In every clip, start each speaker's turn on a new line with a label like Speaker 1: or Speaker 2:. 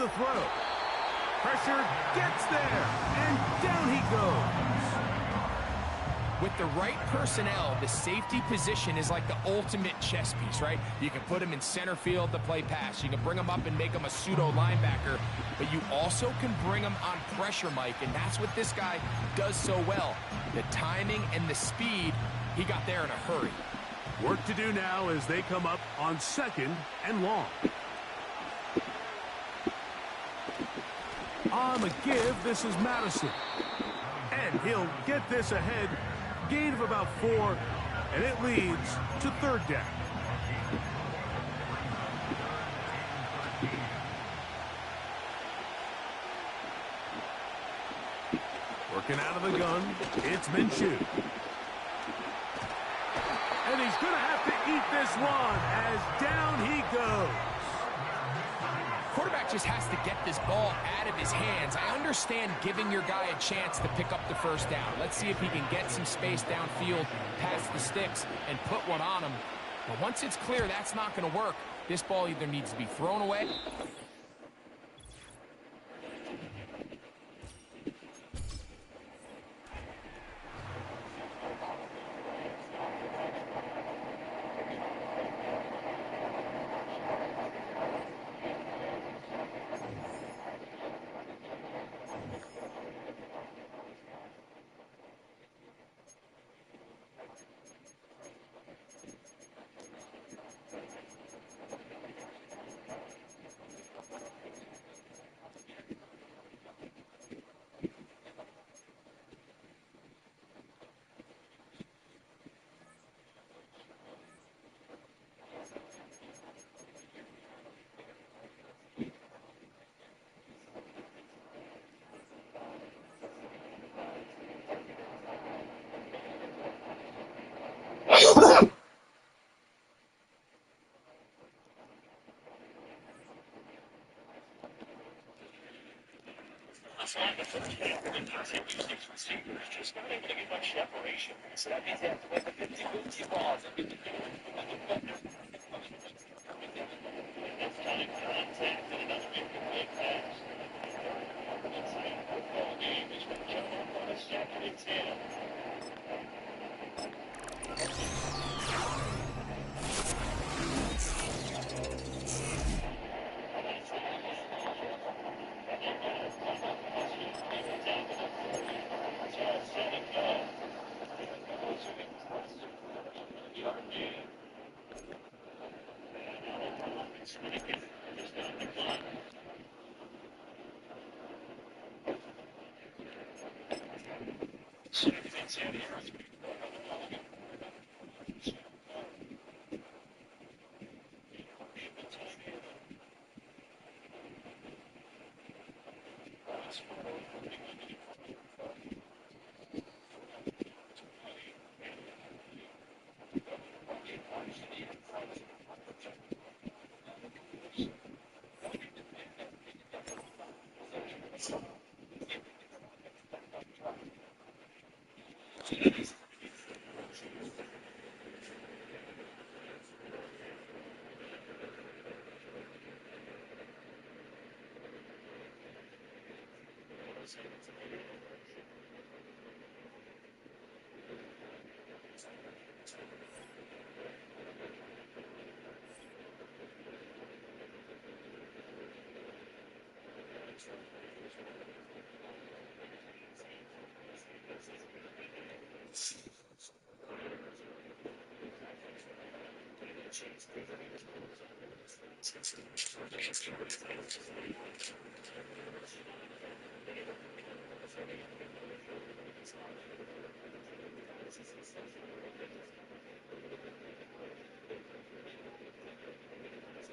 Speaker 1: the throw. Pressure gets there, and down he goes.
Speaker 2: With the right personnel, the safety position is like the ultimate chess piece, right? You can put him in center field to play pass. You can bring him up and make him a pseudo linebacker, but you also can bring him on pressure, Mike, and that's what this guy does so well. The timing and the speed, he got there in a hurry.
Speaker 1: Work to do now as they come up on 2nd and long. On the give, this is Madison. And he'll get this ahead. Gain of about 4, and it leads to 3rd down. Working out of the gun, it's Minshew. And he's going to have to eat this one as down he goes.
Speaker 2: Quarterback just has to get this ball out of his hands. I understand giving your guy a chance to pick up the 1st down. Let's see if he can get some space downfield, past the sticks, and put one on him. But once it's clear that's not going to work, this ball either needs to be thrown away.
Speaker 3: Just not able to get much separation. So that means they have to wait for 50-50 balls. It's time contact and another incomplete pass. Inside football game is when Joe on a 2nd and 10.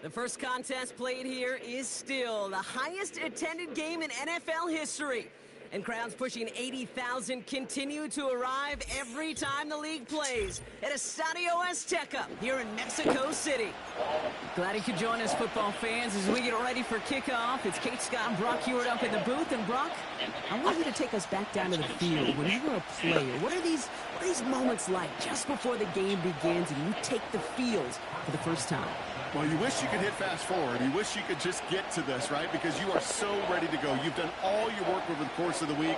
Speaker 4: The first contest played here is still the highest attended game in NFL history. And crowds pushing 80,000 continue to arrive every time the league plays at Estadio Azteca here in Mexico City. Glad you could join us, football fans, as we get ready for kickoff. It's Kate, Scott, and Brock Hewitt up in the booth. And Brock, I want you to take us back down to the field. When you were a player, what are these moments like just before the game begins and you take the field for the first time?
Speaker 5: Well, you wish you could hit fast forward. You wish you could just get to this, right? Because you are so ready to go. You've done all your work over the course of the week.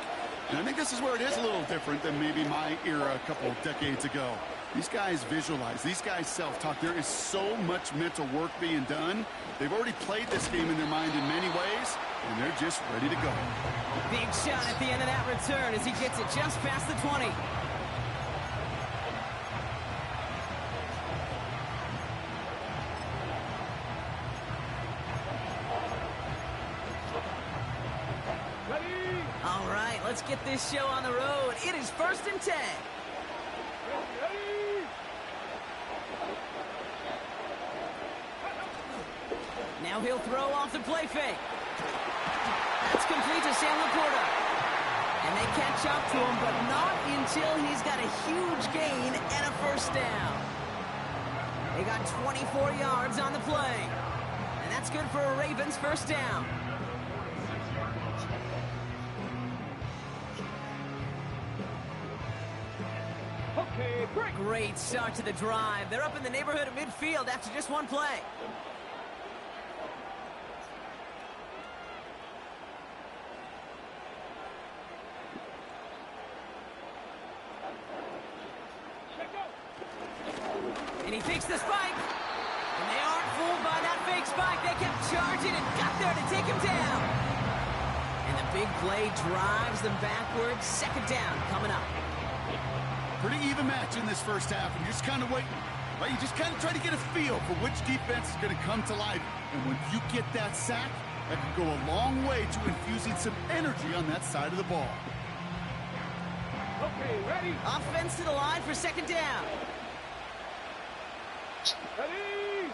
Speaker 5: And I think this is where it is a little different than maybe my era a couple of decades ago. These guys visualize. These guys self-talk. There is so much mental work being done. They've already played this game in their mind in many ways, and they're just ready to go.
Speaker 4: Big shot at the end of that return as he gets it just past the 20. All right, let's get this show on the road. It is 1st and 10. Now he'll throw off the play fake. That's complete to Sam Laporta. And they catch up to him, but not until he's got a huge gain and a first down. They got 24 yards on the play. And that's good for a Ravens first down.
Speaker 1: Okay, break.
Speaker 4: Great start to the drive. They're up in the neighborhood of midfield after just one play. And he fakes the spike. And they aren't fooled by that fake spike. They kept charging and got there to take him down. And the big play drives them backwards. 2nd down coming up.
Speaker 5: Pretty even match in this first half, and you're just kind of waiting. Right? You just kind of try to get a feel for which defense is going to come to life. And when you get that sack, that can go a long way to infusing some energy on that side of the ball.
Speaker 1: Okay, ready.
Speaker 4: Offense to the line for 2nd down.
Speaker 1: Ready.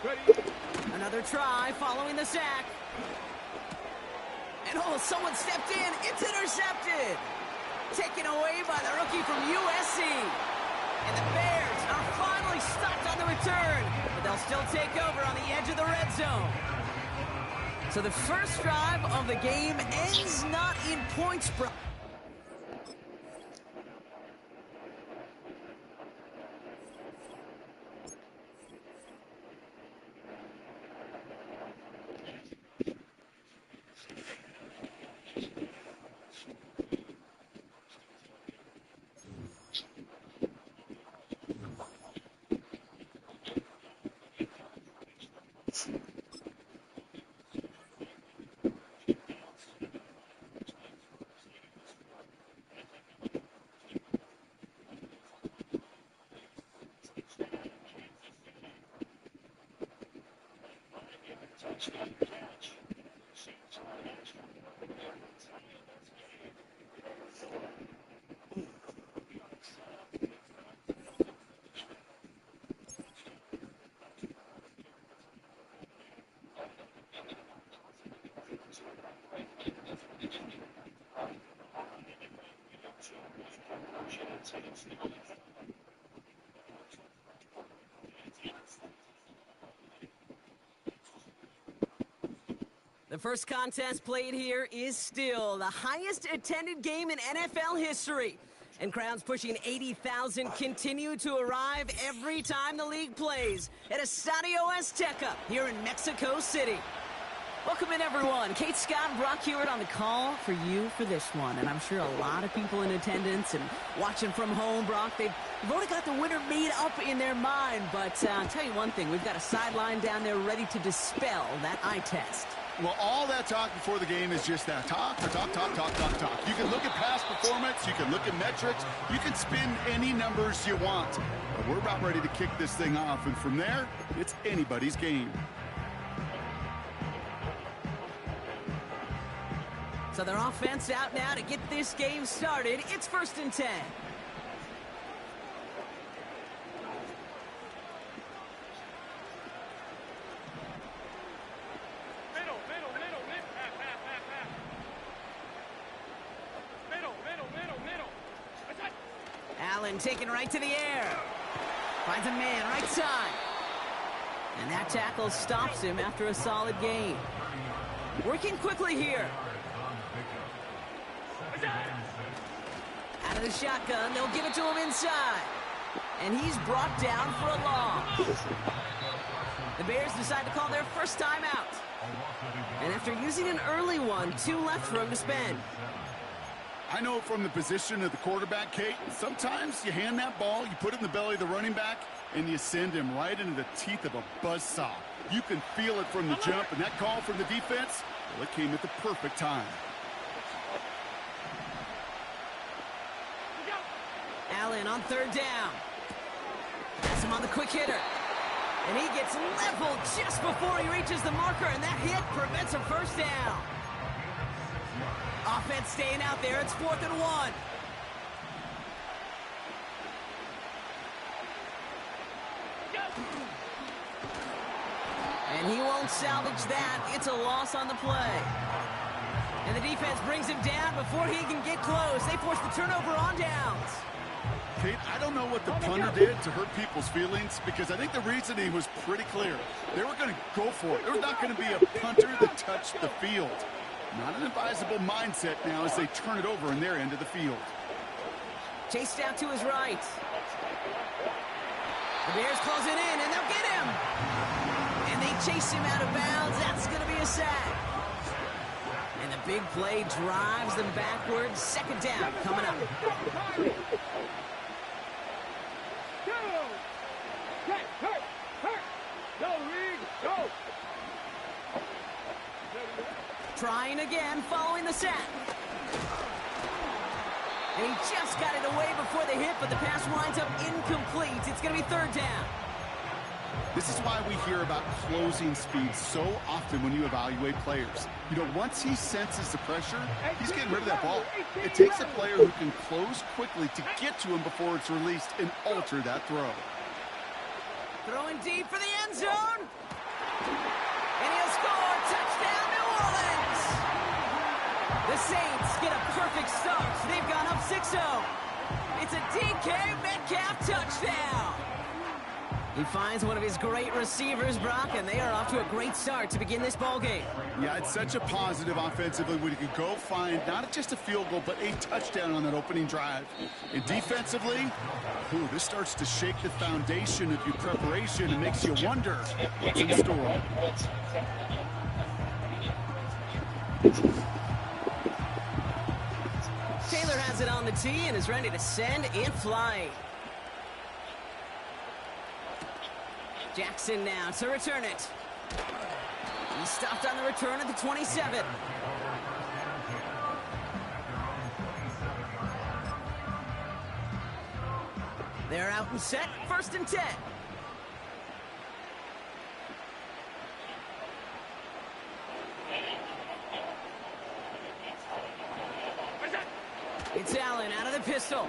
Speaker 1: Ready.
Speaker 4: Another try following the sack. And oh, someone stepped in. It's intercepted. Taken away by the rookie from USC. And the Bears are finally stopped on the return. But they'll still take over on the edge of the red zone. So the first drive of the game ends not in points. The first contest played here is still the highest attended game in NFL history. And crowds pushing 80,000 continue to arrive every time the league plays at Estadio Azteca here in Mexico City. Welcome in, everyone. Kate Scott and Brock Hewitt on the call for you for this one. And I'm sure a lot of people in attendance and watching from home, Brock, they've already got the winner made up in their mind. But I'll tell you one thing. We've got a sideline down there ready to dispel that eye test.
Speaker 5: Well, all that talk before the game is just that. Talk. You can look at past performance. You can look at metrics. You can spin any numbers you want. But we're about ready to kick this thing off. And from there, it's anybody's game.
Speaker 4: So their offense out now to get this game started. It's 1st and 10. Allen taken right to the air. Finds a man right side. And that tackle stops him after a solid gain. Working quickly here. Out of the shotgun, they'll give it to him inside. And he's brought down for a loss. The Bears decide to call their first timeout. And after using an early one, 2 left for him to spend.
Speaker 5: I know from the position of the quarterback, Kate, sometimes you hand that ball, you put it in the belly of the running back, and you send him right into the teeth of a buzzsaw. You can feel it from the jump, and that call from the defense, well, it came at the perfect time.
Speaker 4: Allen on 3rd down. Pass him on the quick hitter. And he gets leveled just before he reaches the marker, and that hit prevents a first down. Offense staying out there. It's 4th and 1. And he won't salvage that. It's a loss on the play. And the defense brings him down before he can get close. They force the turnover on downs.
Speaker 5: Kate, I don't know what the punter did to hurt people's feelings, because I think the reasoning was pretty clear. They were going to go for it. There was not going to be a punter that touched the field. Not an advisable mindset now as they turn it over in their end of the field.
Speaker 4: Chased out to his right. The Bears close it in, and they'll get him. And they chase him out of bounds. That's going to be a sack. And the big play drives them backwards. 2nd down coming up. Trying again, following the sack. And he just got it away before the hit, but the pass winds up incomplete. It's going to be 3rd down.
Speaker 5: This is why we hear about closing speed so often when you evaluate players. You know, once he senses the pressure, he's getting rid of that ball. It takes a player who can close quickly to get to him before it's released and alter that throw.
Speaker 4: Throwing deep for the end zone. And he'll score. Touchdown, New Orleans. The Saints get a perfect start. They've gone up 6-0. It's a DK Metcalf touchdown. He finds one of his great receivers, Brock, and they are off to a great start to begin this ball game.
Speaker 5: Yeah, it's such a positive offensively when you can go find not just a field goal, but a touchdown on that opening drive. And defensively, this starts to shake the foundation of your preparation and makes you wonder what's in store.
Speaker 4: Taylor has it on the tee and is ready to send in flight. Jackson now to return it. He stopped on the return at the 27. They're out and set. 1st and 10. It's Allen out of the pistol.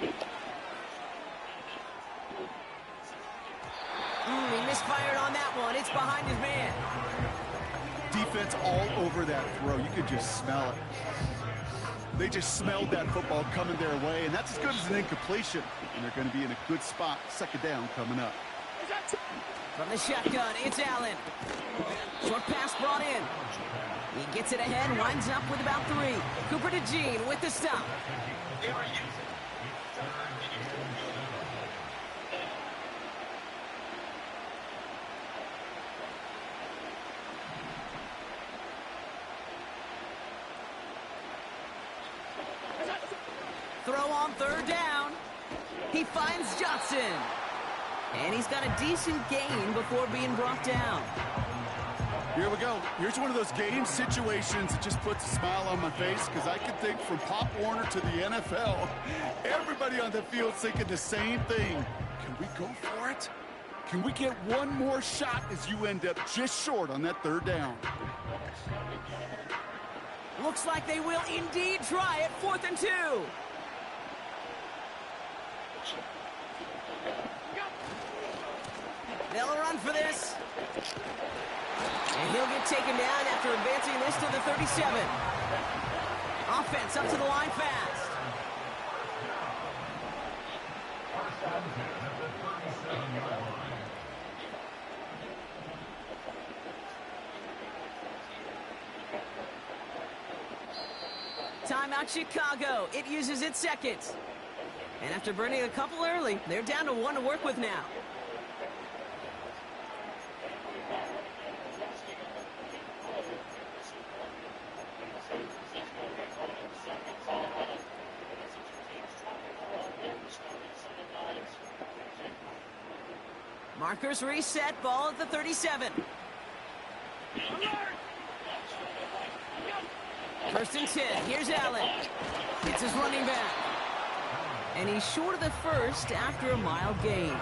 Speaker 4: He misfired on that one. It's behind his man.
Speaker 5: Defense all over that throw. You could just smell it. They just smelled that football coming their way, and that's as good as an incompletion. And they're going to be in a good spot. 2nd down coming up.
Speaker 4: From the shotgun, it's Allen. Short pass brought in. He gets it ahead, winds up with about 3. Cooper to Jean with the stop. Throw on 3rd down. He finds Johnson. And he's got a decent gain before being brought down.
Speaker 5: Here we go. Here's one of those game situations that just puts a smile on my face, because I can think from Pop Warner to the NFL, everybody on the field thinking the same thing. Can we go for it? Can we get one more shot as you end up just short on that 3rd down?
Speaker 4: Looks like they will indeed try it. 4th and 2. They'll run for this. And he'll get taken down after advancing this to the 37. Offense up to the line fast. Timeout Chicago. It uses its 2nd. And after burning a couple early, they're down to 1 to work with now. Markers reset, ball at the 37. First and 10, here's Allen. It's his running back. And he's short of the first after a mild gain.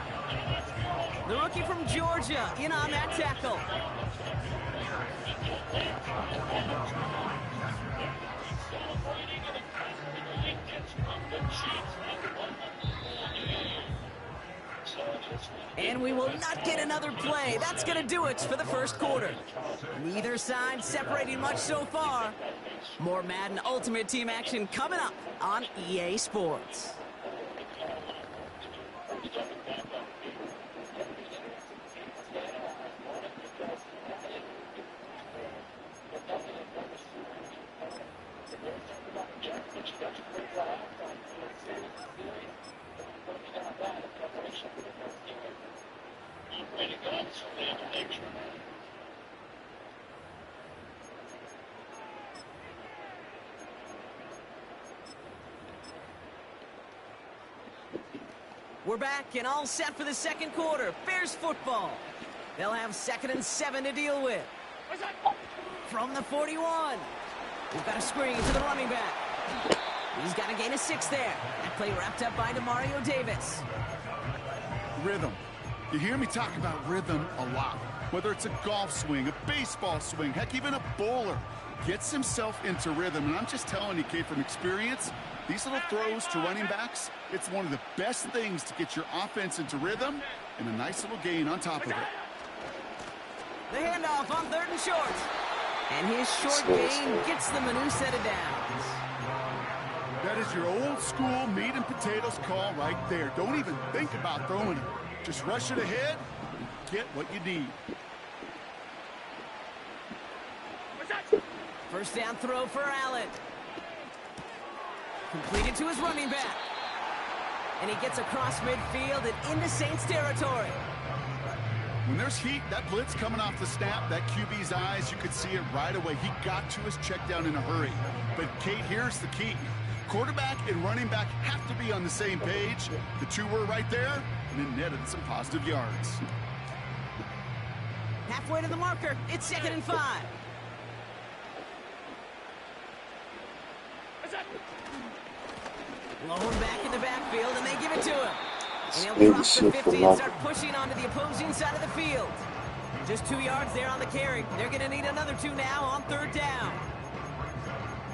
Speaker 4: The rookie from Georgia in on that tackle. And we will not get another play. That's going to do it for the first quarter. Neither side separating much so far. More Madden Ultimate Team action coming up on EA Sports. We're back and all set for the second quarter. Bears football. They'll have 2nd and 7 to deal with. From the 41. We've got a screen to the running back. He's got a gain of 6 there. That play wrapped up by Demario Davis.
Speaker 5: Rhythm. You hear me talk about rhythm a lot. Whether it's a golf swing, a baseball swing, heck, even a bowler gets himself into rhythm. And I'm just telling you, Kate, from experience, these little throws to running backs, it's one of the best things to get your offense into rhythm and a nice little gain on top of it.
Speaker 4: The handoff on 3rd and short. And his short gain gets them a new set of downs.
Speaker 5: That is your old school meat and potatoes call right there. Don't even think about throwing it. Just rush it ahead and get what you need.
Speaker 4: First down throw for Allen. Completed to his running back. And he gets across midfield and into Saints territory.
Speaker 5: When there's heat, that blitz coming off the snap, that QB's eyes, you could see it right away. He got to his check down in a hurry. But, Kate, here's the key. Quarterback and running back have to be on the same page. The two were right there, and it netted some positive yards.
Speaker 4: Halfway to the marker, it's 2nd and 5. Blown back in the backfield, and they give it to him. And he'll drop the 50 and start pushing onto the opposing side of the field. Just 2 yards there on the carry. They're going to need another 2 now on 3rd down.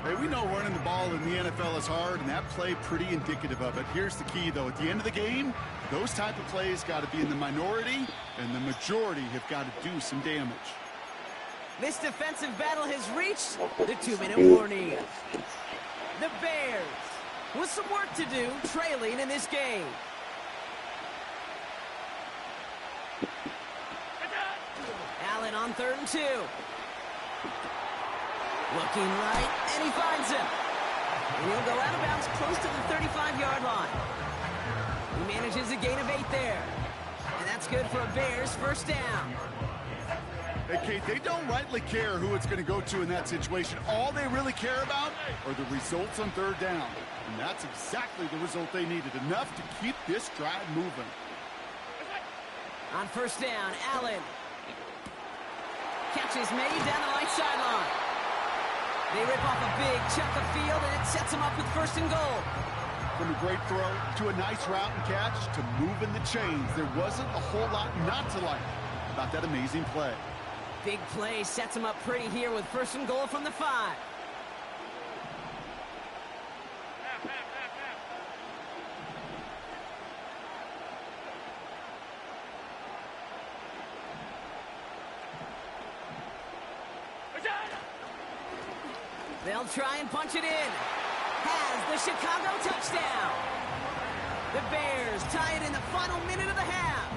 Speaker 5: Hey, we know running the ball in the NFL is hard, and that play pretty indicative of it. Here's the key, though. At the end of the game, those type of plays got to be in the minority, and the majority have got to do some damage.
Speaker 4: This defensive battle has reached the 2-minute warning. The Bears with some work to do, trailing in this game. Allen on 3rd and 2. Looking right, and he finds him. And he'll go out of bounds close to the 35-yard line. He manages a gain of 8 there. And that's good for a Bears first down.
Speaker 5: Hey, Kate, they don't rightly care who it's going to go to in that situation. All they really care about are the results on 3rd down. And that's exactly the result they needed. Enough to keep this drive moving.
Speaker 4: On first down, Allen. Catch is made down the right sideline. They rip off a big chunk of field, and it sets them up with 1st and goal.
Speaker 5: From a great throw to a nice route and catch to moving the chains, there wasn't a whole lot not to like about that amazing play.
Speaker 4: Big play sets them up pretty here with 1st and goal from the 5. They'll try and punch it in. Has the Chicago touchdown. The Bears tie it in the final minute of the half.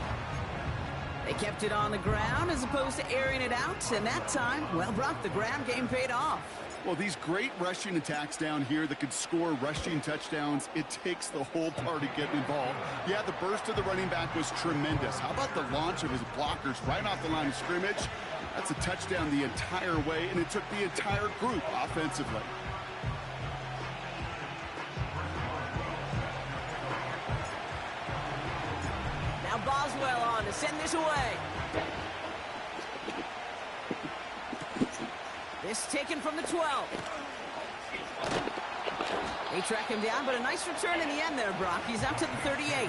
Speaker 4: They kept it on the ground as opposed to airing it out, and that time, well, Brock, the ground game paid off.
Speaker 5: Well, these great rushing attacks down here that could score rushing touchdowns, it takes the whole party getting involved. Yeah, the burst of the running back was tremendous. How about the launch of his blockers right off the line of scrimmage? That's a touchdown the entire way, and it took the entire group offensively.
Speaker 4: Now Boswell on to send this away. This taken from the 12. They track him down, but a nice return in the end there, Brock. He's out to the 38.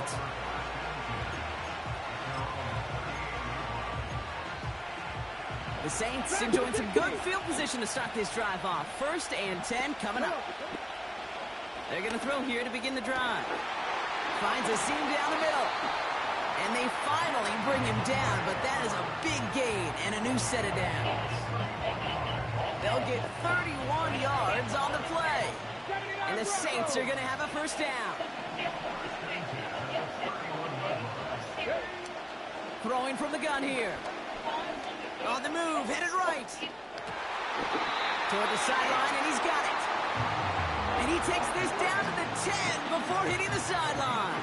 Speaker 4: The Saints enjoying some good field position to start this drive off. 1st and 10 coming up. They're going to throw here to begin the drive. Finds a seam down the middle. And they finally bring him down, but that is a big gain and a new set of downs. They'll get 31 yards on the play. And the Saints are going to have a 1st down. Throwing from the gun here. On the move, headed right. Toward the sideline, and he's got it. And he takes this down to the 10 before hitting the sideline.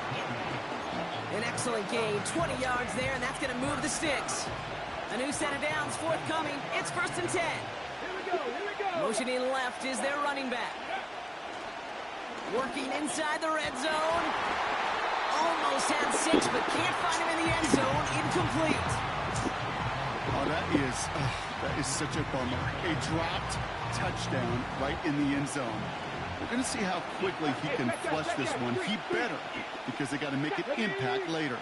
Speaker 4: An excellent gain, 20 yards there, and that's going to move the sticks. A new set of downs forthcoming. It's 1st and 10. Motioning left is their running back. Working inside the red zone. Almost had 6, but can't find him in the end zone. Incomplete.
Speaker 5: Oh, that is such a bummer. A dropped touchdown right in the end zone. We're going to see how quickly he can flush this one. He better, because they got to make it impact later.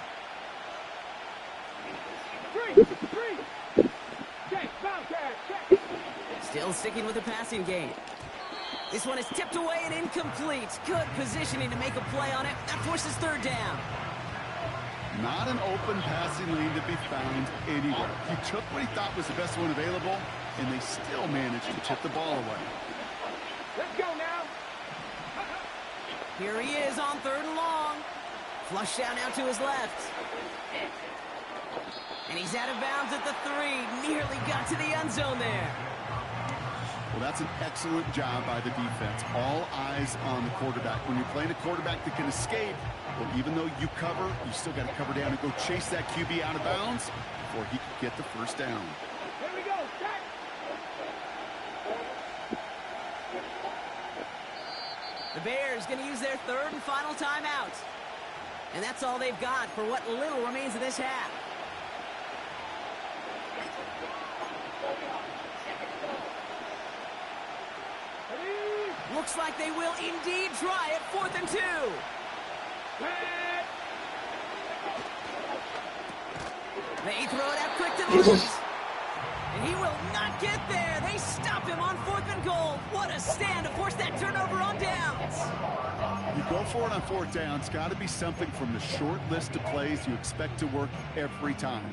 Speaker 4: Still sticking with the passing game. This one is tipped away and incomplete. Good positioning to make a play on it. That forces 3rd down.
Speaker 5: Not an open passing lane to be found anywhere. He took what he thought was the best one available, and they still managed to tip the ball away.
Speaker 6: Let's go now.
Speaker 4: Here he is on 3rd and long. Flush down out to his left. And he's out of bounds at the 3. Nearly got to the end zone there.
Speaker 5: Well, that's an excellent job by the defense. All eyes on the quarterback. When you're playing a quarterback that can escape, well, even though you cover, you still got to cover down and go chase that QB out of bounds before he can get the 1st down.
Speaker 6: Here we go. Back.
Speaker 4: The Bears going to use their 3rd and final timeout. And that's all they've got for what little remains of this half. Looks like they will indeed try it. 4th and 2. They throw it out quick to the left. And he will not get there. They stop him on 4th and goal. What a stand to force that turnover on downs.
Speaker 5: You go for it on 4th down. It's got to be something from the short list of plays you expect to work every time.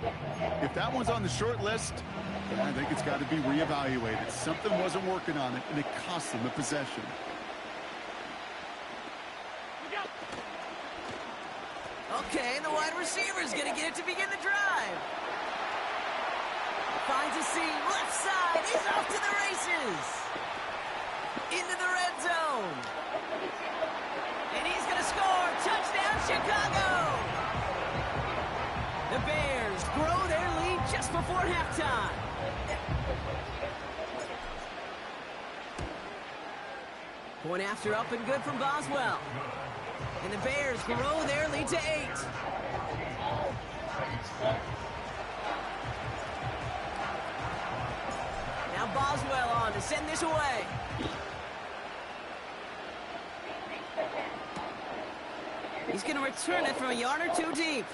Speaker 5: If that one's on the short list, I think it's got to be reevaluated. Something wasn't working on it, and it cost them a possession.
Speaker 4: Okay, the wide receiver's going to get it to begin the drive. Finds a seam, left side. He's off to the races. Into the red zone. And he's going to score. Touchdown, Chicago. The Bears grow their lead just before halftime. Point after up and good from Boswell. And the Bears grow their lead to 8. Now Boswell on to send this away. He's going to return it from a yard or 2 deep.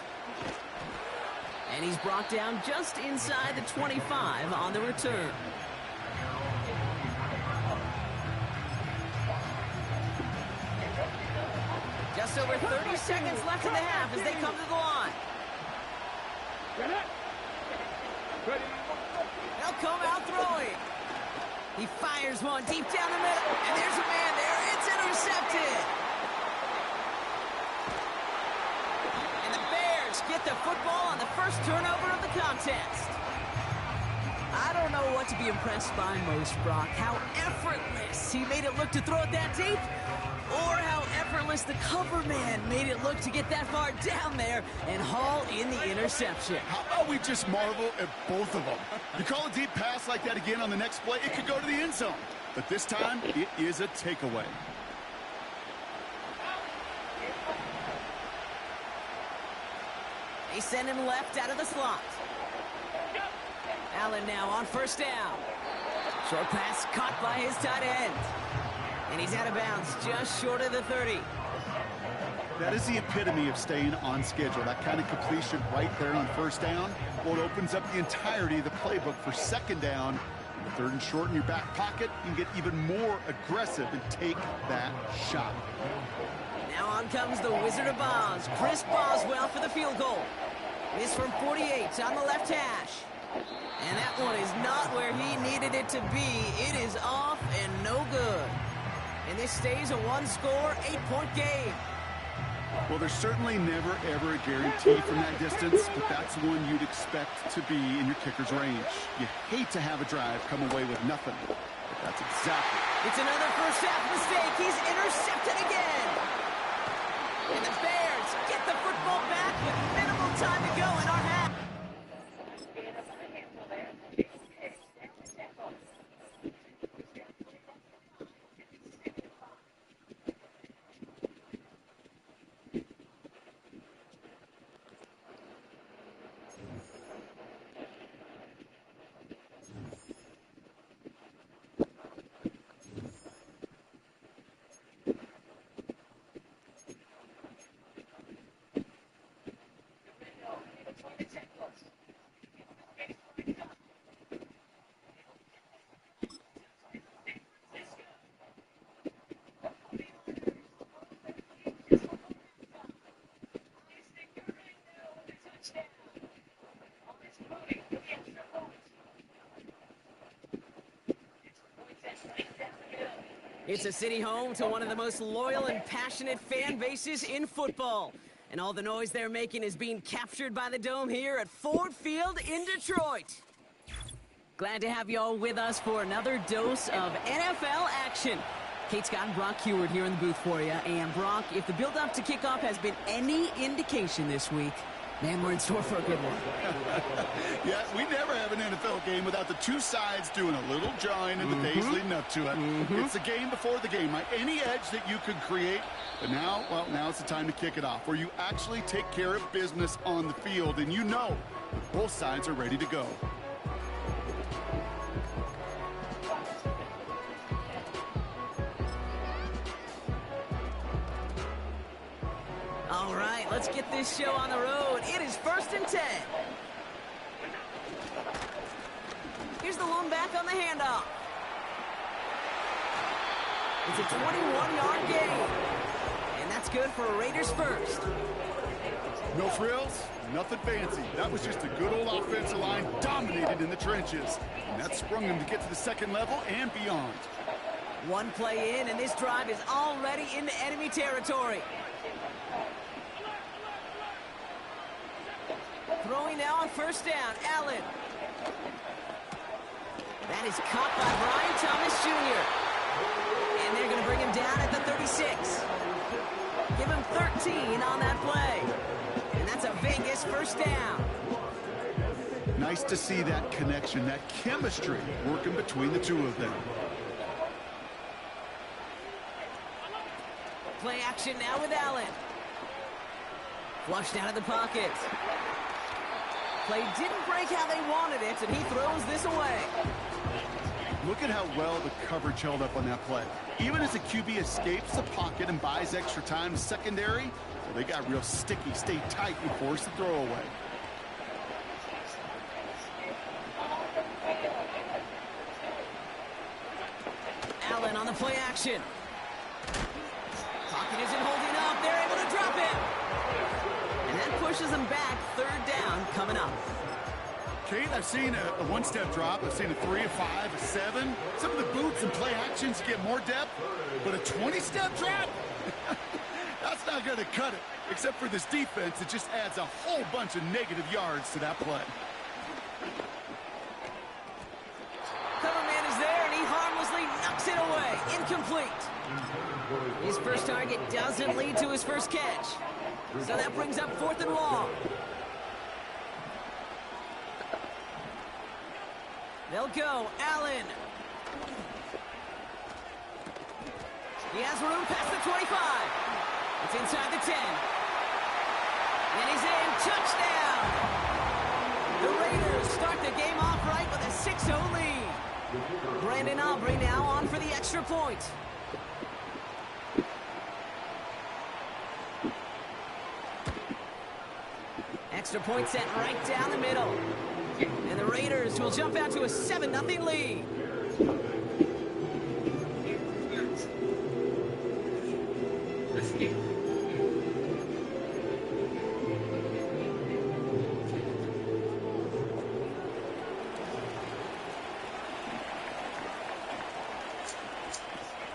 Speaker 4: And he's brought down just inside the 25 on the return. Just over 30 seconds left in the half as they come to the line. They'll come out throwing. He fires one deep down the middle, and there's a man there. It's intercepted. And the Bears get the football on the first turnover of the contest. I don't know what to be impressed by most, Brock. How effortless he made it look to throw it that deep, or how effortless the cover man made it look to get that far down there and haul in the interception.
Speaker 5: How about we just marvel at both of them? You call a deep pass like that again on the next play, it could go to the end zone. But this time, it is a takeaway.
Speaker 4: They send him left out of the slot. Allen now on first down. Short pass caught by his tight end. And he's out of bounds just short of the 30.
Speaker 5: That is the epitome of staying on schedule. That kind of completion right there on first down. Well, it opens up the entirety of the playbook for second down. The third and short in your back pocket, you can get even more aggressive and take that shot.
Speaker 4: Now on comes the Wizard of Oz, Chris Boswell for the field goal. This from 48 on the left hash. And that one is not where he needed it to be. It is off and no good. And this stays a one-score, 8-point game.
Speaker 5: Well, there's certainly never, ever a guarantee from that distance, but that's one you'd expect to be in your kicker's range. You hate to have a drive come away with nothing, but that's exactly.
Speaker 4: It's another first half mistake. He's intercepted again. And the Bears get the football back with minimal time to go in our half. It's a city home to one of the most loyal and passionate fan bases in football. And all the noise they're making is being captured by the Dome here at Ford Field in Detroit. Glad to have you all with us for another dose of NFL action. Kate Scott and Brock Heward here in the booth for you. And Brock, if the build-up to kickoff has been any indication this week, man, we're in store for a good one.
Speaker 5: Yeah, we never have an NFL game without the two sides doing a little jawing in the days leading up to it. It's the game before the game, right? Any edge that you could create. But now, well, now it's the time to kick it off, where you actually take care of business on the field, and you know that both sides are ready to go.
Speaker 4: All right, let's get this show on the road. It is 1st and 10. Here's the lone back on the handoff. It's a 21-yard gain. And that's good for a Raiders first.
Speaker 5: No frills, nothing fancy. That was just a good old offensive line dominated in the trenches. And that sprung them to get to the second level and beyond.
Speaker 4: One play in, and this drive is already into enemy territory. Throwing now on first down, Allen. That is caught by Brian Thomas Jr. And they're going to bring him down at the 36. Give him 13 on that play. And that's a Vegas first down.
Speaker 5: Nice to see that connection, that chemistry working between the two of them.
Speaker 4: Play action now with Allen. Flushed out of the pocket. Play didn't break how they wanted it, and he throws this away.
Speaker 5: Look at how well the coverage held up on that play. Even as the QB escapes the pocket and buys extra time to secondary, well, they got real sticky, stay tight, and force the throw away.
Speaker 4: Allen on the play action. Pocket isn't holding up. They're able to drop it. And that pushes them back. 3rd down coming up.
Speaker 5: Kate, I've seen a one-step drop. I've seen a 3, a 5, a 7. Some of the boots and play actions get more depth, but a 20-step drop? That's not going to cut it. Except for this defense, it just adds a whole bunch of negative yards to that play.
Speaker 4: knocks it away. Incomplete. His first target doesn't lead to his first catch. So that brings up 4th and long. They'll go. Allen. He has room past the 25. It's inside the 10. And he's in. Touchdown! The Raiders start the game off right with a 6-0 lead. Brandon Aubrey now on for the extra point. Extra point set right down the middle. And the Raiders will jump out to a 7-0 lead.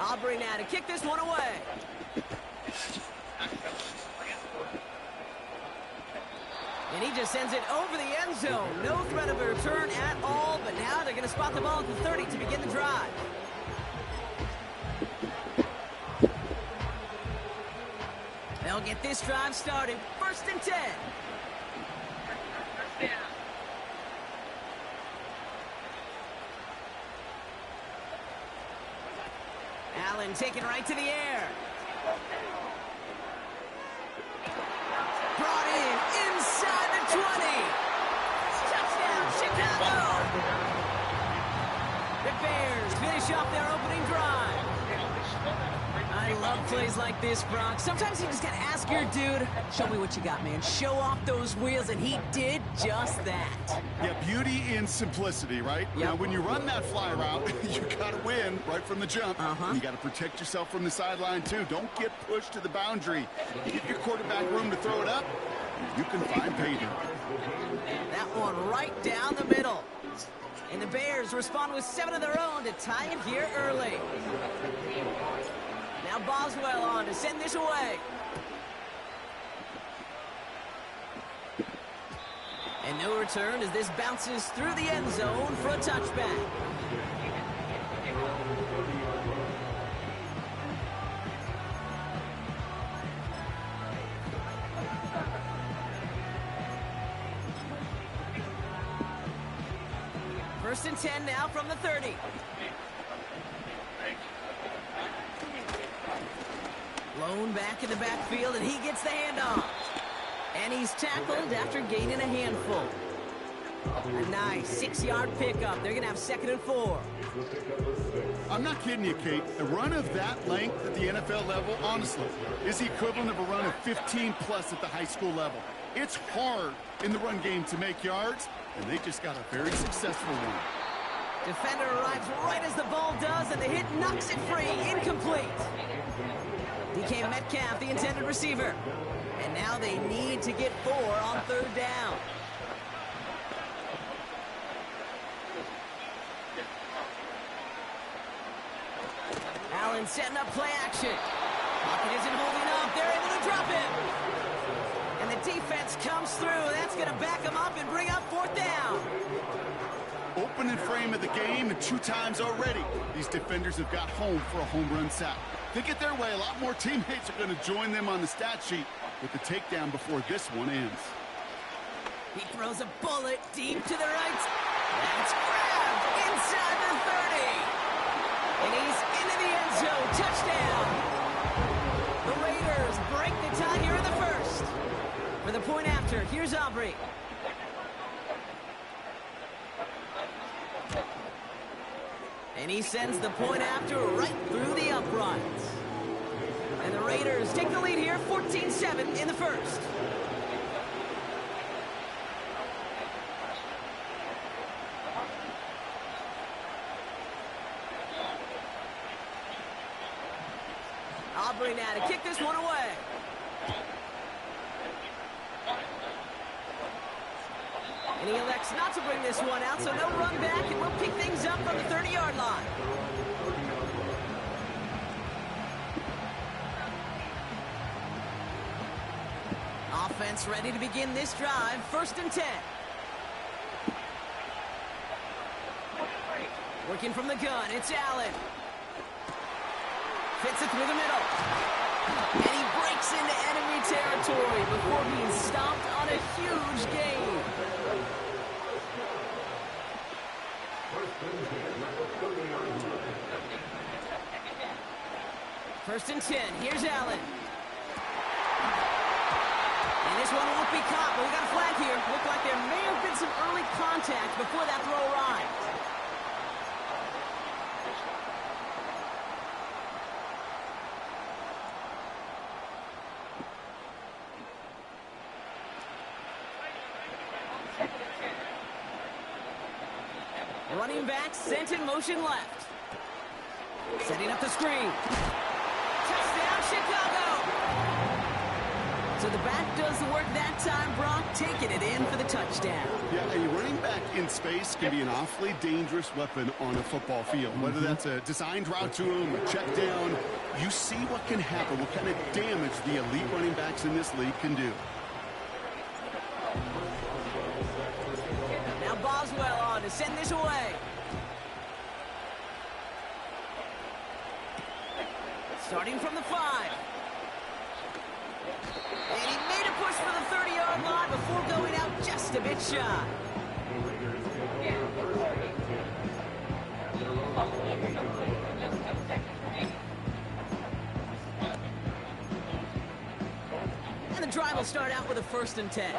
Speaker 4: Aubrey now to kick this one away. And he just sends it over the end zone. No threat of a return at all, but now they're going to spot the ball at the 30 to begin the drive. They'll get this drive started. 1st and 10. Allen taken right to the air. Brought in inside the 20. Touchdown, Chicago. The Bears finish off their opening drive. I love plays like this, Brock. Sometimes you just got to ask your dude, show me what you got, man. Show off those wheels, and he did just that.
Speaker 5: Yeah, beauty in simplicity, right?
Speaker 4: Yep.
Speaker 5: Now, when you run that fly route, you got to win right from the jump. You got to protect yourself from the sideline, too. Don't get pushed to the boundary. You give your quarterback room to throw it up, you can find paydirt.
Speaker 4: That one right down the middle. And the Bears respond with 7 of their own to tie it here early. Now Boswell on to send this away. And no return as this bounces through the end zone for a touchback. First and 10 now from the 30. Lone back in the backfield, and he gets the handoff. And he's tackled after gaining a handful. A nice 6-yard pickup. They're going to have 2nd and 4.
Speaker 5: I'm not kidding you, Kate. A run of that length at the NFL level, honestly, is the equivalent of a run of 15-plus at the high school level. It's hard in the run game to make yards, and they just got a very successful one.
Speaker 4: Defender arrives right as the ball does, and the hit knocks it free. Incomplete. DK Metcalf, the intended receiver. And now they need to get 4 on 3rd down. Allen setting up play action. Pocket isn't holding up. They're able to drop him. And the defense comes through. That's going to back him up and bring up 4th down.
Speaker 5: Opening frame of the game, and 2 times already, these defenders have got home for a home run sack. They get their way, a lot more teammates are going to join them on the stat sheet with the takedown before this one ends.
Speaker 4: He throws a bullet deep to the right. That's grabbed inside the 30. And he's into the end zone. Touchdown. The Raiders break the tie here in the 1st. For the point after, here's Aubrey. And he sends the point after right through the uprights. And the Raiders take the lead here, 14-7 in the 1st. Aubrey now to kick this one away. And he elects not to bring this one out, so no run back, and we'll pick things up from the 30-yard line. Offense ready to begin this drive. 1st and 10. Working from the gun, it's Allen. Fits it through the middle. And he breaks into enemy territory before being stopped on a huge gain. First and 10. Here's Allen. And this one won't be caught, but we got a flag here. Looked like there may have been some early contact before that throw arrived. Running back sent in motion left. Setting up the screen. Touchdown, Chicago! So the back does the work that time, Brock, taking it in for the touchdown.
Speaker 5: Yeah, a running back in space can be an awfully dangerous weapon on a football field. Whether that's a designed route to him, a check down, you see what can happen, what kind of damage the elite running backs in this league can do.
Speaker 4: Now Boswell on to send this away. Starting from the 5. And he made a push for the 30-yard line before going out just a bit shy. And the drive will start out with a 1st and 10.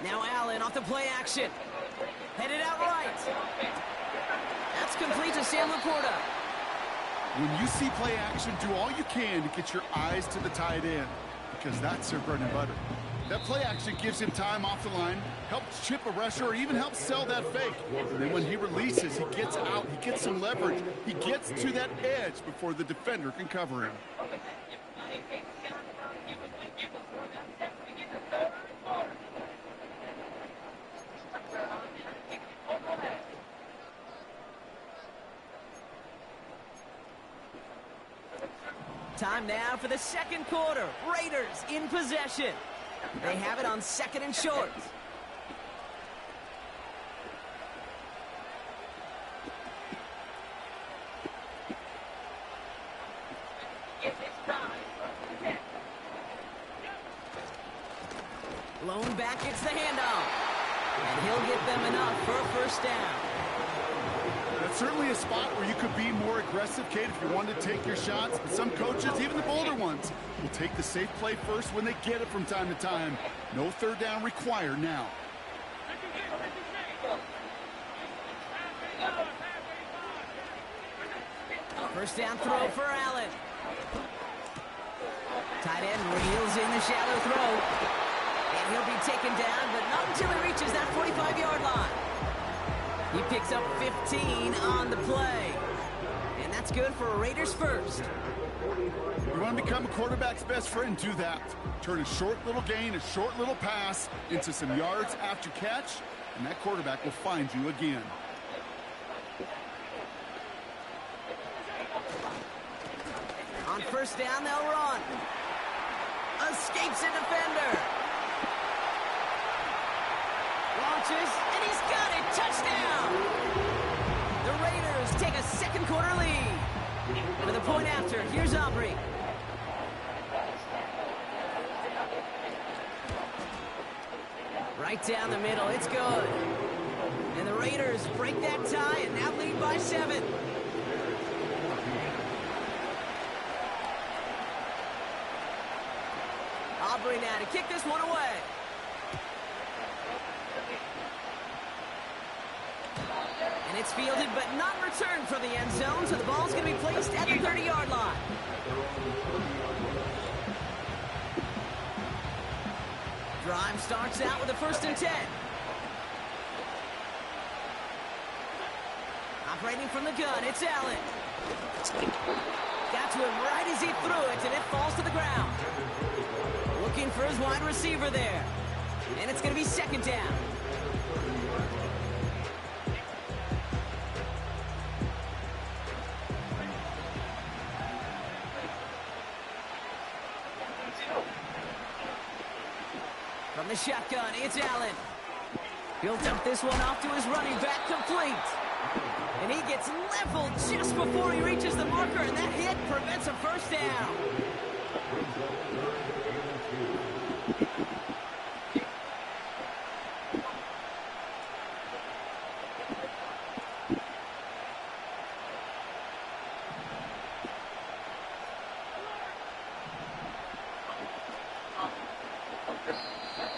Speaker 4: Now Allen off the play action. Headed out right. That's complete to Sam Laporta.
Speaker 5: When you see play action, do all you can to get your eyes to the tight end, because that's their bread and butter. That play action gives him time off the line, helps chip a rusher, or even helps sell that fake. And then when he releases, he gets out, he gets some leverage, he gets to that edge before the defender can cover him.
Speaker 4: Time now for the second quarter. Raiders in possession. They have it on 2nd and short. Lone back gets the handoff. And he'll get them enough for a 1st down.
Speaker 5: That's certainly a spot where you could be more aggressive, Kate, if you wanted to take your shots. But some coaches, even the bolder ones, will take the safe play first when they get it from time to time. No 3rd down required now.
Speaker 4: First down throw for Allen. Tight end reels in the shallow throw. And he'll be taken down, but not until he reaches that 45-yard line. He picks up 15 on the play. And that's good for a Raiders 1st.
Speaker 5: You want to become a quarterback's best friend, do that. Turn a short little gain, a short little pass into some yards after catch, and that quarterback will find you again.
Speaker 4: On 1st down, they'll run. Escapes a defender. Launches, and he's got it. Touchdown! The Raiders take a 2nd quarter lead. With a point after, here's Aubrey. Right down the middle, it's good. And the Raiders break that tie and now lead by 7. Aubrey now to kick this one away. And it's fielded but not returned from the end zone, so the ball's going to be placed at the 30-yard line. Drive starts out with a 1st and 10. Operating from the gun, it's Allen. Got to him right as he threw it, and it falls to the ground. Looking for his wide receiver there. And it's going to be 2nd down. From the shotgun, it's Allen. He'll dump this one off to his running back, complete. And he gets leveled just before he reaches the marker, and that hit prevents a first down.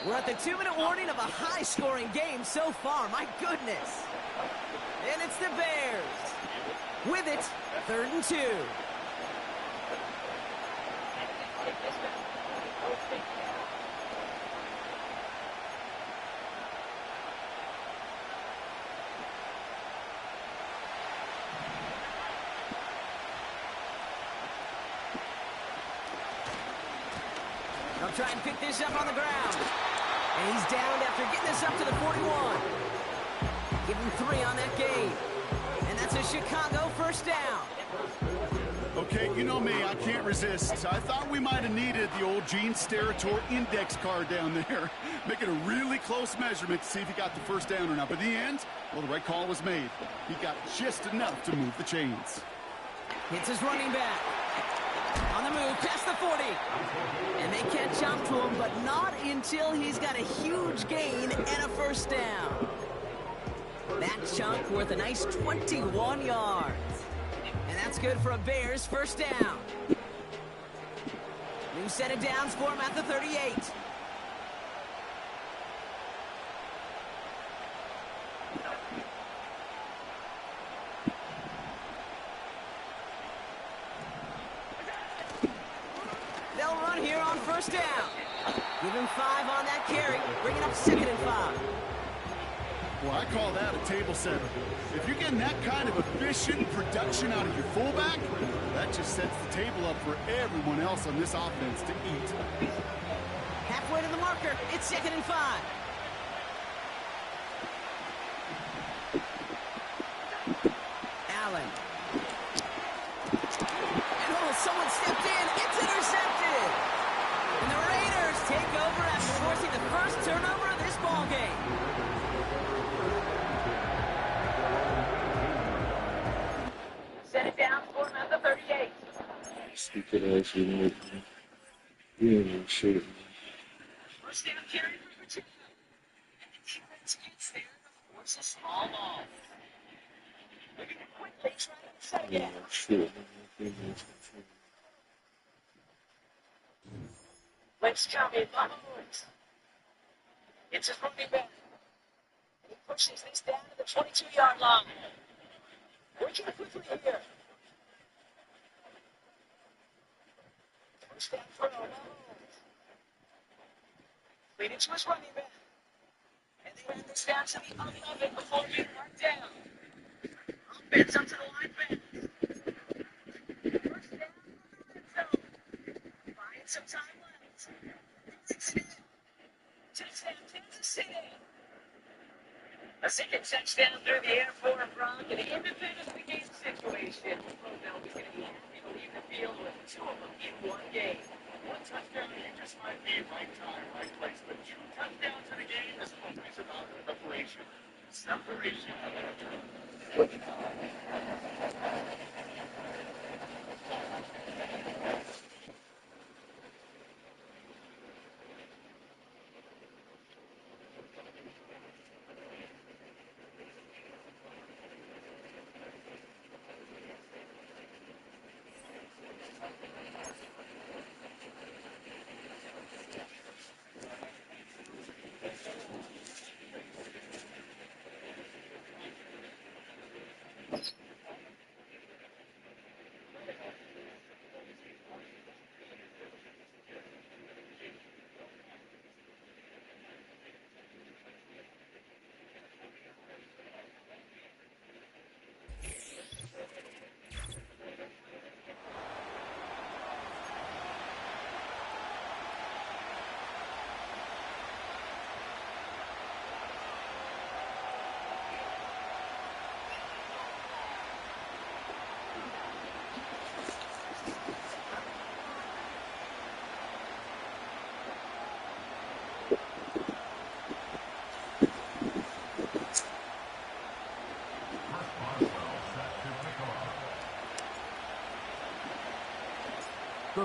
Speaker 4: We're at the 2-minute warning of a high-scoring game so far. My goodness. And it's the Bears. With it, 3rd and 2. They'll try and pick this up on the ground. And he's downed after getting this up to the 41. Give him 3 on that game. And that's a Chicago first down.
Speaker 5: Okay, you know me, I can't resist. I thought we might have needed the old Gene Steratore index card down there. Making a really close measurement to see if he got the first down or not. But in the end, well, the right call was made. He got just enough to move the chains.
Speaker 4: Hits his running back. On the move, past the 40. And they catch up to him, but not until he's got a huge gain and a first down. That chunk worth a nice 21 yards. And that's good for a Bears first down. New set of downs for him at the 38. They'll run here on first down. Give him 5 on that carry, bring it up 2nd and 5.
Speaker 5: Well, I call that a table setter. If you're getting that kind of efficient production out of your fullback, that just sets the table up for everyone else on this offense to eat.
Speaker 4: Halfway to the marker, it's 2nd and 5. Allen. And someone stepped in, it's intercepted! And the Raiders take over after forcing the first turnover of this ball game. Set it down for him at the 38.
Speaker 7: Stupid ass you. You ain't even shit.
Speaker 4: First down carry for Virginia. And the defense gets there to force a small ball. Looking to quickly try to set again.
Speaker 7: Shit.
Speaker 4: Let's come in, Mahomes. It's his running back. He pushes this down to the 22-yard line. Working quickly here. First down throw, Mahomes. Leading to his running back. And they ran this down to the 11 before being marked down. Offense up to the line back. First down from the red zone. Buying some time left. Touchdown, Kansas City. A second touchdown through the air for Gronk, and independent of the game situation. Rodell is going to be happy to leave the field with 2 of them in one game.
Speaker 3: One touchdown, he just might be right time, right place. But 2 touchdowns in a game is always about preparation. Separation.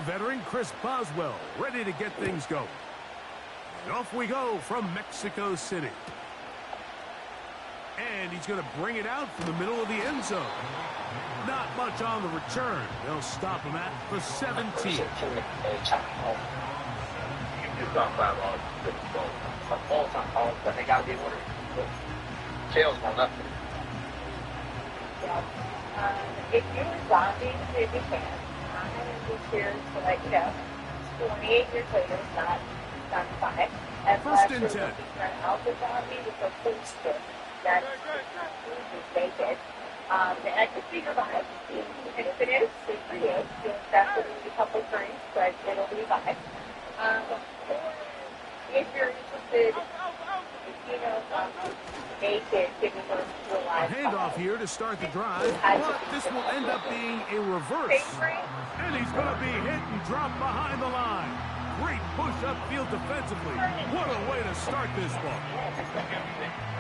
Speaker 1: The veteran Chris Boswell ready to get things going. And off we go from Mexico City. And he's going to bring it out from the middle of the end zone. Not much on the return. They'll stop him at the 17.
Speaker 8: If you're responding, if you can, I'm going to be here to let you know. 28 years later, it's not 5. And
Speaker 1: First and 10.
Speaker 8: Run alpha zombie with a poster that's naked. And I could be revived. And if it is, good for you. You'll definitely be a couple of drinks, but it'll be revived. If you're interested, if you know something, naked, giving birth to a live
Speaker 1: Handoff here to start the drive, but this will end up being a reverse. And he's going to be hit and dropped behind the line. Great push upfield defensively. What a way to start this one.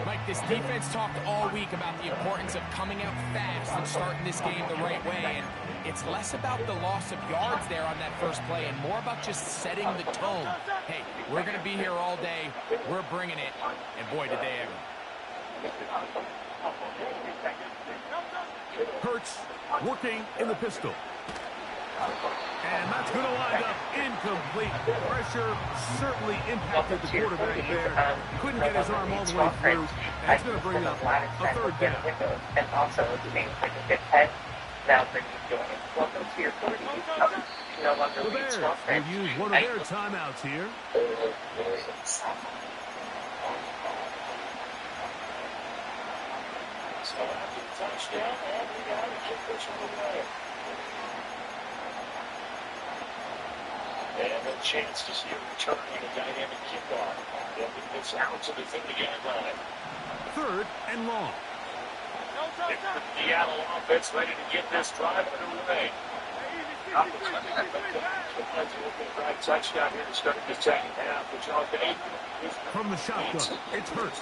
Speaker 2: Mike, this defense talked all week about the importance of coming out fast and starting this game the right way. And it's less about the loss of yards there on that first play and more about just setting the tone. Hey, we're going to be here all day. We're bringing it. And boy, did they ever.
Speaker 1: Hurts working in the pistol. And that's going to wind up incomplete. Pressure certainly impacted the quarterback there. Couldn't get his arm all the way through. And it's going to bring up a third down.
Speaker 8: And also, the name like a good head. Now bring you joy. Welcome to your 40. No longer
Speaker 1: The Bears will use one of their timeouts here.
Speaker 3: Touchdown, and we got a kick this one away. They have a chance to see a return on a dynamic kickoff. They'll get this out to the 50-yard line.
Speaker 1: Third and long.
Speaker 3: The Seattle offense ready to get this drive underway. Touchdown here to start the second half.
Speaker 1: From the shotgun, it's Hurts.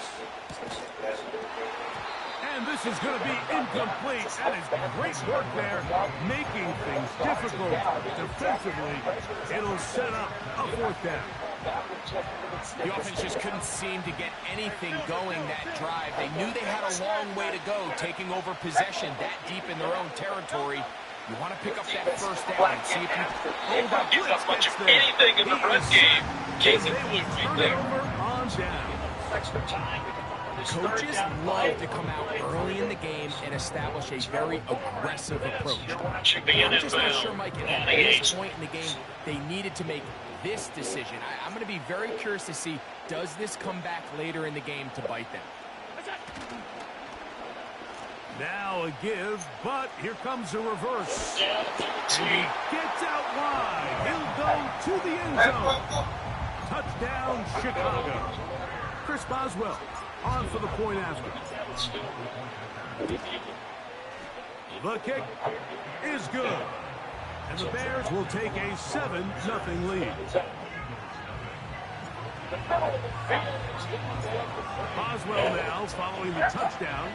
Speaker 1: And this is going to be incomplete. That is great work there, making things difficult defensively. It'll set up a fourth down.
Speaker 2: The offense just couldn't seem to get anything going that drive. They knew they had a long way to go, taking over possession that deep in their own territory. You want to pick up that first down and see if you
Speaker 3: hold up blitz much of anything in the run game. Casey
Speaker 1: turn it over on down.
Speaker 3: Extra time.
Speaker 2: Coaches love to come out early in the game and establish a very aggressive approach. I'm just not sure, Mike, at this point in the game, they needed to make this decision. I'm going to be very curious to see, does this come back later in the game to bite them?
Speaker 1: Now a give, but here comes a reverse. And he gets out wide. He'll go to the end zone. Touchdown, Chicago. Chris Boswell on for the point after. The kick is good. And the Bears will take a 7-0 lead. Boswell now following the touchdown.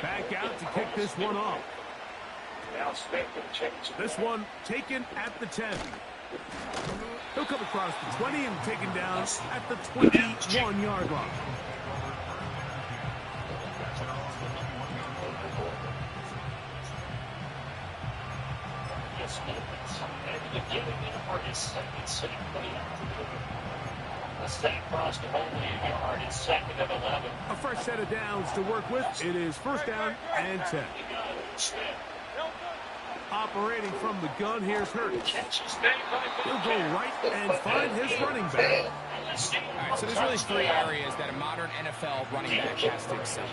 Speaker 1: Back out to kick this one off. This one taken at the 10. He'll come across the 20 and taken down at the 21-yard line. A fresh set of downs to work with. It is first down and 10. Operating from the gun, here's Hurts. He'll go right and find his running back.
Speaker 2: All right, so there's really three areas that a modern NFL running back has to excel.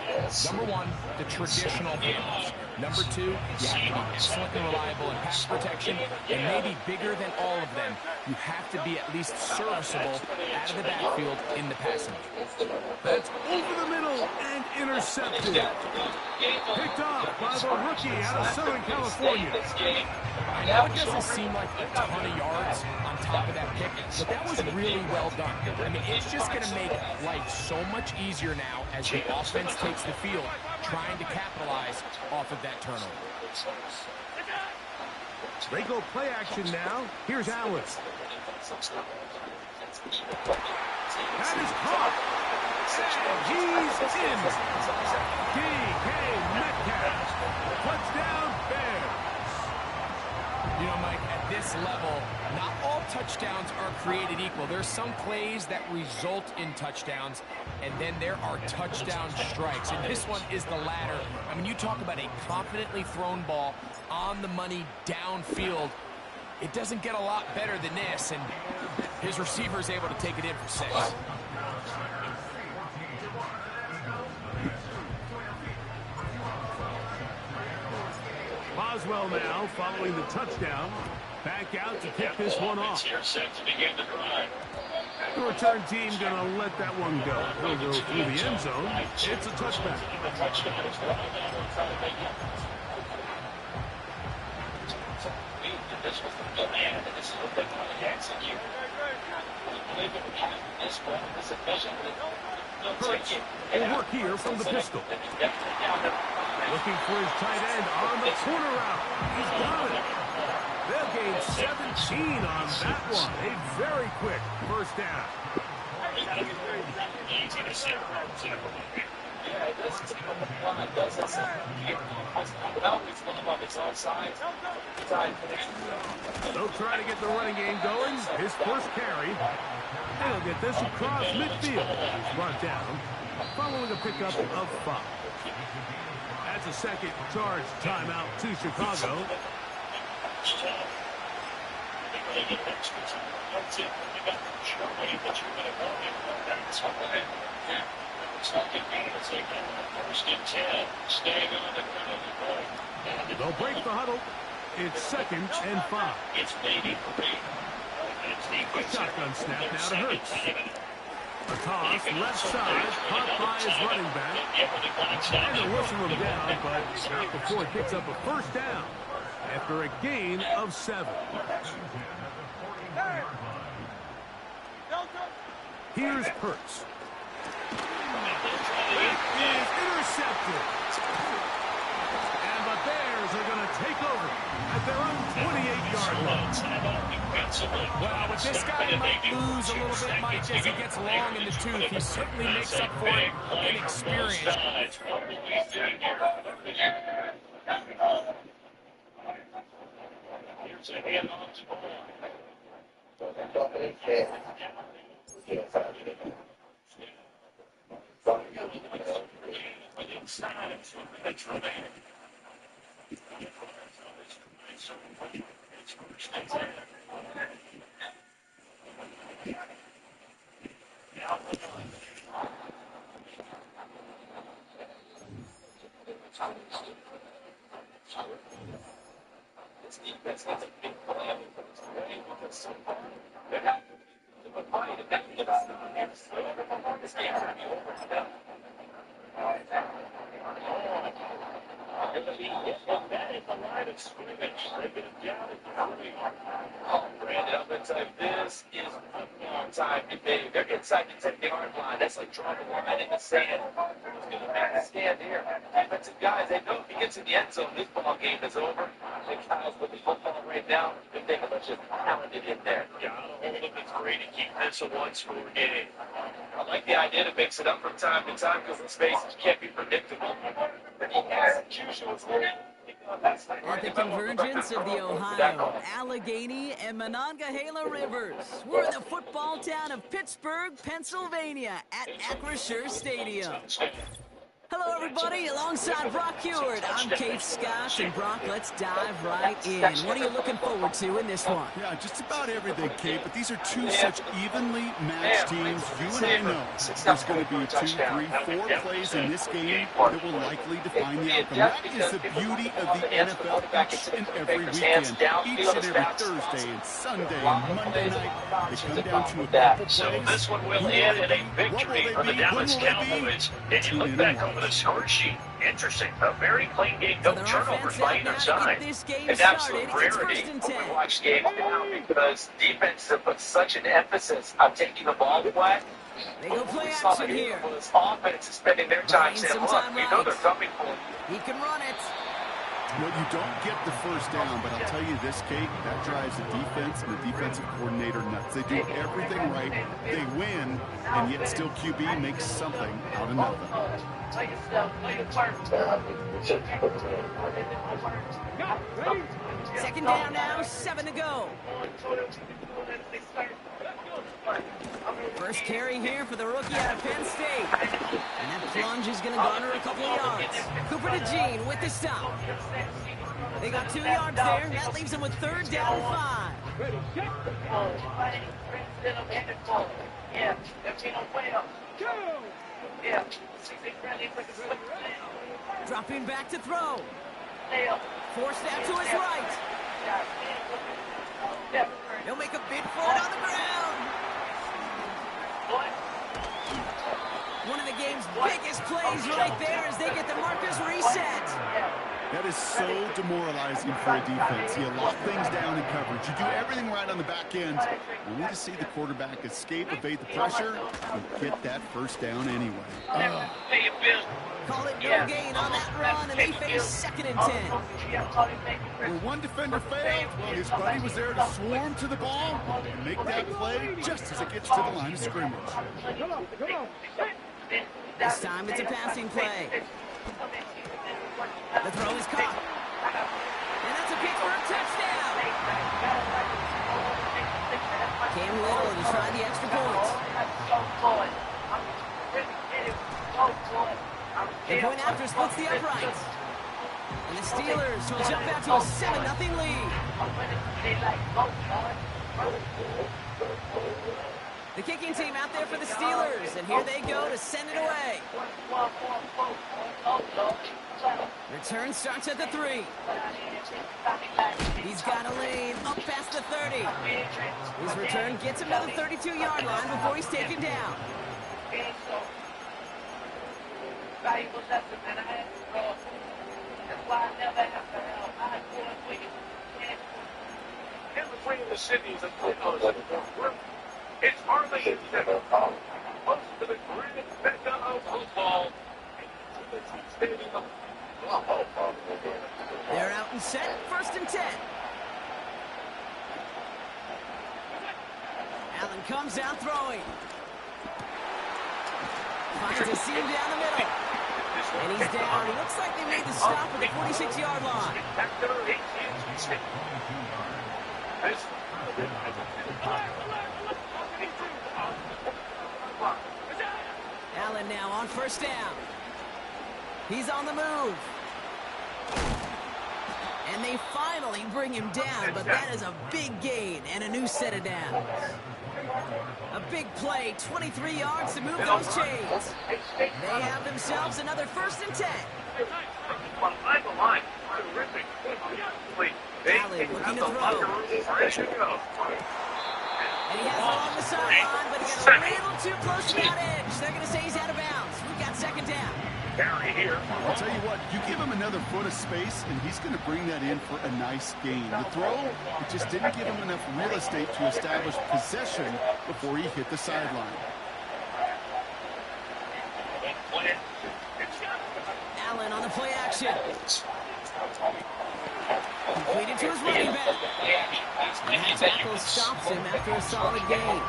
Speaker 2: Number one, the traditional handoffs. Number two, you have to be excellent and reliable in pass protection. And maybe bigger than all of them, you have to be at least serviceable out of the backfield in the passing game.
Speaker 1: That's over the middle and intercepted. Picked off by the rookie out of Southern California.
Speaker 2: I know it doesn't seem like a ton of yards on top of that pick, but that was really well done. I mean, it's just going to make life so much easier now as the offense takes the field, trying to capitalize off of that turnover.
Speaker 1: They go play action now. Here's Allen. That is caught. And he's in. DK Metcalf. Touchdown Bears.
Speaker 2: You know, Mike, at this level, not all touchdowns are created equal. There's some plays that result in touchdowns, and then there are touchdown strikes. And this one is the latter. I mean, you talk about a confidently thrown ball on the money downfield. It doesn't get a lot better than this, and his receiver is able to take it in for 6.
Speaker 1: Boswell now following the touchdown. Back out to kick this one off.
Speaker 3: Here set to begin the drive.
Speaker 1: The return team going to let that one go. He'll go through the end zone. It's a touchback.
Speaker 3: The touchdown is right now. We're trying to make it. This was the plan, and this is what they want to execute. We believe that we have this one, this efficient.
Speaker 1: Hurts will work here from the pistol. Looking for his tight end on the corner route. He's got it. They'll gain 17 on that one. A very quick first down.
Speaker 3: Easy to see. Yeah, it doesn't seem like the line does this. Now he's looking up his own side.
Speaker 1: They'll try to get the running game going. His first carry. They'll get this across midfield. He's brought down following a pickup of 5. That's a second charge timeout to Chicago.
Speaker 3: First and 10, staying on the front of the play.
Speaker 1: They'll break the huddle. It's 2nd and 5.
Speaker 3: It's maybe 3.
Speaker 1: Shotgun snap now to Hurts. A toss, left side, caught by his running back. And to whistle him down, but not before he picks up a first down after a gain of 7. Here's Hurts. That is intercepted. And the Bears are going to take over at their own 28-yard line.
Speaker 2: Well, with this guy, he might lose a little bit, Mike, as he gets long in the tooth. He certainly makes up for it in experience.
Speaker 3: Here's a handoff to Ball. This defense needs a big plan because so far they're not to the fight. If they can get us this game's going to be over for them. Going to be hit like that at the line of scrimmage. They're going to down at the 3. Brandon, I'm going to tell you, this is a long time debate. They're inside the 10-yard line. That's like drawing a line in the sand. Who's going to make a stand here? Defensive guys, they know if he gets in the end zone, this ball game is over. The Kyle's with the football right now. They're taking a bunch of talented in there. Yeah, I don't think it's great to keep this a one-score game. I like the idea to mix it up from time to time because in space it can't be predictable. But the execution was really
Speaker 4: At the convergence of the Ohio, Allegheny, and Monongahela rivers, we're in the football town of Pittsburgh, Pennsylvania, at Acrisure Stadium. Hello, everybody. Alongside Brock Heward, I'm Kate Scott, and Brock, let's dive right in. What are you looking forward to in this one?
Speaker 5: Yeah, just about everything, Kate, but these are two such evenly matched teams. You and I know there's going to be 2, 3, 4 plays in this game that will likely define the outcome. That is the beauty of the NFL each and every weekend. Each and every Thursday and Sunday and Monday night, they come down to a couple
Speaker 3: So
Speaker 5: plays.
Speaker 3: this one will end in a victory for the Dallas Cowboys. And you look back over the score sheet. Interesting. A very clean game. No turnovers by either side. An absolute rarity when we watch games now because defenses have put such an emphasis on taking the ball away.
Speaker 4: They go play action here.
Speaker 3: Offense is spending their time saying, look, we know they're coming for you.
Speaker 4: He can run it.
Speaker 5: Well, you don't get the first down, but I'll tell you this, Kate, that drives the defense and the defensive coordinator nuts. They do everything right. They win, and yet still QB makes something out of nothing.
Speaker 4: Second down now, 7 to go. First carry here for the rookie out of Penn State. And that plunge is going to garner a couple of yards. Cooper to Jean with the stop. They got 2 yards there. That leaves them with third down 5. Dropping back to throw. Forced out to his right. He'll make a bid for it on the ground. One of the game's biggest plays right there as they get the markers reset.
Speaker 5: That is so demoralizing for a defense. You lock things down in coverage. You do everything right on the back end. You need to see the quarterback escape, evade the pressure, and get that first down anyway.
Speaker 4: Call it no gain on that run, and they face 2nd and 10.
Speaker 5: Where one defender failed, well, his buddy was there to swarm to the ball and make that play just as it gets to the line of scrimmage.
Speaker 6: Come on.
Speaker 4: This time it's a passing play. The throw is caught. And that's a kick for a touchdown. Cam Little to try the extra point. The point after splits the uprights. And the Steelers will jump out to a 7-0 lead. The kicking team out there for the Steelers, and here they go to send it away. Return starts at the 3. He's got a lane up past the 30. His return gets him to the 32-yard line before he's taken down.
Speaker 3: In between the cities and it's hardly considered close to the great mecca of football.
Speaker 4: They're out and set, 1st and 10. Allen comes out throwing. Finds a seam down the middle. And he's down. It looks like they made the stop at the 46-yard line. Allen now on 1st down. He's on the move. And they finally bring him down, but that is a big gain and a new set of downs. A big play, 23 yards to move those chains. They have themselves another 1st and 10. Allen looking to throw. And he has it along the sideline, but he got a little too close to that edge. They're going to say he's out of bounds. We've got 2nd down.
Speaker 5: I'll tell you what, you give him another foot of space, and he's going to bring that in for a nice gain. The throw, it just didn't give him enough real estate to establish possession before he hit the sideline.
Speaker 4: Allen on the play action. Completed to his running back. And that tackle stops him after a solid gain.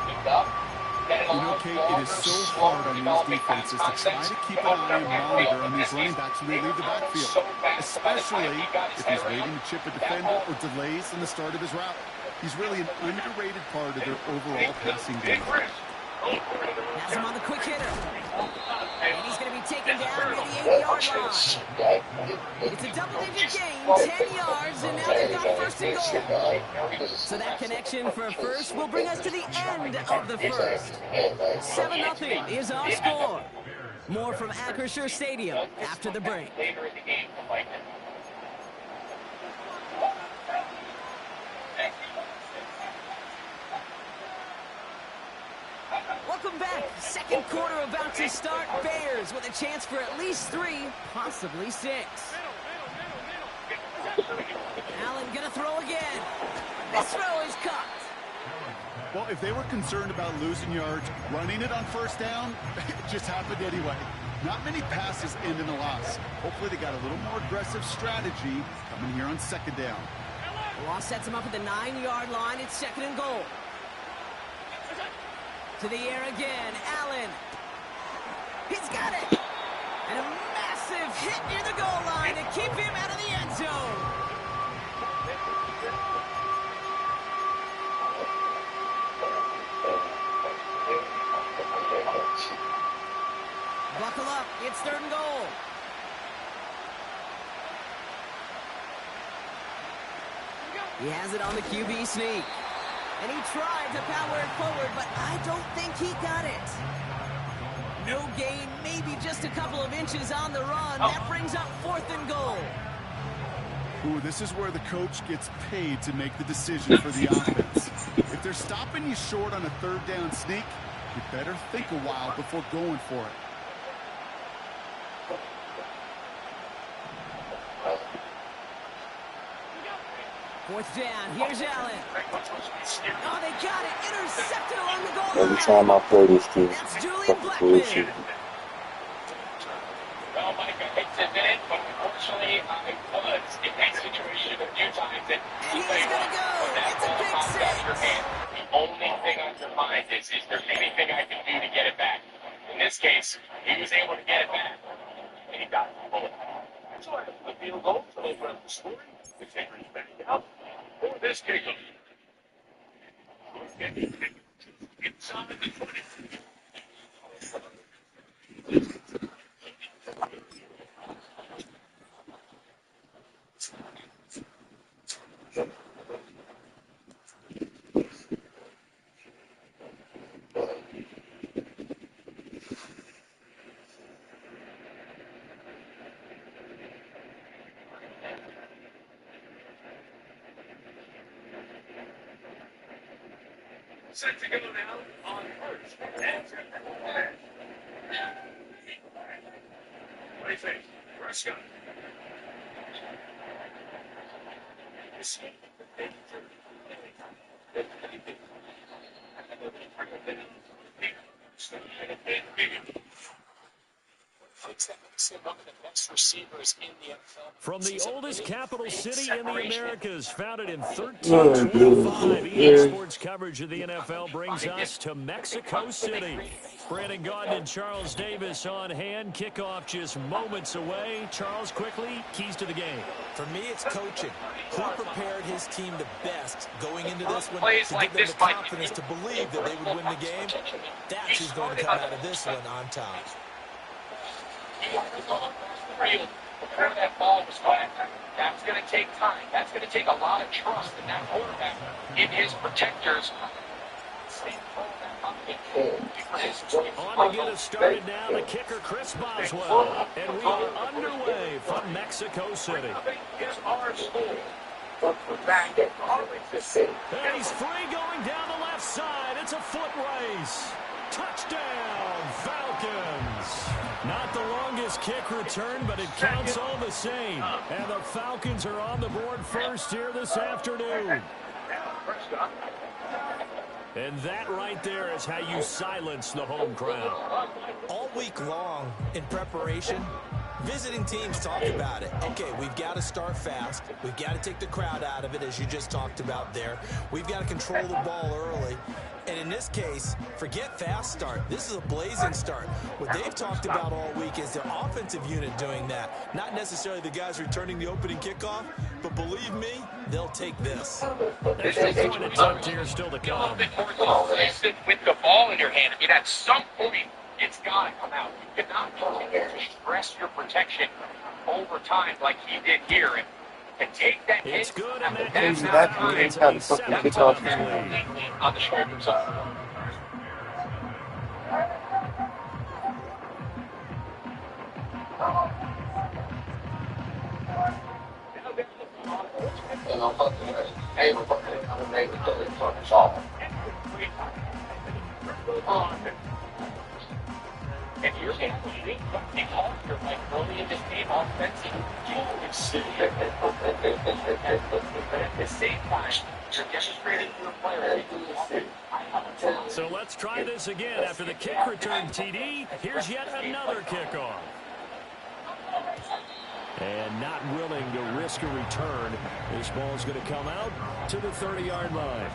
Speaker 5: You know, Kate, it is so hard on these defenses to try to keep an eye and monitor on these running backs when they leave the backfield, especially if he's waiting to chip a defender or delays in the start of his route. He's really an underrated part of their overall passing game.
Speaker 4: Has him on the quick hitter. And he's going to be taken down near the 8-yard line. It's a double-digit gain, 10 yards, and now they've got 1st and goal. So that connection for a first will bring us to the end of the first. 7-0 is our score. More from Acrisure Stadium after the break. Welcome back. 2nd quarter about to start. Bears with a chance for at least 3, possibly 6. Allen gonna throw again. This throw is caught.
Speaker 5: Well, if they were concerned about losing yards, running it on 1st down, it just happened anyway. Not many passes end in a loss. Hopefully they got a little more aggressive strategy coming here on second down.
Speaker 4: Ross sets him up at the 9-yard line. It's 2nd and goal. To the air again. Allen. He's got it. And a massive hit near the goal line to keep him out of the end zone. Buckle up. It's 3rd and goal. He has it on the QB sneak. And he tried to power it forward, but I don't think he got it. No gain, maybe just a couple of inches on the run. That brings up 4th and goal.
Speaker 5: Ooh, this is where the coach gets paid to make the decision for the offense. If they're stopping you short on a 3rd down sneak, you better think a while before going for it.
Speaker 4: Fourth down, here's Allen. Oh, they got it. Intercepted along the goal line.
Speaker 7: Every time I play this team,
Speaker 4: That's Julian
Speaker 7: fucking
Speaker 4: Blackman.
Speaker 7: bullshit.
Speaker 3: Well, Mike, I hate to admit it, but unfortunately, I was in that situation a few times. And
Speaker 4: he's going to go. It's a big six.
Speaker 3: The only thing on your mind is there anything I can do to get it back? In this case, he was able to get it back, and he got the ball. So I have the field goal to open up the scoring. The kicker is back out for this kicker. Inside the 20. Set to go now on first. What do you think? Prescott.
Speaker 1: From the oldest capital city in the Americas, founded in 1325, EA Sports coverage of the NFL brings us to Mexico City. Brandon Gaudin and Charles Davis on hand. Kickoff just moments away. Charles, quickly, keys to the game.
Speaker 9: For me, it's coaching. Who prepared his team the best going into this one
Speaker 3: Plays
Speaker 9: to
Speaker 3: like
Speaker 9: give them
Speaker 3: this
Speaker 9: the
Speaker 3: might
Speaker 9: confidence to believe that they would win the game? That's who's going to come out of this one on top.
Speaker 3: Before that ball was flat, that's going to take time. That's going to take a lot of trust in that quarterback, in his protectors.
Speaker 1: On to get us started now, the kicker, Chris Boswell. And we are underway from Mexico City.
Speaker 3: Here's our score.
Speaker 1: And he's free going down the left side. It's a foot race. Touchdown, Falcons. Not the longest kick return, but it counts all the same. And the Falcons are on the board first here this afternoon. And that right there is how you silence the home crowd.
Speaker 9: All week long in preparation, visiting teams talk about it. Okay, we've got to start fast. We've got to take the crowd out of it, as you just talked about there. We've got to control the ball early. And in this case, forget fast start. This is a blazing start. What they've talked about all week is their offensive unit doing that. Not necessarily the guys returning the opening kickoff, but believe me, they'll take this.
Speaker 1: Extra point attempt here still to come.
Speaker 3: A bit more consistent with the ball in your hand. I mean, at some point, it's got to come out. You cannot continue to stress your protection over time like he did here. And take that hit.
Speaker 1: It's good, and that
Speaker 7: Crazy
Speaker 1: gives
Speaker 7: that
Speaker 1: the
Speaker 7: defense got the fucking kickoff.
Speaker 3: On the shoulder side. And you're going to think something off your like early in this game offensive. But at the same time, you're demonstrating to your players. I have a chance.
Speaker 1: So let's try this again. After the kick return TD, here's yet another kickoff. And not willing to risk a return. This ball's going to come out to the 30-yard line.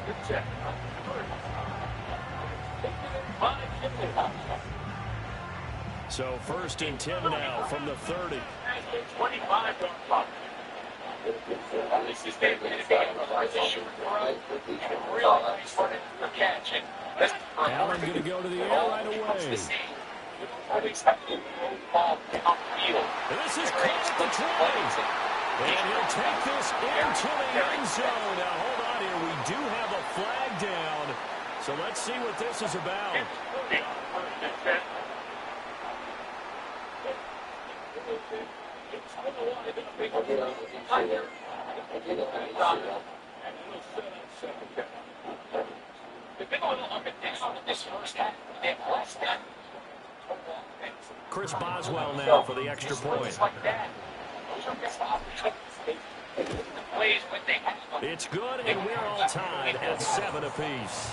Speaker 1: So 1st and 10 now from the 30.
Speaker 3: 25. This is their way to be able to shoot and really nice running for catching.
Speaker 1: Allen going to go to the air right away.
Speaker 3: This is caught at the 20.
Speaker 1: And he'll take this into the end zone. Now, hold on here. We do have a flag down. So let's see what this is about. Chris Boswell now for the extra point. It's good, and we're all tied at 7 apiece.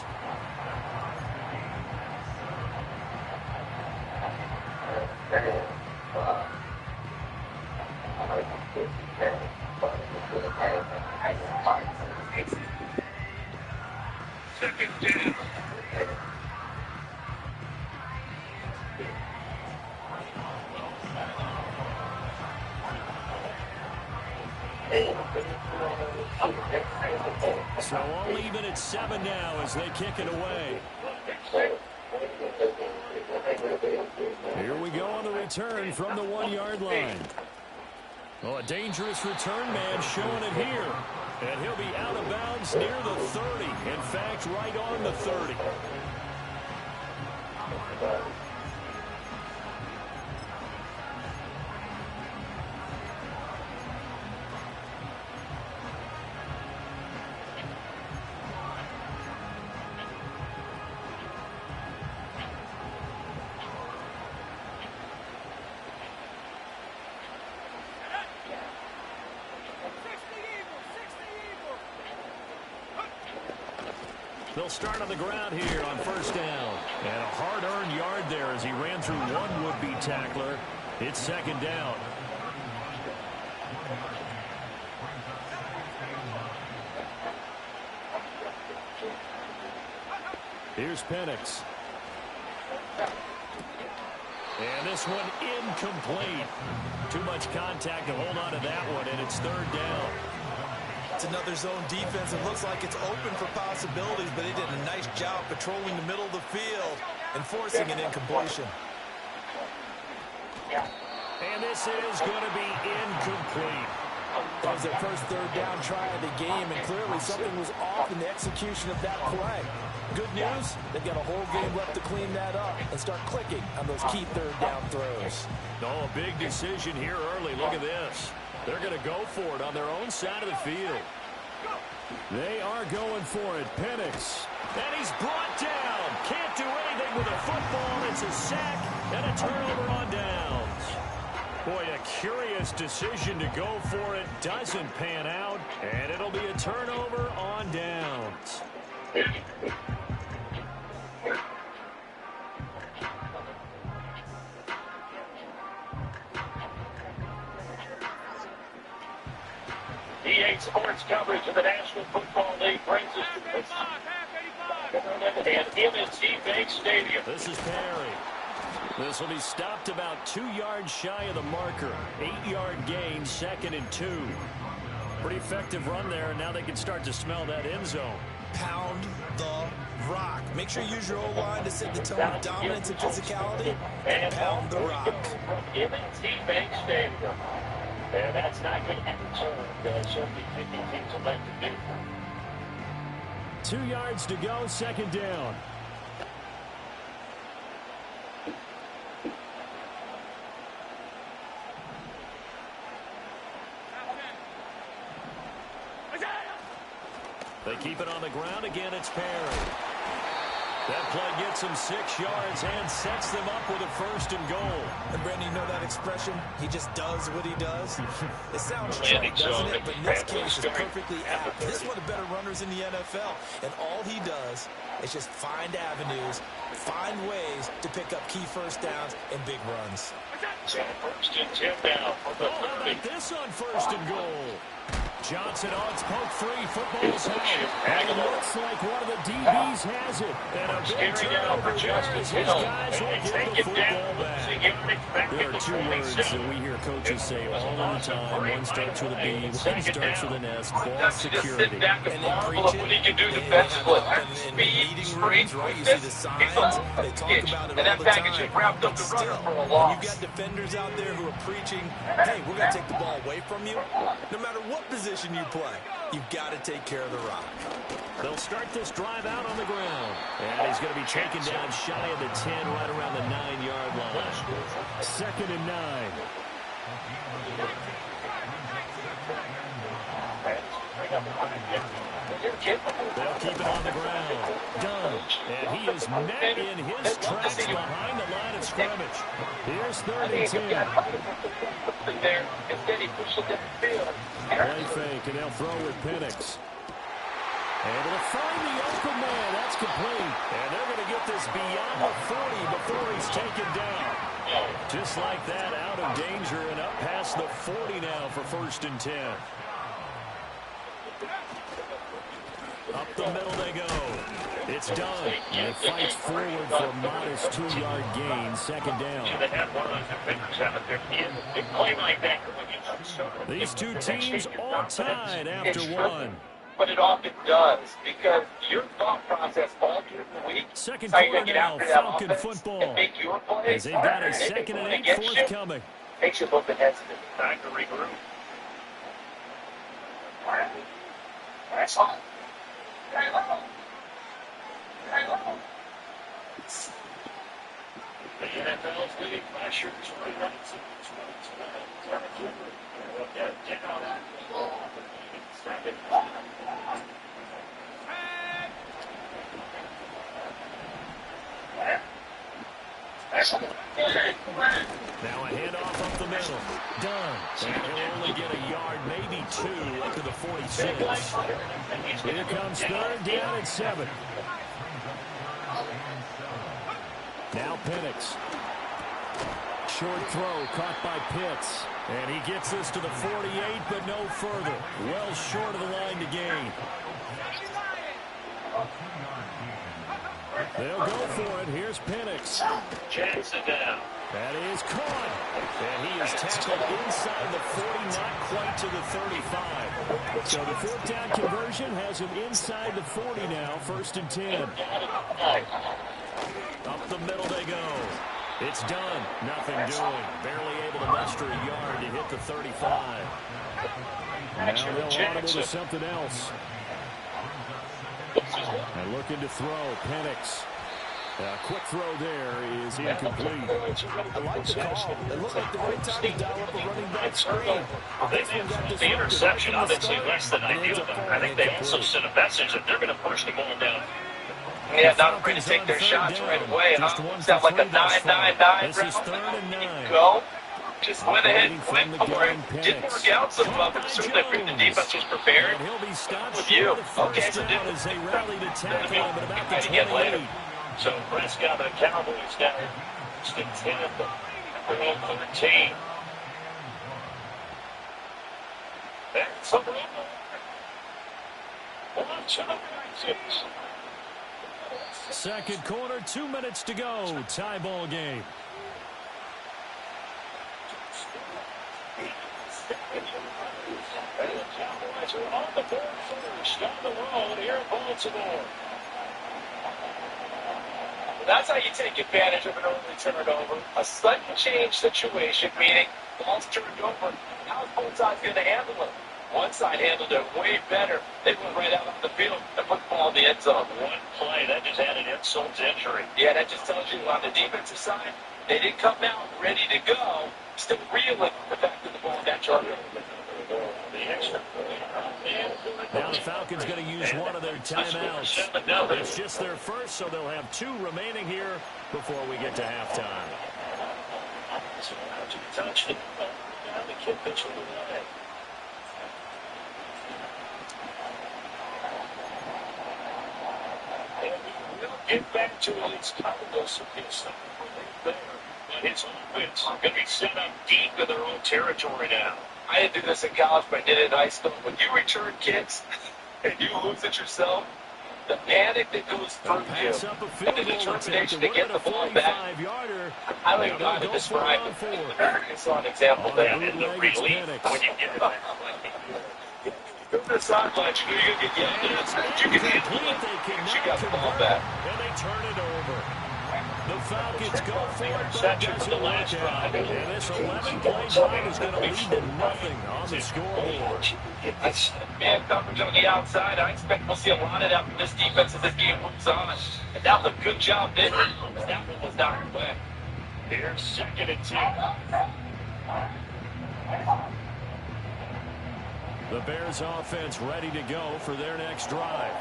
Speaker 1: So all even at 7 now as they kick it away. Here we go on the return from the 1-yard line. Oh, a dangerous return man showing it here. And he'll be out of bounds near the 30. In fact, right on the 30. They'll start on the ground here on 1st down. And a hard-earned yard there as he ran through one would-be tackler. It's 2nd down. Here's Penix. And this one incomplete. Too much contact to hold on to that one, and it's 3rd down.
Speaker 9: It's another zone defense. It looks like it's open for possibilities, but they did a nice job patrolling the middle of the field and forcing an incompletion.
Speaker 1: And this is going to be incomplete.
Speaker 9: That was their first 3rd down try of the game, and clearly something was off in the execution of that play. Good news, they've got a whole game left to clean that up and start clicking on those key 3rd down throws.
Speaker 1: Oh, a big decision here early. Look at this. They're going to go for it on their own side of the field. They are going for it. Penix. And he's brought down. Can't do anything with a football. It's a sack and a turnover on downs. Boy, a curious decision to go for it. Doesn't pan out. And it'll be a turnover on downs.
Speaker 3: EA Sports coverage of the National Football League brings us to this. And MSG Bank Stadium.
Speaker 1: This is Perry. This will be stopped about 2 yards shy of the marker. 8-yard gain, 2nd and 2. Pretty effective run there, and now they can start to smell that end zone.
Speaker 9: Pound the rock. Make sure you use your O-line to set the tone of dominance and physicality, and pound the rock.
Speaker 3: MSG Bank Stadium. And that's not going to be returned. Certainly 50 teams would like to do.
Speaker 1: 2 yards to go, 2nd down. They keep it on the ground again. It's Perry.
Speaker 10: That play gets him 6 yards and sets them up with a 1st and goal.
Speaker 9: And Brandon, you know that expression? He just does what he does. It sounds trite, doesn't it? But in this case, it's perfectly apt. This is one of the better runners in the NFL. And all he does is just find avenues, find ways to pick up key 1st downs and big runs.
Speaker 3: So 1st and 10 down.
Speaker 10: Oh, how about this on 1st and goal? Johnson odds poke 3. Football's out. And it looks like one of the DBs has it. And a big turnover as his guys will get the football back. There are 2 words that we hear coaches say all the time. One starts with a B, one starts with an S. Ball security.
Speaker 3: And then preach it. What he can do defensively. Speed, strength, quickness. He's all
Speaker 9: they talk about it
Speaker 3: and that
Speaker 9: all the
Speaker 3: package
Speaker 9: time.
Speaker 3: has wrapped up the runner for a
Speaker 9: When
Speaker 3: loss.
Speaker 9: you've got defenders out there who are preaching, hey, we're going to take the ball away from you. No matter what position you play, you've got to take care of the rock.
Speaker 10: They'll start this drive out on the ground. And he's going to be taken down shy of the 10, right around the 9-yard line. 2nd and 9. They'll keep it on the ground. Dunn. And he is met in his tracks behind the line of scrimmage. Here's 3rd and 10.
Speaker 3: There, instead he pushes it downfield.
Speaker 10: Play fake, and they'll throw with Penix. Able to find the open man. That's complete. And they're going to get this beyond the 40 before he's taken down. Just like that, out of danger and up past the 40 now for 1st and 10. Up the middle they go. It's done. And it fights forward for a modest 2-yard gain. 2nd down. These 2 teams all tied after 1.
Speaker 3: But it often does, because your thought process all through the week,
Speaker 10: 2nd
Speaker 3: how you're
Speaker 10: quarter
Speaker 3: going to get
Speaker 10: now,
Speaker 3: after that
Speaker 10: Falcon
Speaker 3: offense
Speaker 10: football.
Speaker 3: and make your plays.
Speaker 10: As they've got a 2nd and 8 forthcoming.
Speaker 3: Makes you a little bit hesitant. Time to regroup. That's all. The NFL's leading pressure is running
Speaker 10: Now a handoff up the middle. Done. And he'll only get a yard, maybe 2, up to the 46. Here comes 3rd down and 7. Now Penix. Short throw caught by Pitts. And he gets this to the 48, but no further. Well short of the line to gain. They'll go for it. Here's Penix.
Speaker 3: Jackson down.
Speaker 10: That is caught. And he is tackled inside the 40, not quite to the 35. So the 4th down conversion has him inside the 40 now, 1st and 10. Up the middle they go. It's done. Nothing doing. Barely able to muster a yard to hit the 35. Now they'll audible to something else. And looking to throw. Penix. Quick throw there is incomplete.
Speaker 9: I like the call. It looked like the right time to dial up a running back screen.
Speaker 3: The interception, obviously less than ideal, but I think they also sent a message that they're going to push the ball down. Yeah, not afraid to take their shots right away, huh? Sounds like a 9-9-9.
Speaker 10: This is 3rd and 9.
Speaker 3: Go. Just went ahead and went for it. Didn't work out so well, but certainly the defense was prepared.
Speaker 10: And he'll be stopped
Speaker 3: with you.
Speaker 10: Okay, so as they rally to tackle him at about the 28.
Speaker 3: So Prescott and the Cowboys down to 10 at the 13. That's a run.
Speaker 10: 2nd quarter, 2 minutes to go. Tie ball game.
Speaker 3: And the Cowboys are on the board first down the road here in Baltimore. That's how you take advantage of an early turnover. A sudden change situation, meaning ball's turned over. How's both sides going to handle it? One side handled it way better. They went right out on the field and put the ball in the end zone. One play, that just added insult to injury. Yeah, that just tells you on the defensive side, they didn't come out ready to go. Still reeling the fact that the ball got charged. The
Speaker 10: Now the Falcons going to use one of their timeouts. It's just their first, so they'll have 2 remaining here before we get to halftime.
Speaker 3: Get back to it. It's Carlos against the there. But his offense going to be set up deep in their own territory now. I didn't do this in college, but I did it in high school. When you return kicks and you lose it yourself, the panic that goes through you, and the determination to get the ball back, I don't even know how to describe it. I saw an example of that in the relief when you get it back. Go to the sideline, you're going to get yelled at. You can handle it. You got the ball back.
Speaker 10: And they turn it over. The Falcons go for it, but
Speaker 3: Interception for the last drive.
Speaker 10: and this 11-play drive is going to lead to nothing on the scoreboard.
Speaker 3: Man coverage on the outside. I expect we'll see a lot of that from this defense as this game moves on. And that was a good job there. That one was not your way.
Speaker 10: Here's 2nd and 10. The Bears offense ready to go for their next drive.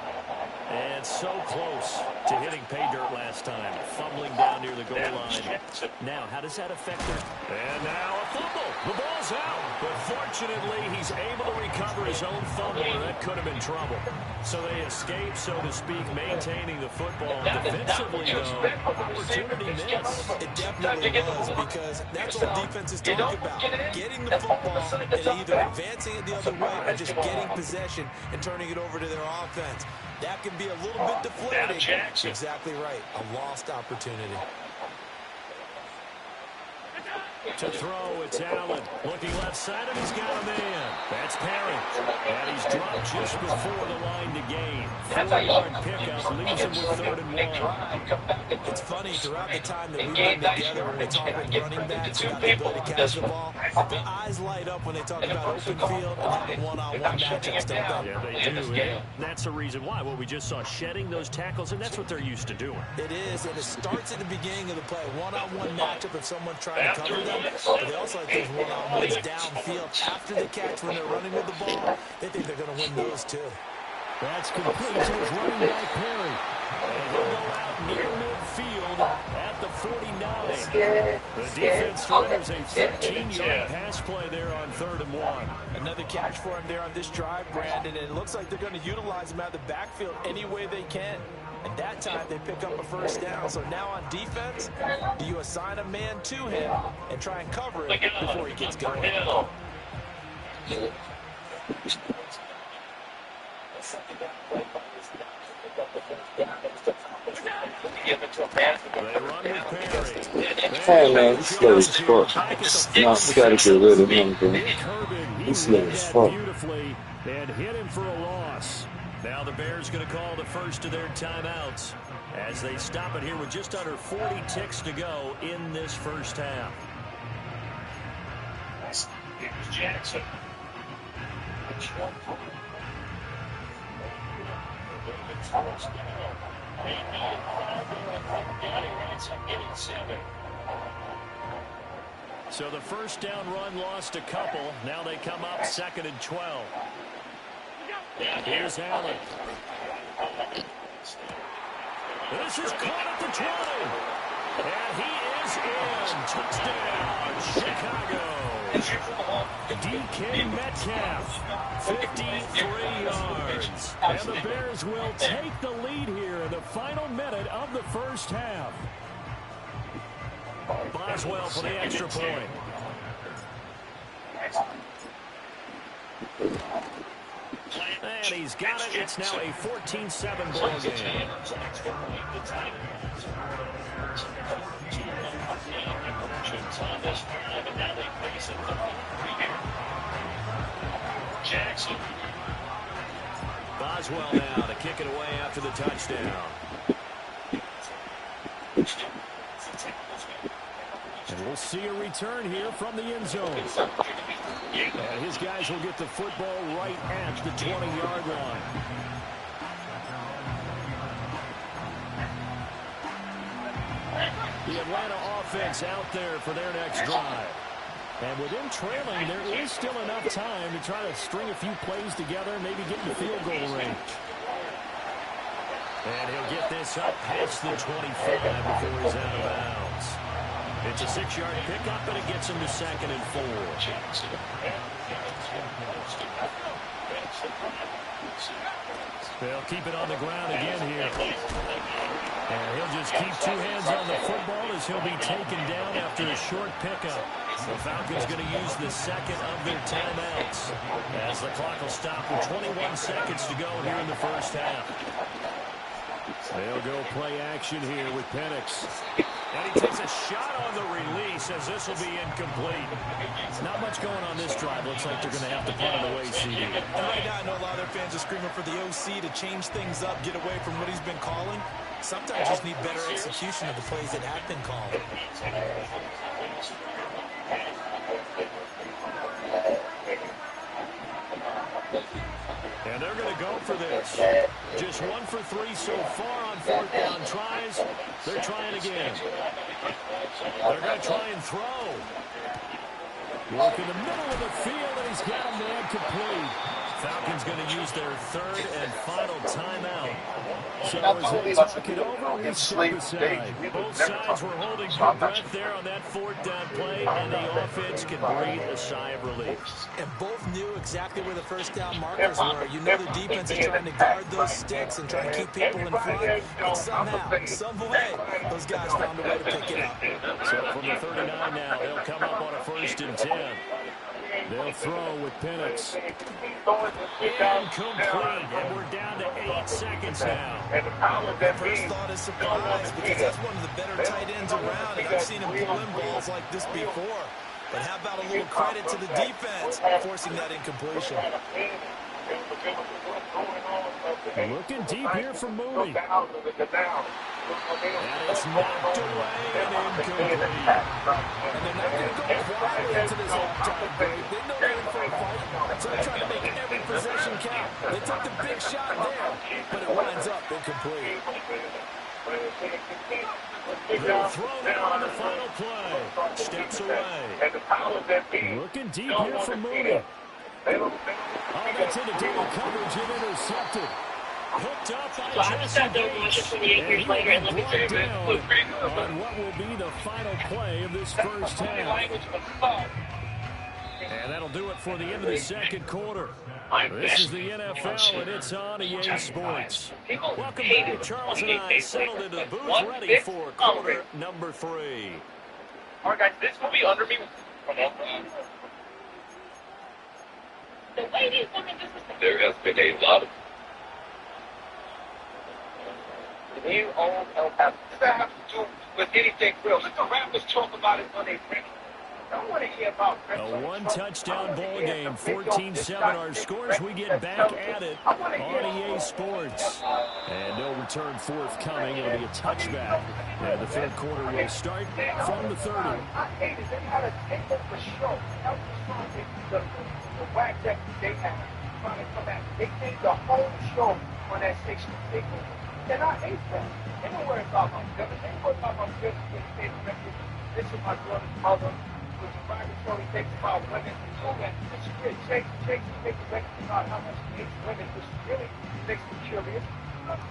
Speaker 10: And so close to hitting pay dirt last time. Fumbling down near the goal line. Now, how does that affect their... And now a fumble. The ball's out. But fortunately, he's able to recover his own fumble, or that could have been trouble. So they escape, so to speak, maintaining the football. Defensively, though, opportunity missed.
Speaker 9: It definitely was, because that's all defenses talk about. Getting the football and either advancing it the other way or just getting possession and turning it over to their offense. That can be a little bit deflating. Exactly right. A lost opportunity.
Speaker 10: To throw, it's Allen. Looking left side, and he's got a man. That's Perry. And he's dropped just before the line to gain. 4-yard pickup leaves him with 3rd and 1.
Speaker 9: It's funny, throughout the time that we've been together, when we talk with running backs about the ability to catch the ball, their eyes light up when they talk about open field and having one-on-one matchups, don't they?
Speaker 10: Yeah, they do. And that's the reason why. Well, we just saw shedding those tackles, and that's what they're used to doing.
Speaker 9: It is, and it starts at the beginning of the play. One-on-one matchup if someone's trying to cover them. But they also like those one-on-ones downfield after the catch when they're running with the ball. They think they're going to win those too.
Speaker 10: That's complete to his running back, Perry. And he'll go out near midfield at the 49. The defense throws a 13-yard pass play there on 3rd and 1.
Speaker 9: Another catch for him there on this drive, Brandon, and it looks like they're going to utilize him out of the backfield any way they can. And that time they pick up a 1st down. So now on defense, do you assign a man to him and try and cover it before he gets going?
Speaker 7: Hey man, he's slow as fuck. Nah, we gotta get rid of him, bro. He's slow as fuck.
Speaker 10: And hit him for a loss. Now the Bears going to call the first of their timeouts as they stop it here with just under 40 ticks to go in this first half.
Speaker 3: Here's Jackson.
Speaker 10: So the first down run lost a couple. Now they come up 2nd and 12. Here's Allen. This is caught at the 20. And he is in. Touchdown, Chicago. DK Metcalf, 53 yards. And the Bears will take the lead here in the final minute of the first half. Boswell for the extra point. And he's got it. It's now a 14-7 ball game.
Speaker 3: Jackson.
Speaker 10: Boswell now to kick it away after the touchdown. And we'll see a return here from the end zone. And his guys will get the football right at the 20-yard line. The Atlanta offense out there for their next drive. And with him trailing, there is still enough time to try to string a few plays together, maybe get in the field goal range. And he'll get this up past the 25 before he's out of bounds. It's a 6-yard pickup, and it gets him to 2nd and 4. They'll keep it on the ground again here. And he'll just keep 2 hands on the football as he'll be taken down after a short pickup. The Falcons going to use the second of their timeouts as the clock will stop with 21 seconds to go here in the first half. They'll go play action here with Penix. And he takes a shot on the release as this will be incomplete. Not much going on this drive. Looks like they're going to have to punt it away, CD.
Speaker 9: And right now, I know a lot of their fans are screaming for the OC to change things up, get away from what he's been calling. Sometimes you just need better execution of the plays that have been called.
Speaker 10: And they're going to go for this. Just 1 for 3 so far on 4th down tries. They're trying again. They're going to try and throw. Work in the middle of the field, and he's got a man complete. Falcons going to use their 3rd and final timeout. So as they talk it over, we step aside. Both sides were holding their breath there on that 4th down play, and the offense can breathe a sigh of relief.
Speaker 9: And both knew exactly where the first down markers were. You know the defense is trying to guard those sticks and try to keep people in front. But somehow, some way, those guys found a way to pick it up.
Speaker 10: So from the 39 now, they'll come up on a 1st and 10. They'll throw with Penix. Incomplete, and we're down to 8 seconds now.
Speaker 9: First thought is surprise, because that's one of the better tight ends around, and I've seen him pull in balls like this before. But how about a little credit to the defense forcing that incompletion?
Speaker 10: Looking deep here for Mooney. And it's knocked away and incomplete.
Speaker 9: And they're not going to go quietly into this halftime break. They know they're in for a fight, so they're trying to make every possession count. They took the big shot there, but it winds up incomplete.
Speaker 10: They'll throw now on the final play. Steps away. Looking deep here for Mooney. Oh, that's into double coverage and intercepted. Hooked up by Jesse Bates. And he will be brought down on what will be the final play of this first half. And that'll do it for the end of the second quarter. This is the NFL, and it's on EA Sports. Welcome back. Charles and I settled into the booth, ready for quarter number 3.
Speaker 3: All right, guys, this will be under me. There has been a lot of... The new old El Paso. Does that have to do with anything real? Let the rappers talk about it when they bring it. I don't want to hear about
Speaker 10: a one-touchdown ball game, 14-7 our scores. We get back at it on EA Sports. And no return forthcoming. It'll be a touchback. And the third quarter will start from the 30.
Speaker 6: I hate it. They had a take over show. That was the whack that they had trying to come back. They made the whole show on that 60 takeover. And I hate that. They don't worry about my goodness. They don't worry about my goodness. This is my brother's mother. Which is why the story takes about women. So that this really takes about how much it hates women, which really makes me curious.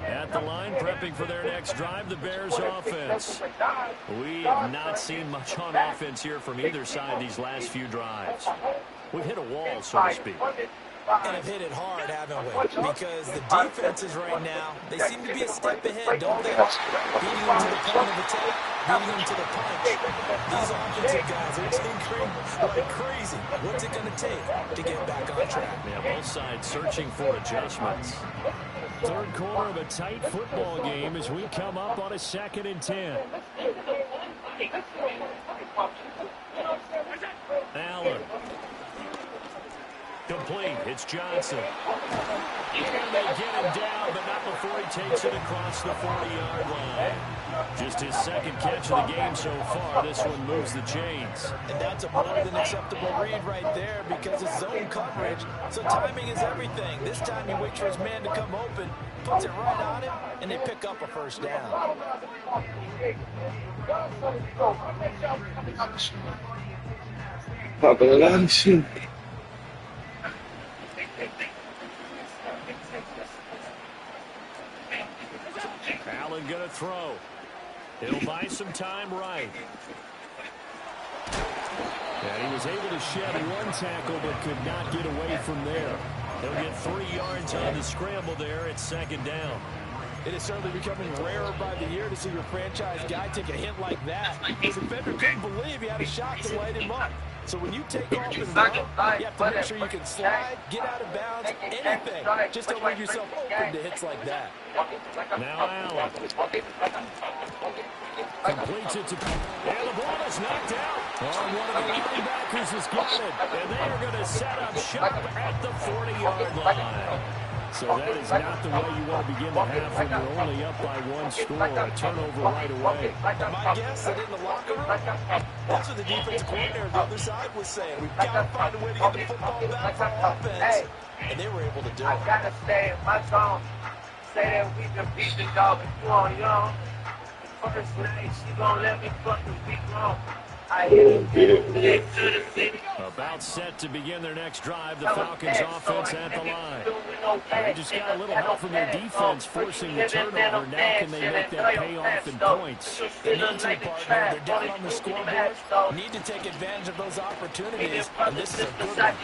Speaker 10: At the line, prepping for their next drive, the Bears offense. We have not seen much on offense here from either side these last few drives. We've hit a wall, so to speak.
Speaker 9: And have hit it hard, haven't we? Because the defenses right now, they seem to be a step ahead, don't they? Beating them to the point of attack, beating them to the punch. These offensive guys are tinkering like crazy. What's it going to take to get back on track?
Speaker 10: Yeah, both sides searching for adjustments. Third quarter of a tight football game as we come up on a 2nd and 10. Allen. Complete. It's Johnson. And they get him down, but not before he takes it across the 40-yard line. Just his second catch of the game so far. This one moves the chains.
Speaker 9: And that's a more than acceptable read right there because it's zone coverage, so timing is everything. This time he waits for his man to come open, puts it right on him, and they pick up a first down.
Speaker 7: Popping a lot of shit.
Speaker 10: Allen going to throw. He'll buy some time right. And he was able to shed one tackle but could not get away from there. He'll get 3 yards on the scramble there at 2nd down.
Speaker 9: It is certainly becoming rarer by the year to see your franchise guy take a hit like that. His defender couldn't believe he had a shot to light him up. So when you take off and run, you have to make sure you can slide, get out of bounds, anything. Just don't leave yourself open to hits like that.
Speaker 10: Now Allen. Completes it to... And the ball is knocked out. Oh, one of the linebackers has got it. And they are going to set up shop at the 40-yard line. So that is not the way you want to begin the half when you're only up by 1 score. A turnover right away.
Speaker 9: My guess that in the locker room, that's what the defensive coordinator on the other side was saying. We've got to find a way to get the football back for offense. And they were able to do it.
Speaker 6: I got to stay in my zone. Say that we can beat the dog and you on young. First night, she gon' let me fucking be wrong. I hit it to the city.
Speaker 10: About set to begin their next drive, the Falcons offense at the line. They just got a little help from their defense forcing the turnover. Now can they make that pay off in points?
Speaker 9: They need to, partner. They're down on the scoreboard. Need to take advantage of those opportunities. And this is a good one.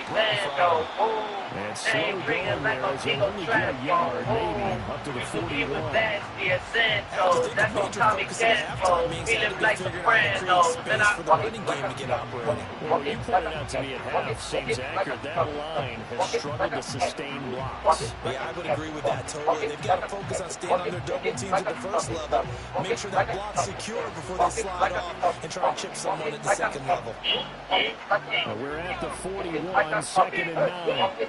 Speaker 10: And slow going there as they only get a yard, maybe, up to the 41.
Speaker 6: That's what Tommy stands for. Feeling like a friend, though. Then I
Speaker 9: for the running game to get operating.
Speaker 10: Well, you pointed out to me at half, seems accurate. That line has struggled to sustain blocks.
Speaker 9: Yeah, I would agree with that totally. They've got to focus on staying on their double teams at the first level. Make sure that block's secure before they slide off and try and chip someone at the second level.
Speaker 10: Well, we're at the 41, 2nd and 9.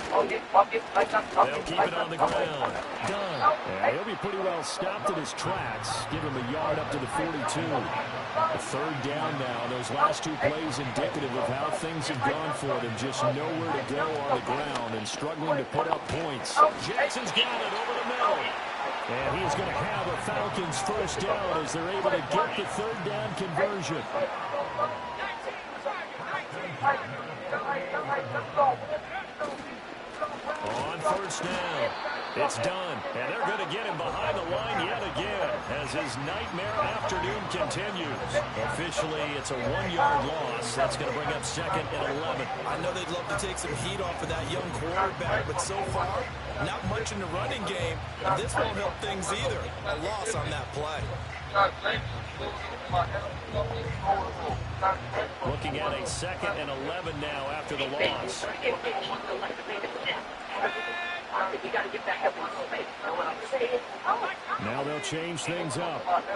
Speaker 10: They'll keep it on the ground. Done. Yeah, he'll be pretty well stopped in his tracks. Give him a yard up to the 42. A 3rd down now. Those last 2 plays indicative of how things have gone for them. Just nowhere to go on the ground and struggling to put up points. Jackson's got it over the middle. And he's going to have a Falcons first down as they're able to get the 3rd down conversion. On 1st down, it's done, and they're going to get him behind the line yet again as his nightmare afternoon continues. Officially, it's a 1-yard loss. That's going to bring up 2nd and 11.
Speaker 9: I know they'd love to take some heat off of that young quarterback, but so far, not much in the running game, and this won't help things either. A loss on that play.
Speaker 10: Looking at a 2nd and 11 now after the loss. Now they'll change things up. Now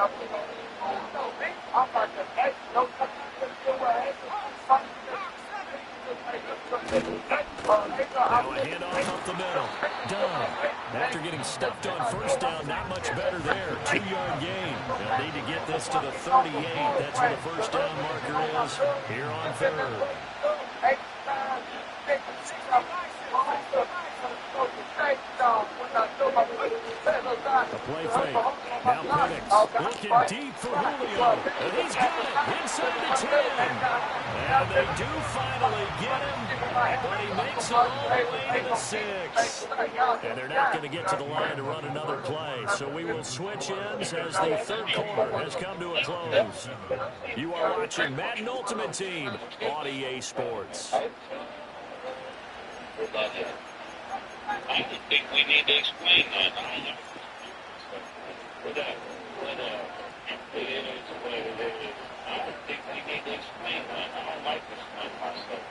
Speaker 10: a handoff up the middle. Done. After getting stuffed on 1st down, not much better there. 2-yard gain. They'll need to get this to the 38. That's where the 1st down marker is here on 3rd. The play fake. Now Penix looking deep for Julio. And he's got it inside the 10. And they do finally get him, but he makes it all the way to the 6. And they're not going to get to the line to run another play. So we will switch ends as the 3rd quarter has come to a close. You are watching Madden Ultimate Team on EA Sports.
Speaker 3: I think we need to explain that. I don't know. It is what it is. I don't think we need to explain that. I don't like to explain myself.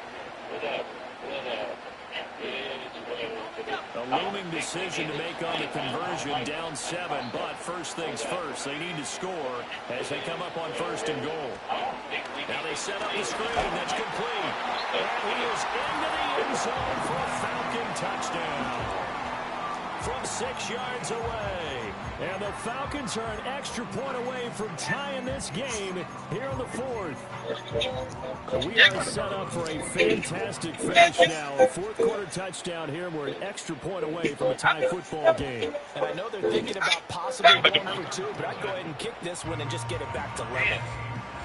Speaker 10: A looming decision to make on the conversion, down 7, but first things first, they need to score as they come up on 1st and goal. Now they set up the screen, that's complete. And he is into the end zone for a Falcon touchdown. From 6 yards away. And the Falcons are an extra point away from tying this game here in the fourth. So we are set up for a fantastic finish now. A fourth-quarter touchdown here, and we're an extra point away from a tie football game.
Speaker 9: And I know they're thinking about possibly going for two, but I'd go ahead and kick this one and just get it back to level.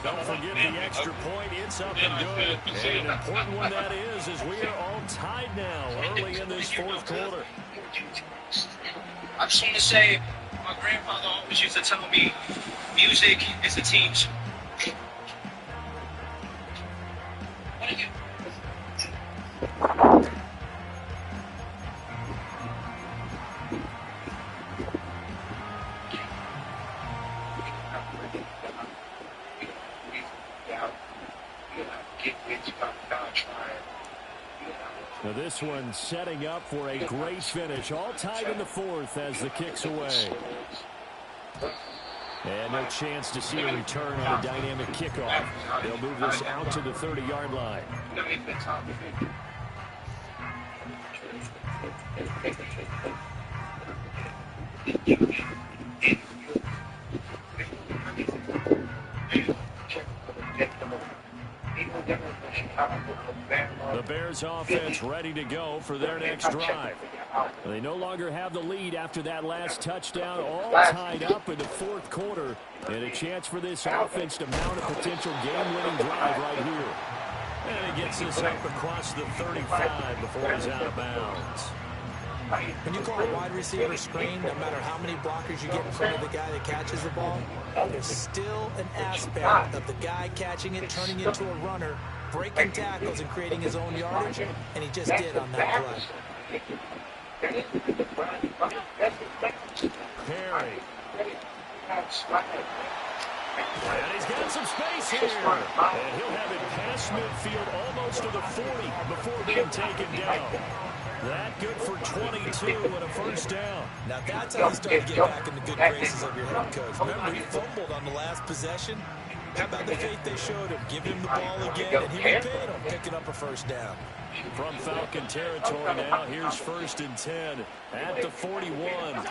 Speaker 10: Don't forget the extra point. It's up and good. And an important one that is, as we are all tied now early in this fourth quarter.
Speaker 3: I just want to say, my grandfather always used to tell me, music is a team sport.
Speaker 10: Now this one setting up for a great finish. All tied in the fourth as the kick's away. And no chance to see a return on a dynamic kickoff. They'll move this out to the 30-yard line. The Bears offense ready to go for their next drive. They no longer have the lead after that last touchdown, all tied up in the fourth quarter, and a chance for this offense to mount a potential game-winning drive right here. And he gets this up across the 35 before he's out of bounds.
Speaker 9: When you call a wide receiver screen, no matter how many blockers you get in front of the guy that catches the ball, there's still an aspect of the guy catching it, turning into a runner, breaking tackles and creating his own yardage, and he just did on that play.
Speaker 10: Perry. And he's got some space here. And he'll have it past midfield almost to the 40 before being taken down. That good for 22 and a first down.
Speaker 9: Now that's how you start to get back in the good graces of your head coach. Remember, he fumbled on the last possession. How about the faith they showed him? Give him the ball again, and he repaid him, picking up a first down.
Speaker 10: From Falcon territory now, here's 1st and 10 at the 41. Now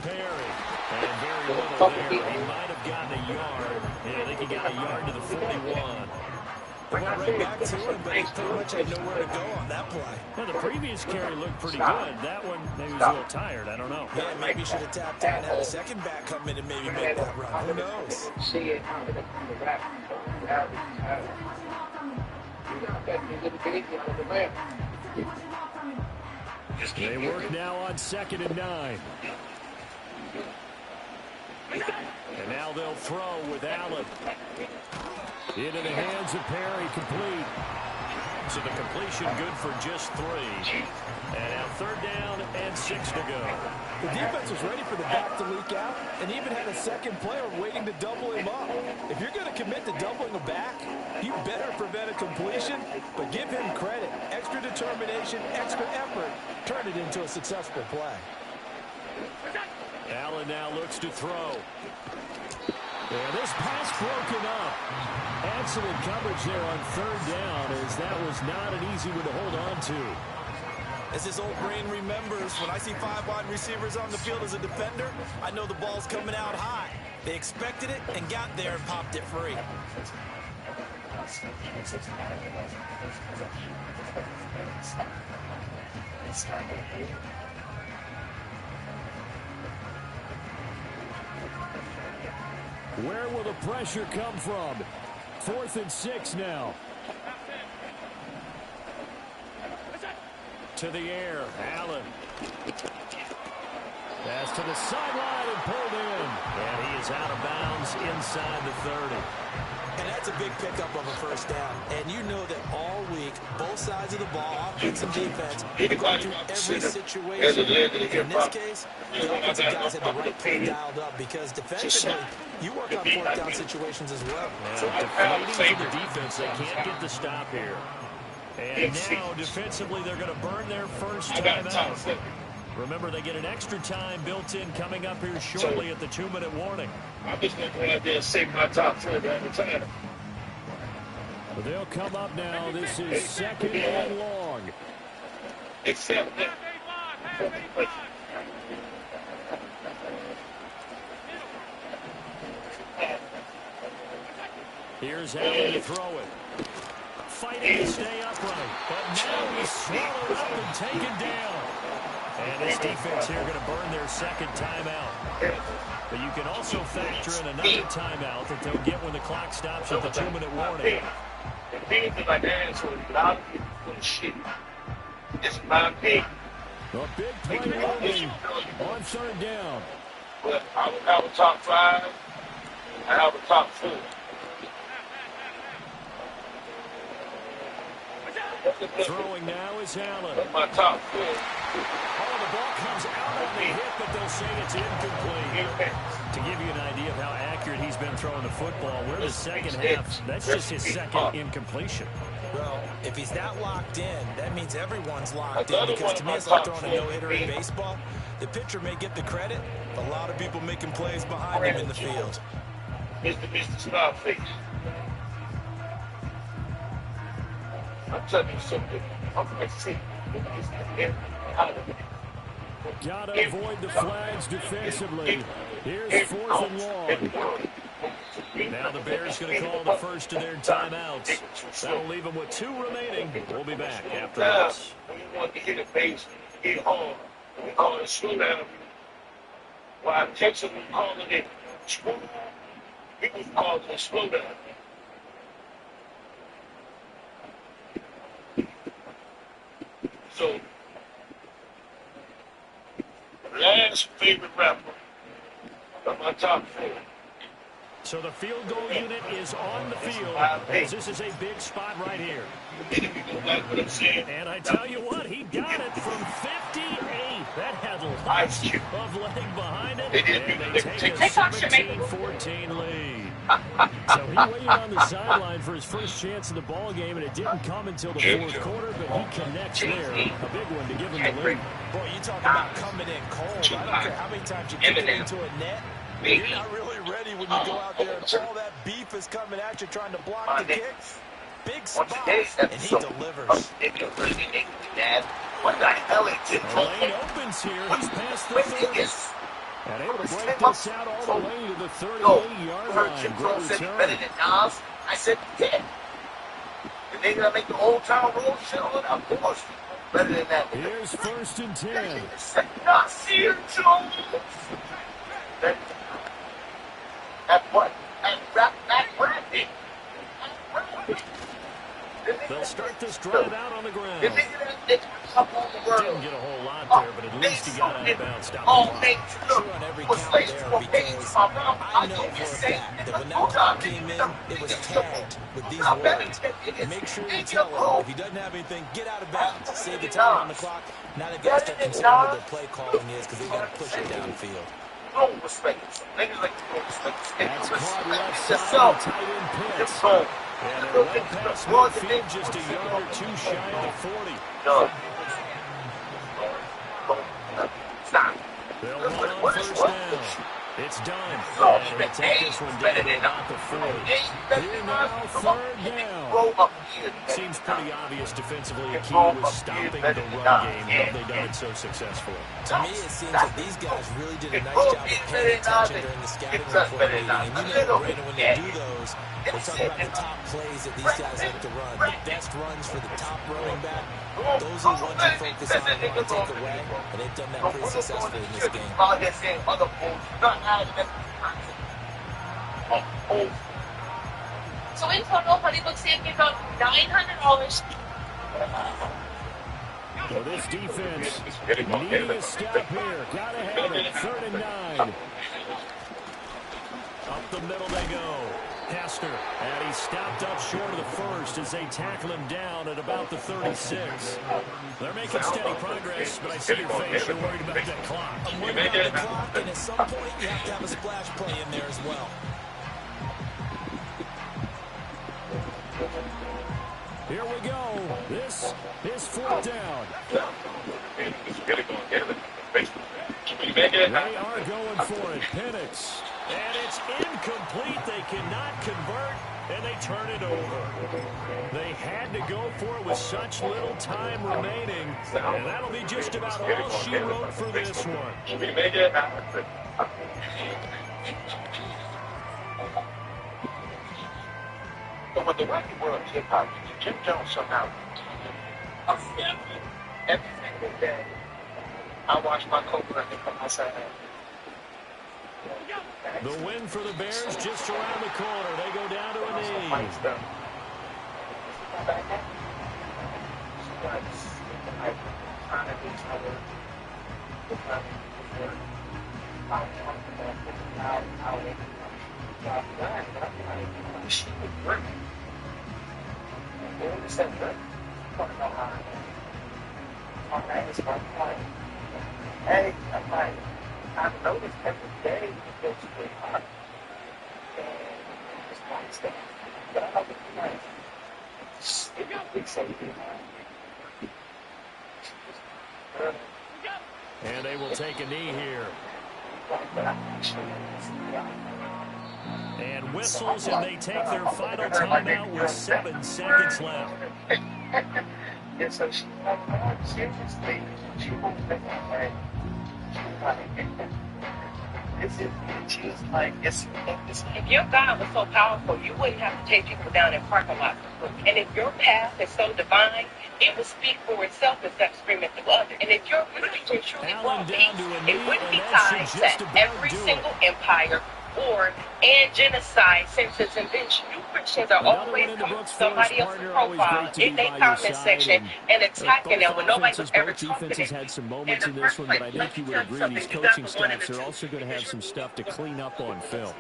Speaker 10: Perry. And very little there. He might have gotten a yard. Yeah, I think he got a yard to the 41.
Speaker 9: They went right back to him, but he pretty much had nowhere to go on that play.
Speaker 10: Well, the previous carry looked pretty good. That one, maybe was a little tired. I don't know.
Speaker 9: Yeah, maybe he should have tapped out and had a second back come in and maybe make that run. Who knows?
Speaker 10: They work now on 2nd and 9. And now they'll throw with Allen. Into the hands of Perry, complete. So the completion good for just 3. And now 3rd down and 6 to go.
Speaker 9: The defense was ready for the back to leak out and even had a second player waiting to double him up. If you're going to commit to doubling a back, you better prevent a completion, but give him credit. Extra determination, extra effort, turn it into a successful play.
Speaker 10: Allen now looks to throw. And this pass broken up. Excellent coverage there on 3rd down, as that was not an easy one to hold on to.
Speaker 9: As this old brain remembers, when I see 5 wide receivers on the field as a defender, I know the ball's coming out high. They expected it and got there and popped it free.
Speaker 10: Where will the pressure come from? 4th and 6 now. To the air, Allen. Pass to the sideline and pulled in. And he is out of bounds inside the 30.
Speaker 9: And that's a big pickup of a first down. And you know that all week, both sides of the ball, offense and defense, they're going through every situation. In this case, the offensive guys had the right play dialed up because defensively, you work on 4th down situations as well.
Speaker 10: Deflating for the defense. They can't get the stop here. And now, defensively, they're going to burn their first time out. Remember, they get an extra time built in coming up here shortly at the 2-minute warning.
Speaker 3: I'm just going to go out there and save my top 4 every time.
Speaker 10: But they'll come up now. This is 2nd and long.
Speaker 3: Except that.
Speaker 10: Here's Allen to throw it. Fighting to stay upright. But now he's swallowed up and taken down. And this defense here going to burn their second timeout. But you can also factor in another timeout that they'll get when the clock stops at the 2-minute warning.
Speaker 3: The things that my dad told me, a lot of people put shit. It's my big.
Speaker 10: A big play looming on third down.
Speaker 3: But I would have a top 5. I have a top 4.
Speaker 10: Throwing now is Allen.
Speaker 3: That's my top 4.
Speaker 10: Oh, the ball comes out on the hit, but they'll say it's incomplete. To give you an idea of how accurate he's been throwing the football, we're in the second half. That's just his second incompletion.
Speaker 9: Well, if he's that locked in, that means everyone's locked in, because to me it's like throwing a no-hitter in baseball. The pitcher may get the credit, but a lot of people making plays behind him in the field.
Speaker 3: Mr. Scarface. I'm telling you something. I'm going to see.
Speaker 10: Gotta avoid the flags defensively. Here's 4th and long. Now the Bears going to call the first of their timeouts. That'll leave them with 2 remaining. We'll be back after this.
Speaker 3: When you want to hit a base, hit hard. We call it slow down. While Texas was calling it screw, we was calling it slow down. So, last favorite rapper of my top 4.
Speaker 10: So the field goal unit is on the field, as this is a big spot right here. And I tell you what, he got it from 58. That had lots of leg behind it, and they take a 17-14 lead. So he waited on the sideline for his first chance in the ball game, and it didn't come until the 4th quarter, but he connects there. A big one to give him the lead.
Speaker 9: Boy, you talk about coming in cold. I don't care how many times you kick it into a net. You're not really ready when you go out there and all that beef is coming at you trying to block the kick. Big spot, and he delivers.
Speaker 3: What the hell is it?
Speaker 10: The lane opens here. He's past the 30. And able to break this out all the way to the 38-yard line. Great return.
Speaker 3: Better than Nas. I said 10. The nigga that make the old town roll shit on, of course. Better than that.
Speaker 10: Here's 1st and 10.
Speaker 3: Nasir Jones. At what? At Randy.
Speaker 10: They'll start this drive out on the ground.
Speaker 3: The nigga that didn't come on the world.
Speaker 10: Didn't get a whole lot there, but at least he got out of bounds. Stop
Speaker 3: All
Speaker 10: the
Speaker 3: day
Speaker 9: True on every count there, because I know for a fact that when that call came in, it was tagged with these words. Make sure you tell him, if he doesn't have anything, get out of bounds. Save the time on the clock. Now they've got to start considering what their play calling is, because they've got to push it downfield.
Speaker 3: No respect. Niggas like no respect.
Speaker 10: That's caught left side,
Speaker 3: Yourself.
Speaker 10: tight end pitch.
Speaker 3: Just go.
Speaker 10: And they're well past midfield, just a yard or 2 shy of the 40.
Speaker 3: No. Stop.
Speaker 10: They'll run on first down. It's done. And they'll take this one down to about the 40. Here now, 3rd down. Seems pretty obvious defensively. A key was stopping the run game. Have they done it so successfully?
Speaker 9: To me, it seems that these guys really did a nice job of paying attention during the scouting report meeting. And you know, Brandon, when they do those, we're talking about the top plays that these guys like to run. The best runs for the top running back. Those are the ones you focus on and want to take away. And they've done that pretty successfully in this game.
Speaker 8: So in total, Hollywood saved me about $900.
Speaker 10: So this defense needing a stop here. Gotta have it. 3rd and 9. Up the middle they go. Hester, and he stopped up short of the first as they tackle him down at about the 36. They're making steady progress, but I see your face. You're worried about that clock.
Speaker 9: I'm worried about the clock, and at some point, you have to have a splash play in there as well.
Speaker 10: Here we go. This is 4th down. They are going for it. Penix. And it's incomplete. They cannot convert, and they turn it over. They had to go for it with such little time remaining, and that'll be just about all she wrote for this one.
Speaker 3: But when the wacky world of hip-hop, Jim Jones somehow, every single day, I watch my co-worker come outside.
Speaker 10: The win for the Bears just around the corner. They go down to a knee.
Speaker 3: Hey, I'm like, I've noticed every day it goes pretty hard. And it's constant. But I don't like
Speaker 10: And they will take a knee here. And whistles, and they take their final timeout with 7 seconds left.
Speaker 3: And so she seriously, she won't let that way. She's like, it's
Speaker 8: If your God was so powerful, you wouldn't have to take people down in parking lots. And if your path is so divine, it would speak for itself instead of screaming through others. And if your religion truly brought peace, it wouldn't be tied to every single empire, war, and genocide since its invention. You Christians are always coming to somebody else's profile in their comment section and attacking them when nobody was ever talking to
Speaker 10: Defenses
Speaker 8: them.
Speaker 10: had some moments in this one, but I think you would agree these coaching staffs are also going to have some stuff to clean up on film.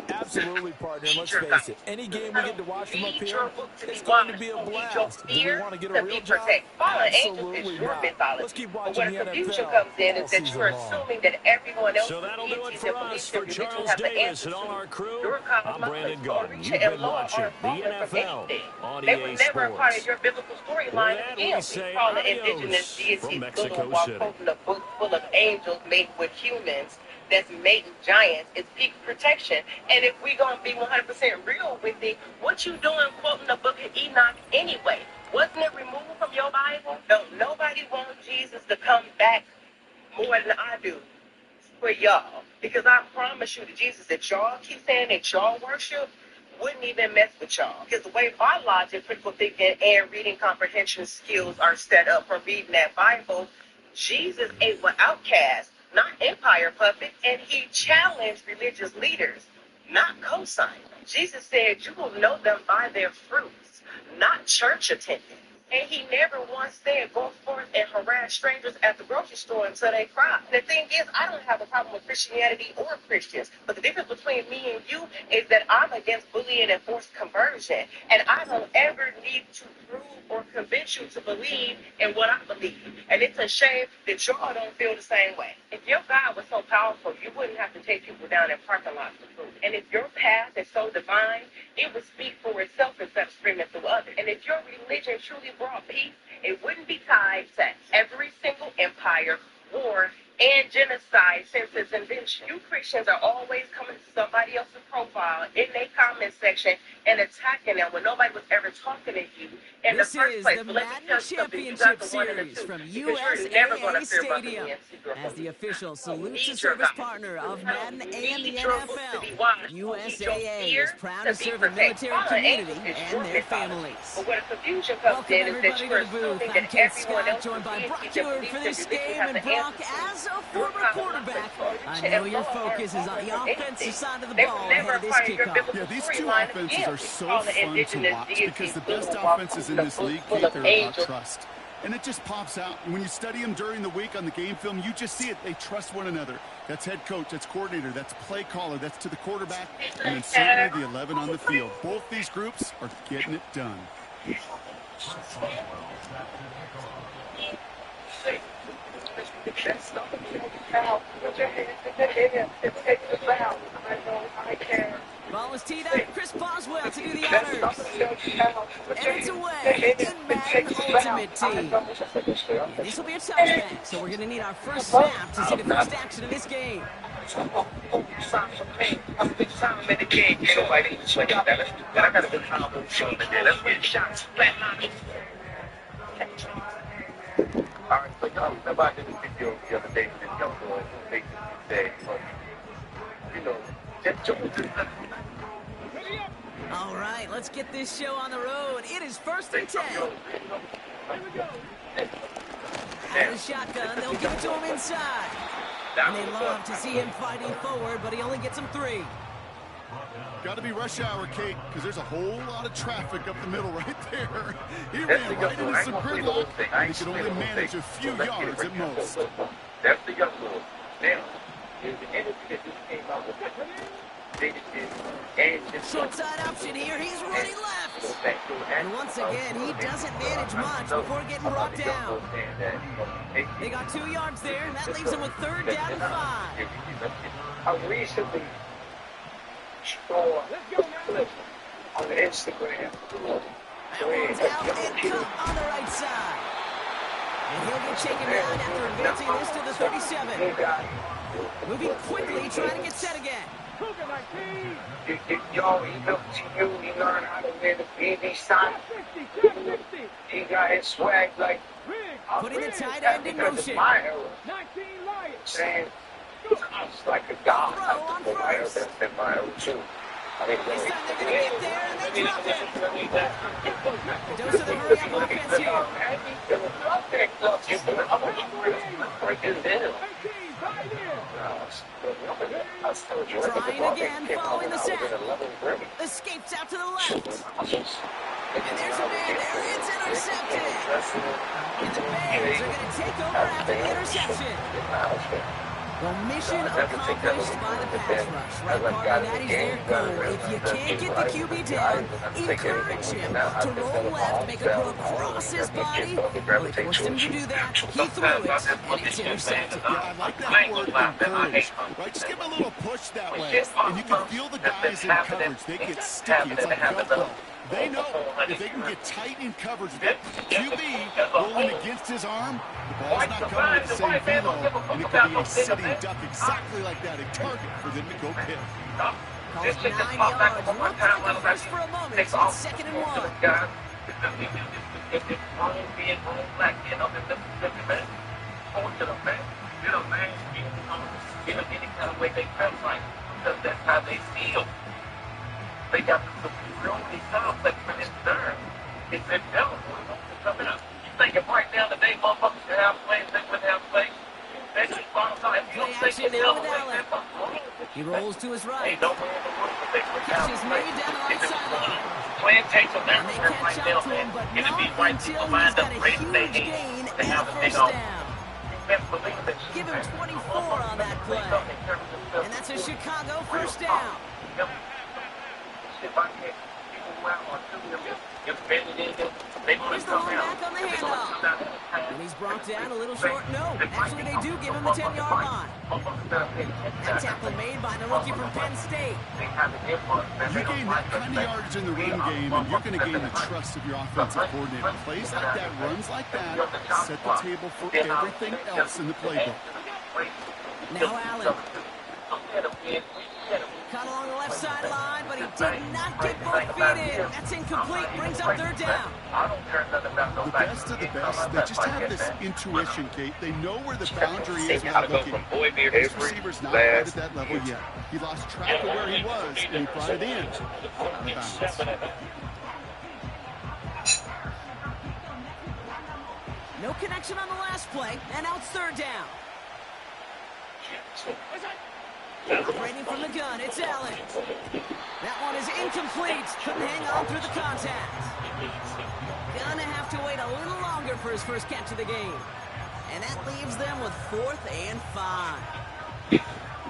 Speaker 9: Absolutely, partner. And let's face it, any game we get to watch from up here, it's going to be a blast. Do we want to get a real job? Absolutely not. Let's keep watching
Speaker 8: Where
Speaker 9: the
Speaker 8: the confusion
Speaker 9: NFL
Speaker 8: comes in
Speaker 9: all
Speaker 8: is that
Speaker 9: season
Speaker 8: you're
Speaker 9: long.
Speaker 8: assuming that everyone else
Speaker 10: So that'll do it
Speaker 8: is
Speaker 10: for us. For Charles Davis and all our crew, I'm Brandon Gordon. You've been watching the NFL on
Speaker 8: They were
Speaker 10: EA
Speaker 8: never a part of
Speaker 10: Sports.
Speaker 8: your biblical
Speaker 10: With
Speaker 8: storyline
Speaker 10: that,
Speaker 8: again.
Speaker 10: we say
Speaker 8: Calling indigenous
Speaker 10: adios
Speaker 8: deities
Speaker 10: from
Speaker 8: little
Speaker 10: Mexico
Speaker 8: while
Speaker 10: City.
Speaker 8: quoting a book full of angels made with humans that's mating giants is peak protection. And if we gonna be 100% real with it, what you doing quoting the book of Enoch anyway? Wasn't it removed from your Bible? Don't nobody want Jesus to come back more than I do for y'all. Because I promise you, the Jesus that y'all keep saying that y'all worship wouldn't even mess with y'all. Because the way my logic, critical thinking, and reading comprehension skills are set up for reading that Bible, Jesus ate with outcasts, not empire puppets, and he challenged religious leaders, not cosign. Jesus said, you will know them by their fruits, not church attendance. And he never once said, go forth and harass strangers at the grocery store until they cry. And the thing is, I don't have a problem with Christianity or Christians. But the difference between me and you is that I'm against bullying and forced conversion. And I don't ever need to prove or convince you to believe in what I believe. And it's a shame that y'all don't feel the same way. If your God was so powerful, you wouldn't have to take people down in parking lots to prove. And if your path is so divine, it would speak for itself instead of screaming through others. And if your religion truly brought peace, it wouldn't be tied to every single empire, war, and genocide since its invention. You Christians are always coming to somebody else's profile in their comment section and attacking them when nobody was ever talking to you in the first place.
Speaker 4: This is the
Speaker 8: But let me
Speaker 4: Madden
Speaker 8: tell you something, you
Speaker 4: Championship
Speaker 8: got the one and the
Speaker 4: Series
Speaker 8: two.
Speaker 4: from
Speaker 8: Because you're never going
Speaker 4: USAA
Speaker 8: to fear about the
Speaker 4: Stadium.
Speaker 8: DNC.
Speaker 4: As the official salute
Speaker 8: Need
Speaker 4: to
Speaker 8: your
Speaker 4: service
Speaker 8: God.
Speaker 4: partner of
Speaker 8: I
Speaker 4: Madden
Speaker 8: don't
Speaker 4: and the
Speaker 8: need your book to
Speaker 4: NFL,
Speaker 8: be wise.
Speaker 4: USAA
Speaker 8: Your
Speaker 4: is proud
Speaker 8: fear
Speaker 4: to
Speaker 8: be
Speaker 4: serve the
Speaker 8: protected.
Speaker 4: military
Speaker 8: Fallen
Speaker 4: community
Speaker 8: angels is
Speaker 4: and
Speaker 8: your
Speaker 4: their
Speaker 8: mythology.
Speaker 4: families.
Speaker 8: But where the confusion comes
Speaker 4: Welcome
Speaker 8: in is that
Speaker 4: everybody
Speaker 8: you're
Speaker 4: to the booth.
Speaker 8: assuming
Speaker 4: I'm
Speaker 8: that
Speaker 4: Kate
Speaker 8: everyone
Speaker 4: Scott,
Speaker 8: else
Speaker 4: joined by Brock
Speaker 8: that
Speaker 4: Eward
Speaker 8: believes
Speaker 4: for
Speaker 8: in
Speaker 4: this
Speaker 8: religion
Speaker 4: game.
Speaker 8: has
Speaker 4: And
Speaker 8: the
Speaker 4: Brock,
Speaker 8: answers.
Speaker 4: as a
Speaker 8: Your
Speaker 4: former
Speaker 8: God
Speaker 4: quarterback, I
Speaker 8: and
Speaker 4: know your
Speaker 8: law
Speaker 4: focus is on the
Speaker 8: are
Speaker 4: offensive
Speaker 8: anything.
Speaker 4: side of the
Speaker 8: They
Speaker 4: ball
Speaker 8: were never
Speaker 4: ahead
Speaker 8: a
Speaker 4: of this
Speaker 8: part of your
Speaker 4: kickoff.
Speaker 8: biblical
Speaker 5: Yeah, these two
Speaker 8: storyline
Speaker 5: offenses
Speaker 8: again.
Speaker 5: are so
Speaker 8: Calling
Speaker 5: fun to
Speaker 8: indigenous
Speaker 5: watch
Speaker 8: deities
Speaker 5: because the
Speaker 8: little
Speaker 5: best
Speaker 8: while
Speaker 5: offenses in
Speaker 8: quoting a
Speaker 5: this
Speaker 8: book
Speaker 5: league,
Speaker 8: full
Speaker 5: Kate,
Speaker 8: of
Speaker 5: they're about
Speaker 8: angels.
Speaker 5: trust. And it just pops out. When you study them during the week on the game film, you just see it. They trust one another. That's head coach, that's coordinator, that's play caller, that's to the quarterback, and then certainly the 11 on the field. Both these groups are getting it done.
Speaker 6: Put your hands in the air and take the bow. I know I can.
Speaker 4: Ball is teed up. Chris Boswell to do the honors. And it's away in Madden Ultimate Team. And this will be a touchback, so we're going to need our first snap to see the first action of this game.
Speaker 3: All right, so y'all remember I did a video the other day with this young boy who basically said, you know, just
Speaker 4: All right, let's get this show on the road. It is 1st and 10. Out of the shotgun, they'll give it to him inside. And they love to see him fighting forward, but he only gets him 3.
Speaker 5: Got to be rush hour, Kate, because there's a whole lot of traffic up the middle right there. He ran right into some gridlock, and he could only manage a few yards at most.
Speaker 6: That's the young boy. Now, here's the energy that just came out with
Speaker 4: Short side option here. He's running left. And once again, he doesn't manage much before getting brought down. They got 2 yards there, and that leaves him with 3rd down and 5.
Speaker 6: I recently saw a clip on Instagram.
Speaker 4: That one's out and cut on the right side. And he'll get shaken down after advancing this to the 37. Moving quickly, trying to get set again.
Speaker 6: Yo, he looked to you, he learned how to wear the BB sign. He got his swag like...
Speaker 4: Putting the tight end in motion.
Speaker 6: Saying, it's like a god.
Speaker 4: Throw on first.
Speaker 6: That's in my own too.
Speaker 4: This time they're going to get there, and they drop it. A dose of the hurry-up offense here. Trying again, following the sack. Escapes out to the left. And there's a man there. It's intercepted. And the Bears are going to take over after the interception. Well, mission accomplished by the pass rush. Right, Carter? That is their goal. If you can't get the QB down, encourage him to roll left, make a throw across his body. Well, they forced him to do that. He threw it, and it's intercepted.
Speaker 5: Yeah, I like that word, encourage. Right, just give him a little push that way, and you can feel the guys in coverage. They get sticky. It's like Velcro. They know if they can get tight in coverage, that QB rolling against his arm, the ball's not coming with the same velo, and it could be a sitting duck exactly like that, a target for them to go pick.
Speaker 4: Calls 9 yards. Looked like a first for a moment. It's 2nd and 1.
Speaker 6: That's how they feel. They got the really complex for this term. It's been coming up. You think if right now the day motherfuckers could have plays, they wouldn't have plays. They just bottom line.
Speaker 4: Play action now with Allen. He rolls to his right. Catches made down the right sideline.
Speaker 6: Plan takes a
Speaker 4: And they catch up to him, but not until he's got a huge gain and a first down. Give him 24 on that play. And that's a Chicago first down. Here's the fullback on the handoff. And he's brought down a little short. No, actually they do give him the 10-yard line. That tackle made by the rookie from Penn State.
Speaker 5: You gain that kind of yardage in the run game, and you're going to gain the trust of your offensive coordinator. Plays like that, runs like that, set the table for everything else in the playbook.
Speaker 4: Now Allen. Caught along the left sideline, but he did not get both feet in. That's incomplete. Brings up 3rd down.
Speaker 5: The best of the best, they just have this intuition, Kate. They know where the boundary is without looking. His receiver's not quite at that level yet. He lost track of where he was, and he brought it in. Out of bounds.
Speaker 4: No connection on the last play, and now it's 3rd down. Operating from the gun, it's Allen. That one is incomplete. Couldn't hang on through the contact. Gonna have to wait a little longer for his first catch of the game. And that leaves them with 4th and 5.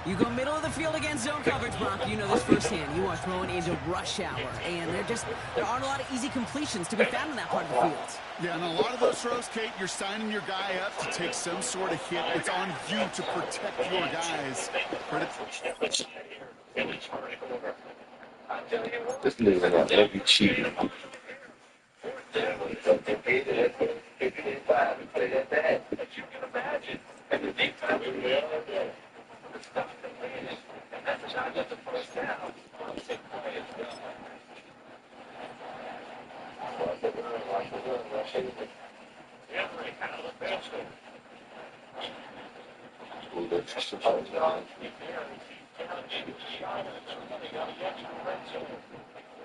Speaker 4: You go middle of the field against zone coverage, Brock. You know this firsthand. You are throwing into rush hour. And there aren't a lot of easy completions to be found in that part of the field.
Speaker 5: Yeah, and a lot of those throws, Kate, you're signing your guy up to take some sort of hit. It's on you to protect your guys.
Speaker 7: This nigga got every cheat.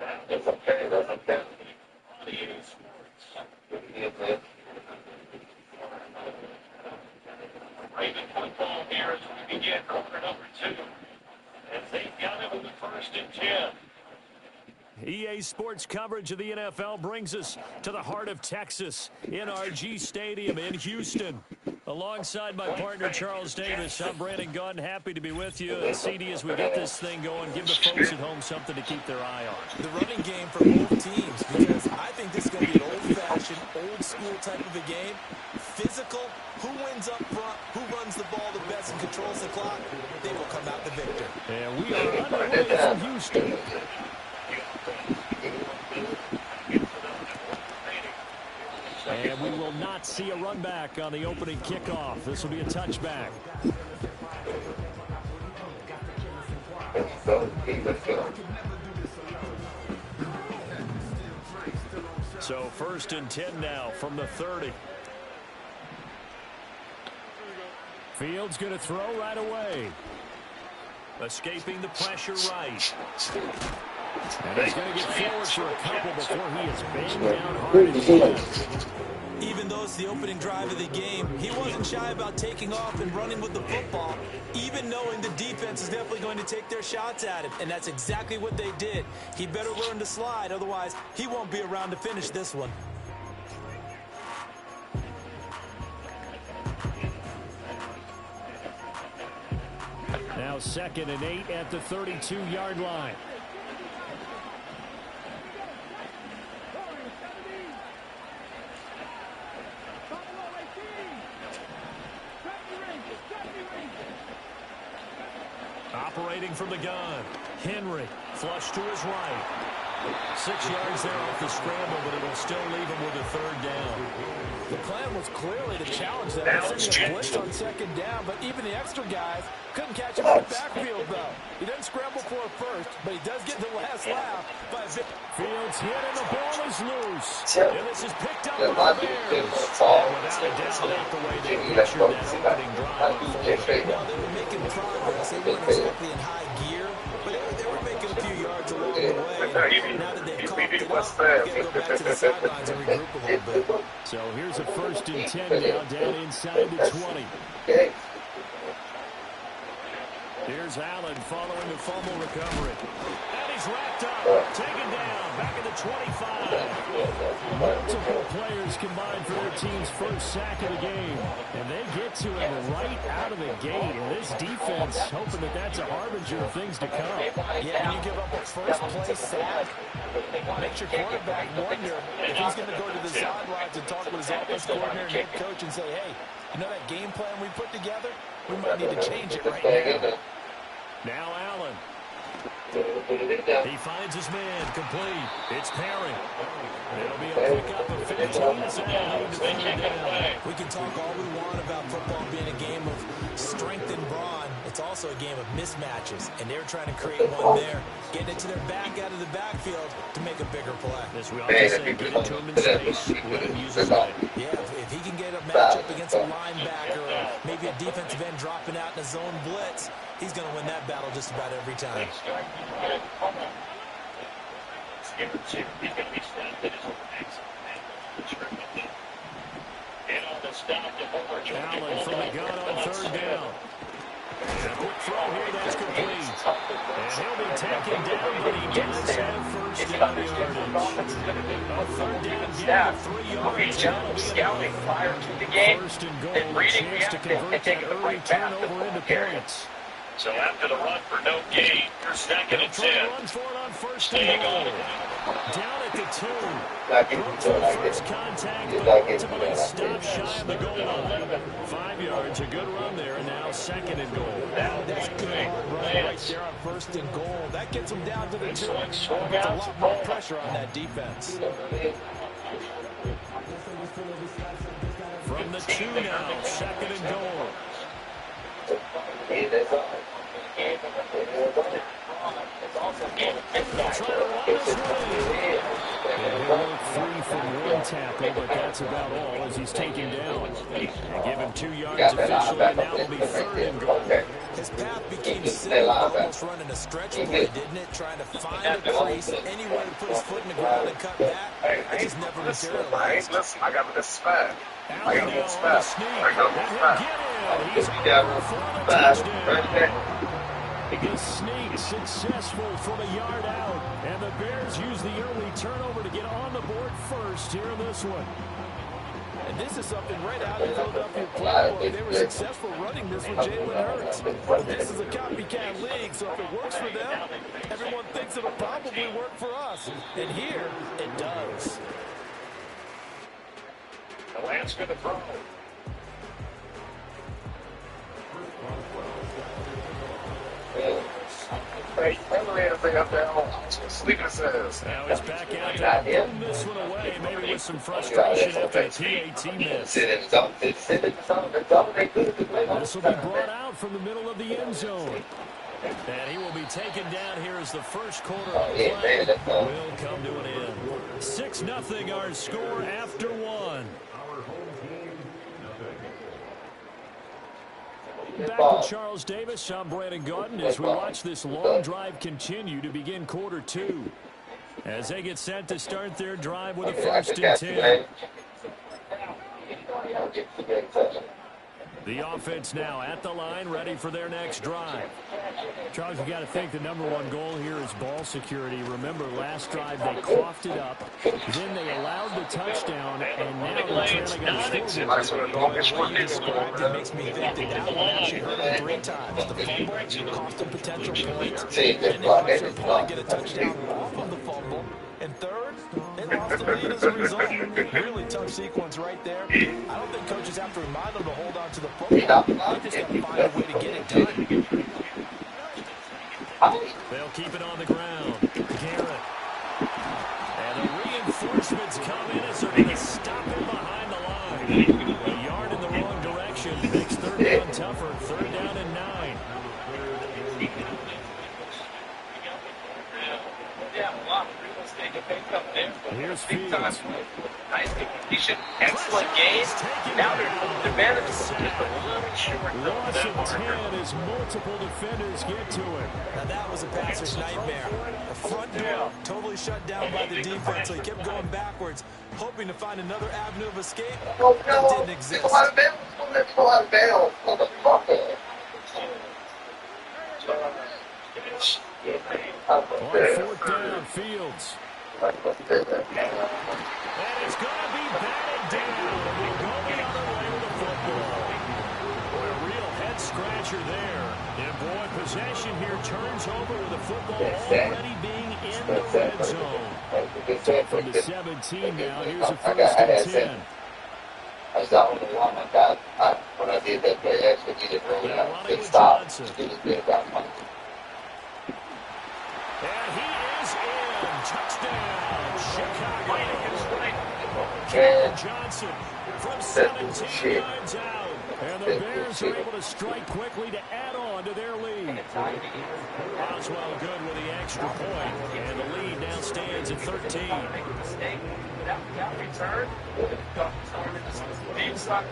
Speaker 3: That's okay. That's okay. Raven football here as we begin quarter number 2. As they got it with the 1st and 10.
Speaker 10: EA Sports coverage of the NFL brings us to the heart of Texas, NRG Stadium in Houston. Alongside my partner, Charles Davis, I'm Brandon Gunn. Happy to be with you. And CD, as we get this thing going, give the folks at home something to keep their eye on.
Speaker 9: The running game for both teams, because I think this is going to be an old-fashioned, old-school type of a game. Physical, who wins up front, who runs the ball the best and controls the clock, they will come out the victor.
Speaker 10: And we are underway from Houston. And we will not see a run back on the opening kickoff. This will be a touchback. So 1st and 10 now from the 30. Fields going to throw right away. Escaping the pressure right. And he's going to get forward for a couple before he is banged down hard again.
Speaker 9: Even though it's the opening drive of the game, he wasn't shy about taking off and running with the football, even knowing the defense is definitely going to take their shots at him. And that's exactly what they did. He better learn to slide, otherwise he won't be around to finish this one.
Speaker 10: Now 2nd and 8 at the 32-yard line. Operating from the gun. Henry, flush to his right. 6 yards there off the scramble, but it will still leave him with a 3rd down.
Speaker 9: The plan was clearly to challenge them. They're sending a blitz on 2nd down, but even the extra guys couldn't catch him in the backfield, though. He doesn't scramble for a first, but he does get the last laugh.
Speaker 10: Fields hit, and the ball is loose. And this is picked up by the Bears. And without a doubt, not the way they pictured that opening drive unfolded.
Speaker 9: Well, they were making progress. They weren't exactly in high gear, but they were making a few yards along the way. Now that they've coughed it up, they're going to go back to the sidelines and regroup a little bit.
Speaker 10: So here's a 1st and 10 now down inside the 20. Here's Allen following the fumble recovery. And he's wrapped up, taken down, back at the 25. Multiple players combined for their team's 1st sack of the game. And they get to him right out of the gate. And this defense hoping that that's a harbinger of things to come.
Speaker 9: Yeah, when you give up a first-place sack, makes your quarterback wonder if he's going to go to the sidelines and talk with his offense coordinator and head coach and say, hey, you know that game plan we put together? We might need to change it right now.
Speaker 10: Now Allen. He finds his man complete. It's Perry. It'll be a pickup of 15.
Speaker 9: We can talk all we want about football being a game of strength and brawn. It's also a game of mismatches, and they're trying to create one there, getting it to their back out of the backfield to make a bigger play.
Speaker 10: As we often say, get it to him in space. Let him use his leg.
Speaker 9: Yeah, if he can get a matchup against a linebacker or maybe a defensive end dropping out in a zone blitz, he's going to win that battle just about every time.
Speaker 10: Allen from the gun on 3rd down. And a quick throw here, that's complete. And he'll be taken down, but he does have 1st down yardage. A 3rd down gain of 3 yards. That'll be
Speaker 6: scouting prior to the game,
Speaker 10: 1st and goal, a chance to convert that early turnover into points.
Speaker 3: So after the run for no gain, you're 2nd and 10.
Speaker 10: Run for it on 1st and goal. Down at the 2. Broke for first contact, but ultimately stopped shy of the goal line. 5 yards, a good run there, and now 2nd and goal.
Speaker 9: That's good hard run right there on 1st and goal. That gets them down to the 2. Puts a lot more pressure on that defense.
Speaker 10: From the 2 now, 2nd and goal. They'll try to run his way. And he'll work 3 from 1 tackle, but that's about all as he's taken down. And give him 2 yards officially, and now it'll be 3rd and goal.
Speaker 9: Hey, His path became simple, almost running a stretch play, didn't it? Trying to find a crease, anywhere to put his foot in the ground and cut back. It just never materialized.
Speaker 3: I got this fast. I got this fast. I got this fast.
Speaker 10: He's over for the touchdown. The sneak successful from a yard out. And the Bears use the early turnover to get on the board first here in this one.
Speaker 9: And this is something right out of the Philadelphia playbook. They were successful running this with Jalen Hurts. But this is a copycat league, so if it works for them, everyone thinks it'll probably work for us. And here, it does.
Speaker 3: The Lance for the throw. Hey, everything up there. Sleeping says.
Speaker 10: Now he's back out there. Boom this one away, maybe with some frustration after the PAT miss. This will be brought out from the middle of the end zone. And he will be taken down here as the first quarter of play will come to an end. 6-0 our score after one. Back to Charles Davis. I'm Brandon Gaudin as we watch this long drive continue to begin quarter two. As they get set to start their drive with a 1st and 10. The offense now at the line, ready for their next drive. Charles, you got to think the #1 goal here is ball security. Remember, last drive they coughed it up, then they allowed the touchdown, and now they're trailing on the scoreboard.
Speaker 9: It makes me think that one actually hurt them 3 times. The fumble cost them potential points, and they lost their point to get a touchdown off of the fumble. And third, they lost the lead as a result. Really tough sequence right there. I don't think coaches have to remind them to hold on to the football. They just got to find a way to get it done.
Speaker 10: They'll keep it on the ground. Garrett. And the reinforcements come in as they're going to stop him behind the line. A yard in the wrong direction makes 3rd down tougher. 3rd down and 9. Here's Fields.
Speaker 3: Nice completion. Excellent game. Now they're managing to just a little short.
Speaker 10: Loss of 10 as multiple defenders get to it.
Speaker 9: Now that was a passer's nightmare. The front door totally shut down by the defense, so he kept going backwards, hoping to find another avenue of escape that didn't exist.
Speaker 6: Let's go out of bounds. Motherfucker.
Speaker 10: On 4th down, Fields. And it's going to be batted down. We'll go the other way with the football. Boy, a real head-scratcher there. And, boy, possession here turns over with the football already being in the red zone. From the 17 now, here's a 1st and 10.
Speaker 6: That's the only one I got. When I did that play, actually needed really good stop.
Speaker 10: And he is in. Touchdown, Chicago. Johnson from 17 yards out. And the Bears are able to strike quickly to add on to their lead. Boswell good with the extra point. And the lead now stands at 13.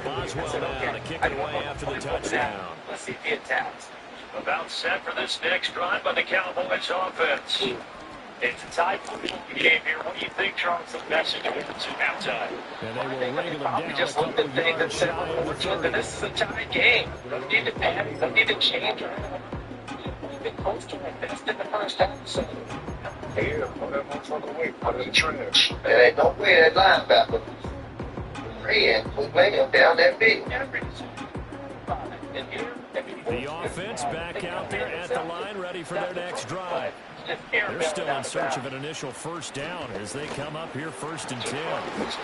Speaker 10: Boswell now to kick it away after the touchdown.
Speaker 3: Let's see if he attacks. About set for this next drive by the Cowboys offense. It's a tie game here. What do you think, Charles, the message to halftime?
Speaker 10: And they will wrangle them down
Speaker 3: Just
Speaker 10: a
Speaker 3: look
Speaker 10: couple
Speaker 3: at the thing that
Speaker 10: yards
Speaker 3: said,
Speaker 10: shy of the 30.
Speaker 3: this is a tie game. Don't need to panic. Don't need to change. We've been coasting like this in the first half. So, here, put that motherfucker away. Put it in the trash.
Speaker 6: There ain't no way that linebacker. We bring him down that big.
Speaker 10: The offense back out there at the line, ready for their next drive. They're still in search of an initial 1st down as they come up here 1st and 10. He's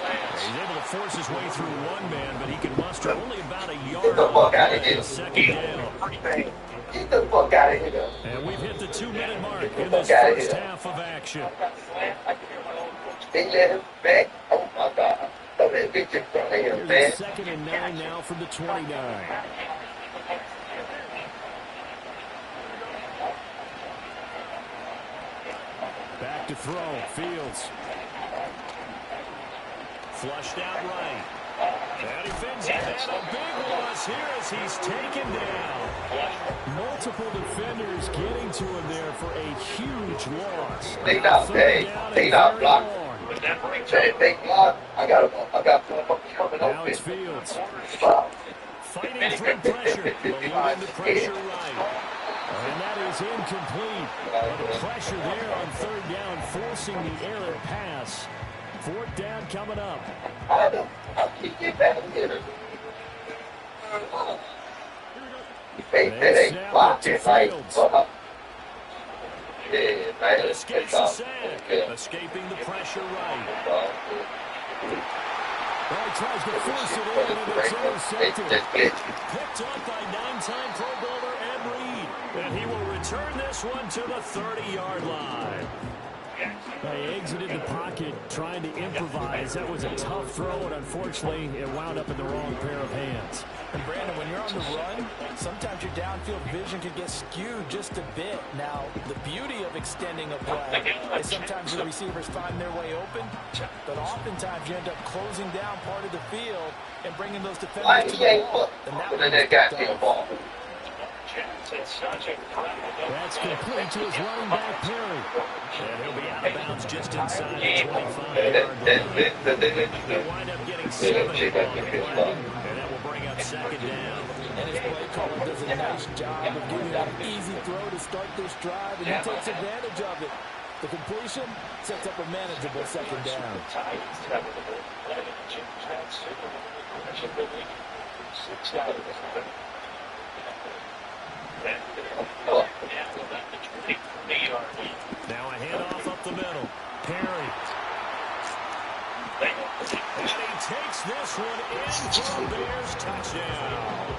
Speaker 10: able to force his way through one man, but he can muster only about a yard on the 2nd down.
Speaker 6: Get the fuck out of here.
Speaker 10: And we've hit the 2-minute mark in this first half of action.
Speaker 6: They let him back. Oh my God. Don't let me get in front of him, man.
Speaker 10: 2nd and 9 now from the 29. to throw. Fields. Flushed out right. And he fins it, and a big loss here as he's taken down. Multiple defenders getting to him there for a huge loss.
Speaker 6: They not block. They block. I got coming
Speaker 10: now
Speaker 6: open.
Speaker 10: it's Fields. Fighting through pressure. Believing the pressure right. And that is incomplete. The pressure there on third down, forcing the error pass. Fourth down coming up.
Speaker 6: I'll get back here. They ain't blocked it right. Yeah, man.
Speaker 10: Escapes the sack. Escaping the pressure right. Well, he tries to force it in, and it's intercepted. Picked up by 9-time Pro Bowler Ed Reed. And he will return this one to the 30-yard line. They exited the pocket trying to improvise. That was a tough throw, and unfortunately, it wound up in the wrong pair of hands.
Speaker 9: And Brandon, when you're on the run, sometimes your downfield vision can get skewed just a bit. Now, the beauty of extending a play is sometimes the receivers find their way open, but oftentimes you end up closing down part of the field and bringing those defenders to the ball. And that got the ball.
Speaker 10: That's complete to his running back, Perry. And he'll be out of bounds just inside the 25-yard line. They'll wind up getting 7 on the play, and that will bring up second down.
Speaker 9: And his play caller does a nice job of giving an easy throw to start this drive, and he takes advantage of it. The completion sets up a manageable second down.
Speaker 10: Now a handoff up the middle. Perry. And he takes this one in for a Bears touchdown.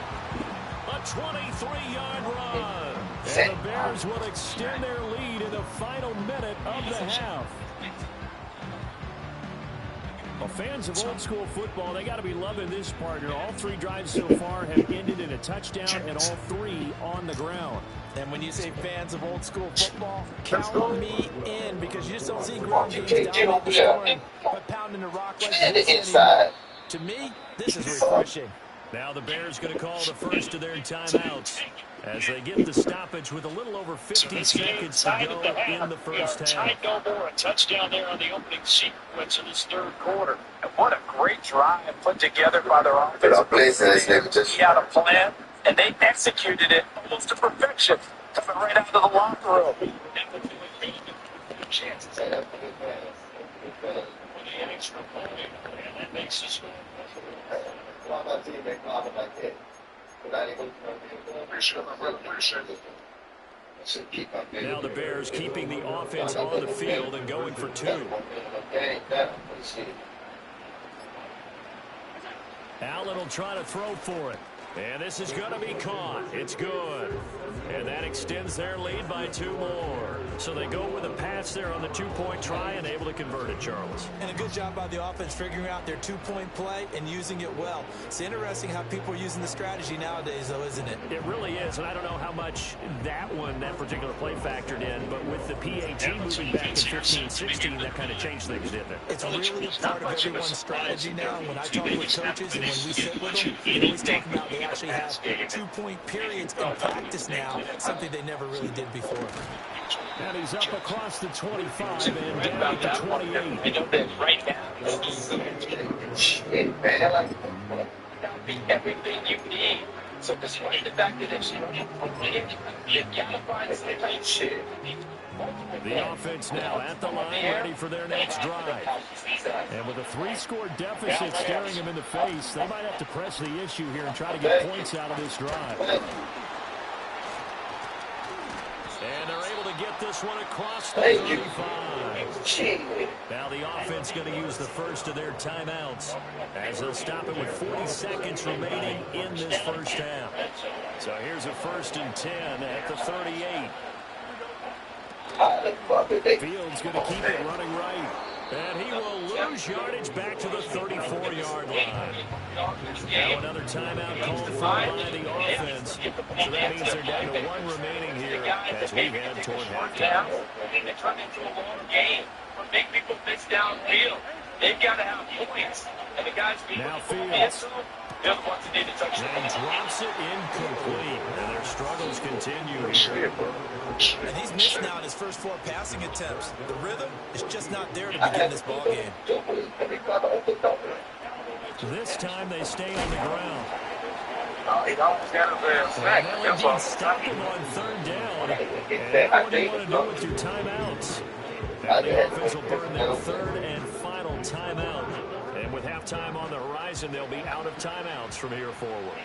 Speaker 10: A 23-yard run. And the Bears will extend their lead in the final minute of the half. Well, fans of old school football, they got to be loving this partner. All 3 drives so far have ended in a touchdown, and all 3 on the ground.
Speaker 9: And when you say fans of old school football, count me in, because you just don't see ground games dominate the scoring, but pounding the rock like this inside. To me, this is refreshing.
Speaker 10: Now the Bears going to call the first of their timeouts as they get the stoppage with a little over 50 seconds to go in the first half.
Speaker 3: Tied no more. A touchdown there on the opening sequence in this third quarter. And what a great drive put together by their offense. He had a plan, and they executed it almost to perfection. Coming right out of the locker room. Chances. And that makes us
Speaker 10: now the Bears keeping the offense on the field and going for 2. Allen will try to throw for it. And this is going to be caught. It's good. And that extends their lead by 2 more. So they go with a pass there on the 2-point try and able to convert it, Charles.
Speaker 9: And a good job by the offense figuring out their 2-point play and using it well. It's interesting how people are using the strategy nowadays, though, isn't it?
Speaker 10: It really is. And I don't know how much that particular play factored in, but with the PAT moving back in 15-16, that kind of changed things, didn't it?
Speaker 9: It's really a part of everyone's strategy now. When I talk with coaches and when we sit with them, they always talk about they actually have 2-point periods in practice now, something they never really did before.
Speaker 10: And he's up across the 25 and down to 28.
Speaker 3: I know that right now. Be everything you need. So despite the fact that it's you gotta find some type shit.
Speaker 10: The offense now at the line, ready for their next drive. And with a 3-score deficit staring him in the face, they might have to press the issue here and try to get points out of this drive. And they're able to get this one across the 35. Now the offense going to use the first of their timeouts as they'll stop it with 40 seconds remaining in this first half. So here's a 1st and 10 at the 38. Fields going to keep it running right. And he will lose yardage back to the 34-yard line. Now another timeout called for by the offense. So that means they're down to 1 remaining here as we head toward halftime.
Speaker 3: They turn into a long game. Make people miss downfield. They've got to have points. And the guys being
Speaker 10: now Fields.
Speaker 3: They're the ones that need to touch the
Speaker 10: And
Speaker 3: ball.
Speaker 10: drops it incomplete. And their struggles continue here.
Speaker 9: And he's missed now in his first 4 passing attempts. The rhythm is just not there to begin this ball game.
Speaker 10: This time they stay on the ground.
Speaker 6: He's almost got a sack.
Speaker 10: And they'll indeed stop him on 3rd down. And now what do you want to do with your timeouts? Now the offense will burn their 3rd and final timeout. And with halftime on the horizon, they'll be out of timeouts from here forward.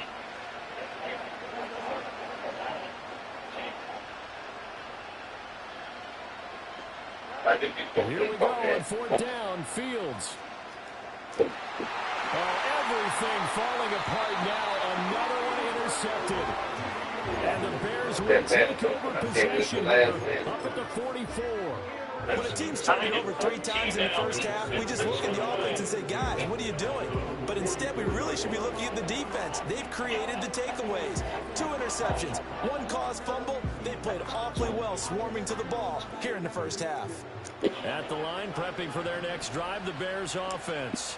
Speaker 10: Here we go on 4th down, Fields. Oh, everything falling apart now. Another one intercepted. And the Bears will take over possession here, up at the 44.
Speaker 9: When a team's turned it over 3 times in the first half, we just look at the offense and say, guys, what are you doing? But instead, we really should be looking at the defense. They've created the takeaways. 2 interceptions, 1 caused fumble. They played awfully well swarming to the ball here in the first half.
Speaker 10: At the line, prepping for their next drive, the Bears offense.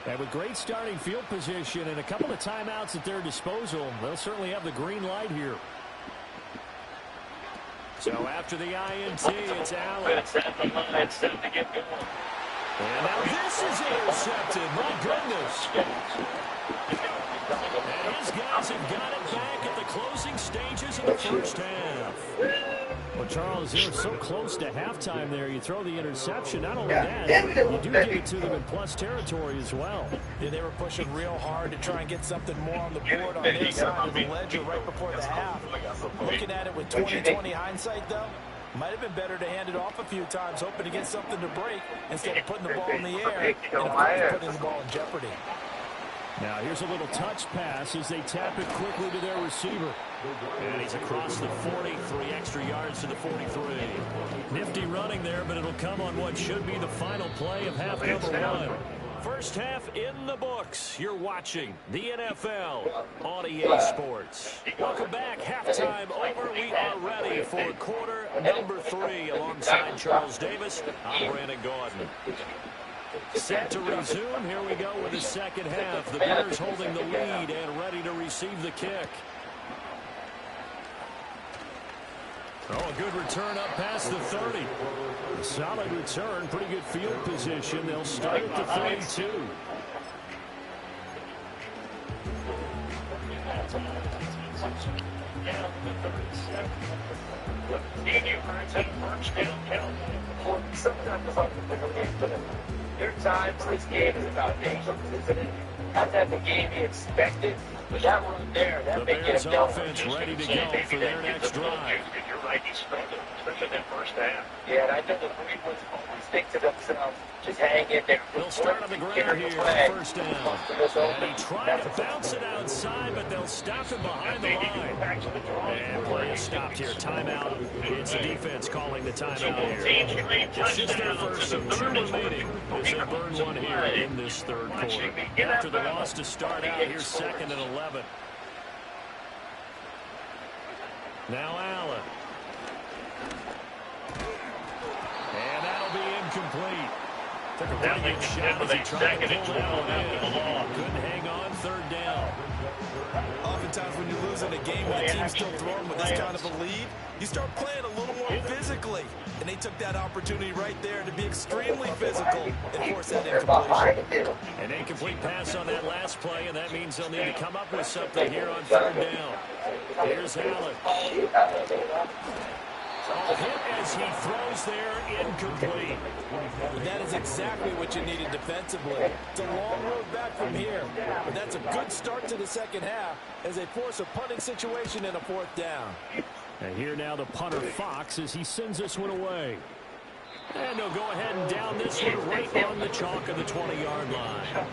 Speaker 10: And with great starting field position and a couple of timeouts at their disposal, they'll certainly have the green light here. So after the INT, it's Allen. And now this is intercepted. My goodness. And his guys have got it back at the closing stages of the first half. Well, Charles, they're so close to halftime there. You throw the interception. Not only that, you do give it to them in plus territory as well.
Speaker 9: Yeah, they were pushing real hard to try and get something more on the board on their side of the ledger right before the half. Looking at it with 20/20 hindsight, though, might have been better to hand it off a few times, hoping to get something to break instead of putting the ball in the air and, of course, putting the ball in jeopardy.
Speaker 10: Now here's a little touch pass as they tap it quickly to their receiver. And he's across the 40, 3 extra yards to the 43. Nifty running there, but it'll come on what should be the final play of half number 1. First half in the books. You're watching the NFL on EA Sports. Welcome back. Halftime over. We are ready for quarter number 3 alongside Charles Davis. I'm Brandon Gordon. Set to resume. Here we go with the second half. The Bears holding the lead and ready to receive the kick. Oh, a good return up past the 30. A solid return, pretty good field position. They'll start at the 32.
Speaker 3: There are times this game is about nations, isn't it? Not that the game you expected, but that run there, that may get
Speaker 10: the Bears offense ready to go for their next drive.
Speaker 3: You're right, he's struggling, especially in that first half. Yeah, and I know the Cleveland's always think to themselves, just hang in there.
Speaker 10: They'll start on the ground here, first down. And he tried to bounce it outside, but they'll stop him behind the line. And play is stopped here. Timeout. It's the defense calling the timeout here. It's just their first of 2 remaining as they burn one here in this third quarter. After the loss to start out, here's 2nd and 11. Now Allen. And that'll be incomplete. Took a pretty good shot as he tried to pull that one in. Couldn't hang on, 3rd down.
Speaker 9: Oftentimes when you're losing a game with a team still throwing with this kind of a lead, you start playing a little more physically. And they took that opportunity right there to be extremely physical and force that incompletion.
Speaker 10: An incomplete pass on that last play, and that means they'll need to come up with something here on 3rd down. Here's Allen. Hit as he throws there, incomplete.
Speaker 9: That is exactly what you needed defensively. It's a long road back from here, but that's a good start to the second half as they force a punting situation in a 4th down.
Speaker 10: And here now the punter Fox as he sends this one away. And they'll go ahead and down this one right on the chalk of the 20-yard line.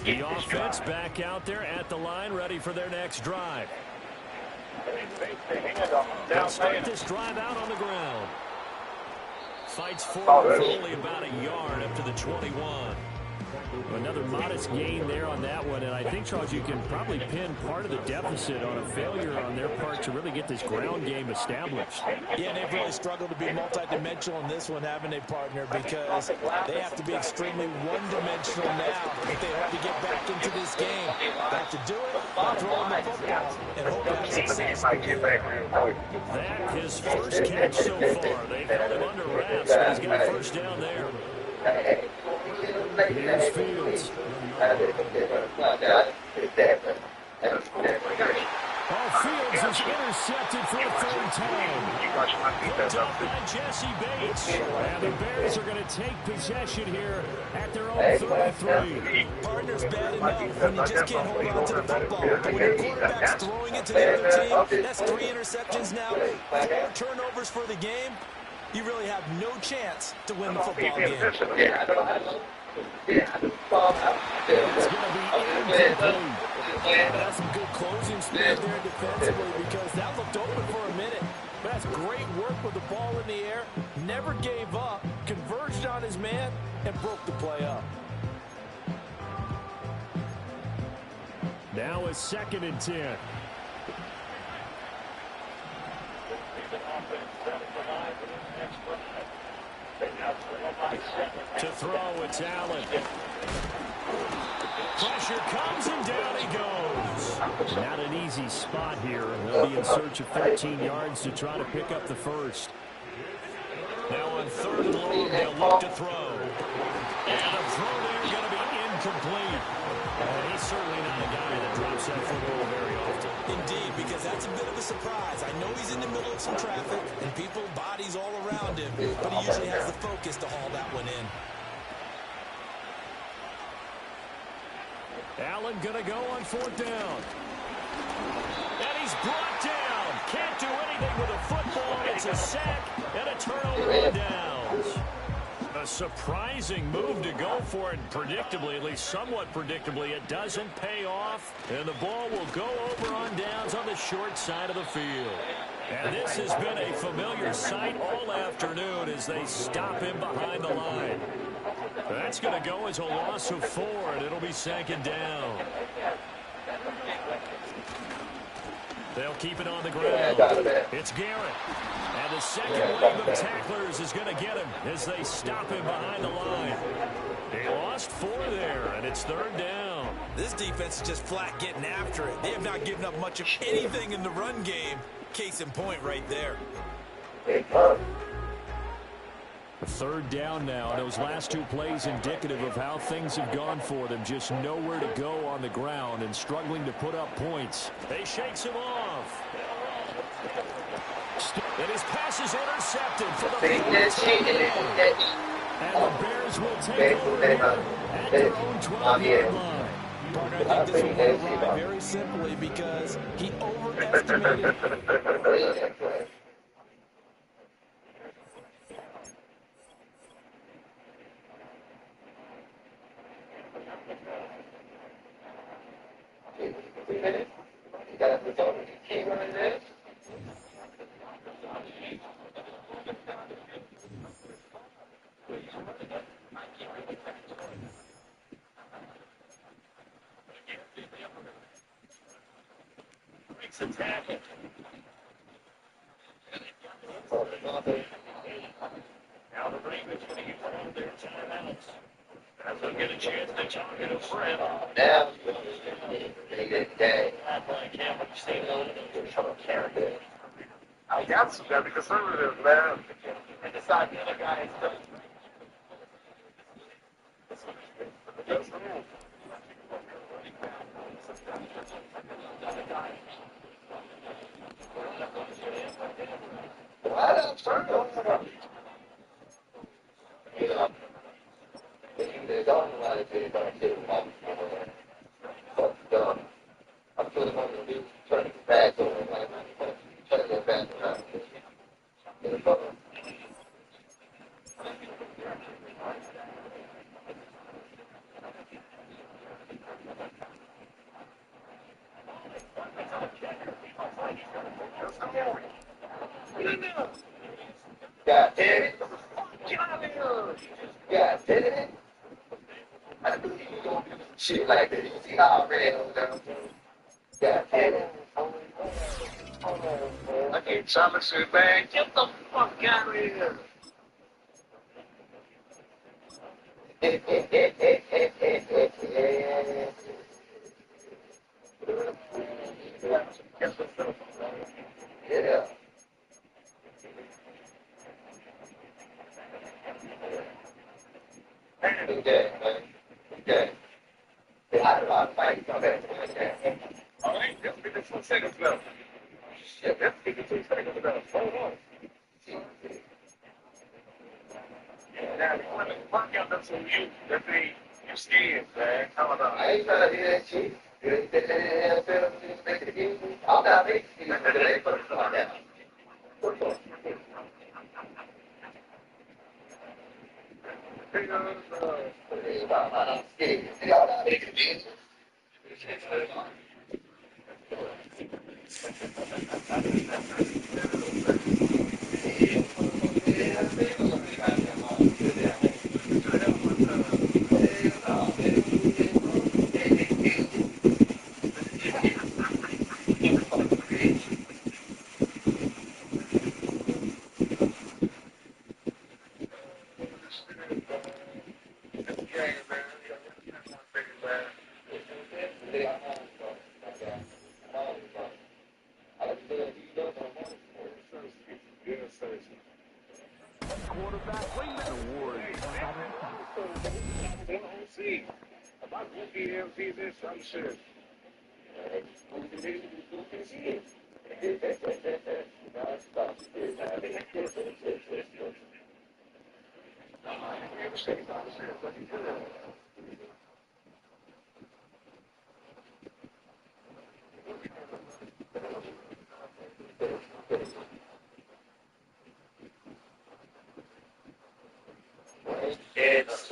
Speaker 10: The offense back out there at the line, ready for their next drive. They'll start this drive out on the ground. Fights forward for only about a yard up to the 21. Another modest gain there on that one, and I think, Charles, you can probably pin part of the deficit on a failure on their part to really get this ground game established.
Speaker 9: Yeah, and they've really struggled to be multidimensional in this one, haven't they, partner? Because they have to be extremely one-dimensional now if they hope to get back into this game. They have to do it by throwing the football and hope to have success.
Speaker 10: That his first catch so far. They've held him under wraps, but he's got a first down there. Here's Fields. Fields is intercepted for a third time. Picked up by Jesse Bates. And the Bears are going to take possession here at their own 33.
Speaker 9: Partner's bad enough when you just can't hold on to the football. But when your quarterback's throwing it to the other team, that's 3 interceptions now, 4 turnovers for the game. You really have no chance to win the football game.
Speaker 10: It's going to be incomplete.
Speaker 9: That's some good closing speed there defensively because that looked open for a minute. But that's great work with the ball in the air. Never gave up, converged on his man, and broke the play up.
Speaker 10: Now a 2nd and 10. To throw, it's Allen. Pressure comes and down he goes. Not an easy spot here. They'll be in search of 13 yards to try to pick up the first. Now on 3rd and long, they'll look to throw. And the throw there going to be incomplete. He's certainly not a guy that drops that football very often.
Speaker 9: Indeed, because that's a bit of a surprise. I know he's in the middle of some traffic and people, bodies all around him, but he usually has the focus to haul that one in.
Speaker 10: Allen going to go on 4th down. And he's brought down. Can't do anything with a football. It's a sack and a turnover on downs. A surprising move to go for it. Predictably, at least somewhat predictably, it doesn't pay off. And the ball will go over on downs on the short side of the field. And this has been a familiar sight all afternoon as they stop him behind the line. That's going to go as a loss of 4, and it'll be 2nd down. They'll keep it on the ground. It's Garrett. And the second wave of tacklers is going to get him as they stop him behind the line. They lost 4 there, and it's 3rd down.
Speaker 9: This defense is just flat getting after it. They have not given up much of anything in the run game. Case in point right there.
Speaker 10: 3rd down now. Those last 2 plays indicative of how things have gone for them. Just nowhere to go on the ground and struggling to put up points. They shakes him off. And his pass is intercepted for the and the Bears will take over at their own 12-yard line.
Speaker 9: But I think this one went awry very simply because he overestimated.
Speaker 3: Now the Ravens going to use one of their timeouts. As they'll get a chance to target a friend. Now, I got some guys, the conservatives, man. And decide the other guy is done. God damn it. I need Thomas, man. Get the fuck out of here. Yeah. Okay, man. Okay. I don't know how to fight. Okay. All right, let's get the 2 seconds left. Shit, let's get the 2 seconds left. Hold on. Now, let me work out that's on you. That thing, you scared, man. How about I ain't trying to hear that shit. You ain't taking the NFL to make the game. I'm not making it. Put it on now. I'm scared. Y'all not making it.
Speaker 1: Quarterback Wingman Award.
Speaker 3: See, about rookie MC this, I'm sure. It's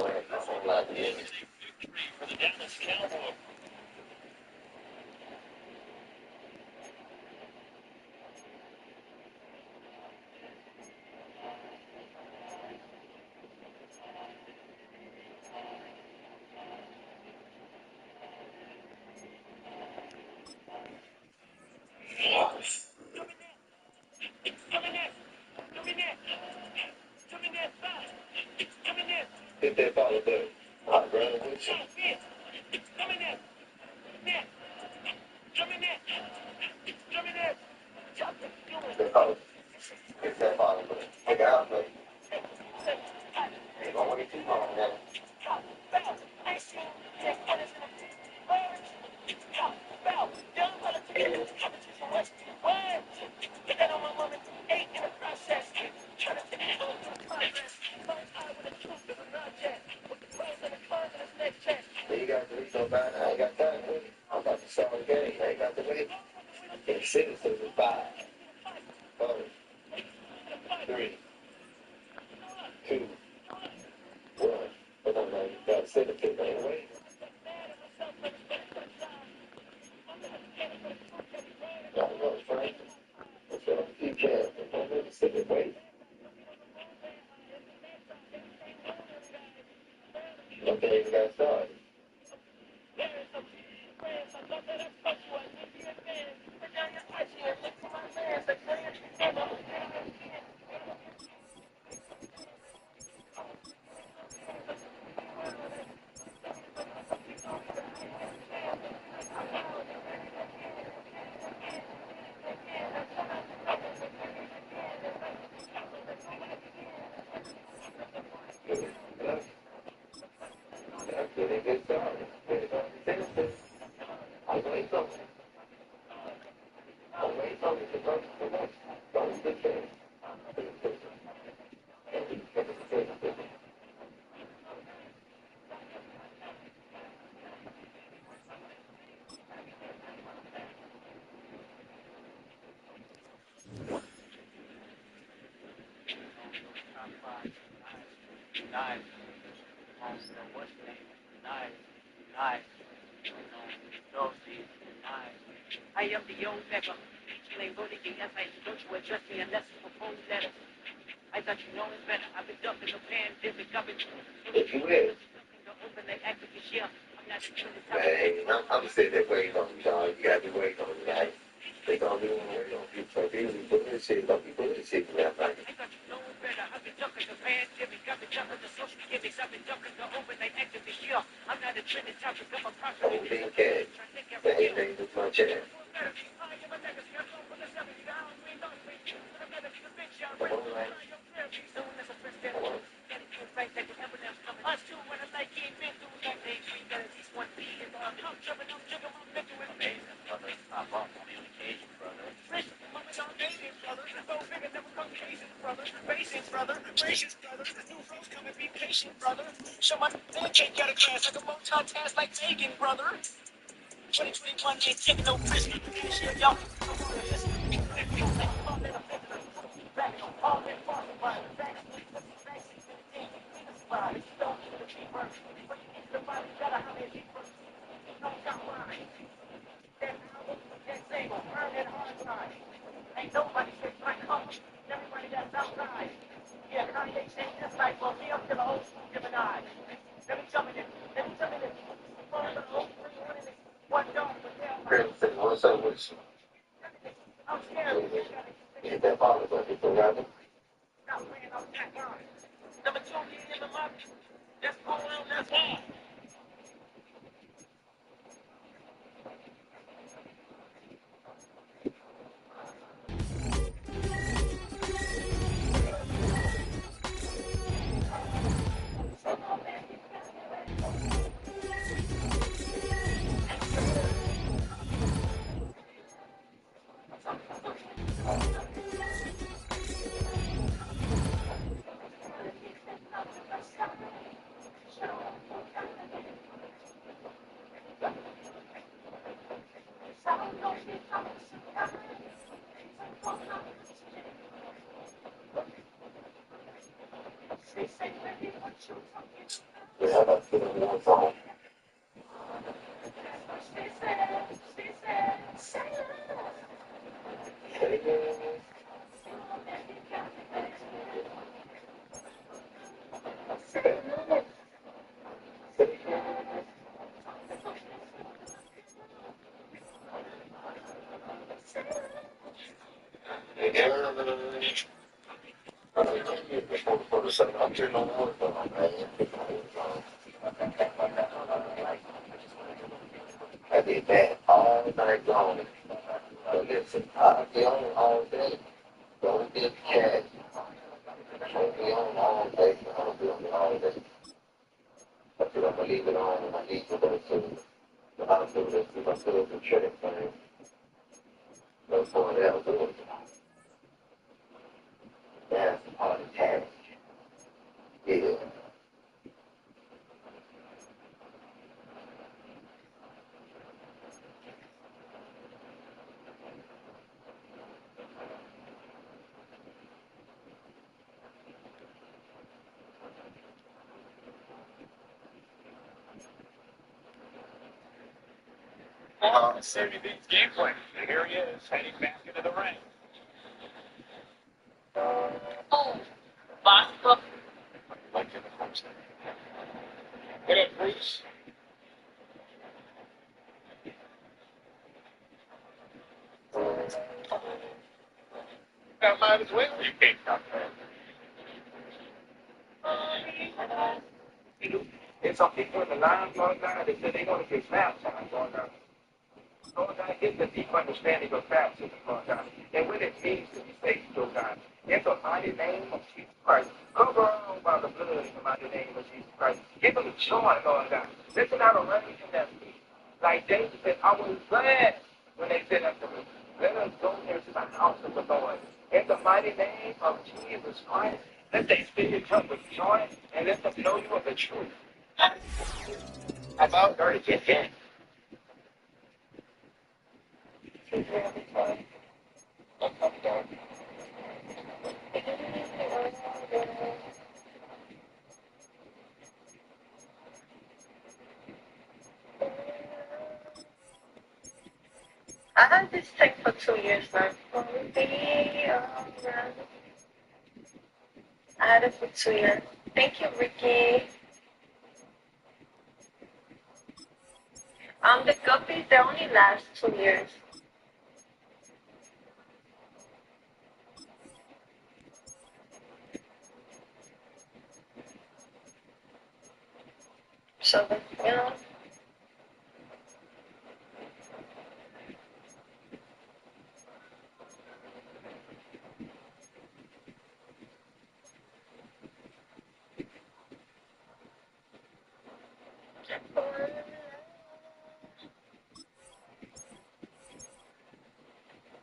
Speaker 3: like Hit that ball up there. I'm running with you. Hit that ball up there. Take it out, man. Ain't gonna wait too long, man. You got to do so bad. I ain't got time for it. I'm about to start the game. I ain't got to wait. And citizens is 5, 4, 3, 2, 1. But I'm like, you got to sit the man away. I know, Frank. That's what you can. Don't really sit and wait. Okay, you got started.
Speaker 11: I am the Omega. Name voting yes, I don't you address me unless you propose letters. I thought you know it better. I've been dumping the pandemic. I've been
Speaker 3: If you will.
Speaker 11: open the activist, yeah. I'm
Speaker 7: Man, I'm sitting there waiting on you, dog. You gotta be waiting on me, right? They gonna be waiting on you for these bullshit. Don't be bullshit me that night. Don't be cash. That ain't nothing to my chest. Come on, man. Come on.
Speaker 11: Someone can't get a class like a multitask like Megan, brother. 2021 ain't taking no prisoners. Y'all. Ain't nobody said my color. Everybody that's outside. Yeah, Kanye saying this like, well, me up to the whole Gemini. Let me jump in it. Let me jump in it. One dog, but
Speaker 7: Crimson, what's up with you?
Speaker 11: I'm scared.
Speaker 7: Hit that ball, but it's a rabbit.
Speaker 11: Not playing on that line. Number 2, in the month. That's going on, that's all.
Speaker 7: Yeah, that's the one song. I did that all night long. But listen, I'll be on all day. Don't get cash. Don't be on all day. I'll be on all day. But I'm gonna leave it on and I need to go to the hospital to see my pills and check thing. That's what else doing. That's a part of task. Yeah.
Speaker 3: Everything's game plan. And here he is, heading back into the ring.
Speaker 11: Oh, Bosco.
Speaker 3: Like in the first thing. Get it, Bruce. That might as well. You can't cut that.
Speaker 6: There's some people in the line going down. They said they're going to get snaps on going down. So I get the deep understanding of baptism going down and what it means to be saved, go down. In the mighty name of Jesus Christ. Cover on by the blood in the mighty name of Jesus Christ. Give them joy going down. Listen out a range in that feet. Like David said, I was glad when they said unto me, let us go into the house of the Lord. In the mighty name of Jesus Christ, let their spirit come with joy and let them know you are the truth. About 30 get
Speaker 8: I had this thing for 2 years now. I had it for 2 years. Thank you, Ricky. The guppies, they only last 2 years. So, you know.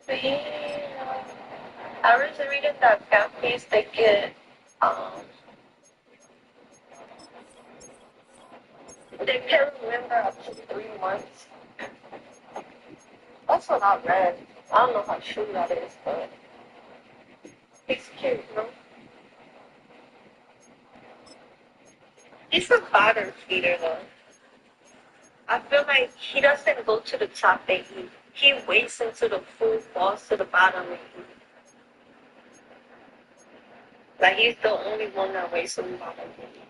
Speaker 8: But yeah, I was reading that guppies, they get, they can remember up to 3 months. That's what I read. I don't know how true that is, but he's cute, you know? He's a bottom feeder, though. I feel like he doesn't go to the top and eat. He waits until the food falls to the bottom and eat. Like, he's the only one that waits on the bottom and eat.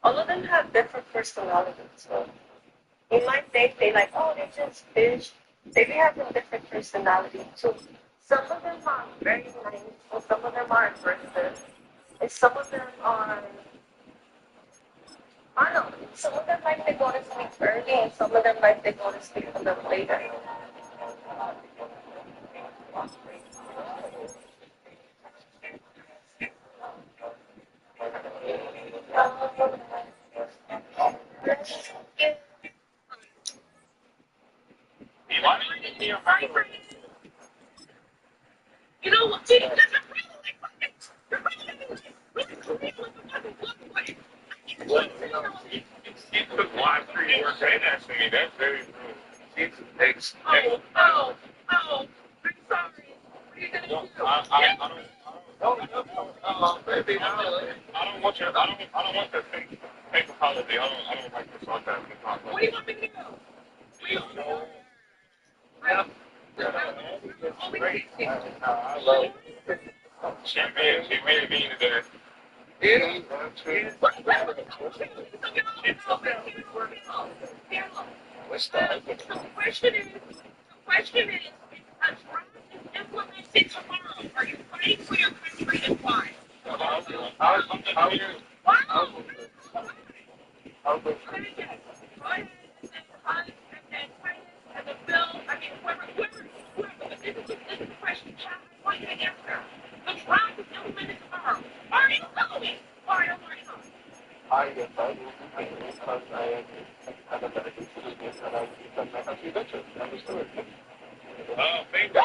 Speaker 8: All of them have different personalities, so you might think they like, oh, they're just fish. They be having different personalities, too. Some of them are very nice, and some of them are aggressive. And some of them are, I don't know, some of them like to go to sleep early, and some of them like to go to sleep a little later.
Speaker 11: You know what? See, because you're really like fucking. You're really
Speaker 3: He took live 3 work right next to me. That's very rude. He takes.
Speaker 11: I'm sorry. What are you gonna do?
Speaker 3: I baby, I don't want your, I don't want that fake apology. I don't like this sarcasm.
Speaker 11: What do you want me to do?
Speaker 3: I love it. She really mean today. Yeah. What's that?
Speaker 11: The question is, as Trump is implemented tomorrow, are you fighting for your country and why? Wow. And the bill, I mean, whoever, this is the question, Chad, I want you to answer. The draft is implemented tomorrow. Are you going? Why or why not?
Speaker 3: I guess I will because I have a better consideration and I will become my country venture. Understood. Bingo.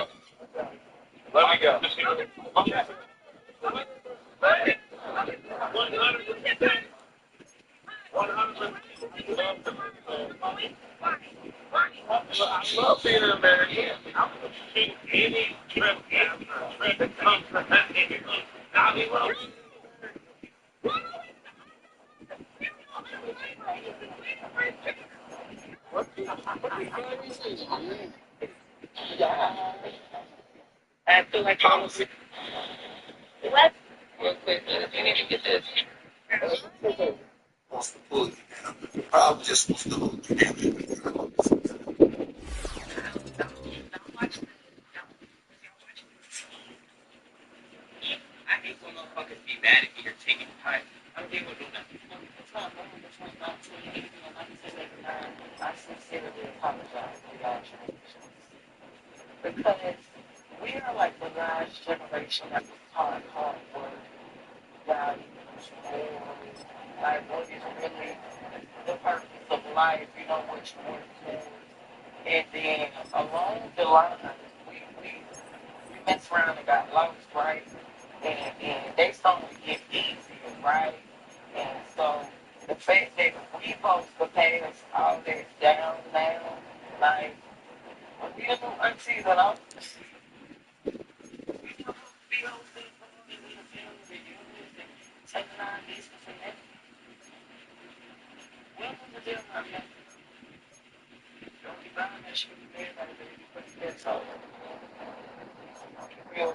Speaker 3: Let me go. 100%. I love being an American. I'm going to shoot any trip after trip that comes from that nigga. Now he will.
Speaker 11: I feel like honestly. What?
Speaker 7: Real quick, man, if you need to get this. Wants to pull you down. The problem just wants to hold you down.
Speaker 11: I hate when motherfuckers be mad at me or taking time. I don't think we'll do nothing.
Speaker 12: I sincerely apologize for y'all transitions. Because we are like the last generation that was taught hard work, values, morals, like what is really the purpose of life, you know, what you work for. And then along the line, we mess around and got lost, right? And they started to get easier, right? And so the fact that we supposed to pass all this down now, like, you know, auntie, that I'm taking our business and that. Welcome to them, I mean, don't be buying that shit with everybody, baby, but that's all. Real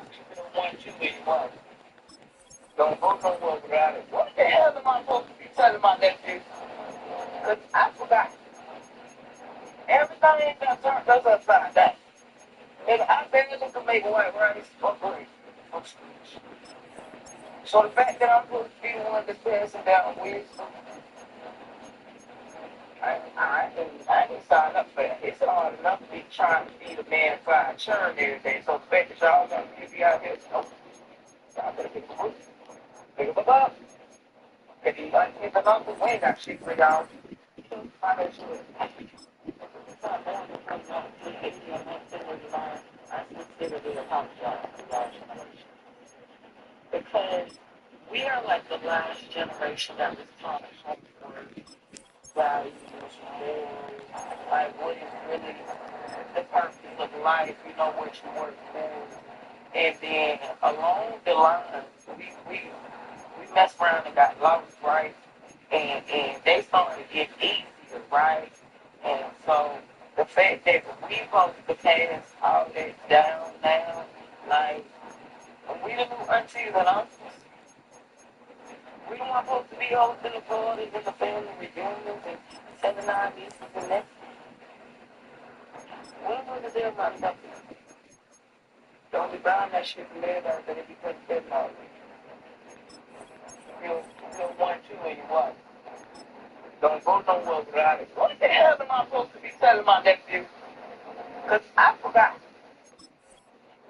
Speaker 12: one, two, and one. Don't go nowhere without it. What the hell am I supposed to be telling my nephew? Because I forgot. Everything that turned us upside down. And I barely can make white rice or bread. So the fact that I'm supposed to be the one that's passing down wisdom, I didn't sign up for that. It's hard enough to be trying to be the man fried churn every day. So the fact that y'all gonna be out here, nope. Y'all better pick the roof. Pick them up. If you like hit the number, we ain't got shit for y'all. Financial. I sincerely apologize to our generation. Because we are like the last generation that was taught homework, values, morals, like what is really the purpose of life, you know, what you work for. And then along the line, we messed around and got lost, right? And they started to get easier, right? And so the fact that we supposed to pass all that down now, like, we the new aunties and uncles. We don't want supposed to be hosting the parties and the family reunions and sending our nieces and nephews. When was the damn money up there? Don't be buying that shit from everybody that it becomes dead now. You'll want to and you what? Don't go nowhere without it. What the hell am I supposed to be telling my nephew? Because I forgot.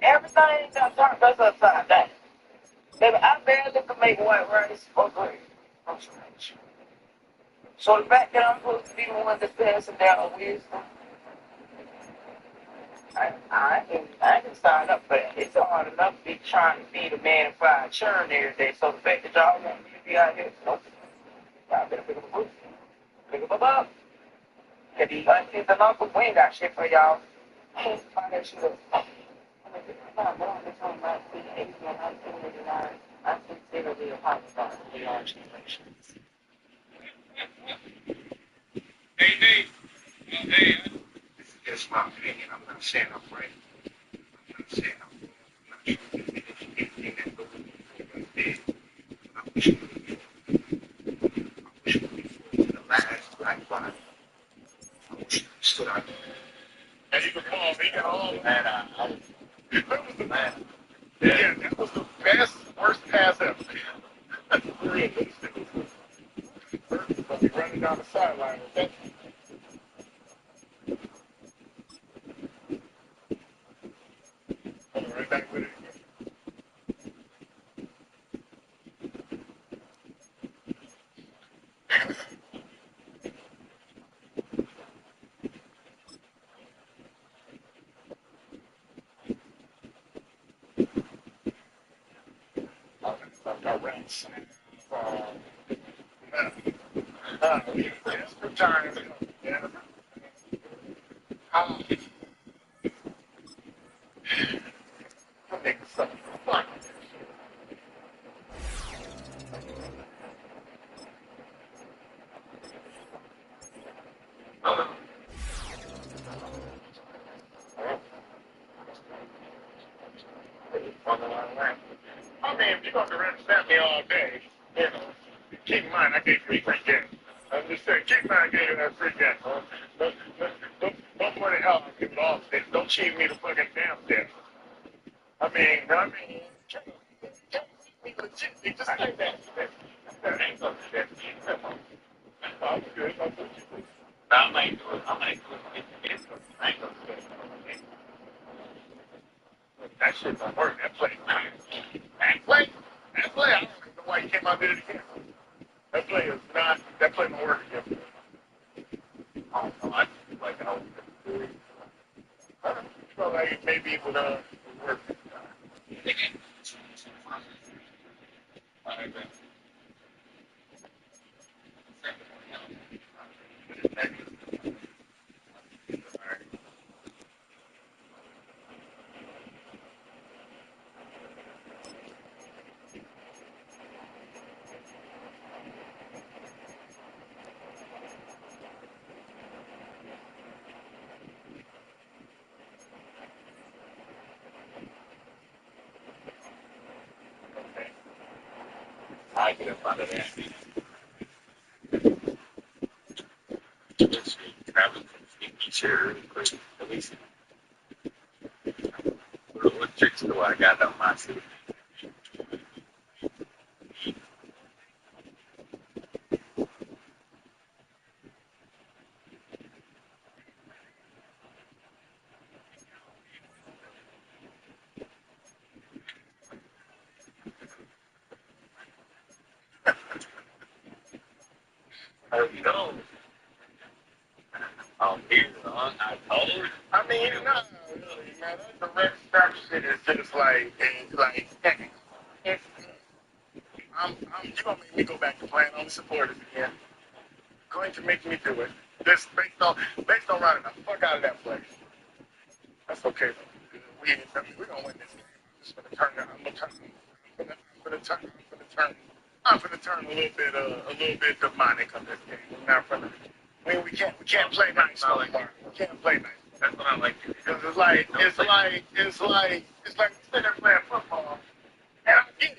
Speaker 12: Everything that turned us upside down. Baby, I barely can make white rice or bread from scratch. So the fact that I'm supposed to be the one that's passing down wisdom, I didn't sign up for that. It's hard enough to be trying to be the man fried churn every day. So the fact that y'all want me to be out here, nope. Y'all better pick them up. Pick them up. If you aunties and uncles, we ain't got shit for y'all. Financial. I sincerely apologize to the large generations.
Speaker 6: Hey, Nate. Well, hey, this is just my opinion. I'm not saying I'm right. I'm not saying I'm wrong. I'm not sure if there's anything that goes on right there. I wish we could be forward to the last black body. I wish we stood out there. As you can call me, got all of that. That was the man. Yeah, that was the best, worst pass ever. I'll be running down the sideline with that. Right back with it again. Rats. Yes, for time. Yeah. Make something fun. I mean, if you're going to represent me all day, you know, keep in mind I gave you free gas. I'm just saying, keep in mind I gave you that free gas. Don't put it out. I'll give it all. Don't cheat me to fucking damn death. I mean, just like that. That ain't something that I'm good. I'm good. I might do it. I ain't gonna do it. That shit don't work. That play. I don't even know why he came out there again. That play don't work again. I don't know. I just feel like I feel like maybe it would work. All right, man. I get up out of there.
Speaker 3: share really quick. At least what tricks do I got on my suit? You know, here, I told you.
Speaker 13: I mean, not really, man. That direct strap shit is just like, it's, you gonna make me go back to playing on the supporters again. Going to make me do it. Just based on running the fuck out of that place. That's okay though. We're gonna win this game. I'm just gonna turn. I'm gonna turn a little bit demonic on this game. We're not gonna. We can't play nice no more. We can't play nice.
Speaker 3: That's what I like to do.
Speaker 13: Because it's like sitting there playing football, and I get it.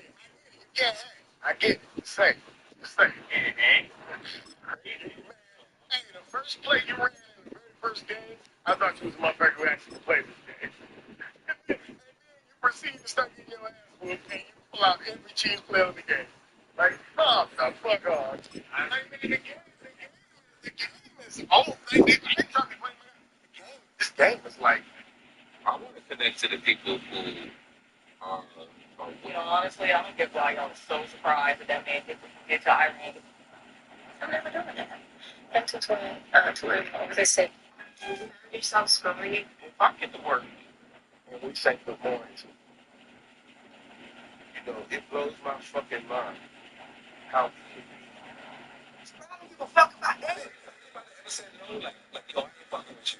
Speaker 13: You can't hang. I get it. It's safe. Hey, the first play you ran in the very first game, I thought you was a motherfucker who actually played this game. And then you proceed to start getting your ass whooped, and you pull out every cheese player in the game. Like, fuck the fuck on. I mean, the game is old. I ain't trying to play my game. This game is like,
Speaker 3: I want to connect to the people who
Speaker 12: You know, honestly, I don't get why y'all was so surprised that man get to Iran. I'm never doing that. That's what's going to learn over this thing. Yourself scrolling.
Speaker 13: I get to work, and we say good morning to
Speaker 3: you know, it blows my fucking mind how
Speaker 13: I don't give a fuck about that.
Speaker 3: said no, like, yo, I ain't fucking with you.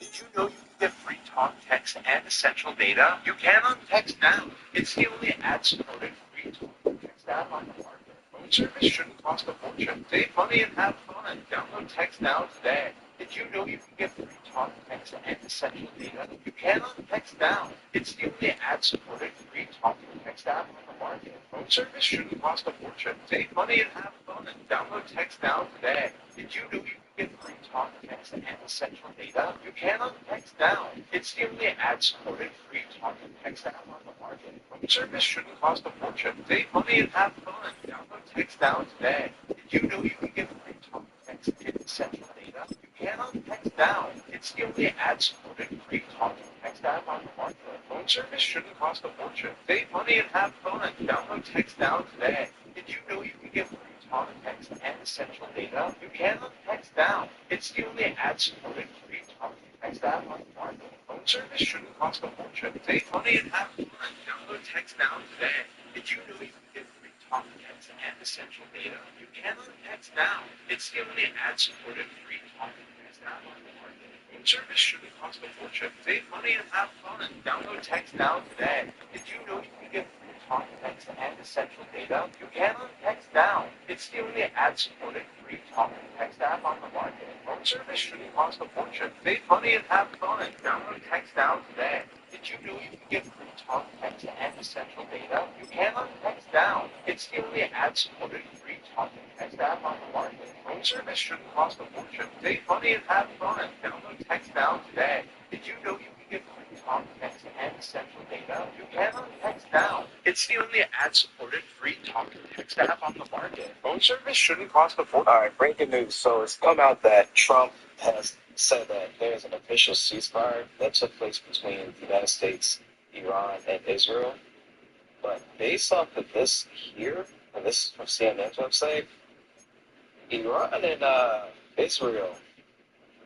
Speaker 3: Did you know you can get free talk, text, and essential data? You can on text now. It's the only ad-supported free talk and text app on the market. Phone service shouldn't cost a fortune. Save money and have fun. Download text now today. Did you know you can get free talk, text, and essential data? You can on text now. It's the only ad-supported free talk and text app on the market. Phone service shouldn't cost a fortune. Save money and have fun. Download text now today. Did you know you can get free talk, text, and essential data? You can on text now. It's the only ad-supported free talk and text app on the market. Phone service shouldn't cost a fortune. Save money and have fun. Download text now today. Did you know you can get free talk, text, and essential data? You can on text now. It's the only ad-supported free talk and text app on the market. Phone service shouldn't cost a fortune. Save money and have fun. Download text now today. Did you know you can get free talk, text, and essential data? You can on text now. It's the only ad-supported free talk and text app on the market. Phone service shouldn't cost a fortune. Save money and have fun. Download text now today. Did you know you can get free talk, text, and essential data? You can on text now. It's the only ad-supported free talk and text app on the market. Phone service shouldn't cost a fortune. Save money and have fun. Download text now today. Did you know you can get free talk, text, and essential data? You can on text now. It's the only ad-supported free talk and text app on the market. Phone service shouldn't cost a fortune. Save money and have fun. Download text now today. Did you know you can get free talk, text, and essential data? You can on text now. It's the only ad-supported free talk and text app on the market. Phone service shouldn't cost a fortune. Save money and have fun. Download text now today. Did you know you can get free talk, text, and essential data? You can on text now. It's the only ad-supported free talk and text app on the market. Phone service shouldn't cost a fortune.
Speaker 14: All right, breaking news. So it's come out that Trump has said that there's an official ceasefire that took place between the United States, Iran, and Israel. But based off of this here, and this is from CNN's website, Iran and Israel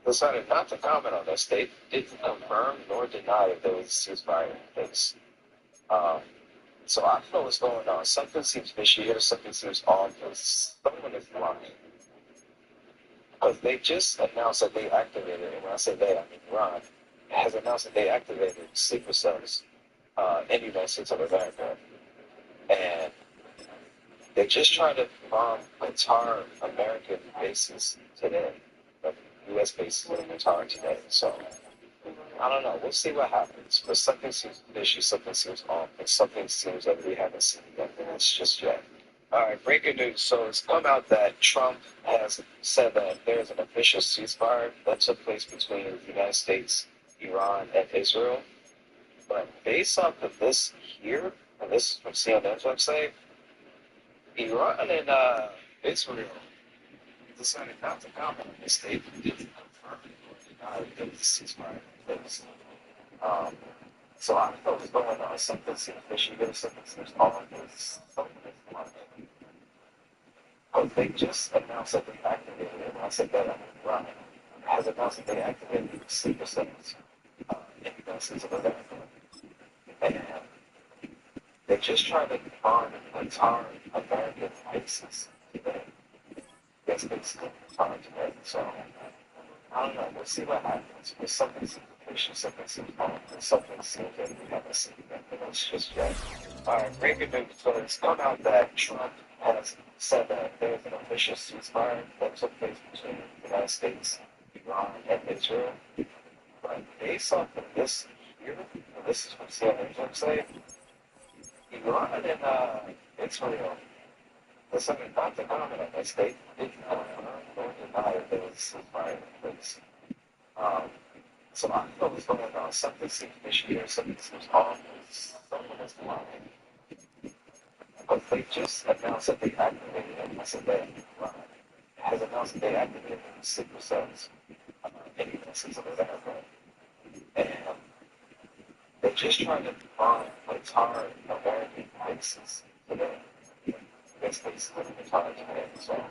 Speaker 14: decided not to comment on this. They didn't confirm nor deny if there was a ceasefire in place. So I don't know what's going on. Something seems fishy here. Something seems off. Someone is lying. Because they just announced that they activated, and when I say they, I mean Iran, has announced that they activated sleeper cells in the United States of America. And they just tried to bomb Qatar American bases today, like U.S. bases in Qatar today. So I don't know. We'll see what happens. But something seems fishy, something seems off, and something seems that we haven't seen evidence just yet. All right, breaking news. So it's come out that Trump has said that there's an official ceasefire that took place between the United States, Iran, and Israel. But based off of this here, and this is from CNN's website, Iran and Israel decided not to comment on this. They didn't confirm or deny that the ceasefire in place. So I don't know what's going on. Something seems fishy. Something seems off. Something is wrong. But they just announced that they activated it. And I said that Iran has announced that they activated the sleeper cells in the United States of America. And they're just trying to bomb entire American bases today. That's basically trying to make. So I don't know. We'll see what happens. But something seems fishy. Something seems wrong. And something seems that we haven't seen anything else just yet. All right, breaking news. So it's come out that Trump has said that there's an official ceasefire that took place between the United States, Iran, and Israel. But based off of this here, and this is from CNN's website, Iran and Israel decided not to comment on this. They didn't confirm nor deny that there was a ceasefire in place. So I don't know what's going on. Something seems fishy here, something seems off. Someone is lying. But they just announced that they activated it. I said that Iran has announced that they activated the sleeper cells in the United States of America. And they're just trying to bomb entire American bases today. That's basically the entire today. So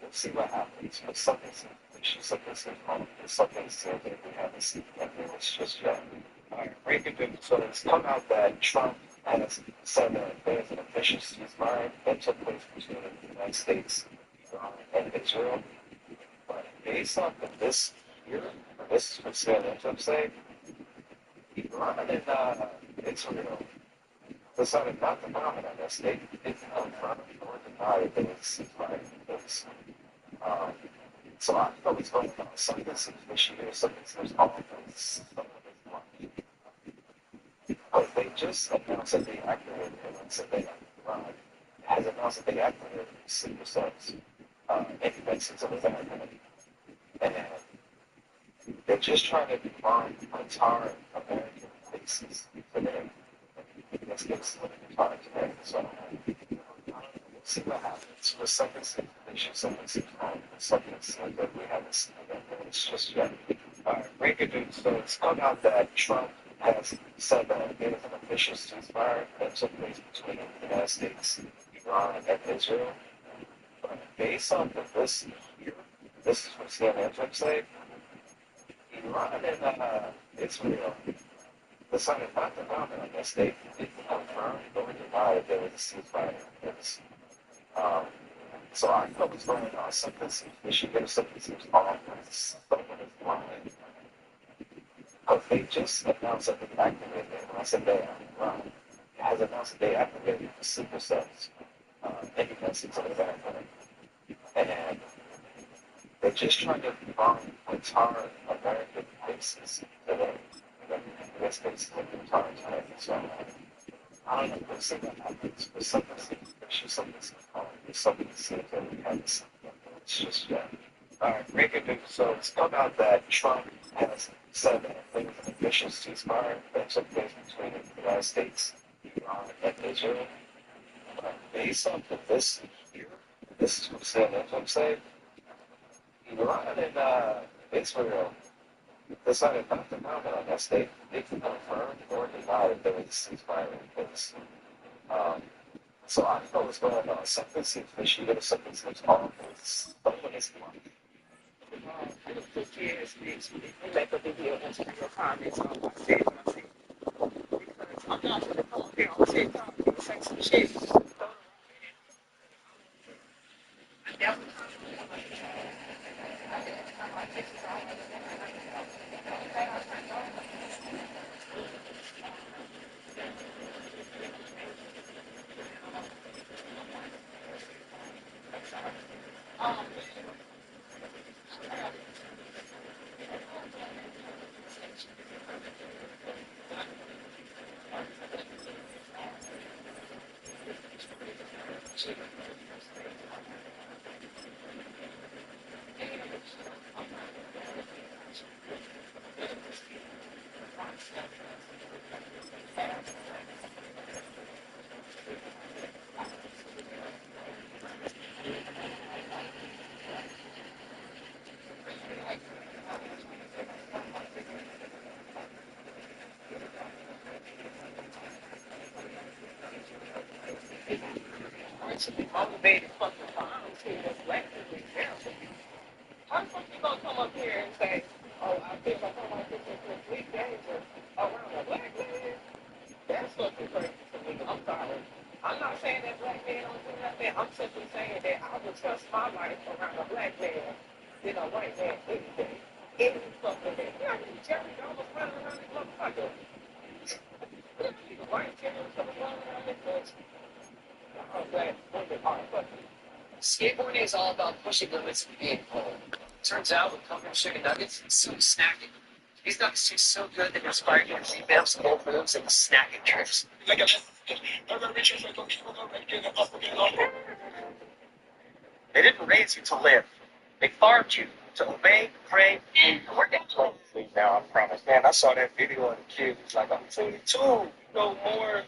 Speaker 14: we'll see what happens. But something seems fishy, something seems wrong. Something seems that we haven't seen anything else just yet. All right, breaking news. So it's come out that Trump has said that there's an official ceasefire that took place between the United States, Iran, and Israel. But based off of this here, and this is from CNN's website, Iran and Israel decided not to comment on this. They didn't confirm or deny that there was a ceasefire in place. So I don't know what's going on. Something seems fishy here, something seems off. Something is wrong. But they just announced that they activated it. And said that Iran has announced that they activated the sleeper cells in the United States of America. And they're just trying to bomb entire American bases today. That's basically the entire today. So we'll see what happens. But something seems fishy, something seems wrong. Something seems that we haven't seen anything else just yet. All right, breaking news. So it's come out that Trump has said that there is an official ceasefire that took place between the United States, Iran, and Israel. But based off of this here, this is from CNN's website, Iran and Israel decided not to comment on this. They didn't confirm nor deny that there was a ceasefire in place. So I don't know what's going on. Something seems fishy here, something seems off. Someone is lying. But they just announced that they activated it. When I said they, Iran has announced that they activated the sleeper cells in the United States of America. And they're just trying to bomb entire American bases today. That's basically the entire today. So I don't know. We'll see what happens. But something seems fishy, something seems wrong. Something seems that we haven't seen anything else just yet. All right, breaking news. So it's come out that Trump has said that there was an official ceasefire that took place between the United States, Iran, and Israel. But based off of this here, this is from CNN's website, Iran and Israel decided not to comment on this. They didn't confirm or deny that there was a ceasefire in place. So I don't know what's going on. Something seems fishy here, something seems off. Someone is lying.
Speaker 12: In the 50 years next week, we make a video and answer your comments on what I said when I said. Because I'm not going to come up here on TikTok and say some shit. I never Motivated fucking clowns who was black people now. How the fuck you gonna come up here and say, oh, I feel like I'm like this is complete danger around a black man? That's fucking crazy to me. I'm sorry. I'm not saying that black man don't do nothing. I'm simply saying that I would trust my life around a black man than a white man any day. Any fucking day. You know, Jerry Jones running around this motherfucker. You know, white Jerry Jones running around this bitch.
Speaker 15: Skateboarding is all about pushing limits and being cool. Turns out with Covered Chicken Nuggets, so is snacking. These nuggets taste so good that inspired you to revamp some old moves and snacking tricks. They didn't raise you to live. They farmed you to obey, pray, and work out.
Speaker 14: Now, I promise. Man, I saw that video of the kid. He's like, I'm 22. You know more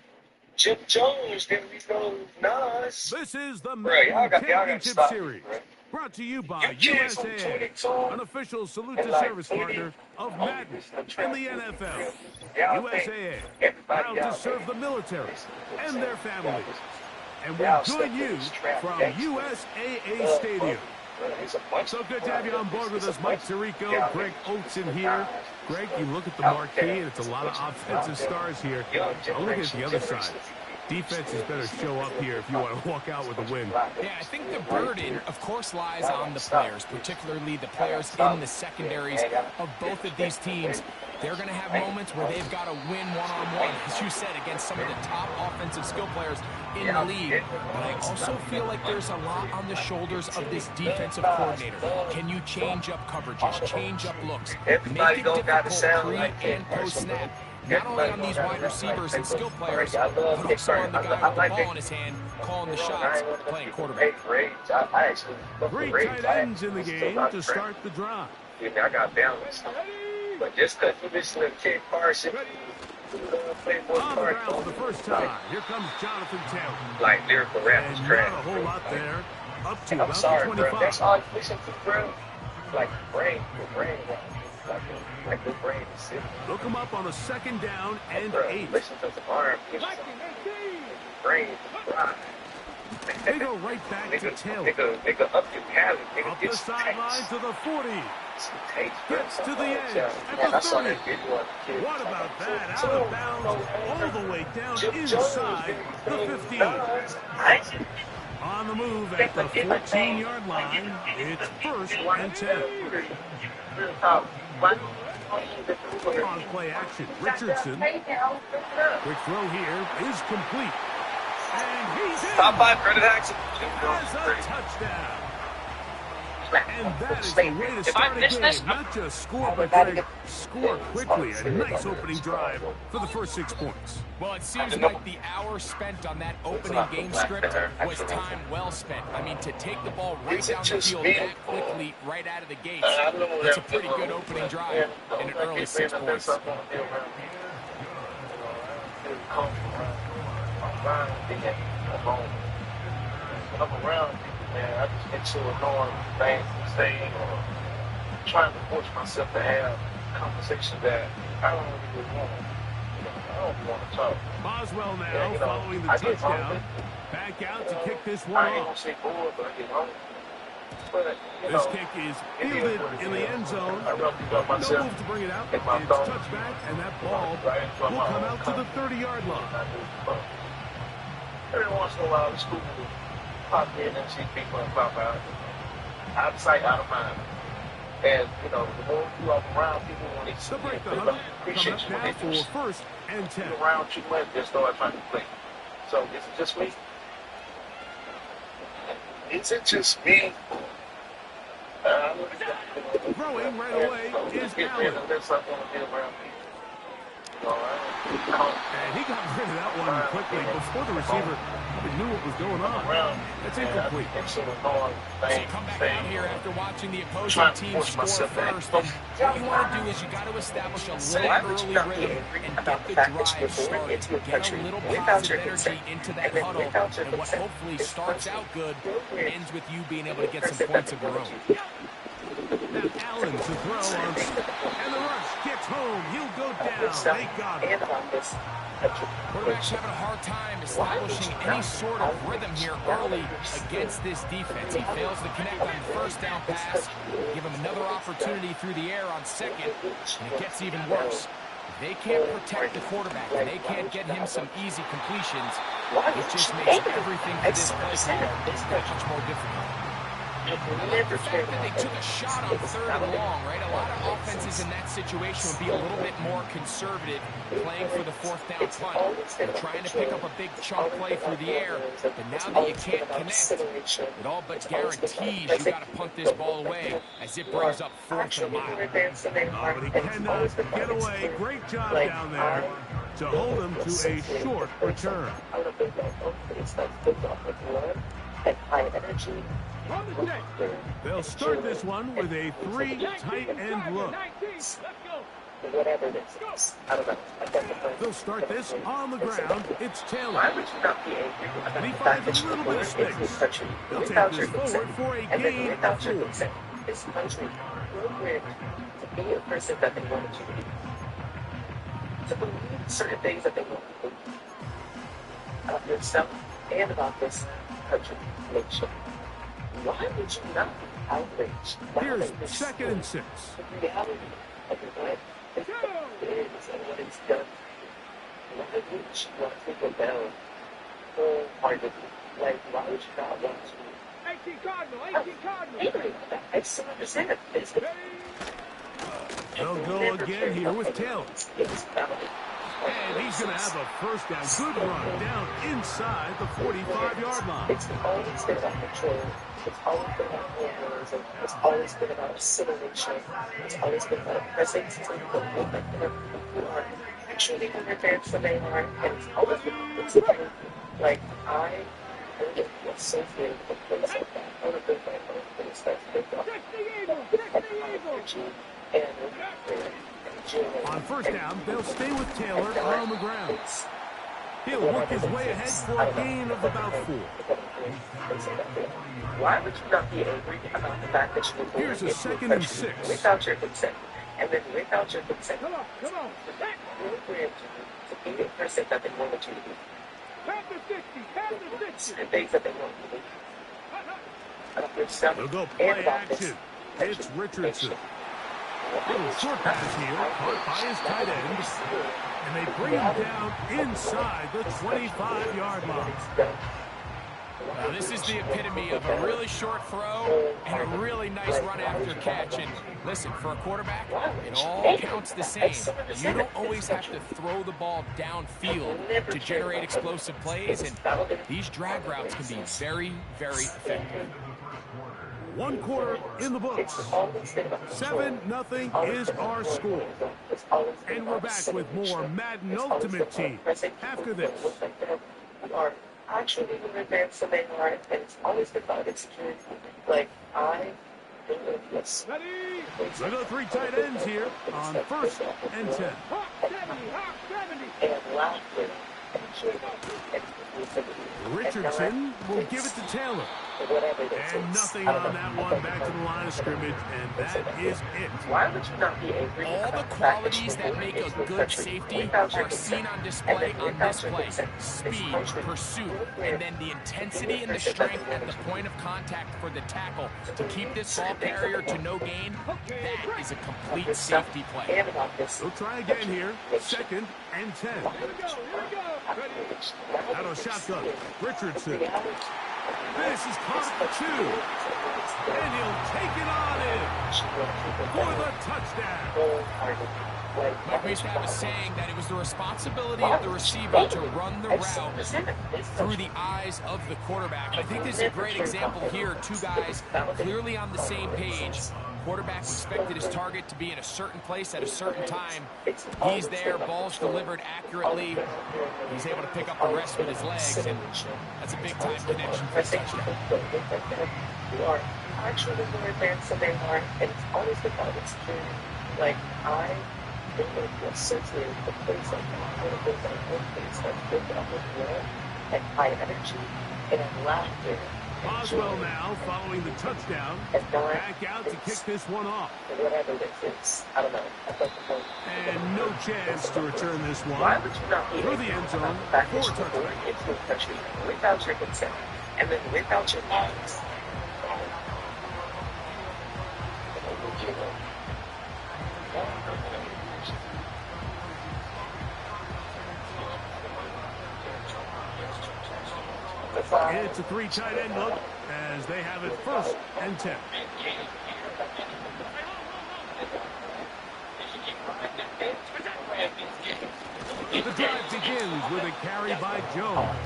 Speaker 14: Jim Jones than we know Nas.
Speaker 1: This is the
Speaker 14: Y'all
Speaker 1: MAdden
Speaker 14: got
Speaker 1: Championship
Speaker 14: stop,
Speaker 1: Series.
Speaker 14: bro.
Speaker 1: Brought to you by
Speaker 14: You kids from
Speaker 1: USA,
Speaker 14: 22
Speaker 1: an official salute
Speaker 14: and
Speaker 1: to
Speaker 14: like
Speaker 1: service
Speaker 14: 80,
Speaker 1: partner of MAdden in the NFL.
Speaker 14: Y'all
Speaker 1: USAA,
Speaker 14: think
Speaker 1: proud
Speaker 14: everybody
Speaker 1: to
Speaker 14: out
Speaker 1: serve
Speaker 14: there
Speaker 1: the military and their families. And we
Speaker 14: y'all
Speaker 1: join
Speaker 14: stuck
Speaker 1: you
Speaker 14: in this trap
Speaker 1: from
Speaker 14: gangster.
Speaker 1: USAA Stadium.
Speaker 14: It's a bunch
Speaker 1: So
Speaker 14: of
Speaker 1: good to have you on board with us, Mike Tirico,
Speaker 14: Yeah.
Speaker 1: Greg Oates in here. Greg, you look at the marquee, and it's a lot of offensive stars here. I'm looking at the other side. Defenses better show up here if you want to walk out with a win.
Speaker 2: Yeah, I think the burden, of course, lies on the players, particularly the players in the secondaries of both of these teams. They're going to have moments where they've got to win one-on-one, as you said, against some of the top offensive skill players in the league. But I also feel like there's a lot on the shoulders of this defensive coordinator. Can you change up coverages, change up looks, make it difficult pre- and post-snap? Not only on these wide receivers and skill players, but also on the guy with the ball in his hand, calling the shots, playing quarterback.
Speaker 1: Three tight ends in the game to start the drive.
Speaker 14: I got balance. But just because you listen to Kid Carson,
Speaker 1: On the ground for the first time, here comes Jonathan Taylor.
Speaker 14: like lyrical rap is
Speaker 1: And
Speaker 14: trash.
Speaker 1: not a whole lot there. Up to
Speaker 14: I'm
Speaker 1: about
Speaker 14: sorry,
Speaker 1: the
Speaker 14: bro.
Speaker 1: 25.
Speaker 14: That's all you listen to, bro. Like brain, like the brain is sick.
Speaker 1: Look him up on a second down and
Speaker 14: Bro,
Speaker 1: 8.
Speaker 14: listen to the arm. Brain, right.
Speaker 1: They go right back to Taylor.
Speaker 14: Nigga, up your calorie. Nigga,
Speaker 1: Up the
Speaker 14: get some
Speaker 1: sideline
Speaker 14: taste.
Speaker 1: to the 40.
Speaker 14: Some taste, bro.
Speaker 1: Gets to the edge
Speaker 14: Man,
Speaker 1: at
Speaker 14: I
Speaker 1: the
Speaker 14: saw
Speaker 1: 30.
Speaker 14: that video of the kid.
Speaker 1: What about that? Out of bounds all the way down inside the 15. On the move at the 14-yard line. It's first and 10. On play action, Richardson. Quick throw here is complete. And he's in.
Speaker 14: Top 5 credit action.
Speaker 1: Has a touchdown. And that is the way to start a game. Not just score, but Greg, score quickly. A nice opening drive for the first 6 points.
Speaker 2: Well, it seems like the hour spent on that opening game script was time well spent. I mean, to take the ball right down the field that quickly, right out of the gates, it's a pretty good opening drive in an early 6 points.
Speaker 13: I'm around people, man. I just get so annoying with things and saying or trying to force myself to have conversations that I don't really want. I don't want to talk.
Speaker 1: Boswell now
Speaker 13: Yeah,
Speaker 1: following the
Speaker 13: I get
Speaker 1: touchdown.
Speaker 13: hungry.
Speaker 1: Back out to kick this one
Speaker 13: I ain't gonna
Speaker 1: off.
Speaker 13: say bored, but I get hungry. But,
Speaker 1: This kick is fielded in the end zone.
Speaker 13: I rub
Speaker 1: No
Speaker 13: myself.
Speaker 1: move to bring it out.
Speaker 13: Hit my
Speaker 1: It's
Speaker 13: thumb.
Speaker 1: touchback, and that ball will come out to the 30-yard line.
Speaker 13: Every once in a while, the school will pop in and see people and pop out. Out of sight, out of mind. And, you know, the more you are around people when they see
Speaker 1: The break the
Speaker 13: you,
Speaker 1: huddle.
Speaker 13: they
Speaker 1: Coming
Speaker 13: appreciate
Speaker 1: up
Speaker 13: you when
Speaker 1: now
Speaker 13: they do
Speaker 1: for first and 10.
Speaker 13: be around too much, they start trying to play. So, is it just me? Is it just me?
Speaker 1: Throwing right away is Allen.
Speaker 13: There's something to be around people.
Speaker 1: And he got rid of that one quickly before the receiver even knew what was going on. That's incomplete.
Speaker 2: So come back out here after watching the opposing team score first. And what you want to do is you got to establish a little early rhythm and get the drive started. Get a little positive energy into that huddle. And what hopefully starts out good ends with you being able to get some points of your own.
Speaker 1: Now Allen to throw on, and the rush gets home. He'll go down. They got him.
Speaker 2: Quarterback's having a hard time establishing any sort of rhythm here early against this defense. He fails to connect on the first down pass. Give him another opportunity through the air on second, and it gets even worse. If they can't protect the quarterback and they can't get him some easy completions, it just makes everything for this play that much more difficult. The fact that they took a shot on 3rd and long, right? A lot of offenses in that situation would be a little bit more conservative, playing for the 4th down punt. They're trying to pick up a big chunk play through the air, but now that you can't connect, it all but guarantees you got to punt this ball away as it brings up 4th and a mile.
Speaker 1: Oh, but he cannot get away. Great job down there to hold him to a short return.
Speaker 12: And high energy.
Speaker 1: They'll start this one with a 3 tight end look.
Speaker 12: Whatever it is. I don't know.
Speaker 1: They'll start this on the ground. It's Taylor.
Speaker 12: Why would you not be angry about
Speaker 1: And he
Speaker 12: the fact
Speaker 1: finds
Speaker 12: that
Speaker 1: a
Speaker 12: you
Speaker 1: little bit of space. They'll take this forward for a gain of 4.
Speaker 12: This country programmed to be a person that they wanted you to be. To believe certain things that they want you to believe. About yourself and about this country nation. Why would you not be outraged?
Speaker 1: Here's 2nd and 6.
Speaker 12: The reality of what is and what it's done. Why would you want to rebel wholeheartedly? Like, why would you not want to?
Speaker 11: 18 Cardinal.
Speaker 12: I still understand.
Speaker 1: They'll go again here with Taylor. And he's going to have a first down. Good run down inside the 45-yard line.
Speaker 12: It's always been about control. It's always been about organizing. It's always been about assimilation. It's always been about pressing to people who are actually in advance than they are. And it's always been about like, I feel so good for a place like that. I want to build my own place that's big up.
Speaker 1: On first down, they'll stay with Taylor on the ground. He'll work his way ahead for a gain of about 4.
Speaker 12: Why would you not be angry about the fact that you were born
Speaker 1: Here's a 2nd and 6.
Speaker 12: without your consent? And then without your consent,
Speaker 11: Come on.
Speaker 12: programmed you to be a person that they wanted you to be.
Speaker 11: Pass the 60.
Speaker 12: The things that they want you to be. About yourself
Speaker 1: They'll go
Speaker 12: and
Speaker 1: play
Speaker 12: about this
Speaker 1: action. It's Richardson. Little short pass here, caught by his tight end, and they bring him down inside the 25-yard line.
Speaker 2: Now, this is the epitome of a really short throw and a really nice run after catch. And listen, for a quarterback, it all counts the same. You don't always have to throw the ball downfield to generate explosive plays, and these drag routes can be very, very effective.
Speaker 1: 1 quarter in the books. 7-0 is our score. And we're back with more Madden Ultimate Team after this.
Speaker 12: Are actually in advance than they are, and it's always been about insecurity. Like, I believe this.
Speaker 1: They go 3 tight ends here on 1st and 10.
Speaker 12: And laughter.
Speaker 1: Richardson will give it to Taylor. And nothing on that one. Back to the line of scrimmage, and that is it.
Speaker 12: Why would you not be angry?
Speaker 2: All the qualities that make a good safety are seen on display on this play. Speed, pursuit, and then the intensity and the strength at the point of contact for the tackle to keep this ball carrier to no gain. That is a complete safety play.
Speaker 1: We'll try again here. 2nd and 10. Out of shotgun, Richardson. This is caught for 2. And he'll take it on in for the touchdown.
Speaker 2: Mike used to have a saying that it was the responsibility of the receiver to run the route through the eyes of the quarterback. And I think this is a great example here. 2 guys clearly on the same page, Quarterback expected his target to be in a certain place at a certain time. He's there, ball's delivered accurately. He's able to pick up the rest with his legs, and that's a big-time connection for the touchdown.
Speaker 12: You are actually more advanced than they are, and it's always about insecurity. Like, I think associated with a place like that, with a place like one place that's built up with love and high energy and laughter.
Speaker 1: Boswell now following the touchdown. Back out to kick this one off.
Speaker 12: Whatever this is, I don't know.
Speaker 1: And no chance to return this one.
Speaker 12: Why would you not be
Speaker 1: through the end zone for a touchdown?
Speaker 12: Into the country without your consent and then without your parents?
Speaker 1: It's a 3 tight end look as they have it 1st and 10. The drive begins with a carry by Jones.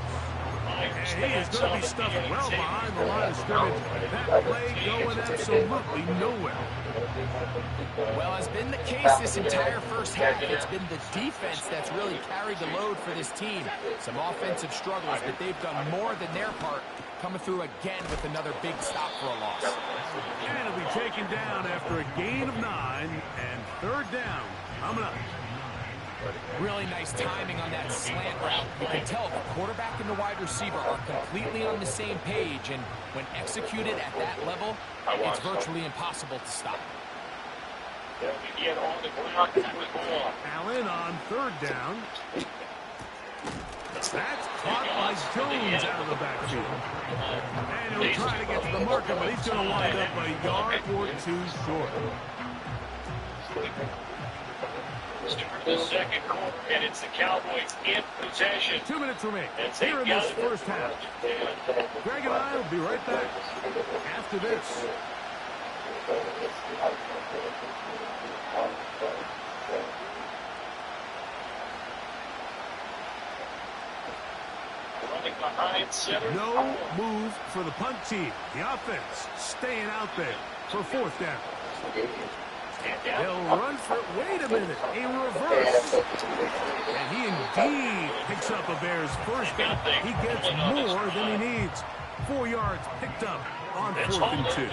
Speaker 1: And he is going to be stuffed well behind the line of scrimmage. That play going absolutely nowhere.
Speaker 2: Well, as been the case this entire first half, it's been the defense that's really carried the load for this team. Some offensive struggles, but they've done more than their part, coming through again with another big stop for a loss.
Speaker 1: And it'll be taken down after a gain of 9 and 3rd down coming up.
Speaker 2: Really nice timing on that slant route. You can tell the quarterback and the wide receiver are completely on the same page, and when executed at that level, it's virtually impossible to stop.
Speaker 1: Allen on 3rd down. That's caught by Jones out of the backfield. And he'll try to get to the marker, but he's going to wind up a yard or 2 short.
Speaker 10: The second quarter, and it's the Cowboys in possession.
Speaker 1: 2 minutes remain here in this first half. Greg and I will be right back after this. No move for the punt team. The offense staying out there for 4th down. They'll run for it. Wait a minute. A reverse. And he indeed picks up a Bears first down. He gets more than he needs. 4 yards picked up on 4th and 2.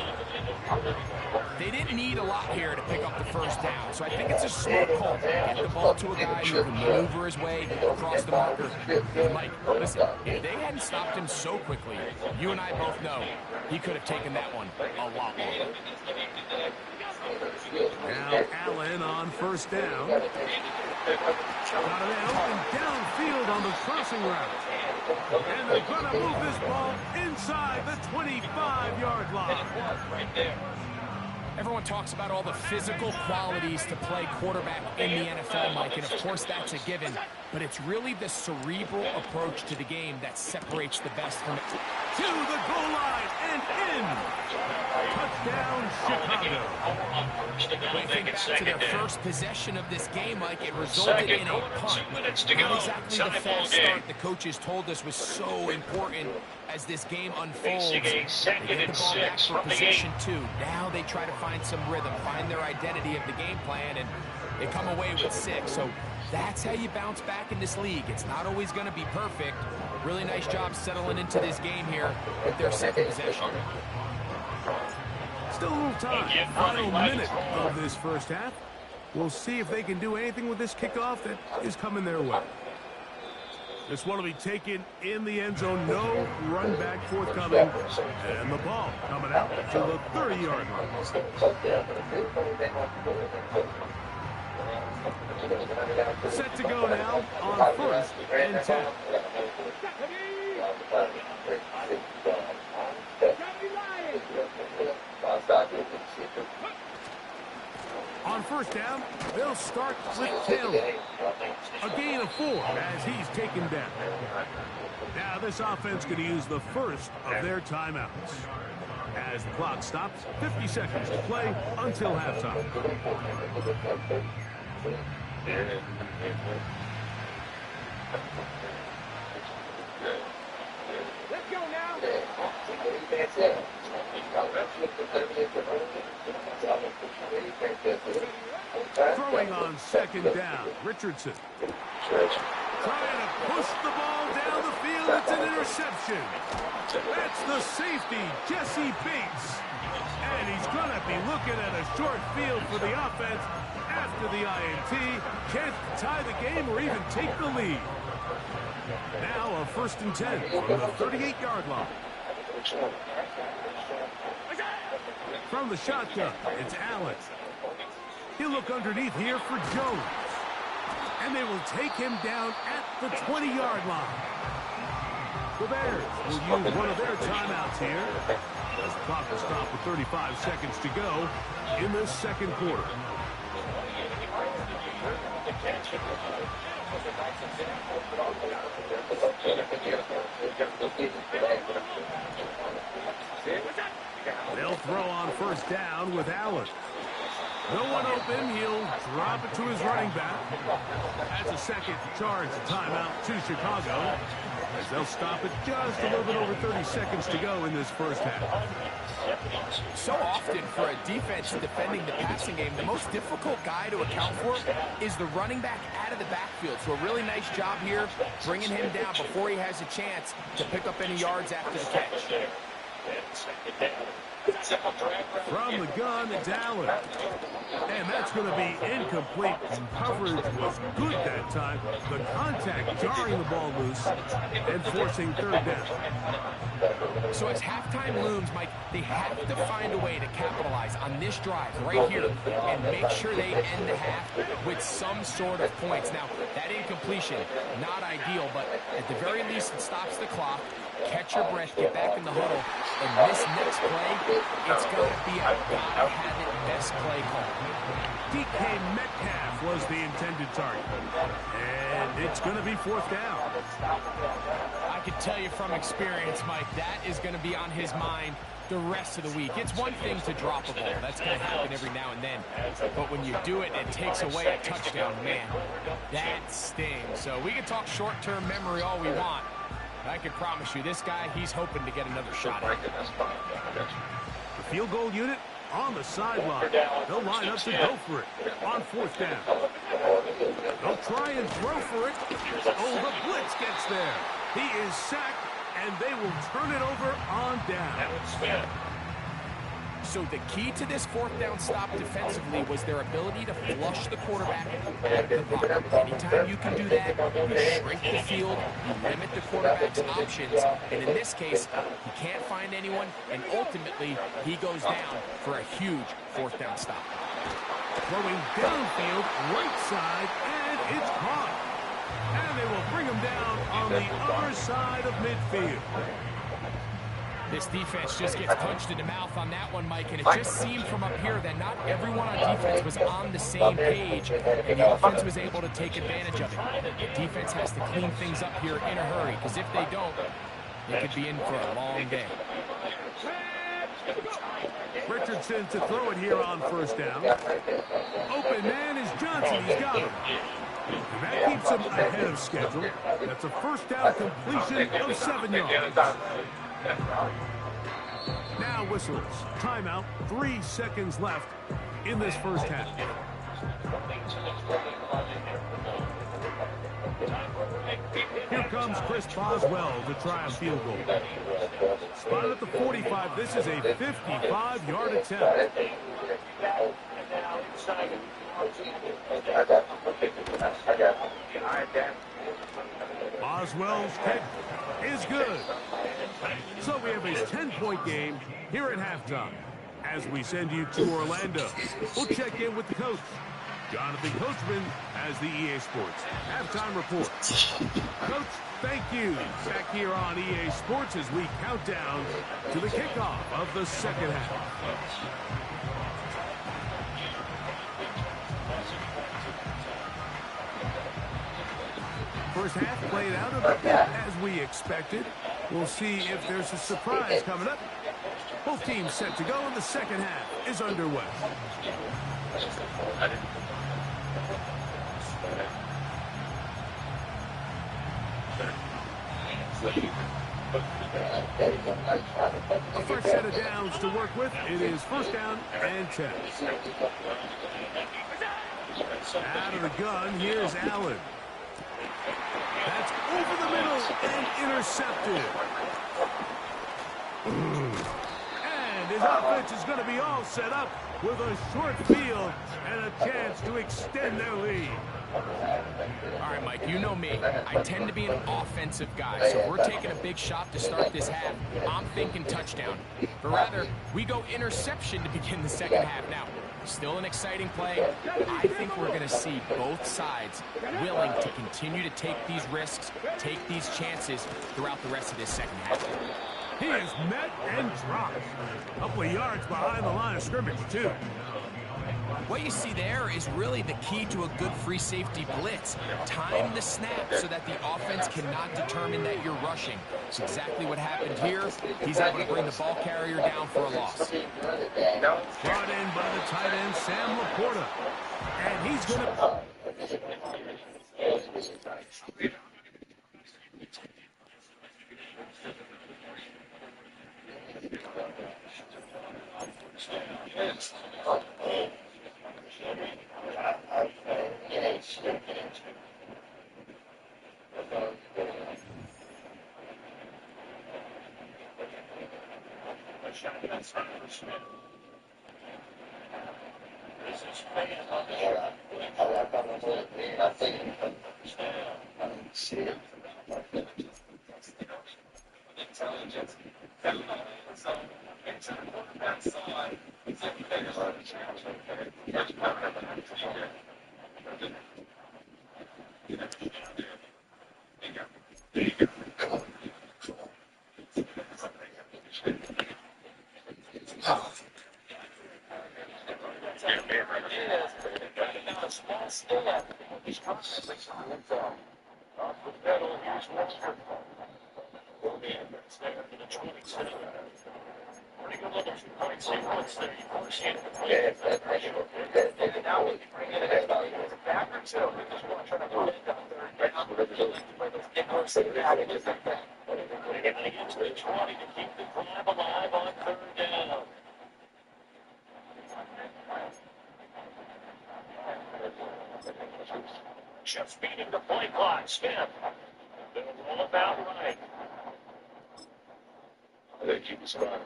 Speaker 2: They didn't need a lot here to pick up the first down, so I think it's a smart call. Get the ball to a guy who can maneuver his way across the marker. Mike, listen, if they hadn't stopped him so quickly, you and I both know he could have taken that one a lot longer.
Speaker 1: Now Allen on 1st down. Got a man open downfield on the crossing route. And they're going to move this ball inside the 25-yard line.
Speaker 2: Everyone talks about all the physical qualities to play quarterback in the NFL, Mike, and of course that's a given, but it's really the cerebral approach to the game that separates the best from it.
Speaker 1: To the goal line and in. Touchdown, Chicago.
Speaker 2: When I think back to their first possession of this game, Mike, it resulted in a punt. Not exactly the fast start the coaches told us was so important as this game unfolds. They get the ball back for possession 2. Now they try to find some rhythm, find their identity of the game plan, and they come away with 6. So that's how you bounce back in this league. It's not always going to be perfect. Really nice job settling into this game here with their 2nd possession.
Speaker 1: Still a little time. Final minute of this first half. We'll see if they can do anything with this kickoff that is coming their way. This one will be taken in the end zone. No run back forthcoming. And the ball coming out to the 30-yard line. Set to go now on 1st and 10. On 1st down, they'll start with Taylor. A gain of 4 as he's taken down. Now this offense going to use the first of their timeouts. As the clock stops, 50 seconds to play until halftime. Throwing on second down, Richardson. Trying to push the ball down the field. It's an interception. That's the safety, Jesse Bates. And he's going to be looking at a short field for the offense after the INT. Can't tie the game or even take the lead. Now a 1st and 10 from the 38-yard line. From the shotgun, it's Allen. He'll look underneath here for Jones. And they will take him down at the 20-yard line. The Bears will use one of their timeouts here as the clock will stop with 35 seconds to go in the second quarter. They'll throw on 1st down with Allen. No one open. He'll drop it to his running back. That's a second charge timeout to Chicago as they'll stop it just a little bit over 30 seconds to go in this first half.
Speaker 2: So often for a defense defending the passing game, the most difficult guy to account for is the running back out of the backfield. So a really nice job here bringing him down before he has a chance to pick up any yards after the catch.
Speaker 1: From the gun, it's Allen. And that's going to be incomplete. Coverage was good that time. The contact jarring the ball loose and forcing 3rd down.
Speaker 2: So as halftime looms, Mike, they have to find a way to capitalize on this drive right here and make sure they end the half with some sort of points. Now, that incompletion, not ideal, but at the very least it stops the clock. Catch your breath, get back in the huddle, and this next play, it's going to be a gotta-have-it best play call.
Speaker 1: DK Metcalf was the intended target, and it's going to be 4th down.
Speaker 2: I can tell you from experience, Mike, that is going to be on his mind the rest of the week. It's one thing to drop a ball. That's going to happen every now and then. But when you do it, it takes away a touchdown, man. That stings. So we can talk short-term memory all we want. I can promise you, this guy, he's hoping to get another shot at it.
Speaker 1: The field goal unit on the sideline. They'll line up to go for it on 4th down. They'll try and throw for it. Oh, the blitz gets there. He is sacked, and they will turn it over on down.
Speaker 2: So the key to this 4th down stop defensively was their ability to flush the quarterback out of the pocket. Anytime you can do that, you shrink the field, you limit the quarterback's options, and in this case, he can't find anyone, and ultimately, he goes down for a huge 4th down stop.
Speaker 1: Throwing downfield, right side, and it's caught. And they will bring him down on the other side of midfield.
Speaker 2: This defense just gets punched in the mouth on that one, Mike, and it just seemed from up here that not everyone on defense was on the same page, and the offense was able to take advantage of it. The defense has to clean things up here in a hurry, because if they don't, they could be in for a long day.
Speaker 1: Richardson to throw it here on 1st down. Open man is Johnson. He's got him. And that keeps him ahead of schedule. That's a 1st down completion of 7 yards. Now whistles. Timeout. 3 seconds left in this first half. Here comes Chris Boswell to try a field goal. Spotted at the 45. This is a 55-yard attempt. Boswell's kick is good. So we have a 10-point game here at halftime. As we send you to Orlando, we'll check in with the coach, Jonathan Coachman, as the EA Sports halftime report. Coach, thank you. Back here on EA Sports as we count down to the kickoff of the second half. First half played out a bit as we expected. We'll see if there's a surprise coming up. Both teams set to go, and the second half is underway. to work with. It is first down and 10. Out of the gun, here's Allen. That's over the middle and intercepted. And his offense is going to be all set up with a short field and a chance to extend their lead.
Speaker 2: All right, Mike, you know me. I tend to be an offensive guy, so if we're taking a big shot to start this half, I'm thinking touchdown. But rather, we go interception to begin the second half. Now, still an exciting play. I think we're going to see both sides willing to continue to take these risks, take these chances throughout the rest of this second half.
Speaker 1: He is met and dropped. A couple of yards behind the line of scrimmage, too.
Speaker 2: What you see there is really the key to a good free safety blitz. Time the snap so that the offense cannot determine that you're rushing. It's exactly what happened here. He's able to bring the ball carrier down for a loss.
Speaker 1: Brought in by the tight end, Sam Laporta. And he's going to...
Speaker 10: Just beating the play clock. Smith. They'll roll it out right. They keep the spot.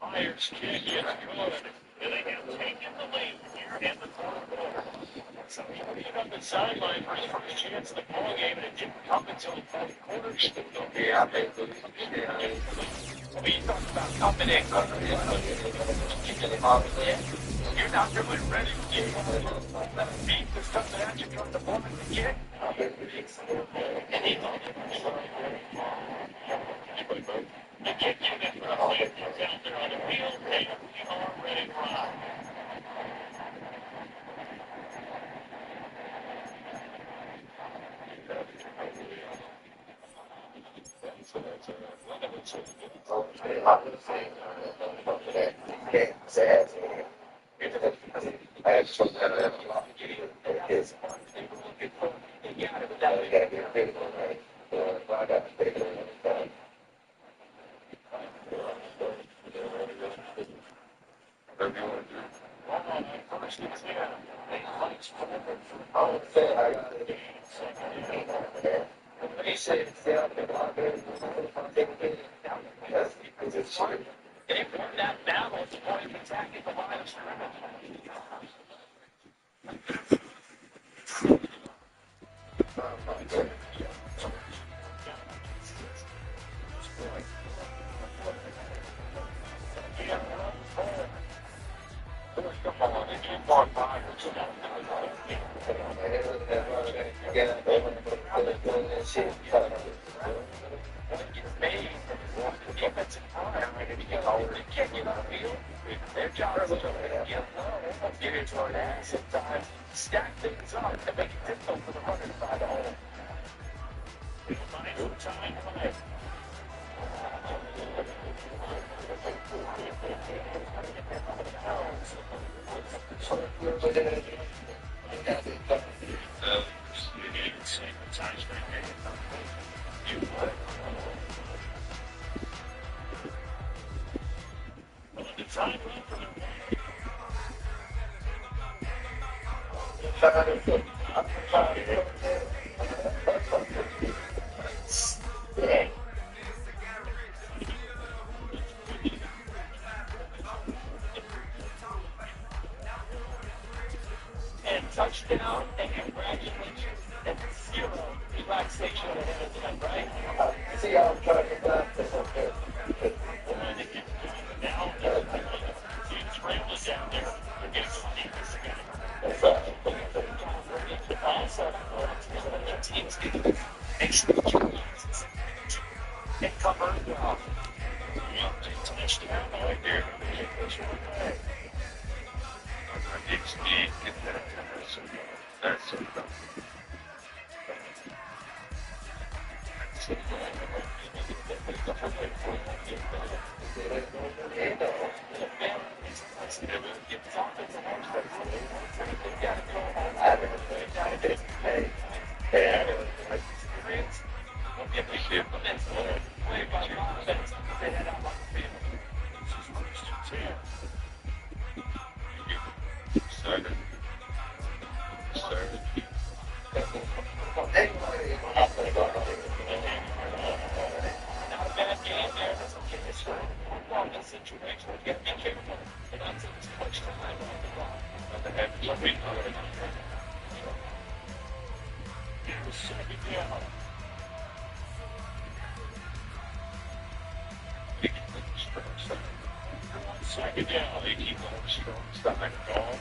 Speaker 10: Myers kick is good. And they have taken the lead here in the fourth quarter. So he beat on the sideline for his first chance in the ball game, and it didn't come until the fourth quarter. Yeah, we talked about coming in. You're not really ready to beat the stuff that you come to ball and kick. And he the kick unit for a play comes out there on the field, and we are ready to ride. They won that battle at the point of attacking the line of scrimmage.
Speaker 3: Their job is to get low, get into our ass sometimes, stack things up, and make it difficult for the runner to find a hole. Time play. And touchdown, and congratulations, and 0 relaxation ahead of them, right? See how I'm trying to get that. Now, team scrambles down there. They're getting some defense again. Also, teams need make sure the kids and cover well. Touchdown right there. That's it. Second down, they keep going strong. Stop that ball.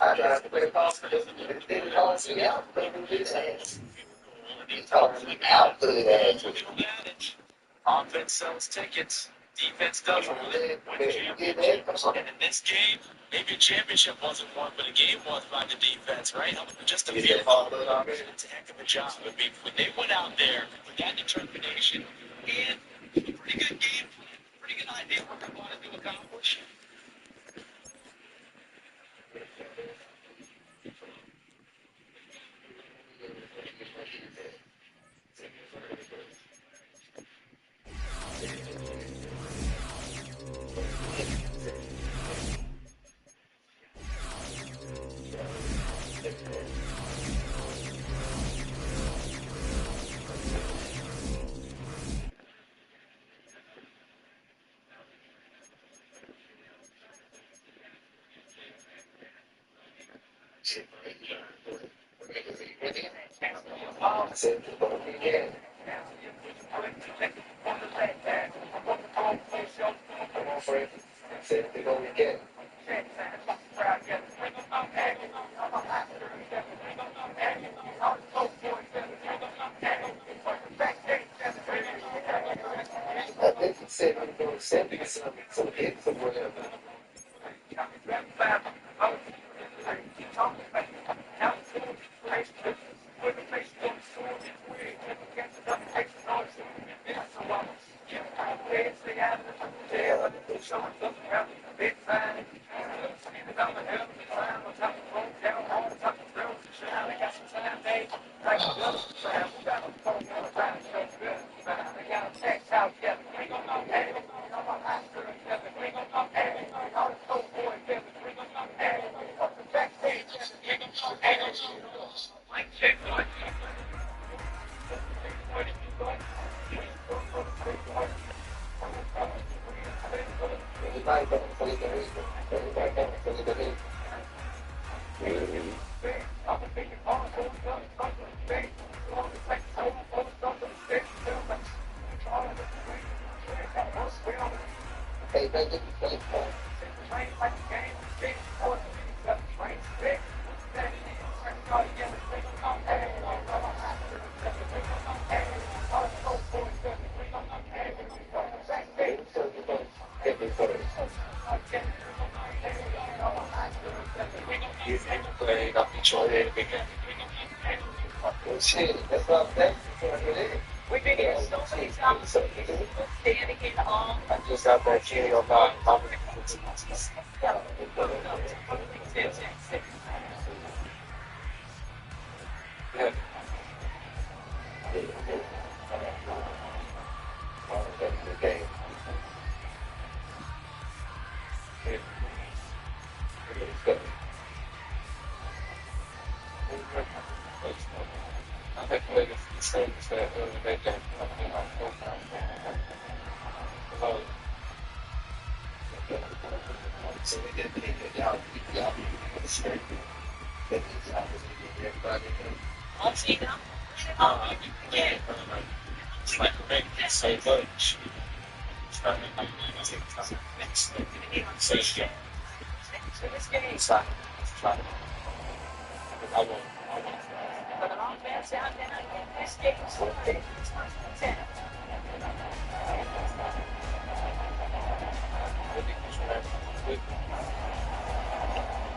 Speaker 7: I tried to play calls for this. It didn't call me out. His ass. He calls me out to his ass.
Speaker 14: Offense sells tickets. Defense doesn't. And in this game, maybe a championship wasn't won, but a game was by the defense, right? Just a few. It's a heck of a job. I mean, when they went out there with that determination and a pretty good game plan, pretty good idea what they wanted to accomplish.
Speaker 7: I think he said I'm going to send me some hits or whatever.
Speaker 8: We've been here so many times, standing in awe.
Speaker 7: I just got that chili on my
Speaker 8: I'll see them. Again.
Speaker 14: It's like a big so much.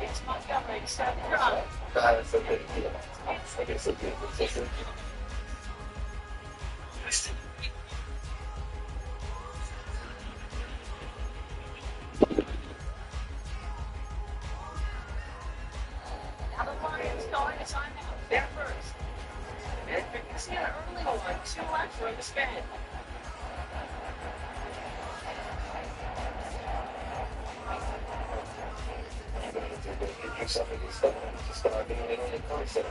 Speaker 8: It's Montgomery, 7 drive.
Speaker 7: I guess it'll be consistent.
Speaker 15: Now the Lions calling a timeout. They're first. And we see an early one. 2 left for the span.
Speaker 7: Something to start doing it on the concept.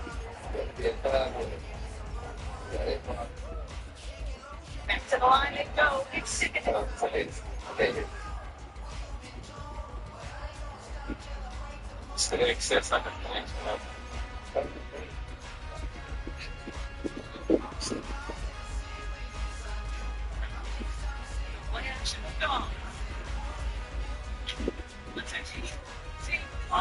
Speaker 15: Back to the line they go. It's second.
Speaker 3: Still exists like a thing.
Speaker 15: Play action dog. Let's actually see. The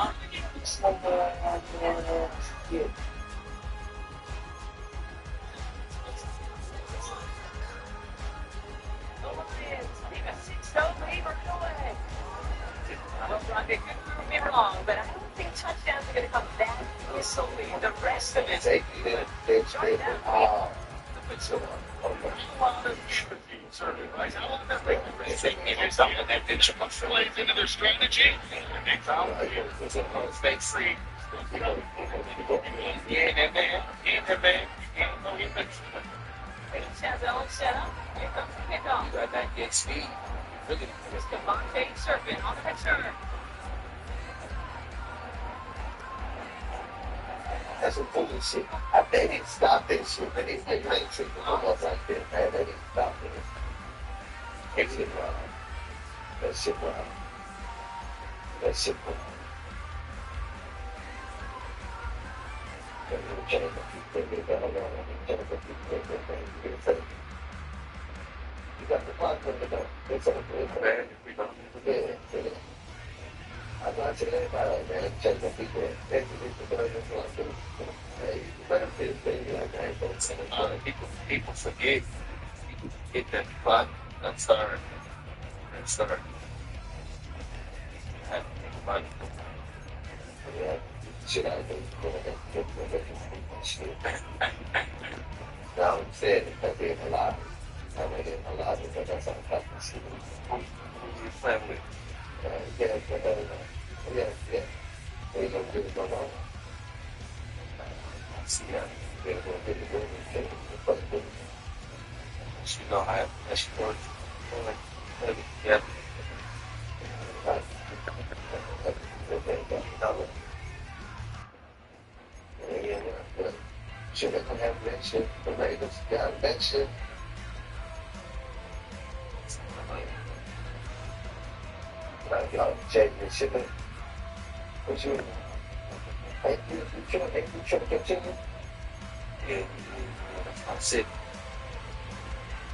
Speaker 15: Lions leave a 6-0 lead right away. I hope Rocket could prove me wrong, but I don't think touchdowns are going to come that easily. The rest of it.
Speaker 3: Plays into their strategy. Makes free.
Speaker 15: Each has their own setup. Here comes the kickoff.
Speaker 3: You got that good speed. Really.
Speaker 15: It's Devontae Serpent on the return.
Speaker 7: That's some foolish shit. They didn't stop that shit, but it's like night shit almost like that, man. They didn't stop it. That shit wild. That shit wild. That shit wild. You got the clock on the door. It's on the man. We don't. Yeah. I go out to everybody, like, man, check the people. Hey, you better feel baby like I ain't gonna say it.
Speaker 3: People forget. People forget that clock. That's our. I have to think about it.
Speaker 7: Yeah, shit I do. Shit. Now I'm saying it because they're alive. I'm getting alive because that's how I can see them.
Speaker 3: Who you playing with?
Speaker 7: Yeah. They don't do it no more.
Speaker 3: See that?
Speaker 7: They're going to get it.
Speaker 3: You know how that shit works. Yeah.
Speaker 7: Should have have that shit. The Raiders got that shit. Like y'all change this shit up. What you trying to continue?
Speaker 3: Yeah. That's it.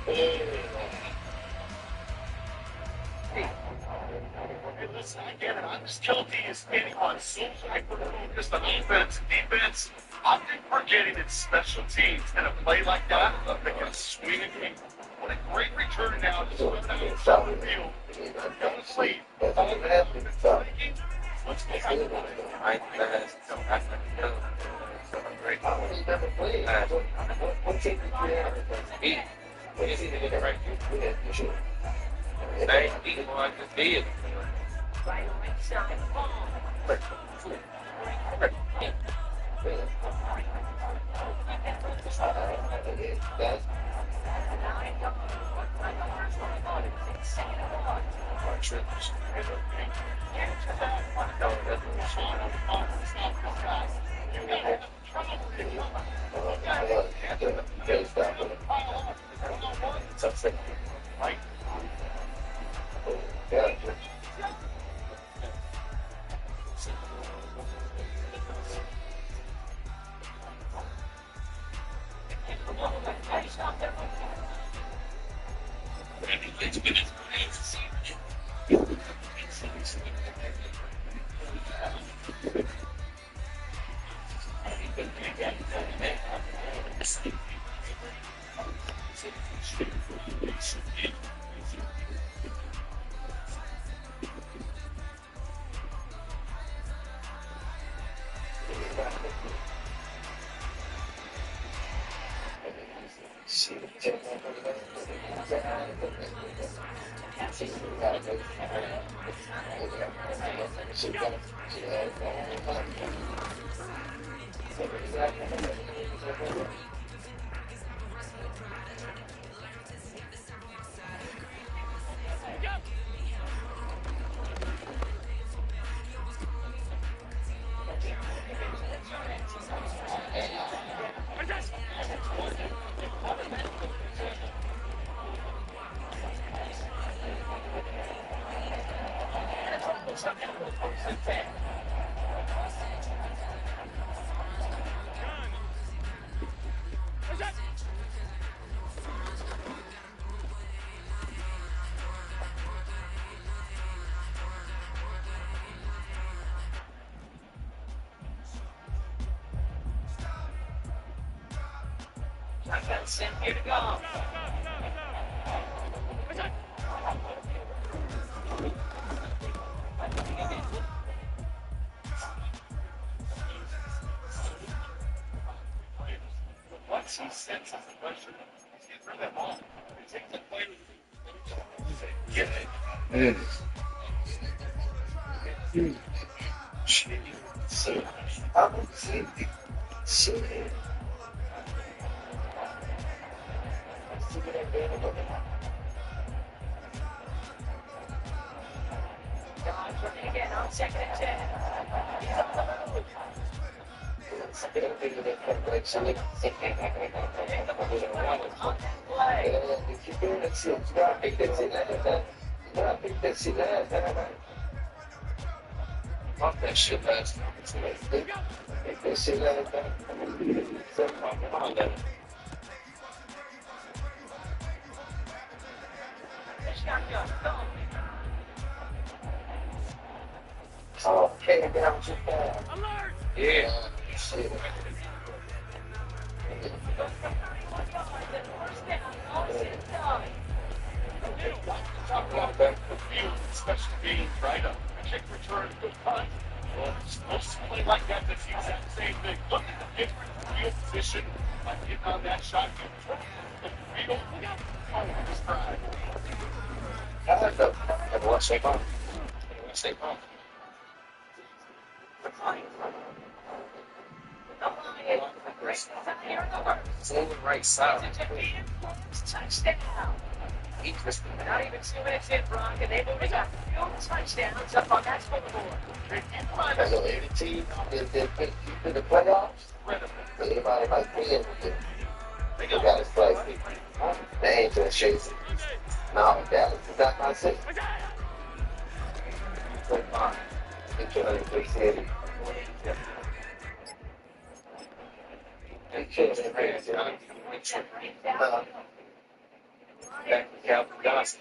Speaker 13: Hey, listen, I get it. I'm just guilty as anyone. So hyper-focused on offense and defense. I think we're getting it special teams. And a play like that can swing a game. What a great return now to swim out the field. Got to sleep. Let's go have it.
Speaker 3: I know. Great.
Speaker 7: Never played. What team did you have?
Speaker 3: Me. What is it right here?
Speaker 7: Yeah, sure.
Speaker 3: They beat one to be it.
Speaker 15: Right side ball. Here to go.
Speaker 3: Once he senses the pressure, he's through that ball. He takes the player. Get it.
Speaker 15: Again on 2nd and 10. He's on the move.
Speaker 3: Fuck that shit, man. Come on, then.
Speaker 7: Okay, down too far.
Speaker 3: Yeah. Talk about that field, special teams, right? A kick return, good punt. Well, it's supposed to play like that this exact same thing. Look at the different field position. Like getting on that shot, you turn the field. Oh, he's fried.
Speaker 14: Everyone stay calm. Everyone stay calm. It's on the right side.
Speaker 15: Touchdown. Not even 2 minutes in, Brock, and they've only got 2 touchdowns up on that scoreboard.
Speaker 7: I know any team that get in the playoffs, anybody like me, they got to play. They ain't just chasing. No, Dallas is not my city. Enjoy the big city.
Speaker 3: Back to Calvin Johnson.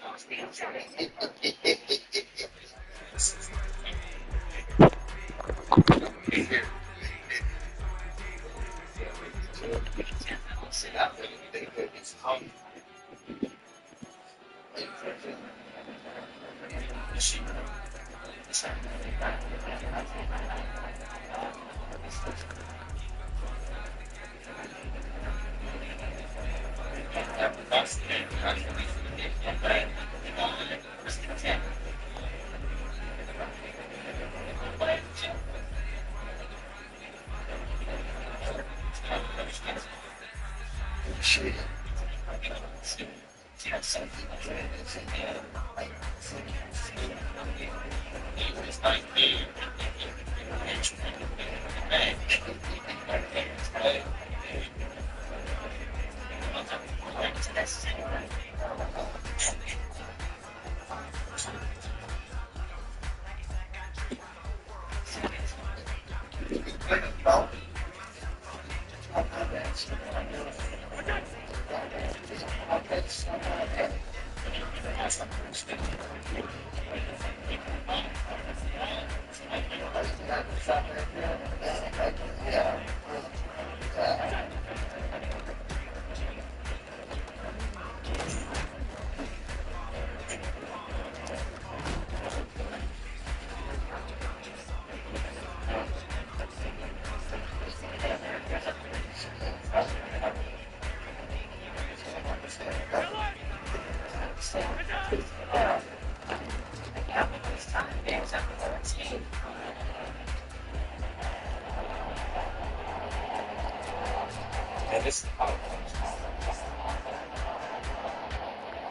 Speaker 14: This is how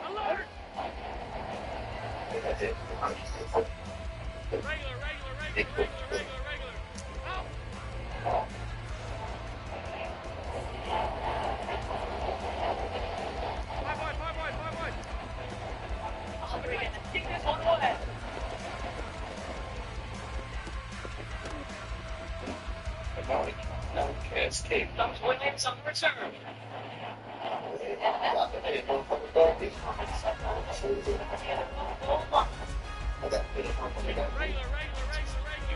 Speaker 11: Alert!
Speaker 14: that's it.
Speaker 11: Regular. Out! Five wide.
Speaker 8: Oh, here we go. Take this one away.
Speaker 14: No, escape.
Speaker 8: Thumbs wins on the return.
Speaker 11: Alert!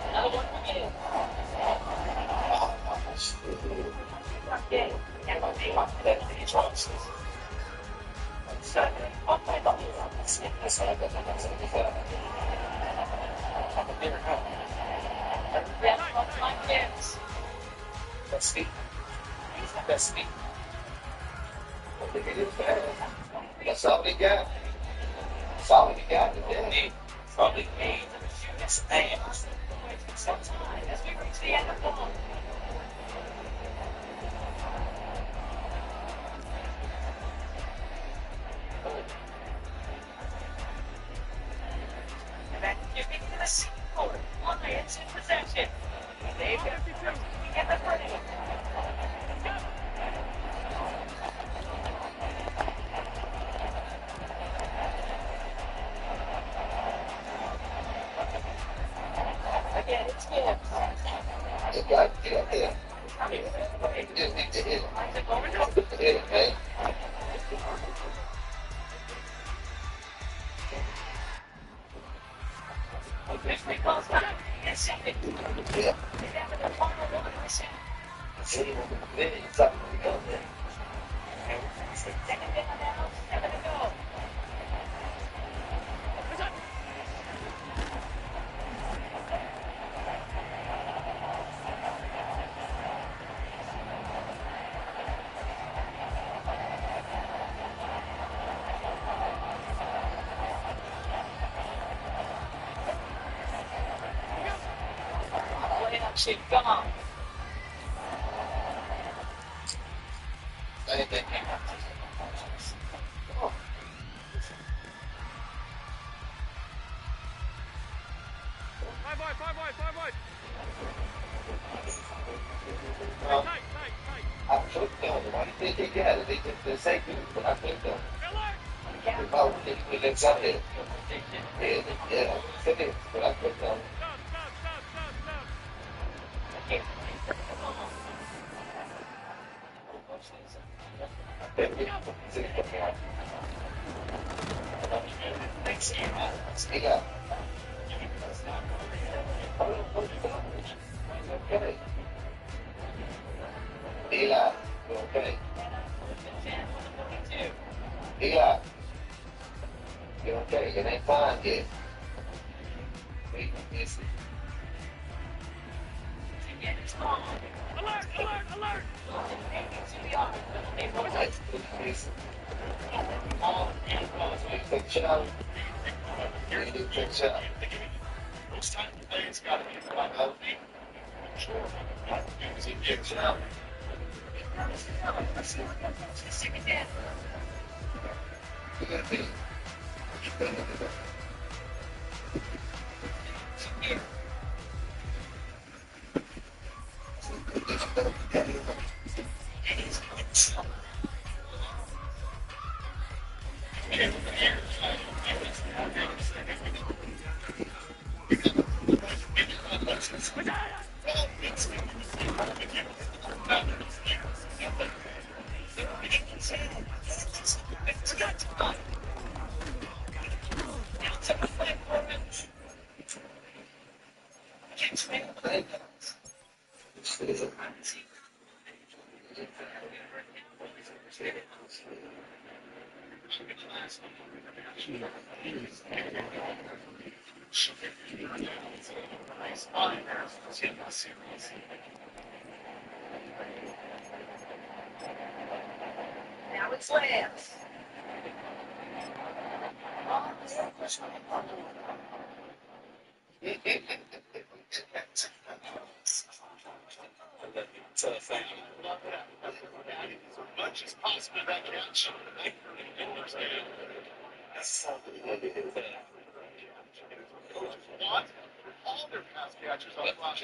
Speaker 8: Another one for you.
Speaker 7: That's all we got. That's all we got today.
Speaker 8: That's all we need. It's fast. Sometimes as we reach the end of the month. You're getting to the seat court. Lions in possession. They've got to get the frame. Again, it's Gibbs.
Speaker 7: You got to get up there. You just need to hit it. Hit it, man. Yeah.
Speaker 8: She's gone.
Speaker 11: Five wide. Tight.
Speaker 7: I clicked on it. Why do you think they got it? They just the safety, but I clicked on it. If I would think it was out there. Yeah, it is, but I clicked on it. Speak up. Okay. Eli, you okay? Eli, you okay? It ain't fine yet. Wait, it's
Speaker 11: Alert!
Speaker 7: Quick shot. Quick shot.
Speaker 3: Most time to play, it's got to be the one healthy. Quick shot.
Speaker 8: Now it's Lance.
Speaker 13: As much as possible that catch. Coaches want all their pass catchers on flash.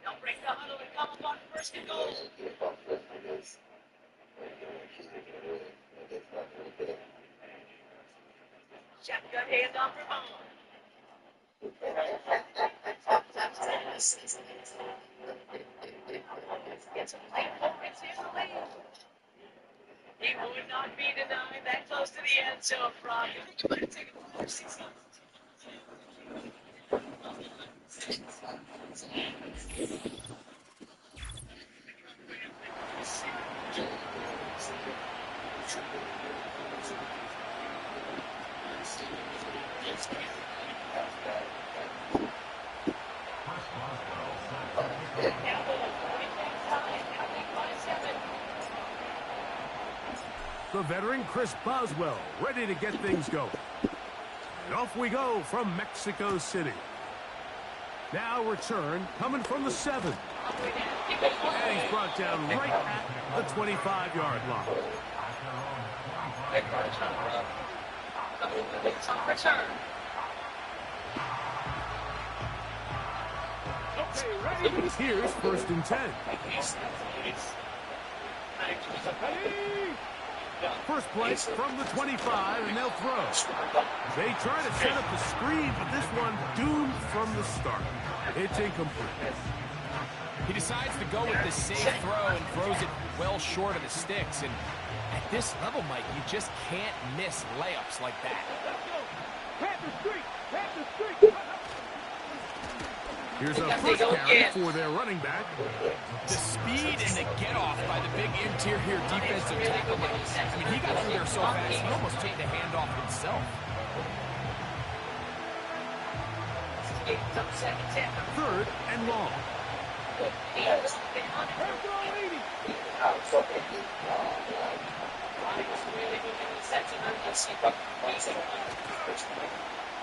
Speaker 8: Don't break the huddle and come up on first and goal. Shotgun handoff for home. Gets a play points in the lead. He would not be denied that close to the end zone, Brock. I think you might have taken a 4-6.
Speaker 1: The veteran Chris Boswell ready to get things going. And off we go from Mexico City. Now return coming from the 7. And he's brought down right at the 25-yard line.
Speaker 8: Return.
Speaker 1: Here's 1st and 10. First place from the 25, and they'll throw. They try to set up the screen, but this one doomed from the start. It's incomplete.
Speaker 2: He decides to go with the safe throw and throws it well short of the sticks. And at this level, Mike, you just can't miss layups like that.
Speaker 1: Here's a first carry for their running back.
Speaker 2: The speed and the get-off by the big interior defensive tackle. I mean, he got through there so fast, he almost took the handoff himself.
Speaker 1: 3rd and long.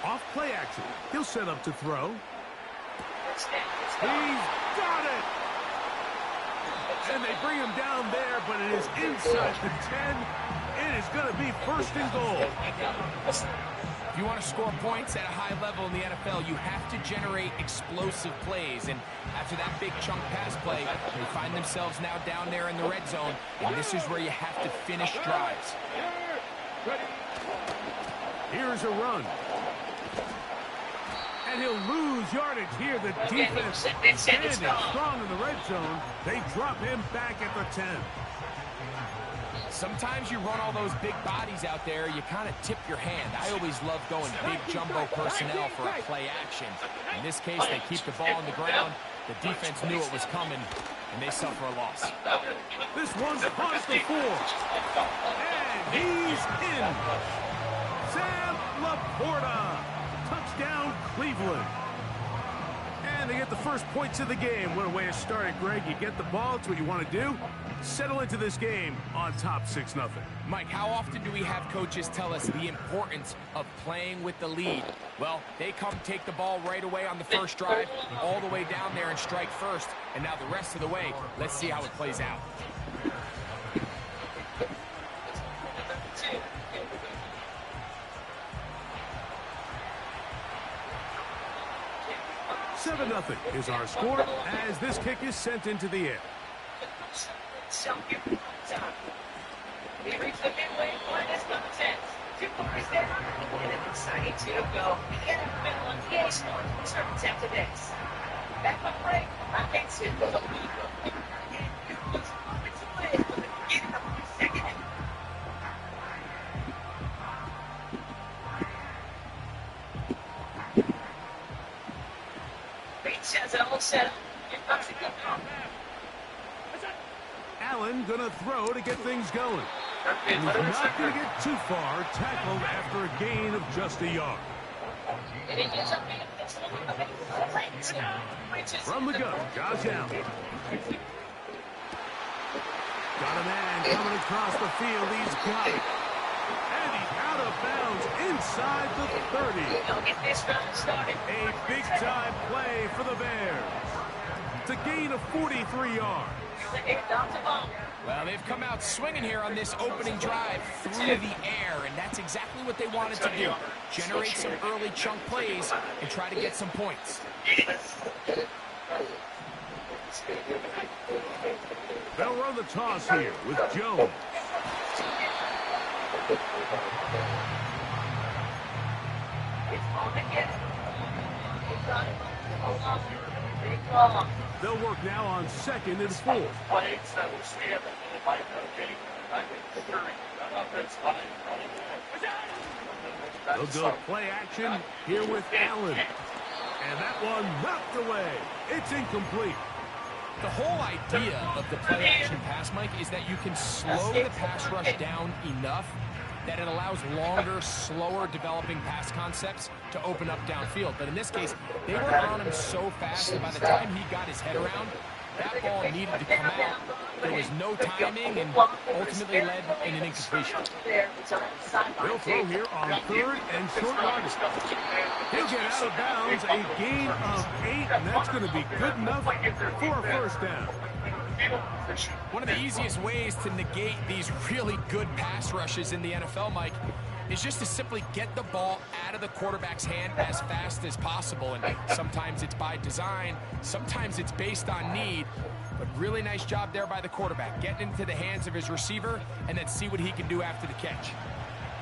Speaker 1: Off play action. He'll set up to throw. He's got it! And they bring him down there, but it is inside the 10. It is going to be 1st and goal.
Speaker 2: If you want to score points at a high level in the NFL, you have to generate explosive plays. And after that big chunk pass play, they find themselves now down there in the red zone. And this is where you have to finish drives.
Speaker 1: Here's a run. And he'll lose yardage here. The defense standing strong in the red zone. They drop him back at the 10.
Speaker 2: Sometimes you run all those big bodies out there, you kind of tip your hand. I always love going big jumbo personnel for a play action. In this case, they keep the ball on the ground. The defense knew it was coming, and they suffer a loss.
Speaker 1: This one's across the 4. And he's in. Sam Laporta. Touchdown, Cleveland. And they get the first points of the game. What a way to start it, Greg. You get the ball. It's what you want to do. Settle into this game on top 6-0.
Speaker 2: Mike, how often do we have coaches tell us the importance of playing with the lead? Well, they come take the ball right away on the first drive, all the way down there and strike first. And now the rest of the way, let's see how it plays out.
Speaker 1: 5-0 is our score as this kick is sent into the air.
Speaker 11: We reach the midway point this contest. 2 quarters down, and an exciting 2 to go. We get in the middle on EA Sports. We start to tap the base. Back on break, I can't sit for the lead. Has it all set up.
Speaker 1: Allen gonna throw to get things going. He's not gonna get too far, tackled after a gain of just a yard. From the gun, Josh Allen. Got a man coming across the field, he's got it. And he's out of bounds inside the 30. A big-time play for the Bears. It's a gain of 43 yards.
Speaker 2: Well, they've come out swinging here on this opening drive through the air, and that's exactly what they wanted to do. Generate some early chunk plays and try to get some points.
Speaker 1: They'll run the toss here with Jones. They'll work now on 2nd and 4. They'll go play action here with Allen. And that one knocked away. It's incomplete.
Speaker 2: The whole idea of the play action pass, Mike, is that you can slow the pass rush down enough that it allows longer, slower developing pass concepts to open up downfield. But in this case, they were on him so fast that by the time he got his head around, that ball needed to come out. There was no timing and ultimately led in an incompletion.
Speaker 1: They'll throw here on 3rd and short yardage. He'll get out of bounds, a gain of 8, and that's going to be good enough for a first down.
Speaker 2: One of the easiest ways to negate these really good pass rushes in the NFL, Mike, is just to simply get the ball out of the quarterback's hand as fast as possible. And sometimes it's by design, sometimes it's based on need. But really nice job there by the quarterback, getting into the hands of his receiver and then see what he can do after the catch.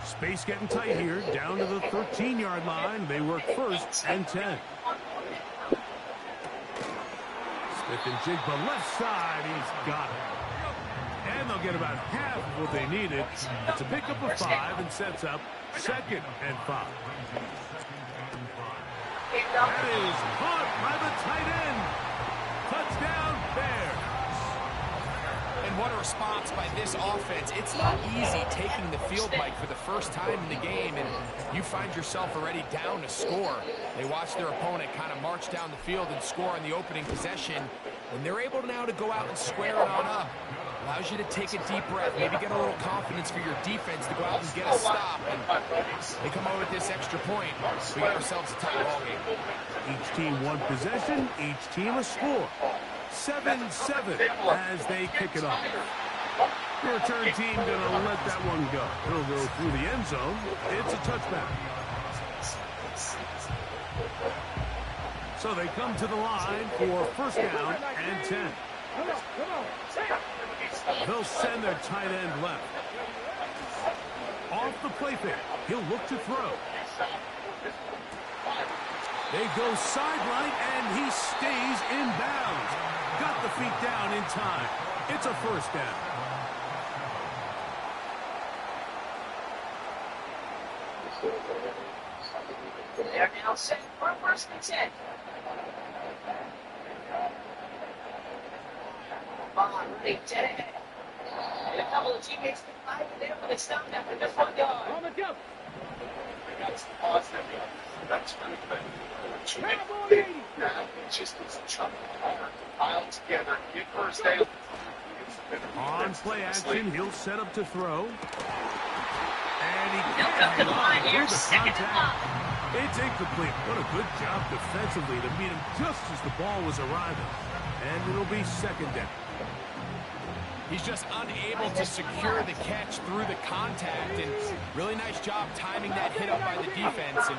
Speaker 1: Space getting tight here, down to the 13-yard line. They work 1st and 10. Smith-Njigba left side, he's got it. And they'll get about half of what they needed. It's a pickup of 5 and sets up 2nd and 5. That is caught by the tight end. Touchdown, Bears.
Speaker 2: And what a response by this offense. It's not easy taking the field, Mike, for the first time in the game, and you find yourself already down to score. They watch their opponent kind of march down the field and score on the opening possession, and they're able now to go out and square it on up. Allows you to take a deep breath, maybe get a little confidence for your defense to go out and get a stop, and they come over with this extra point. We got ourselves a tight ball game.
Speaker 1: Each team one possession, each team a score. 7-7 as they kick it off. The return team gonna let that one go. It'll go through the end zone. It's a touchback. So they come to the line for first down and 10. They'll send their tight end left. Off the play fake. He'll look to throw. They go sideline, and he stays in bounds. Got the feet down in time. It's a first down.
Speaker 11: They're now set for first and 10. Bond running dead ahead. And a couple of teammates behind there, but it's stopped after just 1 yard. On the go. That's really good. Just pile together, get first down.
Speaker 1: On play action, he'll set up to throw. And he
Speaker 11: Up to the line here, second and 5.
Speaker 1: It's incomplete. What a good job defensively to meet him just as the ball was arriving. And it'll be second down.
Speaker 2: He's just unable to secure the catch through the contact, and really nice job timing that hit up by the defense. And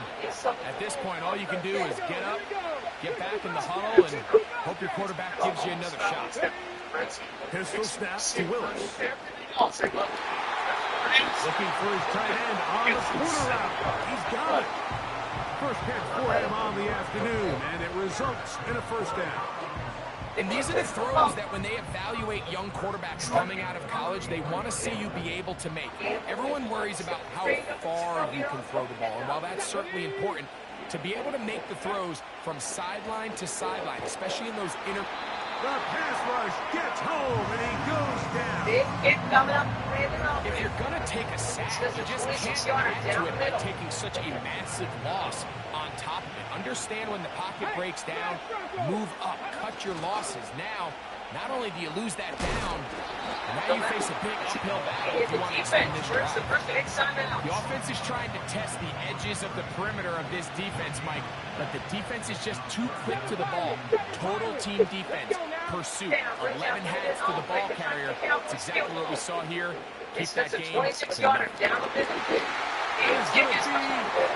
Speaker 2: at this point, all you can do is get up, get back in the huddle and hope your quarterback gives you another shot.
Speaker 1: Pistol snap to Willis. Looking for his tight end on the corner route. He's got it. First catch for him on the afternoon, and it results in a first down.
Speaker 2: And these are the throws that when they evaluate young quarterbacks coming out of college, they want to see you be able to make. Everyone worries about how far you can throw the ball, and while that's certainly important, to be able to make the throws from sideline to sideline, especially in those inner...
Speaker 1: The pass rush gets home, and he goes down.
Speaker 2: If you're going to take a sack, you just can't add to it by taking such a massive loss on top of it. Understand when the pocket breaks down, move up, cut your losses. Now, not only do you lose that down, but now you face a big uphill battle if you want to extend this drive. The offense is trying to test the edges of the perimeter of this defense, Mike, but the defense is just too quick to the ball. Total team defense, pursuit, 11 hats to the ball carrier. It's exactly what we saw here. Keep that game.
Speaker 1: It's going to be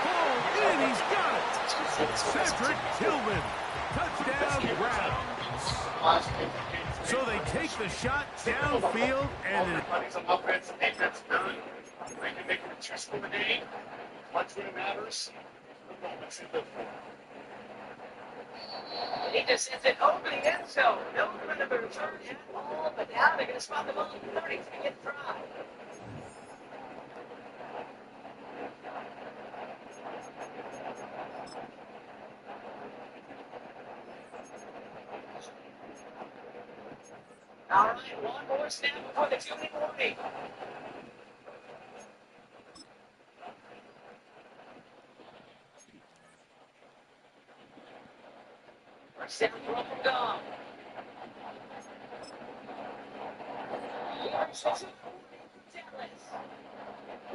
Speaker 1: pulled in. He's got it. Cedric Tillman. Touchdown Browns. So they take the shot downfield, and it...
Speaker 13: Some offense and defense done. They can make it a trust in the game. Much when it matters. The moments in the
Speaker 11: He just sends it over the end zone. No kind of a return at all, but now they're going to spot the ball at 30 to get the drive. All right, one more snap before the 2-minute warning. First down from Dom.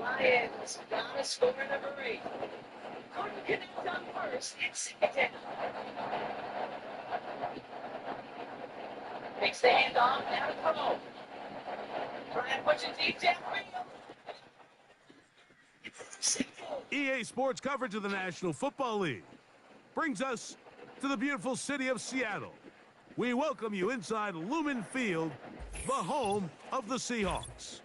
Speaker 11: Lions got a score number 8. Couldn't connect on first. It's 2nd down. Makes the handoff, now to throw. Trying to push it deep downfield.
Speaker 1: EA Sports coverage of the National Football League brings us to the beautiful city of Seattle. We welcome you inside Lumen Field, the home of the Seahawks.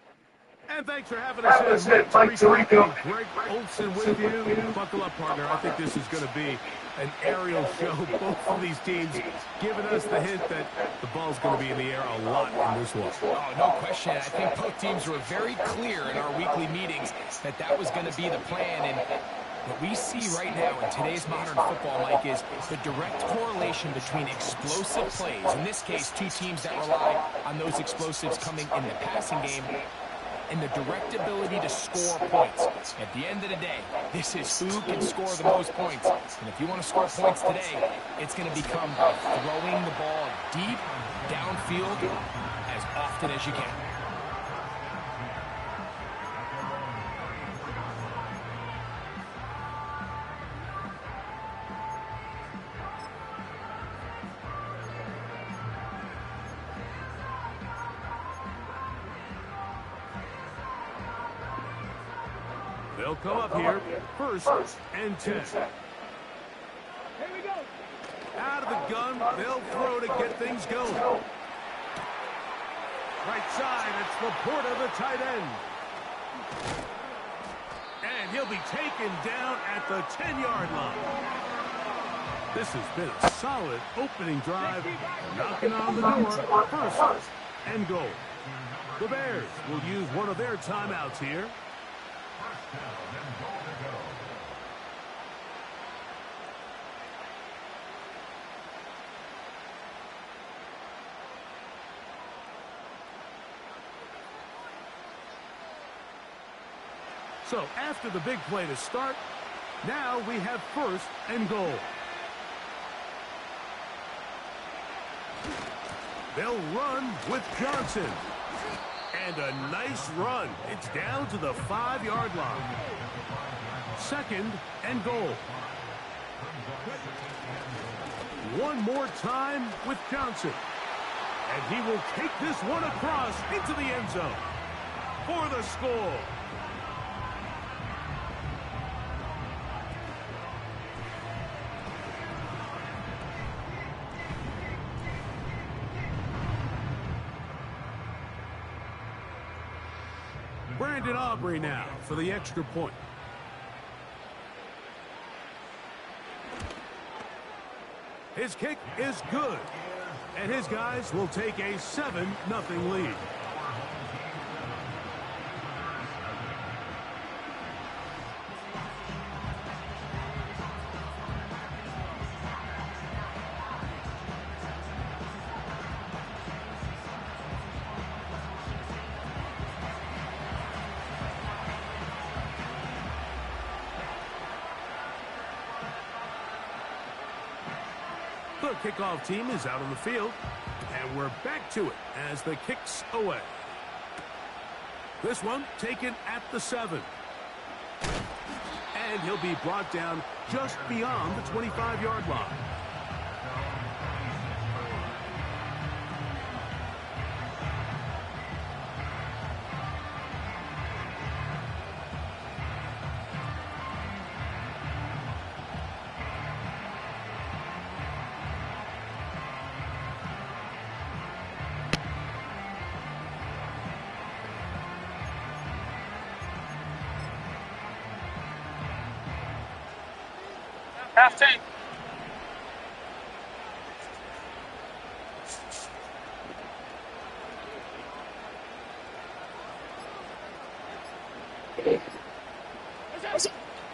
Speaker 1: And thanks for having us in. Mike Tirico, Greg Olson with you. Buckle up, partner. I think this is going to be an aerial show. Both of these teams giving us the hint that the ball's going to be in the air a lot in this one.
Speaker 2: Oh, no question. I think both teams were very clear in our weekly meetings that that was going to be the plan. And what we see right now in today's modern football, Mike, is the direct correlation between explosive plays, in this case, two teams that rely on those explosives coming in the passing game, and the direct ability to score points. At the end of the day, this is who can score the most points. And if you want to score points today, it's going to become by throwing the ball deep downfield as often as you can.
Speaker 1: They'll come up here, first and 10. Here we go. Out of the gun, they'll throw to get things going. Right side, it's Laporta, the tight end. And he'll be taken down at the 10-yard line. This has been a solid opening drive, knocking on the door, first and goal. The Bears will use one of their timeouts here. So after the big play to start, now we have first and goal. They'll run with Johnson. And a nice run. It's down to the 5-yard line. Second and goal. One more time with Johnson. And he will take this one across into the end zone for the score. Brandon Aubrey now for the extra point. His kick is good. And his guys will take a 7-0 lead. The kickoff team is out on the field, and we're back to it as the kick's away. This one taken at the 7. And he'll be brought down just beyond the 25-yard line.
Speaker 13: Half time.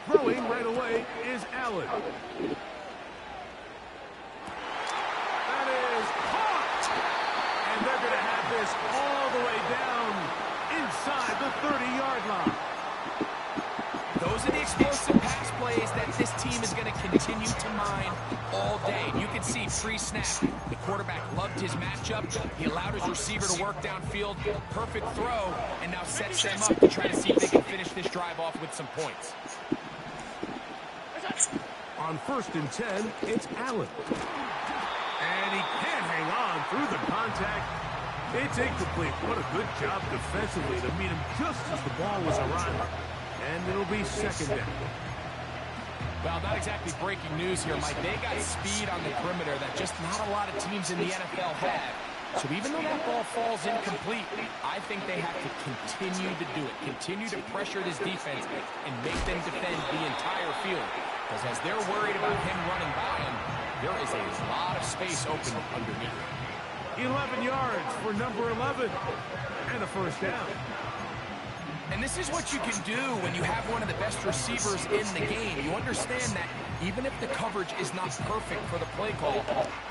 Speaker 1: Throwing right away is Allen. That is caught! And they're going to have this all the way down inside the 30-yard line.
Speaker 2: Those are the explosive pass plays that this team is going to continue to mine all day. You can see pre-snap, the quarterback loved his matchup. He allowed his receiver to work downfield. Perfect throw, and now sets them up to try to see if they can finish this drive off with some points.
Speaker 1: On 1st and 10, it's Allen. And he can't hang on through the contact. It's incomplete. What a good job defensively to meet him just as the ball was arriving. And it'll be 2nd down.
Speaker 2: Well, not exactly breaking news here, Mike. They got speed on the perimeter that just not a lot of teams in the NFL have. So even though that ball falls incomplete, I think they have to continue to do it. Continue to pressure this defense and make them defend the entire field. Because as they're worried about him running by him, there is a lot of space open underneath.
Speaker 1: 11 yards for number 11. And a 1st down.
Speaker 2: And this is what you can do when you have one of the best receivers in the game. You understand that even if the coverage is not perfect for the play call,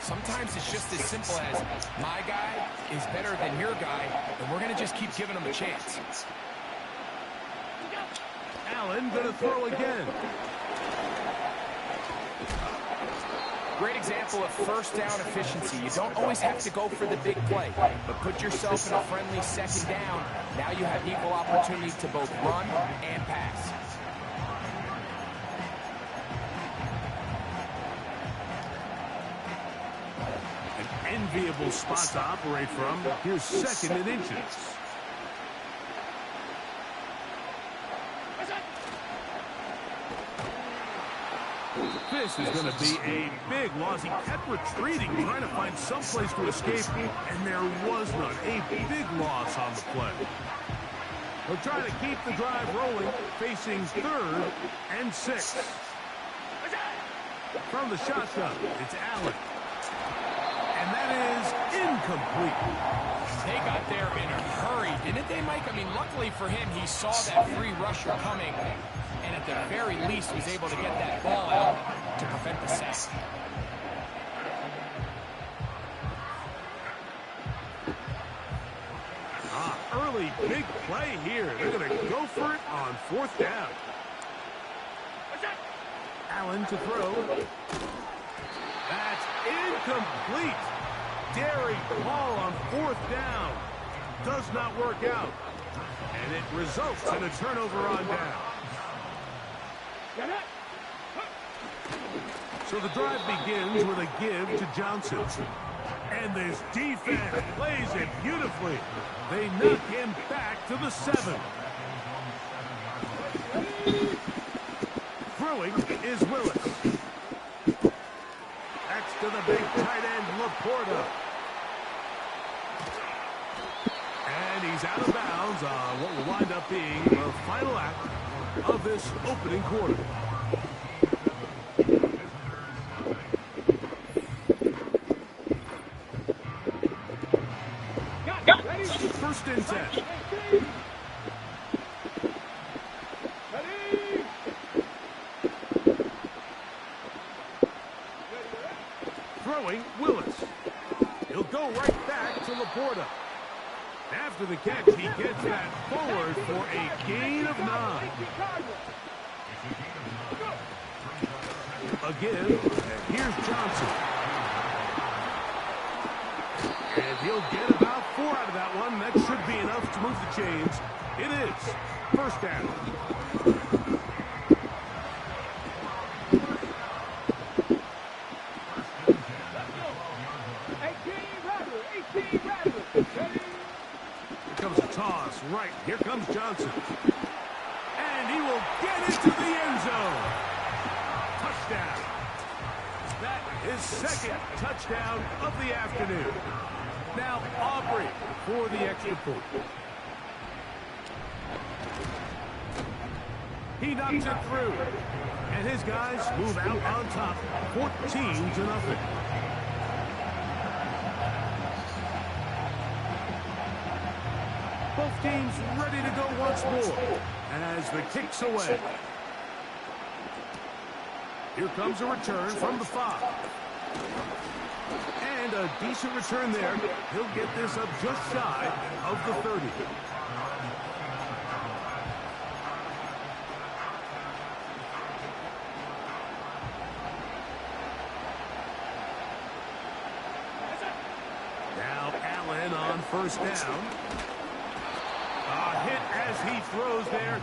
Speaker 2: sometimes it's just as simple as my guy is better than your guy, and we're going to just keep giving him a chance.
Speaker 1: Allen going to throw again.
Speaker 2: Great example of 1st down efficiency. You don't always have to go for the big play, but put yourself in a friendly 2nd down. Now you have equal opportunity to both run and pass.
Speaker 1: An enviable spot to operate from. Here's 2nd and inches. This is going to be a big loss. He kept retreating, trying to find some place to escape, and there was none. A big loss on the play. They're trying to keep the drive rolling, facing 3rd and 6. From the shotgun, it's Allen. And that is incomplete.
Speaker 2: They got there in a hurry, didn't they, Mike? I mean, luckily for him, he saw that free rusher coming, and at the very least was able to get that ball out to prevent the sack.
Speaker 1: Early big play here. They're going to go for it on 4th down. Allen to throw. That's incomplete. Daring ball on 4th down. Does not work out. And it results in a turnover on down. So the drive begins with a give to Johnson. And this defense plays it beautifully. They knock him back to the 7. Throwing is Willis. That's to the big tight end, Laporta. And he's out of bounds inbounds on what will wind up being the final act of this opening quarter. First and 10. Throwing Willis. He'll go right back to Laporta. After the catch, he gets that forward for a gain of 9. Again, and here's Johnson. And he'll get about 4 out of that one. That should be enough to move the chains. It is. First down. Here comes a toss. Right. Here comes Johnson. And he will get into the end zone. Touchdown. That is second touchdown of the afternoon. Now Aubrey for the extra point. He knocks it through. And his guys move out on top, 14-0. Both teams ready to go once more as the kick's away. Here comes a return from the 5. And a decent return there. He'll get this up just shy of the 30. Now Allen on first down. A hit as he throws there.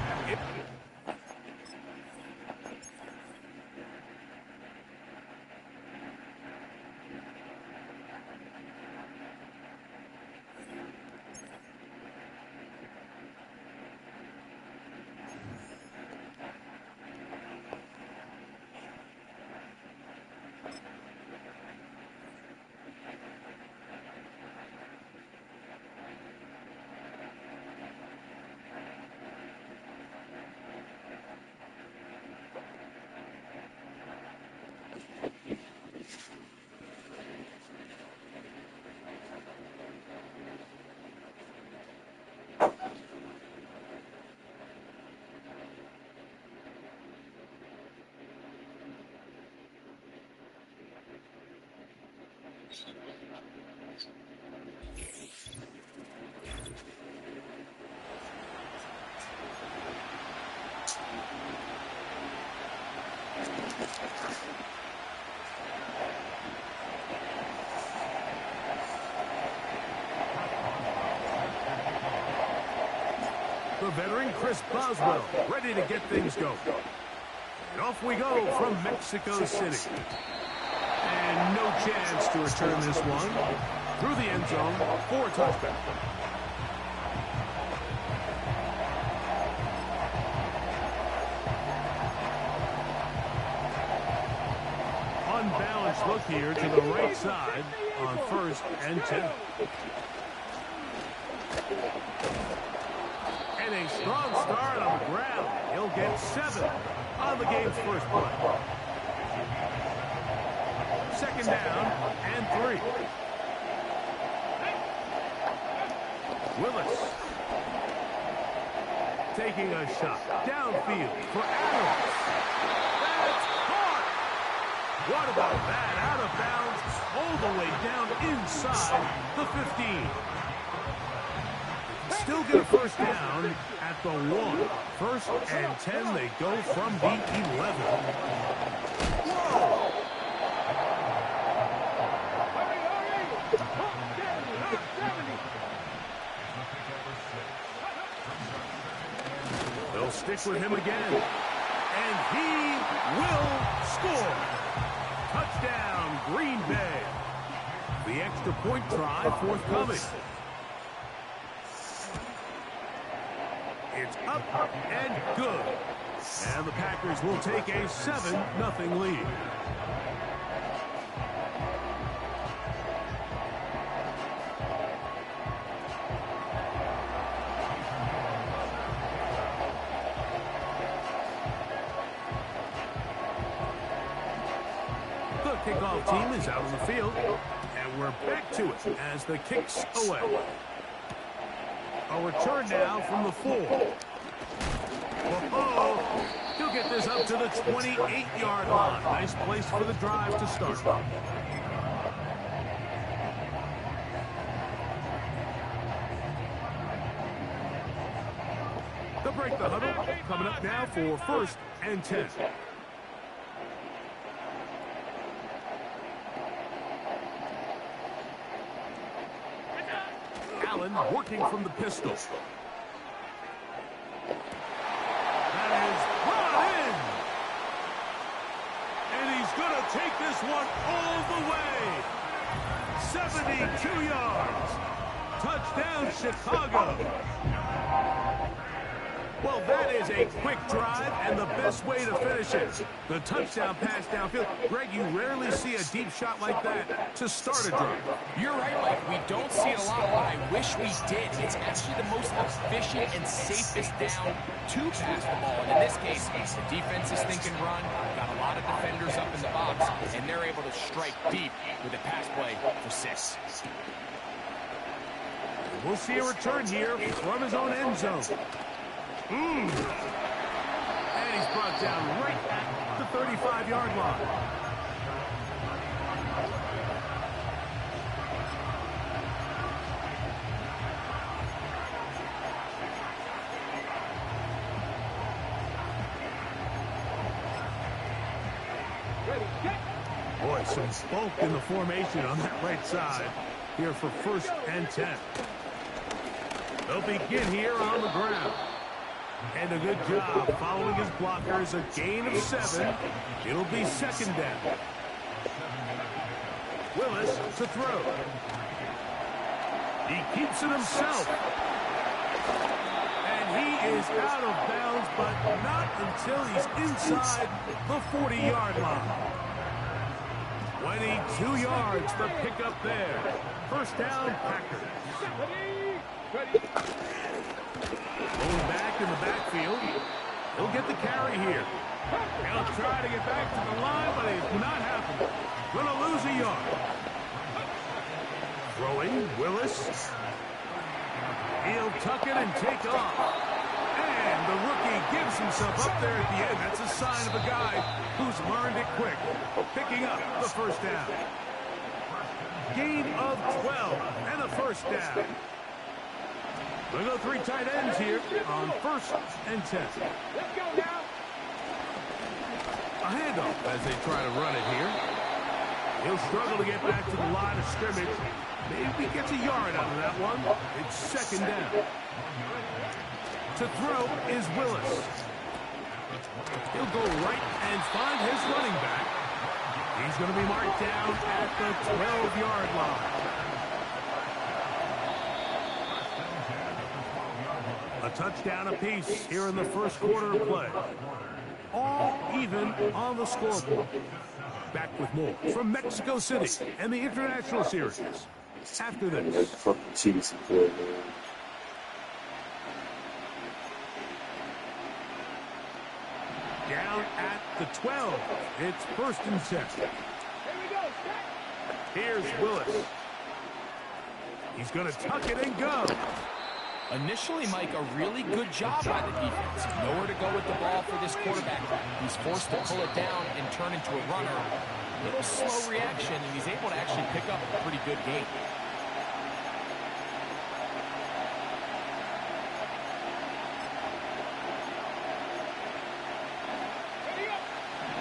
Speaker 1: The veteran Chris Boswell ready to get things going. And off we go from Mexico City. And no chance to return this one. Through the end zone for a touchdown. Unbalanced look here to the right side on 1st and 10. And a strong start on the ground. He'll get 7 on the game's first play. Second down and 3. Willis taking a shot downfield for Adams. That's caught. What about that? Out of bounds all the way down inside the 15. Still get a first down at the 1. 1st and 10, they go from the 11. Whoa! They'll stick with him again. And he will score. Touchdown, Green Bay. The extra point try forthcoming. It's up and good. And the Packers will take a 7-0 lead. kickoff team is out on the field, and we're back to it as the kick's away. A return now from the 4. Whoa, he'll get this up to the 28-yard line. Nice place for the drive to start. They'll break the huddle. Coming up now for 1st and 10. Allen working from the pistol. That is brought in. And he's going to take this one all the way. 72 yards. Touchdown, Chicago. Well, that is a quick drive and the best way to finish it. The touchdown pass downfield. Greg, you rarely see a deep shot like that to start a drive.
Speaker 2: You're right, Mike. We don't see it a lot, but I wish we did. It's actually the most efficient and safest down to pass the ball. And in this case, the defense is thinking run, got a lot of defenders up in the box, and they're able to strike deep with a pass play for 6.
Speaker 1: We'll see a return here from his own end zone. And he's brought down right at the 35-yard line. Boy, some bulk in the formation on that right side here for 1st and 10. They'll begin here on the ground. And a good job following his blockers. A gain of 7. It'll be 2nd down. Willis to throw. He keeps it himself. And he is out of bounds, but not until he's inside the 40-yard line. 22 yards the pickup there. 1st down, Packers. Going back in the backfield. He'll get the carry here. He'll try to get back to the line, but it's not happening. Going to lose a yard. Throwing, Willis. He'll tuck it and take off. And the rookie gives himself up there at the end. That's a sign of a guy who's learned it quick. Picking up the 1st down. Gain of 12 and a 1st down. We'll go 3 tight ends here on 1st and 10.
Speaker 6: Let's go now.
Speaker 1: A handoff as they try to run it here. He'll struggle to get back to the line of scrimmage. Maybe gets a yard out of that one. It's 2nd down. To throw is Willis. He'll go right and find his running back. He's going to be marked down at the 12-yard line. A touchdown apiece here in the 1st quarter of play. All even on the scoreboard. Back with more from Mexico City and the International Series. After this. Down at the 12. It's 1st and 10. Here's Willis. He's going to tuck it and go.
Speaker 2: Initially, Mike, a really good job by the defense. Nowhere to go with the ball for this quarterback. He's forced to pull it down and turn into a runner. A little slow reaction, and he's able to actually pick up a pretty good game.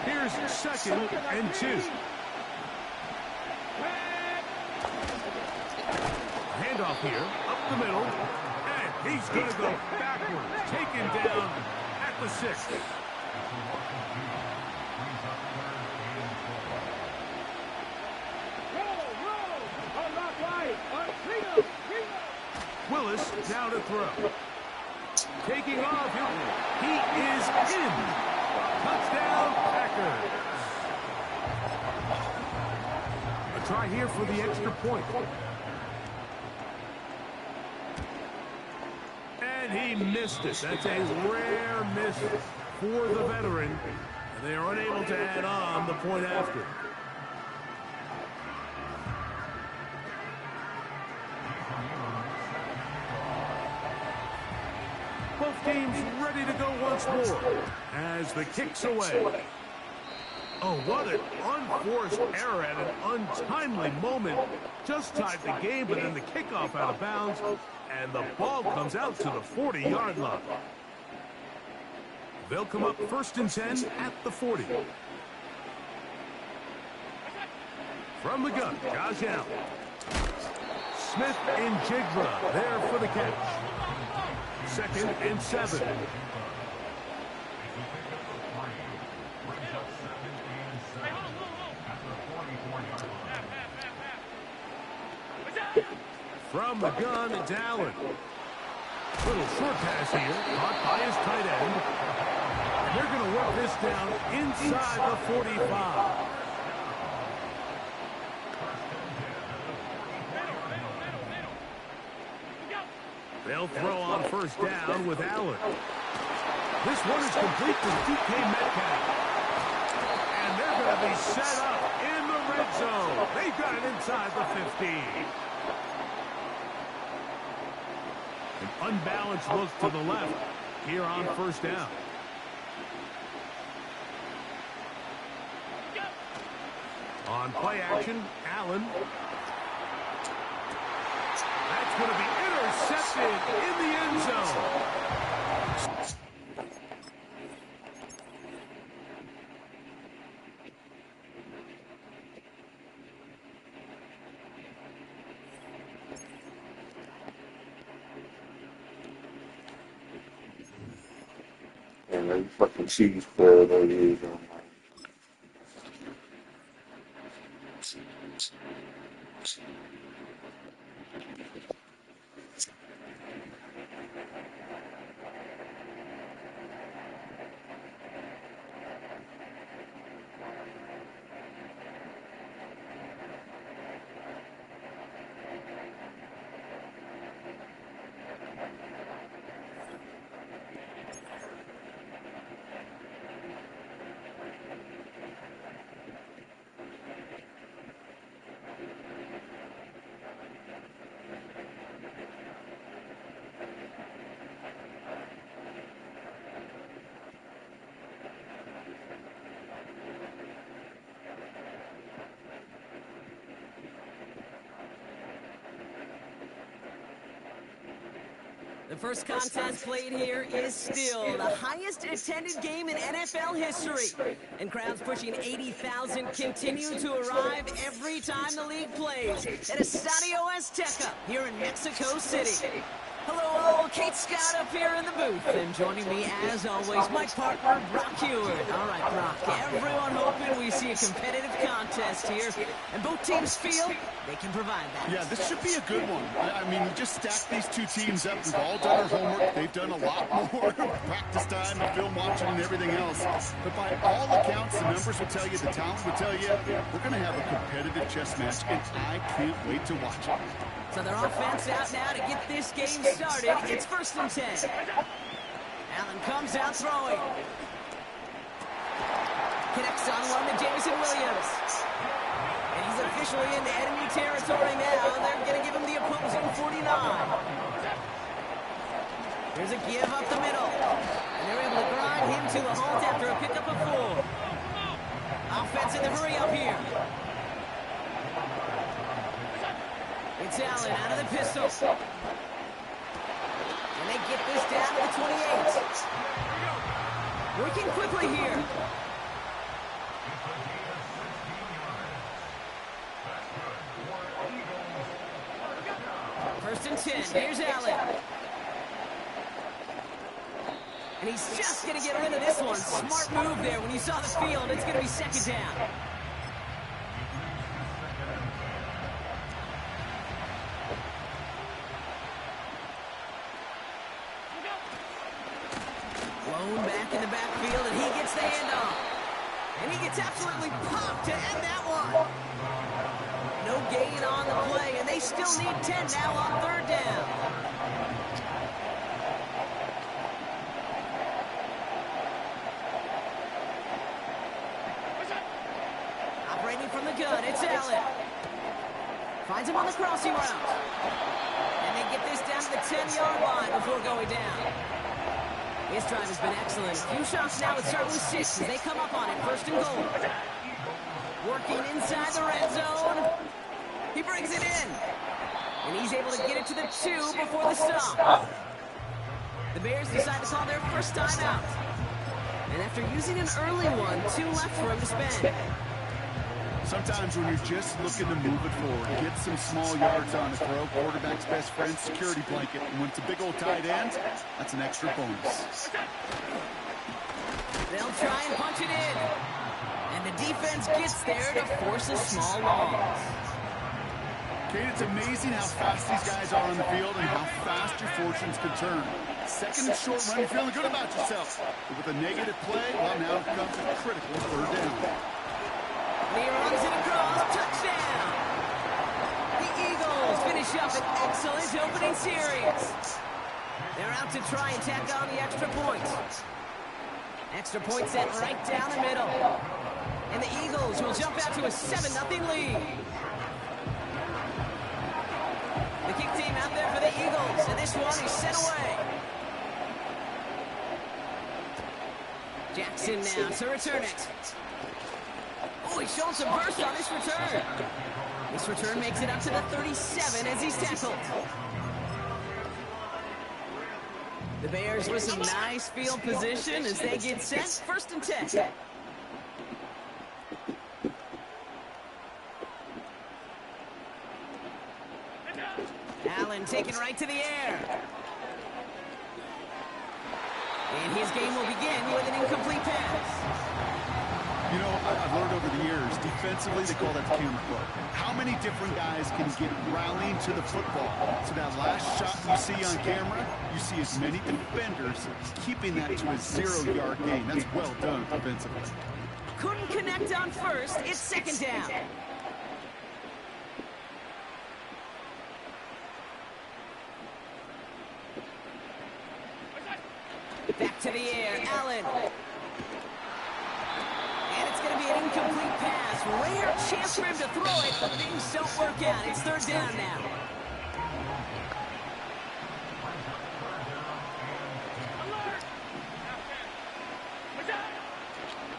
Speaker 1: Here's 2nd and 2. Handoff here, up the middle. He's going to go backwards, taken down at the 6. Willis now to throw. Taking off. He is in. Touchdown, Packers. A try here for the extra point. And he missed it. That's a rare miss for the veteran. And they are unable to add on the point after. team's ready to go once more as the kick's away. Oh, what an unforced error at an untimely moment. Just tied the game, but then the kickoff out of bounds, and the ball comes out to the 40-yard line. They'll come up 1st and 10 at the 40. From the gun, Josh Allen. Smith and Jvgeegaming there for the catch. 2nd and 7. From the gun, it's Allen. Little short pass here, caught by his tight end. And they're going to work this down inside the 45. They'll throw on 1st down with Allen. This one is complete to DK Metcalf. And they're going to be set up in the red zone. They've got it inside the 15. An unbalanced look to the left here on 1st down. On play action, Allen. That's going to be intercepted in the end zone.
Speaker 7: And they fucking cheese spread they use on that.
Speaker 4: The first contest played here is still the highest attended game in NFL history. And crowds pushing 80,000 continue to arrive every time the league plays at Estadio Azteca here in Mexico City. Hello all, Kate Scott up here in the booth. And joining me as always, my partner, Brock Hewitt. All right, Brock, everyone hoping we see a competitive contest here. And both teams feel they can provide that.
Speaker 5: Yeah, this should be a good one. I mean, just stack these two teams up. We've all done our homework. They've done a lot more practice time and film watching and everything else. But by all accounts, the numbers will tell you, the talent will tell you, we're going to have a competitive chess match, and I can't wait to watch it.
Speaker 4: So their offense out now to get this game started. It's 1st and 10. Allen comes out throwing. Connects on one to Jameson Williams. And he's officially into enemy territory now. They're going to give him the opposing 49. Here's a give up the middle. And they're able to grind him to a halt after a pickup of 4. Offense in the hurry up here. It's Allen out of the pistol. And they get this down to the 28. Working quickly here. First and 10. Here's Allen. And he's just going to get rid of this one. Smart move there. When you saw the field, it's going to be 2nd down. Blown back in the backfield, and he gets the handoff. And he gets absolutely popped to end that one. No gain on the play, and they still need 10 now on 3rd down. Operating from the gun, it's Allen. Finds him on the crossing route. And they get this down to the 10-yard line before going down. His drive has been excellent. A few shots now with certainly 6 as they come up on it. 1st and goal. Working inside the red zone. He brings it in. And he's able to get it to the 2 before the stop. The Bears decide to call their first time out. And after using an early one, 2 left for him to spend.
Speaker 5: Sometimes when you're just looking to move it forward, get some small yards on the throw, quarterback's best friend, security blanket. And when it's a big old tight end, that's an extra bonus.
Speaker 4: They'll try and punch it in. And the defense gets there to force a small loss.
Speaker 5: Kate, it's amazing how fast these guys are on the field and how fast your fortunes can turn. 2nd and short run, you're feeling good about yourself. But with a negative play, well, now comes a critical 3rd down.
Speaker 4: And he runs it across, touchdown! The Eagles finish up an excellent opening series. They're out to try and tack on the extra point. Extra point set right down the middle. And the Eagles will jump out to a 7-0 lead. The kick team out there for the Eagles, and this one is sent away. Jackson now to return it. Oh, he's showing some burst on this return. This return makes it up to the 37 as he's tackled. The Bears with some nice field position as they get set. 1st and 10. Allen taken right to the air. And his game will begin with an incomplete pass.
Speaker 5: You know, I've learned over the years, defensively, they call that the camera club. How many different guys can get rallying to the football? So that last shot you see on camera, you see as many defenders keeping that to a 0-yard gain. That's well done defensively.
Speaker 4: Couldn't connect on 1st. It's 2nd down. Back to the air, Allen. And it's going to be an incomplete pass. Rare chance for him to throw it, but things don't work out. It's 3rd down now.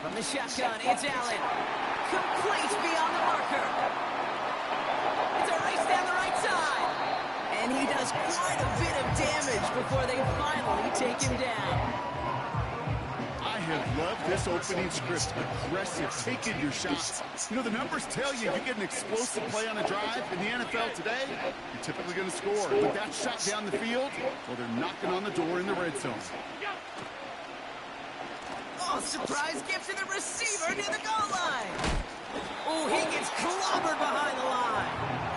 Speaker 4: From the shotgun, it's Allen. Complete beyond the marker. It's a race down the right side. And he does quite a bit of damage before they finally take him down.
Speaker 5: I have loved this opening script. Aggressive, taking your shots. You know, the numbers tell you get an explosive play on a drive in the NFL today, you're typically going to score. But that shot down the field, well, they're knocking on the door in the red zone.
Speaker 4: Oh, surprise gift to the receiver near the goal line. Oh, he gets clobbered behind the line.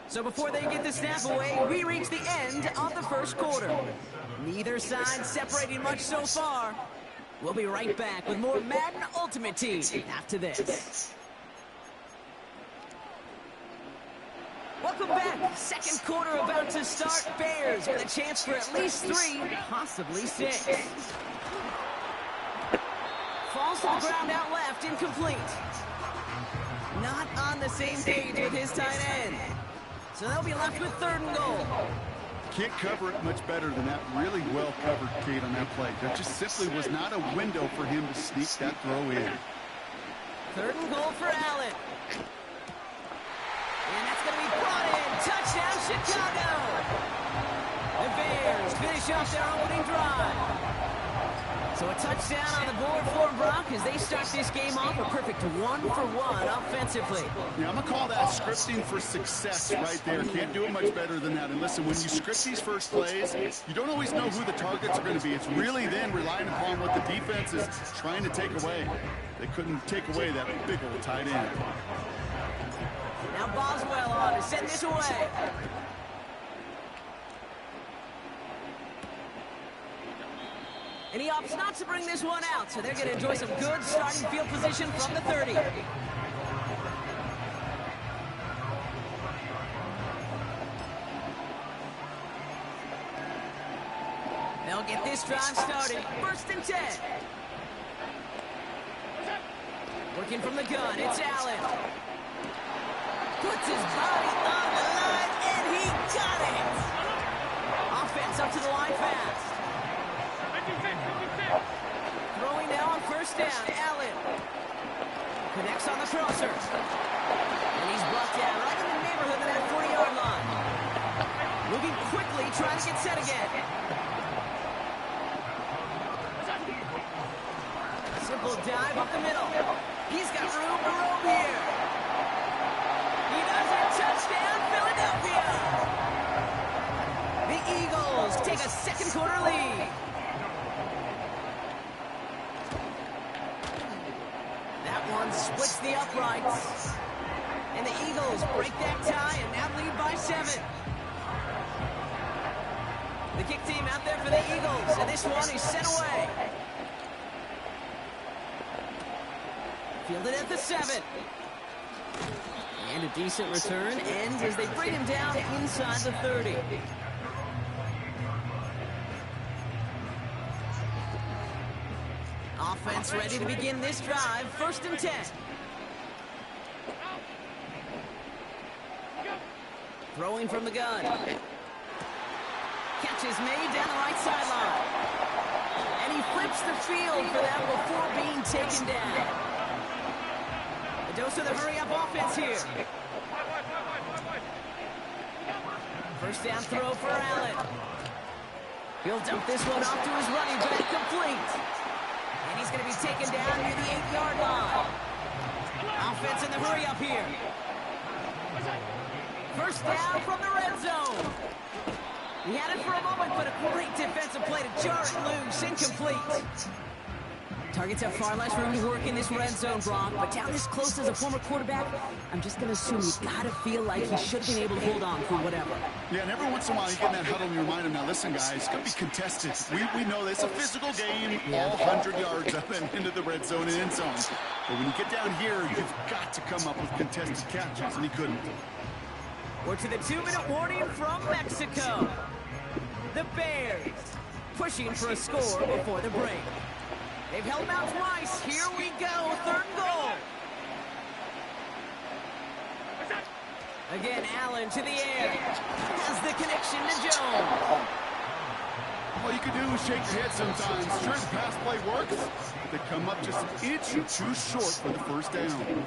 Speaker 4: So before they get the snap away, we reach the end of the 1st quarter. Neither side separating much so far. We'll be right back with more Madden Ultimate Team after this. Welcome back. 2nd quarter about to start. Bears with a chance for at least 3, possibly 6. Falls to the ground out left, incomplete. Not on the same page with his tight end. So they'll be left with 3rd and goal.
Speaker 5: Can't cover it much better than that. Really well covered, Kate, on that play. There just simply was not a window for him to sneak that throw in.
Speaker 4: 3rd and goal for Allen. And that's going to be brought in. Touchdown, Chicago. The Bears finish off their opening drive. So a touchdown on the board for Brock as they start this game off a perfect 1-for-1 offensively.
Speaker 5: Yeah, I'm going to call that scripting for success right there. Can't do it much better than that. And listen, when you script these first plays, you don't always know who the targets are going to be. It's really then relying upon what the defense is trying to take away. They couldn't take away that big old tight end.
Speaker 4: Now Boswell on to send this away. And he opts not to bring this one out, so they're going to enjoy some good starting field position from the 30. They'll get this drive started. 1st and 10. Working from the gun, it's Allen. Puts his body on the line, and he got it! Offense up to the line fast. Throwing now on first down, Allen. Connects on the crosser. And he's brought down right in the neighborhood of that 40-yard line. Moving quickly, trying to get set again. Simple dive up the middle. He's got room to roam here. He does it. Touchdown, Philadelphia. The Eagles take a second quarter lead. That one splits the uprights. And the Eagles break that tie and now lead by 7. The kick team out there for the Eagles, and this one is sent away. Fielded at the 7. And a decent return ends as they bring him down inside the 30. Offense ready to begin this drive. 1st and 10. Throwing from the gun. Catch is made down the right sideline. And he flips the field for that before being taken down. A dose of the hurry-up offense here. 1st down throw for Allen. He'll dump this one off to his running back, complete. And he's going to be taken down near the 8-yard line. Offense in the hurry-up here. 1st down from the red zone. He had it for a moment, but a great defensive play to jar it loose, incomplete. Targets have far less room to work in this red zone, Brock, but down this close as a former quarterback, I'm just going to assume you got to feel like he should have been able to hold on for whatever.
Speaker 5: Yeah, and every once in a while you get in that huddle and you remind him, now listen, guys, it's going to be contested. We know this, a physical game, all 100 yards up and into the red zone and end zone. But when you get down here, you've got to come up with contested catches, and he couldn't.
Speaker 4: We're to the 2-minute warning from Mexico. The Bears pushing for a score before the break. They've held them out twice. Here we go. 3rd and goal. Again, Allen to the air. Has the connection to Jones.
Speaker 5: All you can do is shake your head sometimes. Sure, the pass play works. They come up just an inch or two short for the 1st down.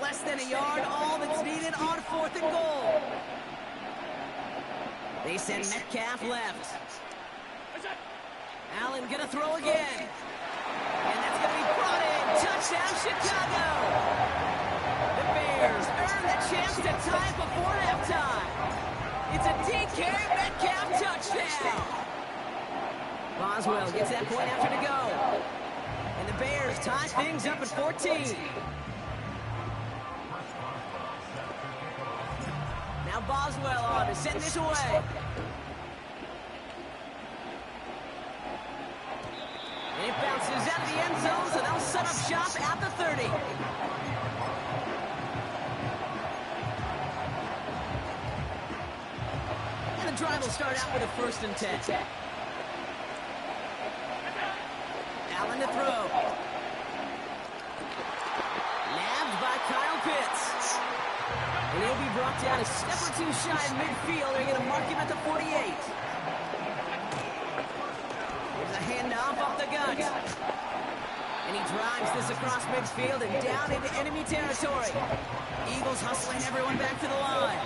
Speaker 4: Less than a yard, all that's needed on 4th and goal. They send Metcalf left. Allen gonna throw again. And that's gonna be brought in. Touchdown, Chicago! The Bears earn the chance to tie before halftime. It's a DK Metcalf touchdown. Boswell gets that point after to go. And the Bears tie things up at 14. Now Boswell on to send this away. And it bounces out of the end zone, so they'll set up shop at the 30. And the drive will start out with a 1st and 10. Allen to throw. Nabbed by Kyle Pitts. And he'll be brought down a step or two shy of midfield. They're going to mark him at the 48. There's a handoff off the gut. And he drives this across midfield and down into enemy territory. Eagles hustling everyone back to the line.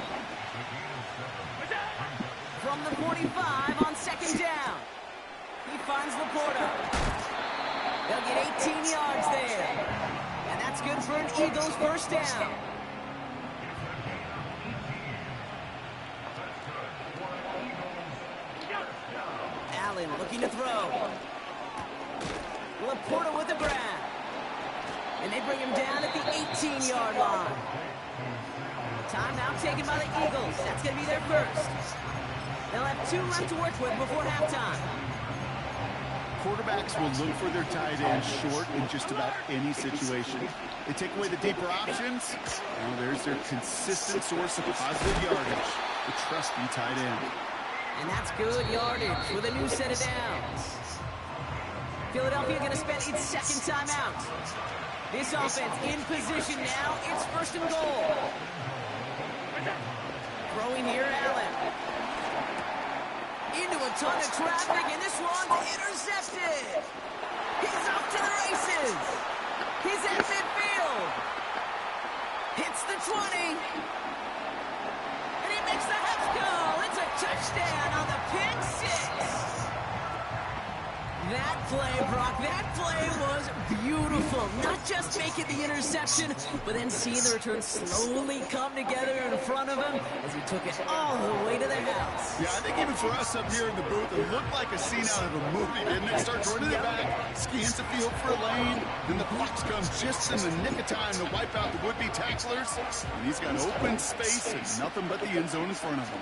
Speaker 4: From the 45 on 2nd down. He finds Laporta. They'll get 18 yards there. And that's good for an Eagles 1st down. Allen looking to throw. Laporta with the grab. And they bring him down at the 18-yard line. Timeout taken by the Eagles. That's going to be their 1st. They'll have 2 left to work with before halftime.
Speaker 5: quarterbacks will look for their tight end short in just about any situation. They take away the deeper options. Well, there's their consistent source of positive yardage, the trusty tight end.
Speaker 4: And that's good yardage with a new set of downs. Philadelphia going to spend its second timeout. This offense in position now. It's first and goal. Throwing here, Allen. Into a ton of traffic, and this one's intercepted. He's off to the races. He's at midfield. Hits the 20. And he makes the half goal. It's a touchdown on the pick six. That play, Brock, that play was beautiful. Not just making the interception, but then seeing the return slowly come together in front of him as he took it all the way to the house.
Speaker 5: Yeah, I think even for us up here in the booth, it looked like a scene out of a movie, didn't it? Starts running the back, scans the field for a lane, then the Bucs come just in the nick of time to wipe out the would-be tacklers, and he's got open space and nothing but the end zone in front of him.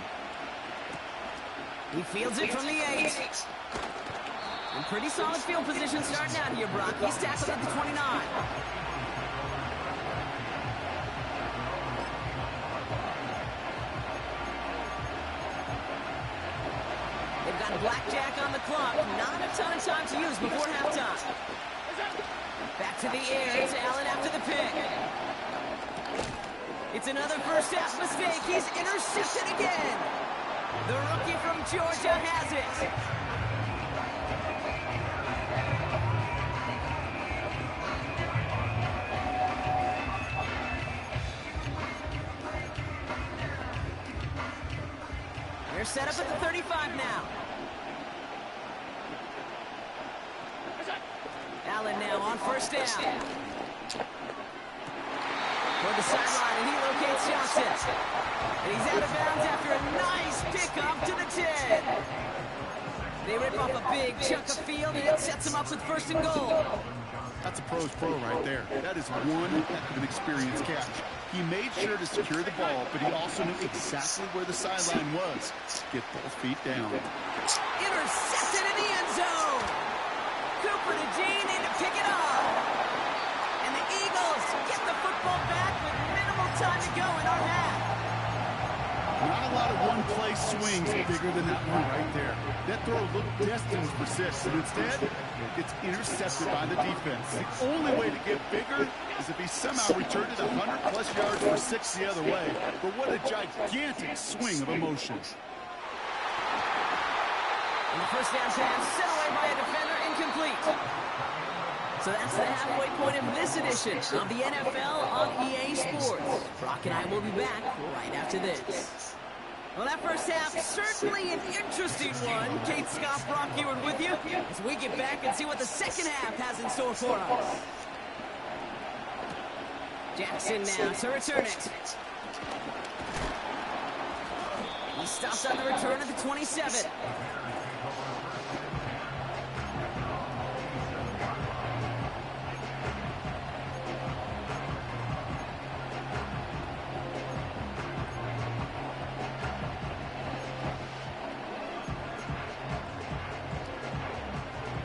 Speaker 4: He fields it from the 8. In pretty solid field position starting out here, Brock. He's tackled at the 29. They've got blackjack on the clock. Not a ton of time to use before halftime. Back to the air. It's Allen after the pick. It's another first half mistake. He's intercepted again. The rookie from Georgia has it. They're set up at the 35 now. Allen now on first down. Toward the sideline, and he locates Johnson. And he's out of bounds after a nice pickup to the 10. They rip off a big chunk of field, and it sets him up with first and goal.
Speaker 5: That's a pro's pro right there. That is one heck of an experienced catch. He made sure to secure the ball, but he also knew exactly where the sideline was. Get both feet down.
Speaker 4: Intercepted in the end zone. Cooper to Jean in to pick it up. And the Eagles get the football back with minimal time to go in our half.
Speaker 5: Not a lot of one-play swings bigger than that one right there. That throw looked destined for 6, and instead, it gets intercepted by the defense. The only way to get bigger is if he somehow returned it 100-plus yards for 6 the other way. But what a gigantic swing of emotion.
Speaker 4: And the first down pass sent away by a defender, incomplete. So that's the halfway point of this edition of the NFL on EA Sports. Brock and I will be back right after this. Well, that first half, certainly an interesting one. Kate, Scott, Brock, Ewan with you as we get back and see what the second half has in store for us. Jackson now to return it. He stops on the return at the 27.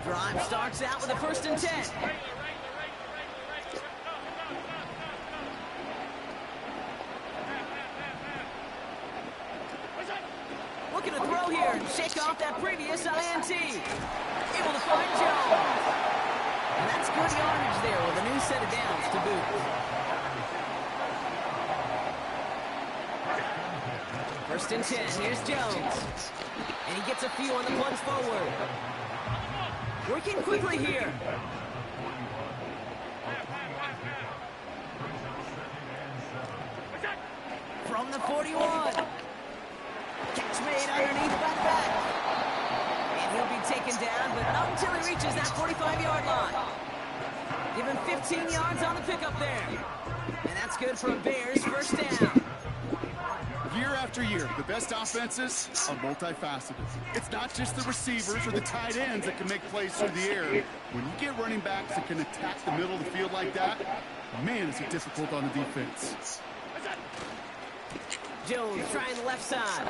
Speaker 4: Drive starts out with a first and 10. Looking to throw here and shake off that previous INT. Able to find Jones. And that's good yardage there with a new set of downs to boot. First and 10. Here's Jones. And he gets a few on the plunge forward. Working quickly here. From the 41. Catch made underneath by back. And he'll be taken down, but not until he reaches that 45-yard line. Give him 15 yards on the pickup there. And that's good for a Bears first down.
Speaker 5: Year after year, the best offenses are multifaceted. It's not just the receivers or the tight ends that can make plays through the air. When you get running backs that can attack the middle of the field like that, man, is it difficult on the defense.
Speaker 4: Jones trying the left side.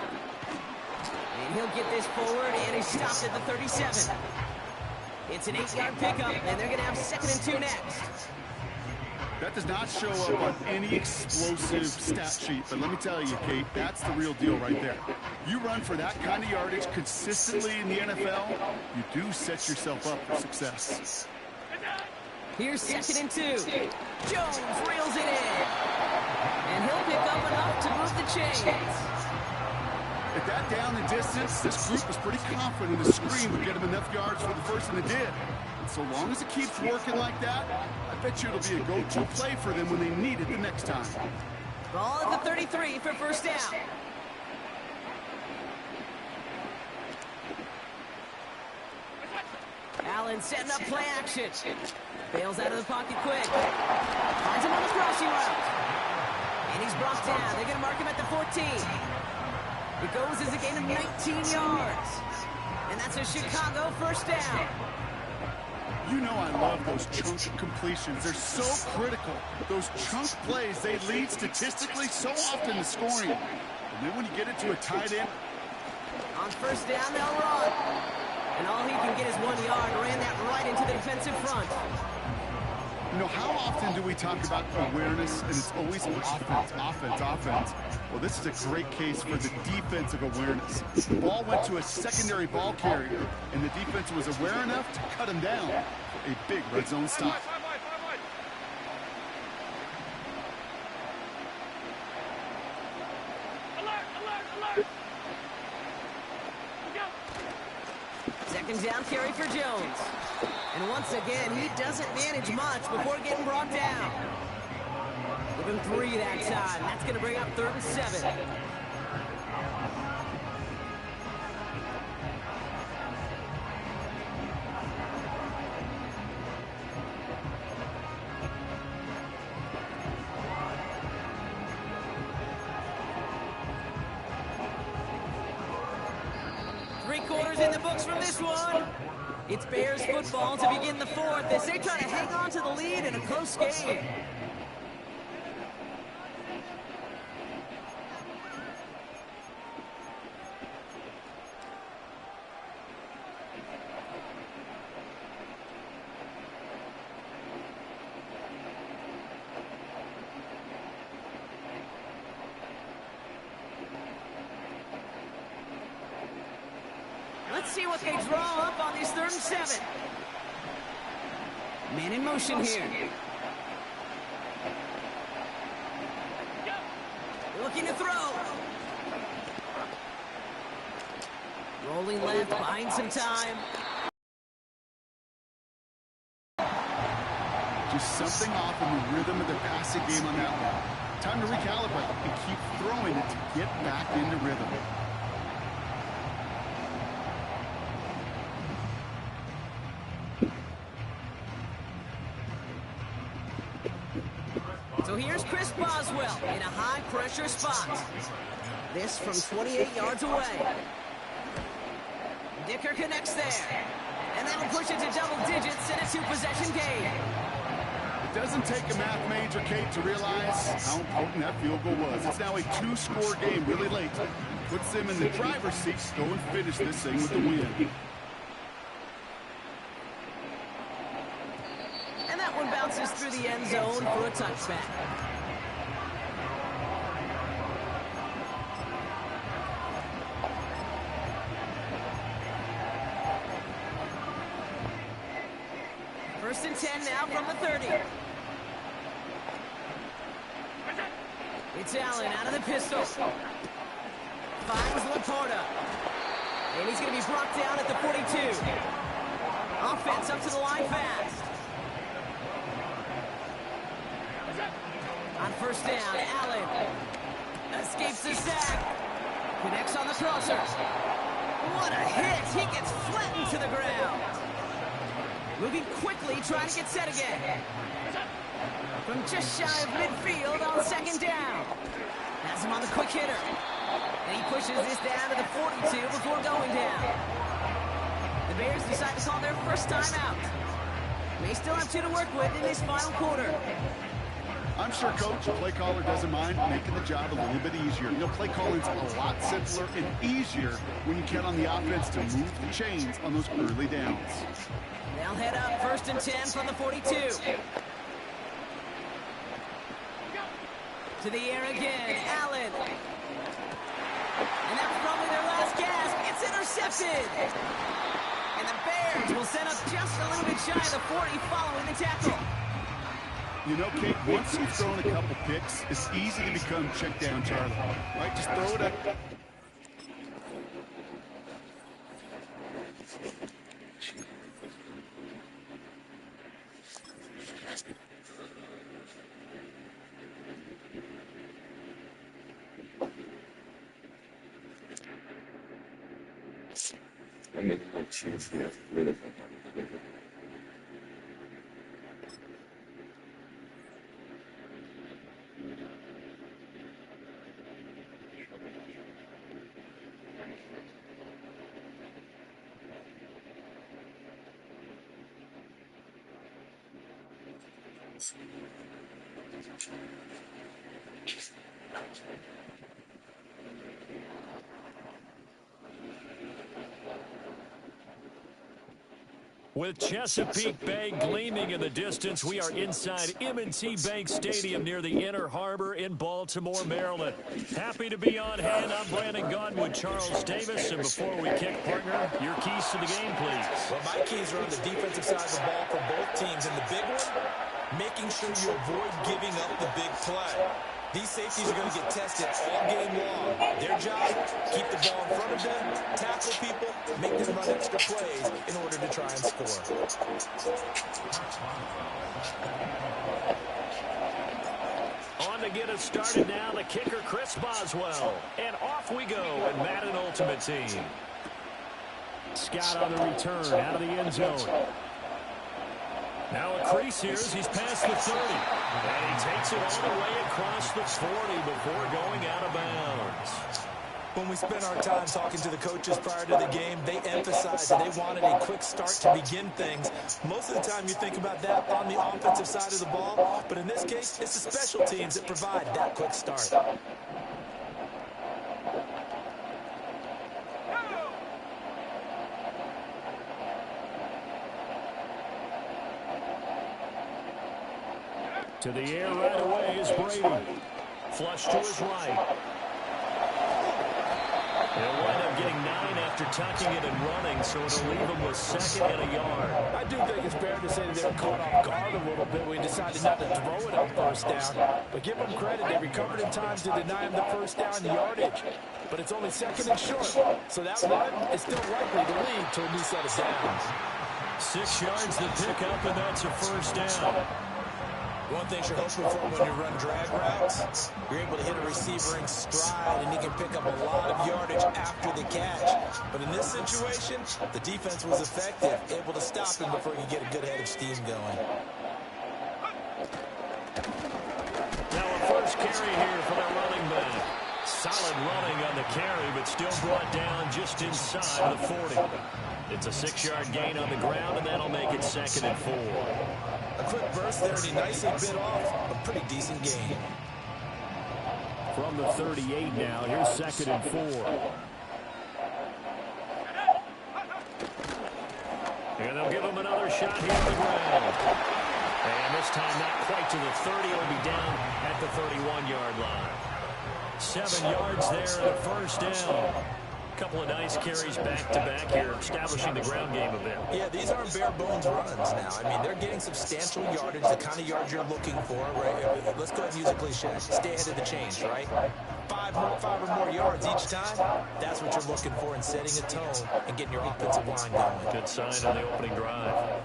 Speaker 4: And he'll get this forward, and he's stopped at the 37. It's an 8-yard pickup, and they're going to have 2nd and 2 next.
Speaker 5: That does not show up on any explosive stat sheet, but let me tell you, Kate, that's the real deal right there. You run for that kind of yardage consistently in the NFL, you do set yourself up for success.
Speaker 4: Here's 2nd and 2. Jones reels it in. And he'll pick up enough to move the chains.
Speaker 5: At that down and distance, this group was pretty confident the screen would get him enough yards for the first, and it did. And so long as it keeps working like that, I bet you it'll be a go-to play for them when they need it the next time.
Speaker 4: Ball at the 33 for first down. Allen setting up play action. Bails out of the pocket quick. Finds him on the crossing route. And he's brought down. They're going to mark him at the 14. It goes as a gain of 19 yards. And that's a Chicago first down.
Speaker 5: You know I love those chunk completions. They're so critical. Those chunk plays, they lead statistically so often to scoring. And then when you get it to a tight end.
Speaker 4: On first down, they'll run. And all he can get is 1 yard. Ran that right into the defensive front.
Speaker 5: You know, how often do we talk about awareness, and it's always offense, offense, offense? Well, this is a great case for the defensive awareness. The ball went to a secondary ball carrier, and the defense was aware enough to cut him down. A big red zone stop.
Speaker 4: Second down carry for Jones. And once again, he doesn't manage much before getting brought down. Give him 3 that time. That's going to bring up 3rd and 7. Three-quarters in the books from this one. It's Bears football to begin the 4th as they try to hang on to the lead in a close game. Let's see what they draw up on this 3rd and 7. Man in motion here. Looking to throw. Rolling left, buying some time.
Speaker 5: Just something off in the rhythm of the passing game on that one. Time to recalibrate and keep throwing it to get back into rhythm.
Speaker 4: So here's Chris Boswell in a high-pressure spot. This from 28 yards away. Dicker connects there. And that'll push it to double digits in a 2-possession game.
Speaker 5: It doesn't take a math major, Kate, to realize how important that field goal was. It's now a 2-score game really late. Puts them in the driver's seat to go and finish this thing with the win.
Speaker 4: And that one bounces through the end zone for a touchback. First and 10 now from the 30. It's Allen out of the pistol. Finds Laporta. And he's going to be brought down at the 42. Offense up to the line fast. On first down, Allen escapes the sack. Connects on the crosser. What a hit! He gets flattened to the ground. Moving quickly, trying to get set again. From just shy of midfield on 2nd down. Has him on the quick hitter. And he pushes this down to the 42 before going down. The Bears decide to call their first timeout. They still have 2 to work with in this final quarter.
Speaker 5: I'm sure coach, play caller doesn't mind making the job a little bit easier. You know, play calling's a lot simpler and easier when you count on the offense to move the chains on those early downs.
Speaker 4: They'll head up 1st and 10 from the 42. To the air again, Allen. And that's probably their last gasp. It's intercepted. And the Bears will set up just a little bit shy of the 40 following the tackle.
Speaker 5: You know, Kate, once you've thrown a couple picks, it's easy to become check down Charlie, right? Just throw it up.
Speaker 10: With Chesapeake Bay gleaming in the distance, we are inside M&T Bank Stadium near the Inner Harbor in Baltimore, Maryland. Happy to be on hand. I'm Brandon Gunn with Charles Davis. And before we kick, partner, your keys to the game, please.
Speaker 9: Well, my keys are on the defensive side of the ball for both teams. And the big one, making sure you avoid giving up the big play. These safeties are going to get tested all game long. Their job, keep the ball in front of them, tackle people, make them run extra plays in order to try and score.
Speaker 10: On to get us started now, the kicker, Chris Boswell. And off we go in MAdden Ultimate Team. Scott on the return out of the end zone. Now a crease here as he's past the 30. And he takes it all the way across the 40 before going out of bounds.
Speaker 9: When we spent our time talking to the coaches prior to the game, they emphasized that they wanted a quick start to begin things. Most of the time you think about that on the offensive side of the ball, but in this case, it's the special teams that provide that quick start.
Speaker 10: To the air right away is Brady. Flush to his right. He'll wind up getting 9 after tucking it and running, so it'll leave him with 2nd and a yard.
Speaker 2: I do think it's fair to say that they were caught off guard a little bit. We decided not to throw it on 1st down. But give them credit. They recovered in time to deny him the 1st down yardage. But it's only 2nd and short. So that run is still likely to lead to a new set of downs.
Speaker 10: 6 yards to pick up, and that's a 1st down.
Speaker 9: One thing you're hoping for when you run drag routes, you're able to hit a receiver in stride, and he can pick up a lot of yardage after the catch. But in this situation, the defense was effective, able to stop him before he could get a good head of steam going.
Speaker 10: Now a 1st carry here for the running back. Solid running on the carry, but still brought down just inside the 40. It's a 6-yard gain on the ground, and that'll make it 2nd and 4.
Speaker 9: A quick burst there, and he nicely bit off a pretty decent gain.
Speaker 10: From the 38 now, here's 2nd and 4. And they'll give him another shot here on the ground. And this time not quite to the 30. It'll be down at the 31-yard line. 7 yards there and a 1st down. Couple of nice carries back-to-back here, establishing the ground game a bit.
Speaker 9: Yeah, these aren't bare-bones runs now. I mean, they're getting substantial yardage, the kind of yards you're looking for, right? Let's go ahead and use a cliche. Stay ahead of the chains, right? 5 or more yards each time, that's what you're looking for in setting a tone and getting your offensive line going.
Speaker 10: Good sign on the opening drive.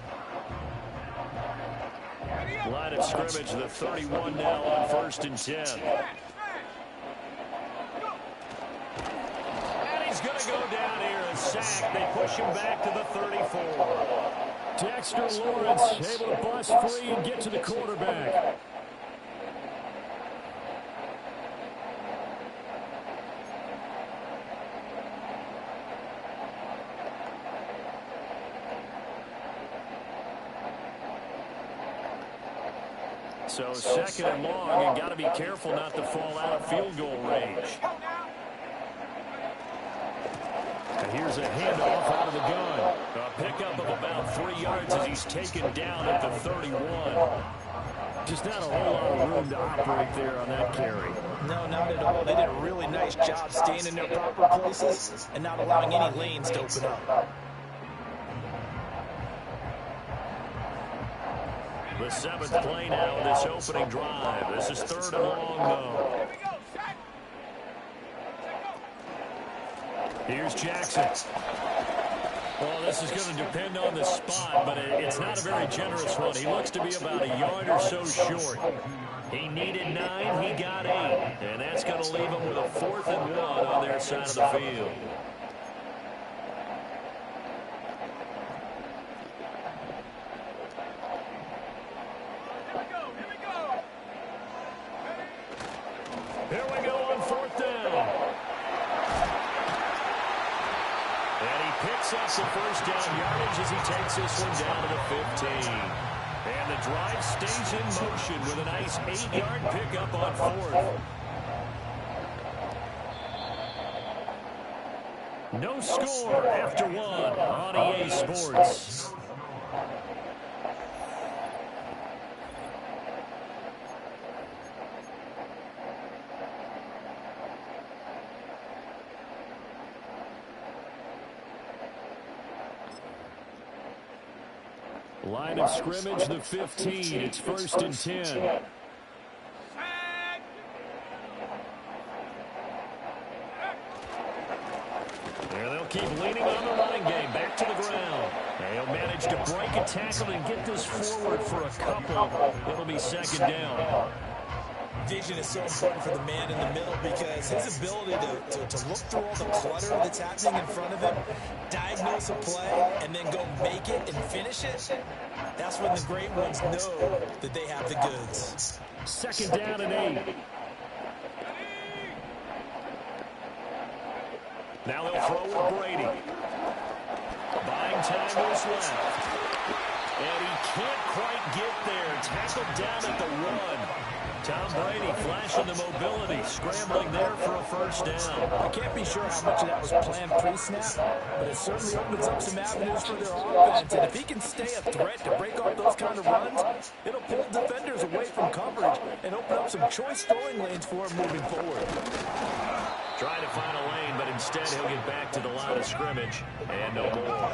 Speaker 10: Line of scrimmage, the 31 now on 1st and 10. He's going to go down here and sack. They push him back to the 34. Dexter Lawrence able to bust free and get to the quarterback. So second and long, and got to be careful not to fall out of field goal range. And here's a handoff out of the gun. A pickup of about 3 yards as he's taken down at the 31. Just not a whole lot of room to operate there on that carry.
Speaker 9: No, not at all. They did a really nice job staying in their proper places and not allowing any lanes to open up.
Speaker 10: The 7th play now of this opening drive. This is 3rd and long, though. Here's Jackson. Well, this is going to depend on the spot, but it's not a very generous one. He looks to be about a yard or so short. He needed 9, he got 8, and that's going to leave him with a 4th and 1 on their side of the field. Here we go on 4th down. And he picks up some first down yardage as he takes this one down to the 15. And the drive stays in motion with a nice 8-yard pickup on 4th. No score after 1 on EA Sports. Line of scrimmage, the 15. It's 1st and 10. There they'll keep leaning on the running game. Back to the ground. They'll manage to break a tackle and get this forward for a couple. It'll be 2nd down.
Speaker 9: Vision is so important for the man in the middle because his ability to look through all the clutter that's happening in front of him, diagnose a play, and then go make it and finish it, that's when the great ones know that they have the goods.
Speaker 10: 2nd down and 8. Now they'll throw with Brady. Buying time to his left. And he can't quite get there. Tackled down at the 1. Tom Brady flashing the mobility, scrambling there for a 1st down.
Speaker 9: I can't be sure how much of that was planned pre-snap, but it certainly opens up some avenues for their offense. And if he can stay a threat to break off those kind of runs, it'll pull defenders away from coverage and open up some choice throwing lanes for him moving forward.
Speaker 10: Trying to find a lane, but instead he'll get back to the line of scrimmage. And no more.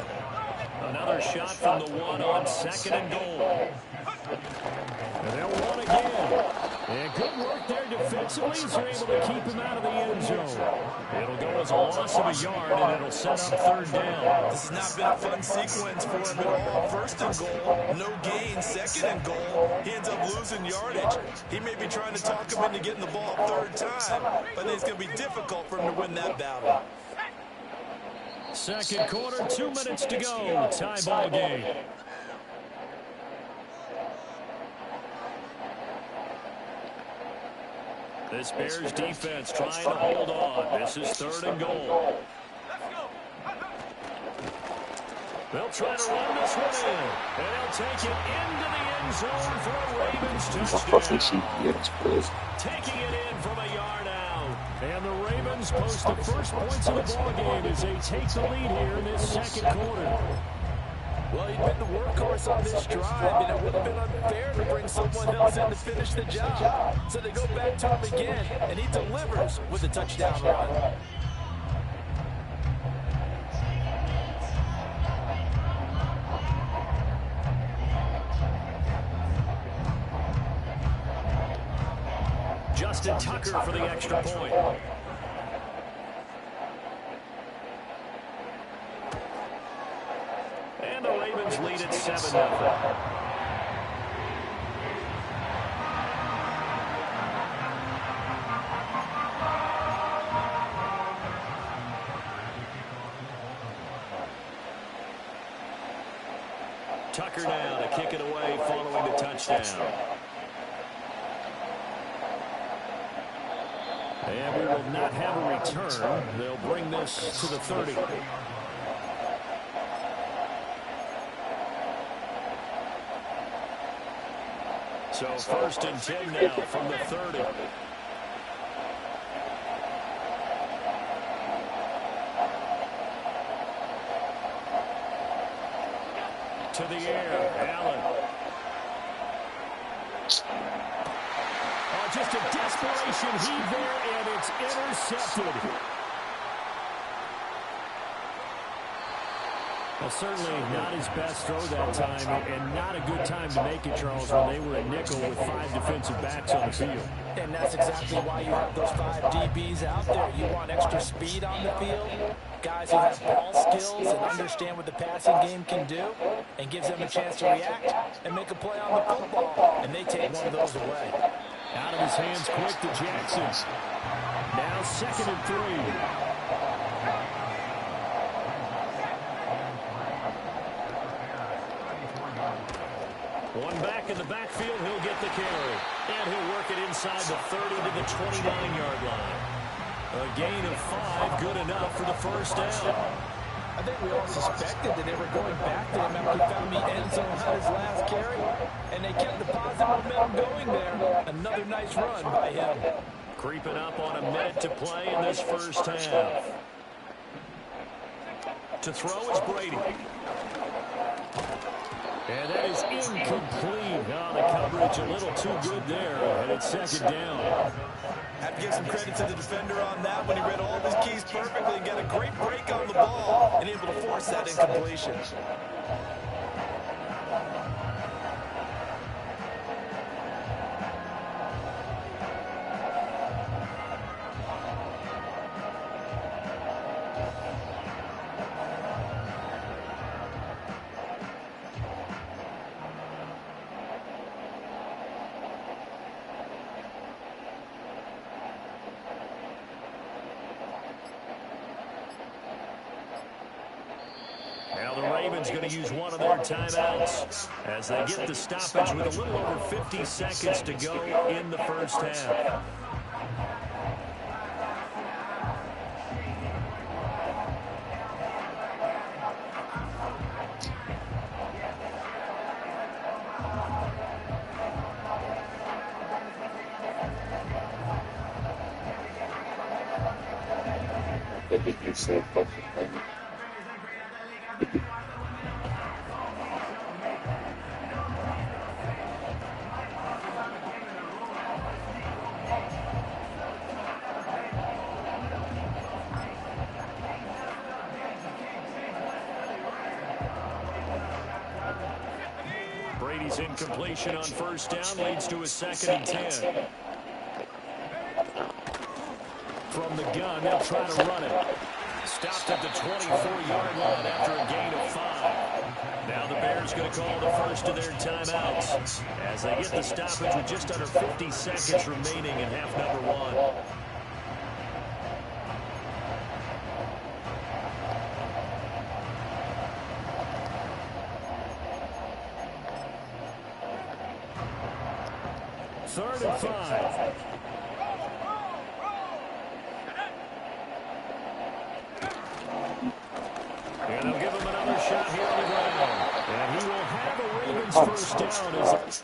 Speaker 10: Another shot from the 1 on 2nd and goal. And they'll run again. And good work there defensively as they're able to keep him out of the end zone. It'll go as a loss of a yard, and it'll set up 3rd down.
Speaker 9: This has not been a fun sequence for him at all. 1st and goal, no gain. 2nd and goal, he ends up losing yardage. He may be trying to talk him into getting the ball 3rd time, but I think it's going to be difficult for him to win that battle.
Speaker 10: 2nd quarter, 2 minutes to go. Tie ball game. This Bears defense trying to hold on. This is 3rd and goal. They'll try to run this one in. And they'll take it into the end zone for a Ravens touchdown. Taking it in from a yard out. And the Ravens post the first points of the ballgame as they take the lead here in this 2nd quarter.
Speaker 9: Well, he'd been the workhorse on this drive, and it would have been unfair to bring someone else in to finish the job. So they go back to him again, and he delivers with a touchdown run.
Speaker 10: Justin Tucker for the extra point. And the Ravens lead at 7-0. Tucker now to kick it away following the touchdown. And we will not have a return. They'll bring this to the 30. So 1st and 10 now from the 30. To the air, Allen. Oh, just a desperation heave there, and it's intercepted. Well, certainly not his best throw that time, and not a good time to make it, Charles, when they were a nickel with 5 defensive backs on the field.
Speaker 9: And that's exactly why you have those 5 DBs out there. You want extra speed on the field, guys who have ball skills and understand what the passing game can do, and gives them a chance to react and make a play on the football, and they take one of those away.
Speaker 10: Out of his hands quick to Jackson. Now 2nd and 3. One back in the backfield, he'll get the carry. And he'll work it inside the 30 to the 29-yard line. A gain of 5, good enough for the 1st down.
Speaker 9: I think we all suspected that they were going back to him after he found the end zone on his last carry, and they kept the positive momentum going there. Another nice run by him.
Speaker 10: Creeping up on a minute to play in this 1st half. To throw is Brady. And that is incomplete. Oh, the coverage a little too good there, and it's 2nd down.
Speaker 9: Have to give some credit to the defender on that when he read all of his keys perfectly and got a great break on the ball and able to force that incompletion.
Speaker 10: Now the Ravens going to use one of their timeouts as they get the stoppage with a little over 50 seconds to go in the 1st half. Brady's incompletion on 1st down leads to a 2nd and 10. From the gun, they'll try to run it. Stopped at the 24-yard line after a gain of 5. Now the Bears going to call the first of their timeouts as they get the stoppage with just under 50 seconds remaining in half number 1. Third and 5. And they'll give him another shot here on the ground. And he will have a Ravens 1st down as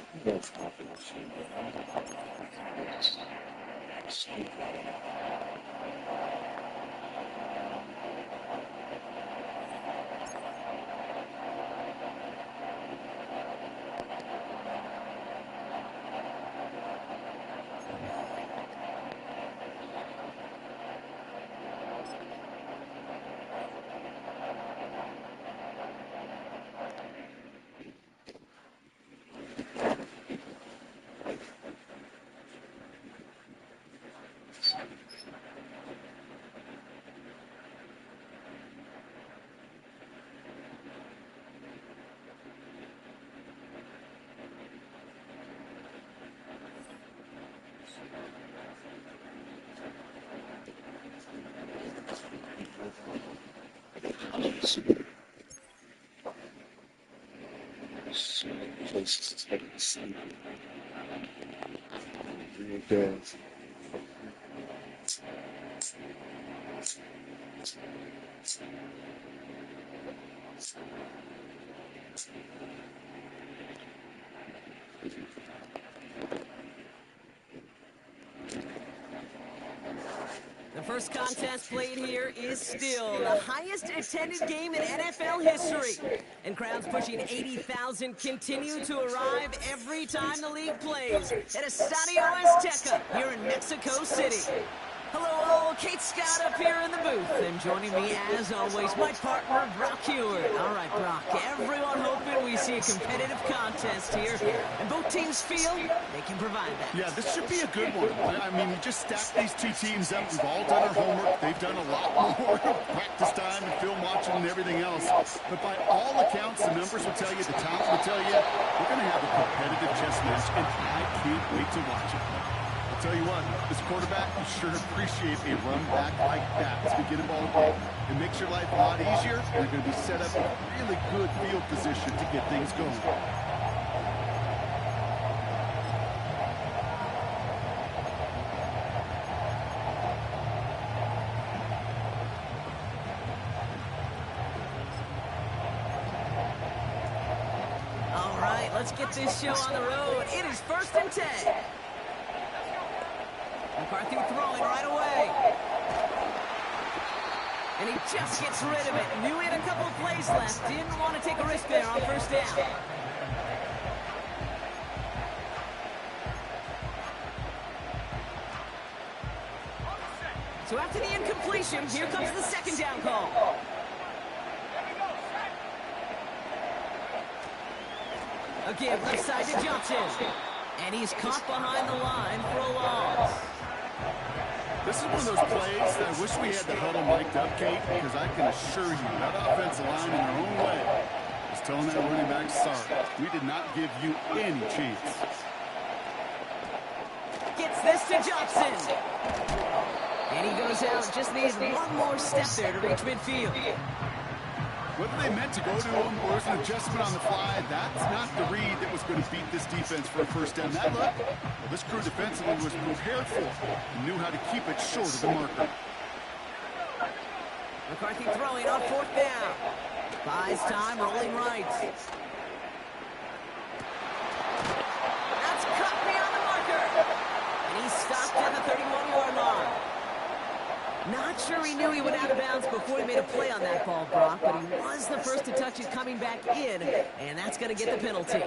Speaker 4: The first contest played here is still the highest attended game in NFL history. And crowds pushing 80,000 continue to arrive every time the league plays at Estadio Azteca here in Mexico City. Hello all, Kate Scott up here in the booth, and joining me as always, my partner, Brock Hewitt. All right, Brock, everyone hoping we see a competitive contest here, and both teams feel they can provide that.
Speaker 5: Yeah, this should be a good one. I mean, you just stack these two teams up. We've all done our homework. They've done a lot more practice time and film watching and everything else. But by all accounts, the numbers will tell you, the talent will tell you, we're going to have a competitive chess match, and I can't wait to watch it. I'll tell you what, this quarterback, you sure appreciate a run back like that to begin a ball game. It makes your life a lot easier, and you're going to be set up in a really good field position to get things going.
Speaker 4: All right, let's get this show on the road. It is 1st and 10. McCarthy throwing right away. And he just gets rid of it. Knew he had a couple of plays left. Didn't want to take a risk there on 1st down. So after the incompletion, here comes the 2nd down call. Again, left side to Johnson. And he's caught behind the line for a loss.
Speaker 5: This is one of those plays that I wish we had the huddle mic'd up, Kate, because I can assure you that offensive line in their own way is telling that running back, sorry, we did not give you any chance.
Speaker 4: Gets this to Johnson. And he goes out, just needs one more step there to reach midfield.
Speaker 5: Whether they meant to go to him or was an adjustment on the fly, that's not the read that was going to beat this defense for a 1st down. That look, well, this crew defensively was prepared for it and knew how to keep it short of the marker.
Speaker 4: McCarthy throwing on 4th down. Buys time, rolling right. That's cut beyond the marker. And he's stopped at the 31-yard line. Not sure he knew he went out of bounds before he made a play on that ball, Brock, but he was the first to touch it coming back in, and that's going to get the penalty.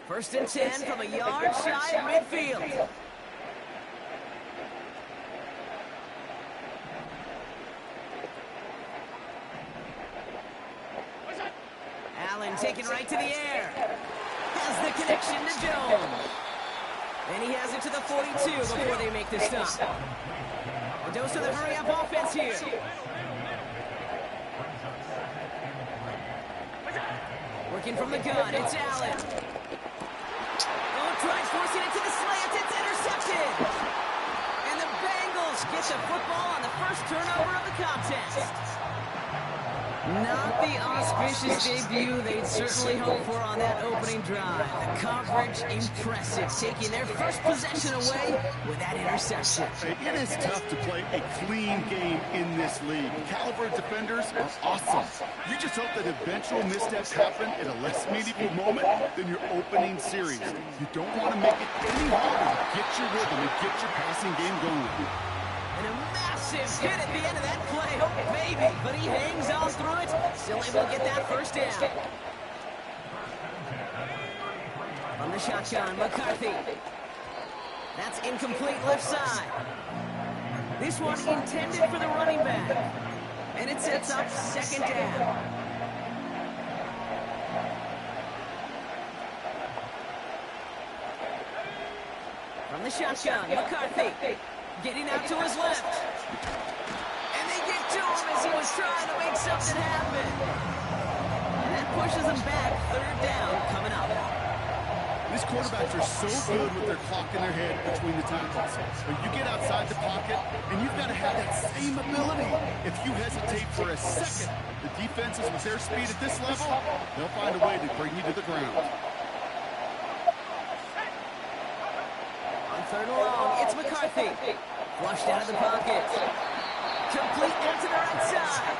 Speaker 4: First and 10 from a yard shy of midfield. Allen taken right to the air. Has the connection to Jones. And he has it to the 42 before they make the stop. A dose of the hurry-up offense here. Working from the gun, it's Allen. Oh, tries forcing it to the slant. It's intercepted. And the Bengals get the football on the first turnover of the contest. Not the auspicious debut they'd certainly hoped for on that opening drive. The coverage impressive, taking their first possession away with that interception.
Speaker 5: It is tough to play a clean game in this league. Caliber defenders are awesome. You just hope that eventual missteps happen at a less meaningful moment than your opening series. You don't want to make it any harder to get your rhythm and get your passing game going.
Speaker 4: And a massive hit at the end of that play. Oh, baby. But he hangs on through it. Still able to get that 1st down. From the shotgun, McCarthy. That's incomplete left side. This one intended for the running back. And it sets up 2nd down. From the shotgun, McCarthy. Getting out to his left. And they get to him as he was trying to make something happen. And that pushes him back. 3rd down coming up.
Speaker 5: These quarterbacks are so good with their clock in their head between the tackles. But you get outside the pocket, and you've got to have that same ability. If you hesitate for a second, the defenses with their speed at this level, they'll find a way to bring you to the ground. On
Speaker 4: 3rd and long, it's McCarthy. Flushed out of the pocket. Complete out to the right side.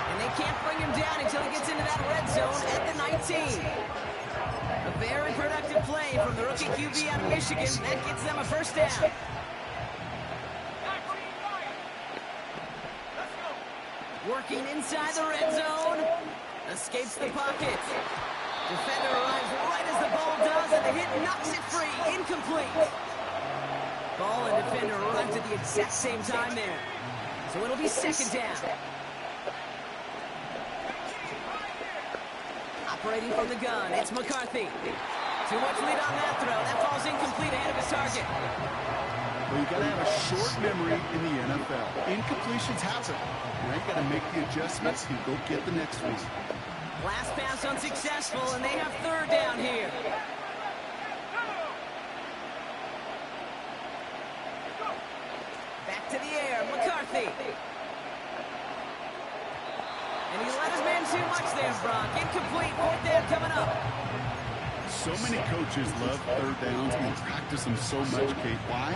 Speaker 4: And they can't bring him down until he gets into that red zone at the 19. A very productive play from the rookie QB out of Michigan. That gets them a first down. Working inside the red zone. Escapes the pocket. Defender arrives right as the ball does, and the hit knocks it free. Incomplete. Ball and defender arrived at the exact same time there. So it'll be second down. Operating from the gun, it's McCarthy. Too much lead on that throw. That falls incomplete ahead of his target.
Speaker 5: Well, you got to have a short memory in the NFL. Incompletions happen. Now you got to make the adjustments and go get the next one.
Speaker 4: Last pass unsuccessful, and they have third down here. Back to the air, McCarthy. And he let his man too much there, Brock. Incomplete, fourth down coming up.
Speaker 5: So many coaches love third downs and practice them so much, Kate. Why?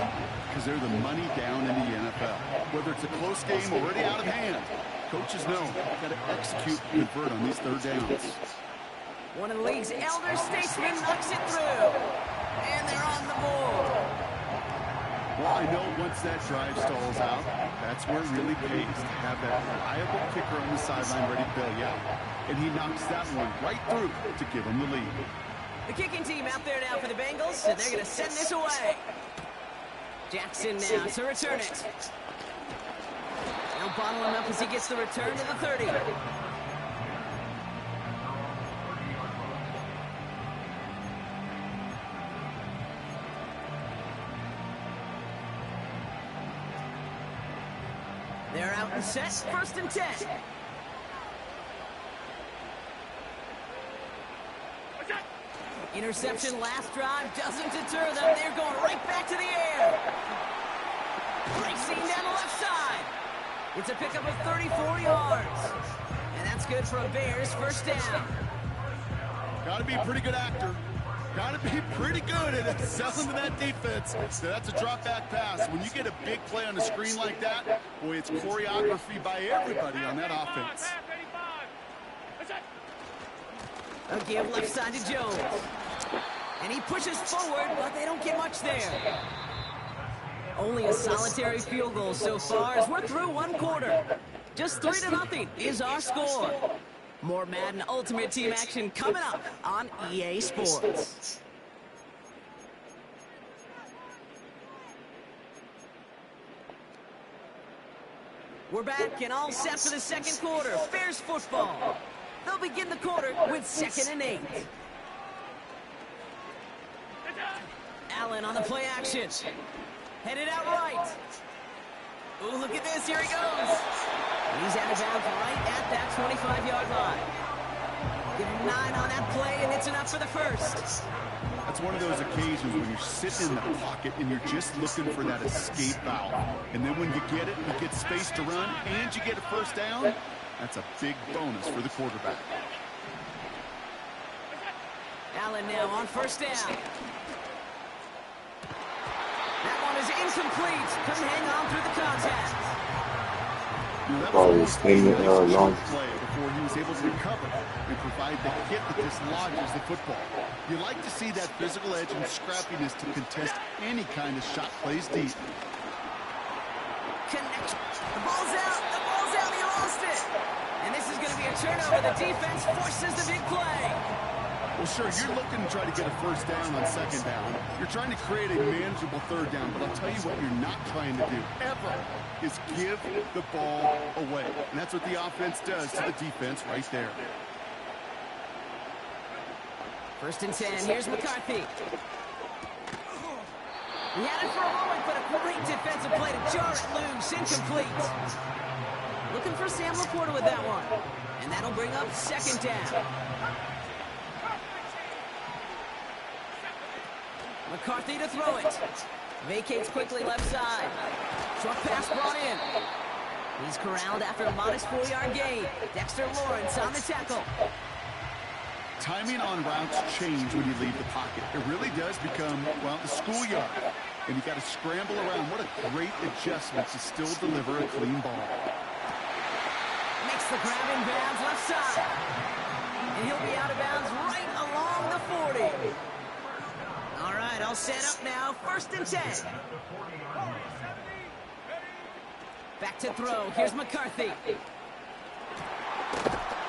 Speaker 5: Because they're the money down in the NFL. Whether it's a close game already out of hand, coaches know they've got to execute and convert on these third downs.
Speaker 4: One of the league's elder statesmen knocks it through. And they're on the board.
Speaker 5: Well, I know once that drive stalls out, that's where it really pays to have that reliable kicker on the sideline ready to bail you out. And he knocks that one right through to give him the lead.
Speaker 4: The kicking team out there now for the Bengals, and they're going to send this away. Jackson now to return it. They'll bottle him up as he gets the return to the 30. They're out and set, first and 10. Interception last drive doesn't deter them. They're going right back to the air. Racing down the left side. It's a pickup of 34 yards. And that's good for a Bears first down.
Speaker 5: Got to be a pretty good actor. Got to be pretty good at selling to that defense. So that's a drop-back pass. When you get a big play on the screen like that, boy, it's choreography by everybody on that offense.
Speaker 4: A give left side to Jones. And he pushes forward, but they don't get much there. Only a solitary field goal so far as we're through one quarter. Just 3-0 is our score. More Madden Ultimate Team action coming up on EA Sports. We're back and all set for the second quarter. Bears football. They'll begin the quarter with 2nd and 8. Allen on the play action. Headed out right. Ooh, look at this. Here he goes. He's out of bounds right at that 25-yard line. Give him 9 on that play, and it's enough for the first.
Speaker 5: That's one of those occasions when you're sitting in the pocket and you're just looking for that escape valve. And then when you get it, you get space to run, and you get a first down. That's a big bonus for the quarterback.
Speaker 4: Allen now on first down. That one is incomplete. Couldn't hang on through the contact.
Speaker 5: That was a long play before he was able to recover and provide the hit that dislodges the football. You like to see that physical edge and scrappiness to contest any kind of shot plays deep.
Speaker 4: Connection. The ball's out. The ball's out. He lost it. And this is going to be a turnover. The defense forces the big play.
Speaker 5: Well, sure, you're looking to try to get a first down on second down. You're trying to create a manageable third down, but I'll tell you what you're not trying to do, ever, is give the ball away. And that's what the offense does to the defense right there.
Speaker 4: 1st and 10. Here's McCarthy. He had it for a moment, but a great defensive play to jar it loose. Incomplete. Looking for Sam Laporta with that one. And that'll bring up 2nd down. McCarthy to throw it. Vacates quickly left side. Short pass brought in. He's corralled after a modest 4-yard gain. Dexter Lawrence on the tackle.
Speaker 5: timing on routes change when you leave the pocket. It really does become, well, the schoolyard. And you got to scramble around. What a great adjustment to still deliver a clean ball.
Speaker 4: Makes the grab in bounds left side. And he'll be out of bounds right along the 40. All right, all set up now. 1st and 10. Back to throw. Here's McCarthy.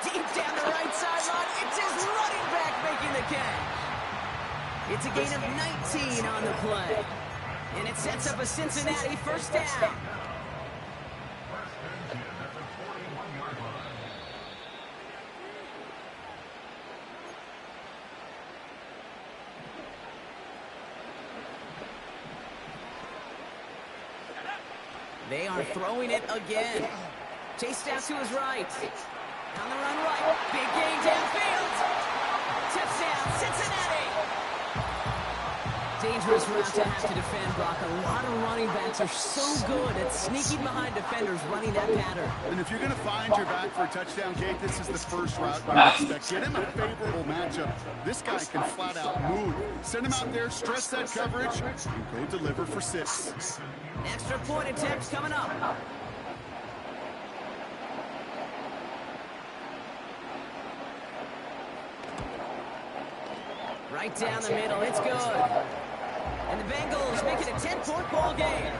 Speaker 4: Deep down the right sideline. It's his running back making the catch. It's a gain of 19 on the play. And it sets up a Cincinnati 1st down. They are throwing it again. Chased out to his right. On the run right. Big gain downfield. Touchdown, Cincinnati. Dangerous route to have to defend, Brock. A lot of running backs are so good at sneaking behind defenders running that pattern.
Speaker 5: And if you're going to find your back for a touchdown, Kate, this is the first route you expect. Get him in a favorable matchup. This guy can flat out move. Send him out there, stress that coverage, and go deliver for 6.
Speaker 4: An extra point attempt coming up. Right down the middle, it's good. And the Bengals make it a 10-point ball game.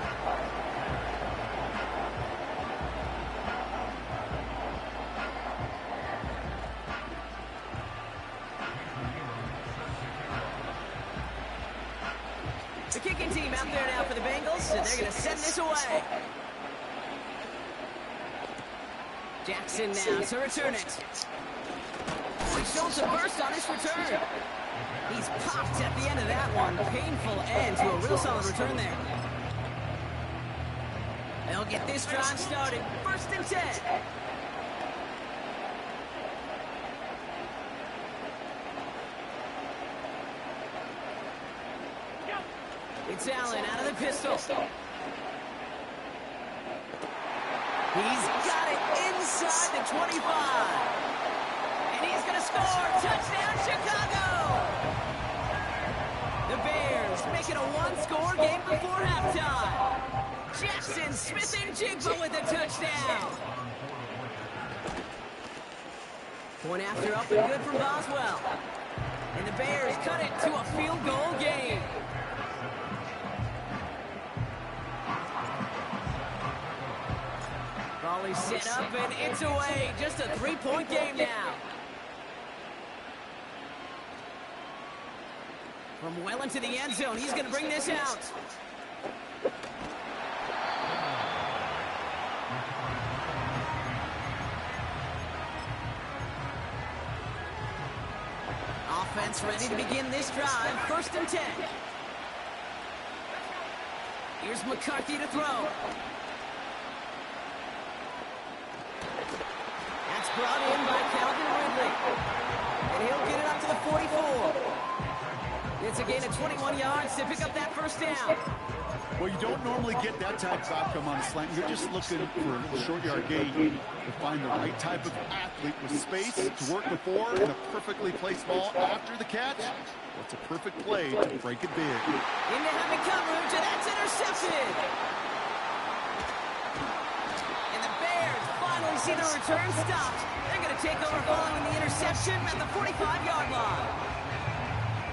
Speaker 4: The kicking team out there now for the Bengals, and they're going to send this away. Jackson now to return it. He shows some burst on his return. He's popped at the end of that one. Painful end to a real solid return there. They'll get this drive started. 1st and 10. It's Allen out of the pistol. He's got it inside the 25. And he's going to score. Touchdown, Chicago. The Bears make it a 1-score game before halftime. Jackson, Smith, and Jigba with a touchdown. Point after up and good from Boswell. And the Bears cut it to a field goal game. Volley set up and it's away. Just a 3-point game now. From well into the end zone, he's going to bring this out. Offense ready to begin this drive. 1st and 10. Here's McCarthy to throw. That's brought in by Calvin Ridley. And he'll get it up to the 44. It's a gain of 21 yards to pick up that 1st down.
Speaker 5: Well, you don't normally get that type of outcome on a slant. You're just looking for a little short yard gain to find the right type of athlete with space to work before and a perfectly placed ball after the catch. What's a perfect play to break it big.
Speaker 4: Into heavy coverage, and that's intercepted. And the Bears finally see the return stopped. They're going to take over following the interception at the 45-yard line.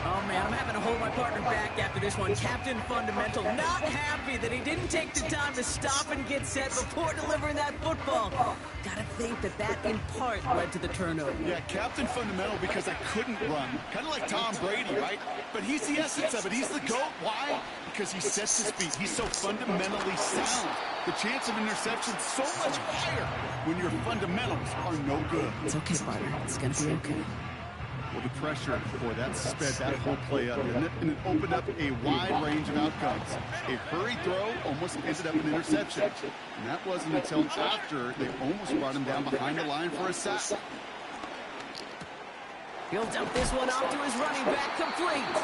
Speaker 4: Oh, man, I'm having to hold my partner back after this one. Captain Fundamental not happy that he didn't take the time to stop and get set before delivering that football. Gotta think that in part led to the turnover.
Speaker 5: Yeah, Captain Fundamental because I couldn't run. Kind of like Tom Brady, right? But he's the essence of it. He's the GOAT. Why? Because he sets his feet. He's so fundamentally sound. The chance of interception so much higher when your fundamentals are no good.
Speaker 4: It's okay, partner. It's gonna be okay.
Speaker 5: Well, the pressure, boy, that sped that whole play up, and it opened up a wide range of outcomes. A hurried throw almost ended up an interception, and that wasn't until after they almost brought him down behind the line for a sack.
Speaker 4: He'll dump this one off to his running back, complete.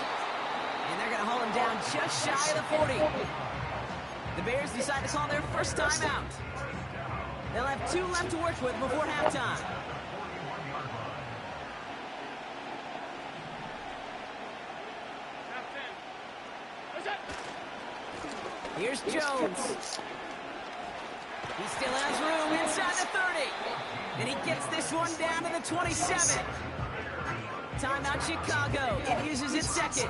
Speaker 4: And they're going to haul him down just shy of the 40. The Bears decide to call their first timeout. They'll have 2 left to work with before halftime. Here's Jones. He still has room inside the 30. And he gets this one down to the 27. Timeout Chicago. It uses its second.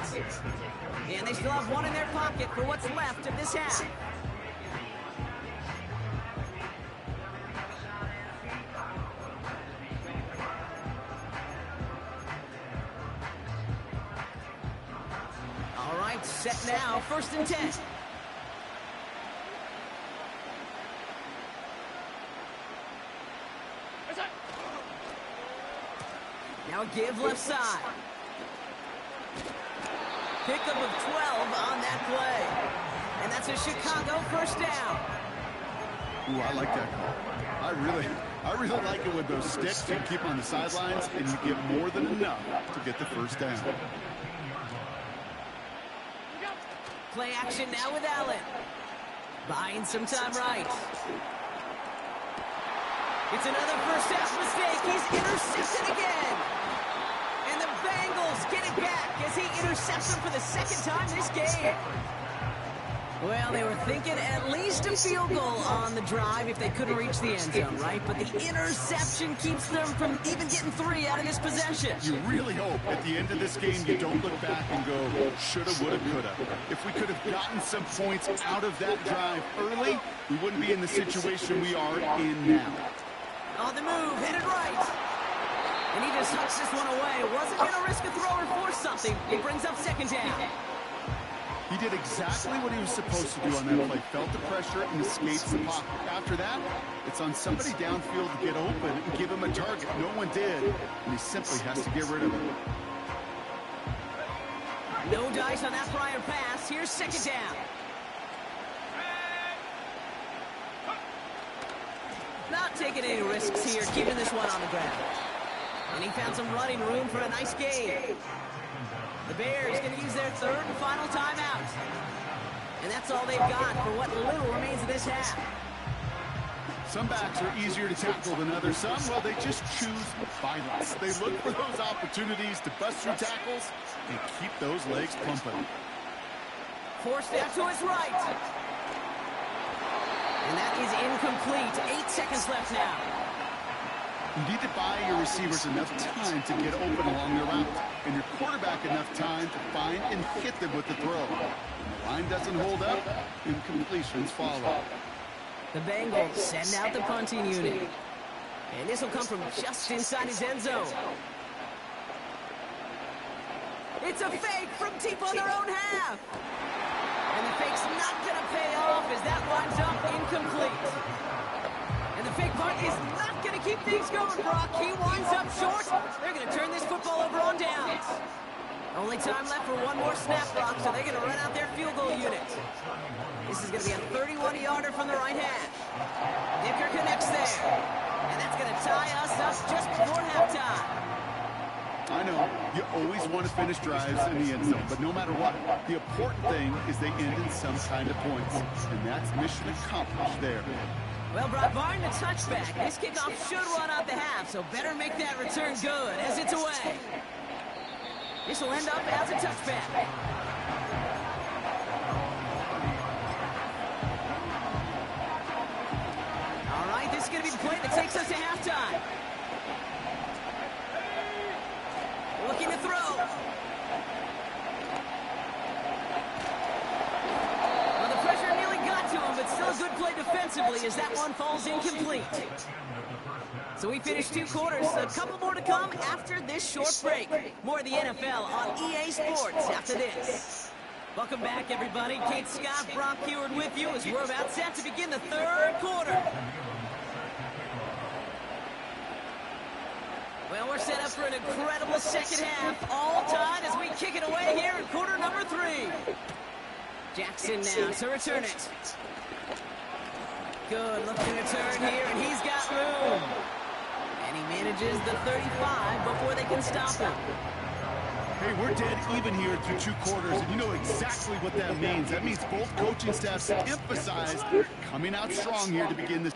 Speaker 4: And they still have one in their pocket for what's left of this half. All right, set now, 1st and 10. Now give left side. Pickup of 12 on that play. And that's a Chicago 1st down.
Speaker 5: Ooh, I like that call. I really like it with those sticks you keep on the sidelines, and you get more than enough to get the 1st down.
Speaker 4: Play action now with Allen. Buying some time right. It's another first half mistake. He's intercepted again. And the Bengals get it back as he intercepts him for the 2nd time this game. Well, they were thinking at least a field goal on the drive if they couldn't reach the end zone, right? But the interception keeps them from even getting 3 out of this possession.
Speaker 5: You really hope at the end of this game you don't look back and go, shoulda, woulda, coulda. If we could have gotten some points out of that drive early, we wouldn't be in the situation we are in now.
Speaker 4: On the move, headed right. And he just hucks this one away. Wasn't going to risk a throw or force something. He brings up 2nd down.
Speaker 5: He did exactly what he was supposed to do on that play. Felt the pressure and escapes the pocket. After that, it's on somebody downfield to get open and give him a target. No one did, and he simply has to get rid of it.
Speaker 4: No dice on that prior pass. Here's 2nd down. Not taking any risks here, keeping this one on the ground. And he found some running room for a nice gain. The Bears going to use their 3rd and final timeout. And that's all they've got for what little remains of this half.
Speaker 5: Some backs are easier to tackle than others. Some, well, they just choose violence. They look for those opportunities to bust through tackles and keep those legs pumping.
Speaker 4: Forced out to his right. And that is incomplete. 8 seconds left now.
Speaker 5: You need to buy your receivers enough time to get open along the route, and your quarterback enough time to find and hit them with the throw. When the line doesn't hold up, incompletions follow.
Speaker 4: The Bengals send out the punting unit. And this will come from just inside his end zone. It's a fake from deep on their own half. And the fake's not going to pay off as that winds up incomplete. And the fake punt is not going to keep things going, Brock. He winds up short. They're going to turn this football over on downs. Only time left for one more snap, Brock, so they're going to run out their field goal unit. This is going to be a 31-yarder from the right hash. Dicker connects there. And that's going to tie us up just before halftime.
Speaker 5: I know, you always want to finish drives in the end zone, but no matter what, the important thing is they end in some kind of points. And that's mission accomplished there.
Speaker 4: Well, Brock, barring the touchback, this kickoff should run out the half, so better make that return good as it's away. This will end up as a touchback. All right, this is going to be the play that takes us to halftime. Looking to throw. Well, the pressure nearly got to him, but still a good play defensively as that one falls incomplete. So we finished 2 quarters. A couple more to come after this short break. More of the NFL on EA Sports after this. Welcome back, everybody. Kate Scott, Brock Heward with you as we're about set to begin the 3rd quarter. Well, we're set up for an incredible 2nd half. All tied as we kick it away here in quarter number 3. Jackson now to return it. Good looking return here, and he's got room. And he manages the 35 before they can stop him.
Speaker 5: Hey, we're dead even here through 2 quarters, and you know exactly what that means. That means both coaching staffs emphasize coming out strong here to begin this.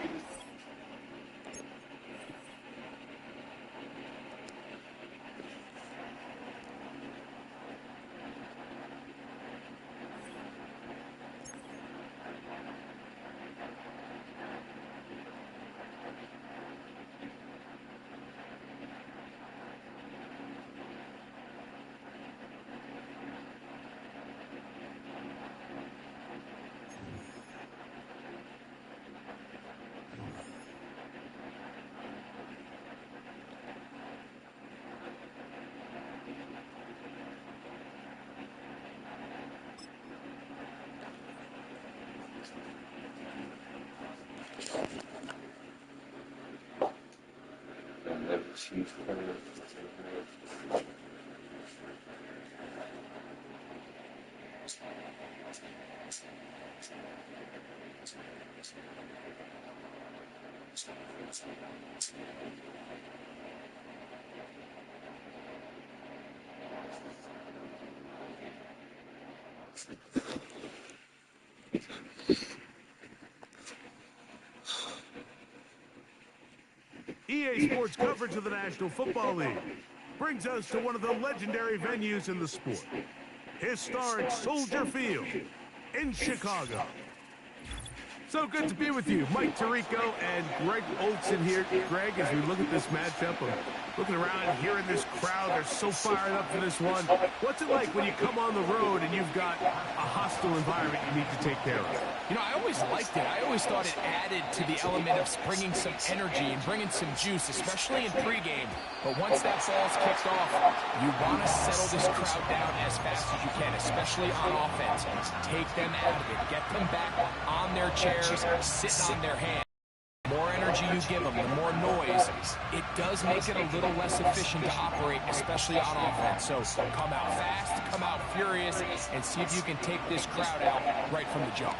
Speaker 1: EA Sports coverage of the National Football League brings us to one of the legendary venues in the sport, historic Soldier Field in Chicago. So good to be with you, Mike Tirico and Greg Olson here. Greg, as we look at this matchup, I'm looking around, hearing this crowd. They're so fired up for this one. What's it like when you come on the road and you've got a hostile environment you need to take care of?
Speaker 2: You know, I always liked it. I always thought it added to the element of bringing some energy and bringing some juice, especially in pregame. But once that ball's kicked off, you want to settle this crowd down as fast as you can, especially on offense. Take them out of it. Get them back on their chairs, sitting on their hands. The more energy you give them, the more noise, it does make it a little less efficient to operate, especially on offense. So come out fast, come out furious, and see if you can take this crowd out right from the jump.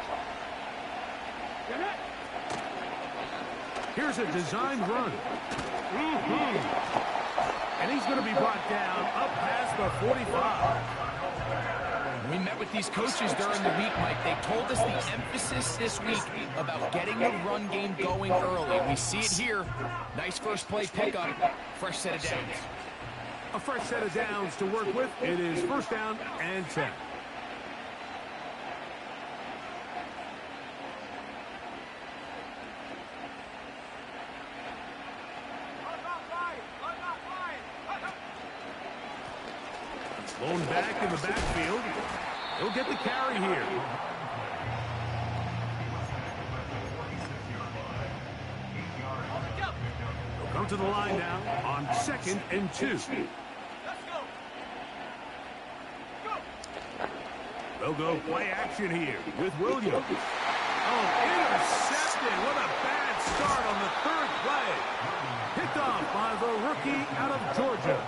Speaker 1: Here's a designed run. And he's going to be brought down up past the 45.
Speaker 2: We met with these coaches during the week, Mike. They told us the emphasis this week about getting the run game going early. We see it here. Nice first play pickup. Fresh set of downs.
Speaker 1: A fresh set of downs to work with. It is first down and 10. Blown back in the backfield. He'll get the carry here. He'll come to the line now on 2nd and 2. They'll go play action here with Williams. Oh, intercepted. What a bad start on the third play. Picked off by the rookie out of Georgia.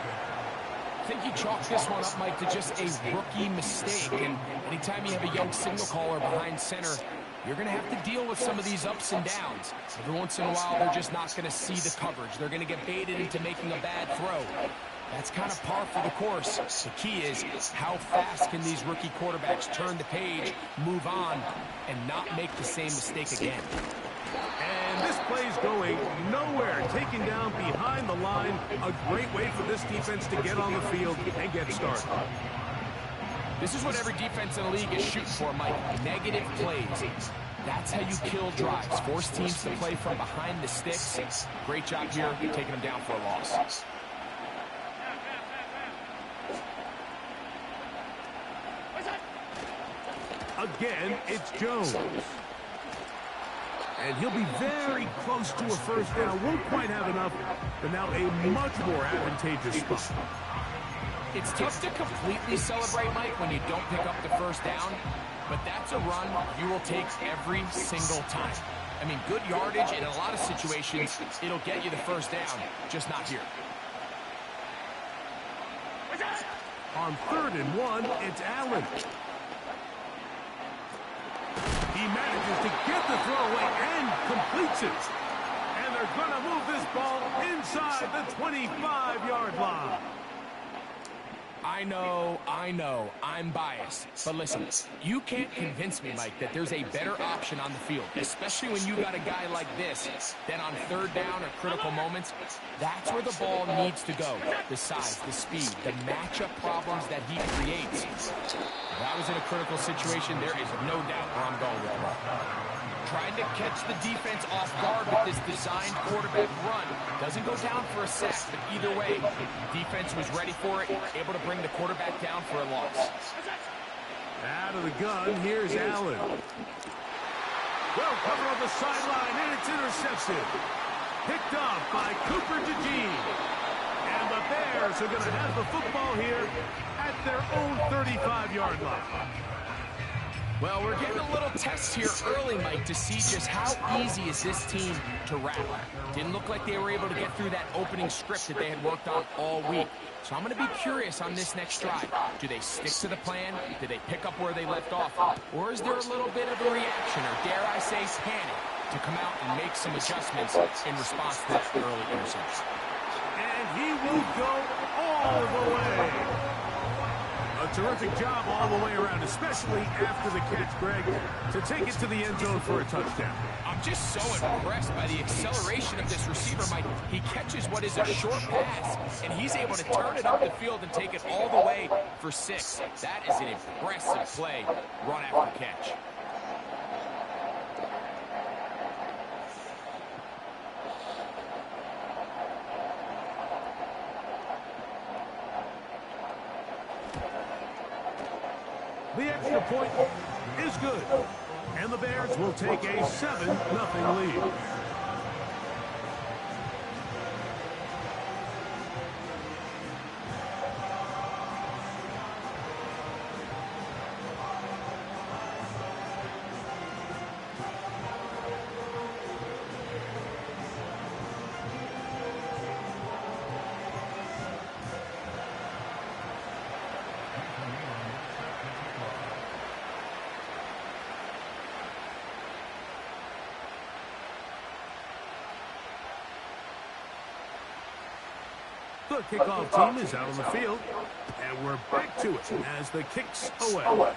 Speaker 2: I think you chalk this one up, Mike, to just a rookie mistake. And anytime you have a young signal caller behind center, you're going to have to deal with some of these ups and downs. Every once in a while, they're just not going to see the coverage. They're going to get baited into making a bad throw. That's kind of par for the course. The key is how fast can these rookie quarterbacks turn the page, move on, and not make the same mistake again.
Speaker 1: And this play's going nowhere. Taken down behind the line. A great way for this defense to get on the field and get started.
Speaker 2: This is what every defense in the league is shooting for, Mike. Negative plays. That's how you kill drives. Force teams to play from behind the sticks. Great job here, taking them down for a loss.
Speaker 1: Again, it's Jones. And he'll be very close to a first down. Won't quite have enough, but now a much more advantageous spot.
Speaker 2: It's tough to completely celebrate, Mike, when you don't pick up the first down, but that's a run you will take every single time. I mean, good yardage in a lot of situations, it'll get you the first down, just not here.
Speaker 1: On 3rd and 1, it's Allen. He manages to get the throw away and completes it. And they're going to move this ball inside the 25-yard line.
Speaker 2: I know, I'm biased. But listen, you can't convince me, Mike, that there's a better option on the field, especially when you got a guy like this, then on 3rd down or critical moments, that's where the ball needs to go. The size, the speed, the matchup problems that he creates. If I was in a critical situation, there is no doubt where I'm going with the ball. Trying to catch the defense off guard with this designed quarterback run. Doesn't go down for a sack, but either way, defense was ready for it, able to bring the quarterback down for a loss.
Speaker 1: Out of the gun, here's Allen. Well covered on the sideline, and it's intercepted. Picked off by Cooper Jvgeegaming. And the Bears are going to have the football here at their own 35-yard line.
Speaker 2: Well, we're getting a little test here early, Mike, to see just how easy is this team to rattle. Didn't look like they were able to get through that opening script that they had worked on all week. So I'm going to be curious on this next drive. Do they stick to the plan? Do they pick up where they left off? Or is there a little bit of a reaction, or dare I say panic, to come out and make some adjustments in response to that early interception?
Speaker 1: And he will go all the way. A terrific job all the way around, especially after the catch, Greg, to take it to the end zone for a touchdown.
Speaker 2: I'm just so impressed by the acceleration of this receiver, Mike. He catches what is a short pass, and he's able to turn it up the field and take it all the way for 6. That is an impressive play, run after catch.
Speaker 1: The extra point is good, and the Bears will take a 7-0 lead. The kickoff team is out on the field, and we're back to it as the kick's away.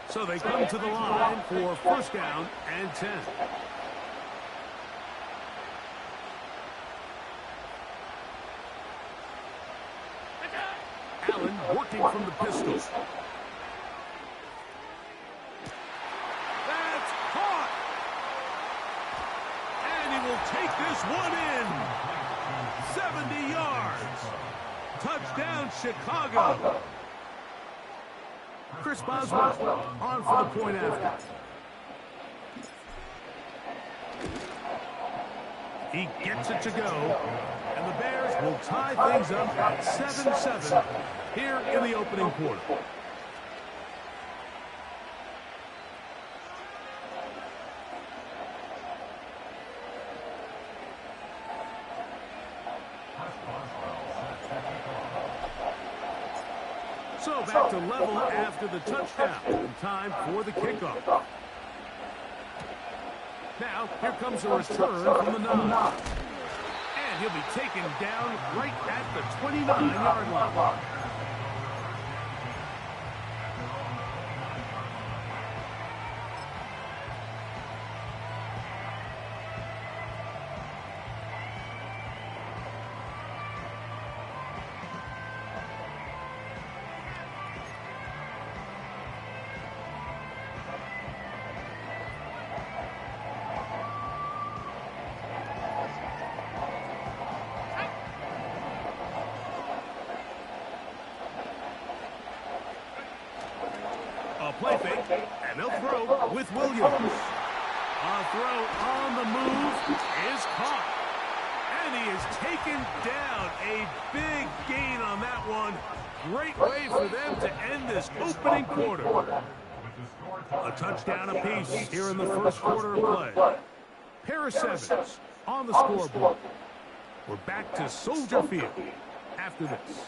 Speaker 1: So they come to the line for first down and 10. Allen working from the pistol. That's caught. And he will take this one in. 70 yards. Touchdown, Chicago. Chris Boswell on for the point after. He gets it to go. And the Bears will tie things up at 7-7 here in the opening quarter. So back to level after the touchdown. And time for the kickoff. Now, here comes a return from the 9. And he'll be taken down right at the 29-yard line. Play fake, and they'll throw with Williams. A throw on the move is caught. And he is taken down. A big gain on that one. Great way for them to end this opening quarter. A touchdown apiece here in the first quarter of play. Pair of 7s on the scoreboard. We're back to Soldier Field after this.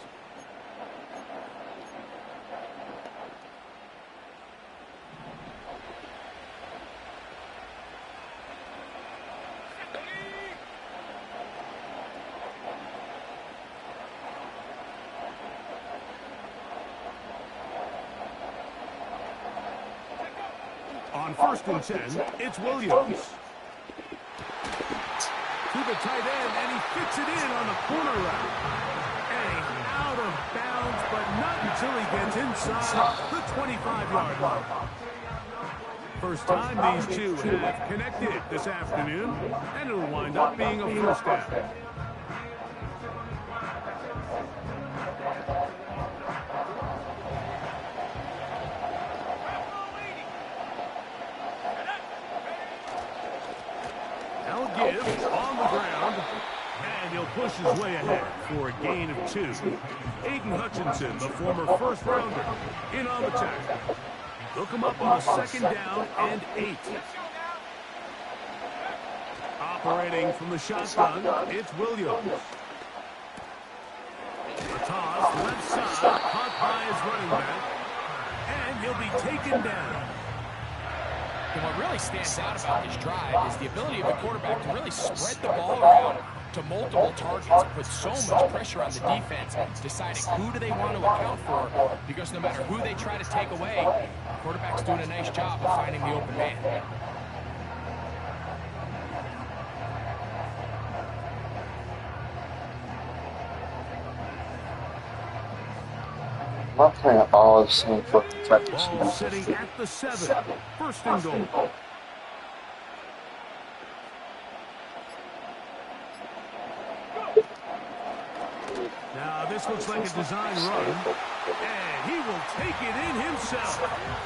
Speaker 1: On 1st and 10, it's Williams. To the tight end, and he fits it in on the corner route. And out of bounds, but not until he gets inside the 25-yard line. First time these two have connected this afternoon, and it'll wind up being a first down. He'll give on the ground, and he'll push his way ahead for a gain of 2. Aiden Hutchinson, the former first-rounder, in on the tackle. Hook him up on the 2nd down and 8. Operating from the shotgun, it's Williams. A toss, left side, caught by his running back, and he'll be taken down.
Speaker 2: And what really stands out about this drive is the ability of the quarterback to really spread the ball around to multiple targets, put so much pressure on the defense, deciding who do they want to account for, because no matter who they try to take away, the quarterback's doing a nice job of finding the open man.
Speaker 7: I'm playing all the same fucking type of
Speaker 1: Ball sitting at the 7. 1st and goal. Now this looks like a design run, and he will take it in himself.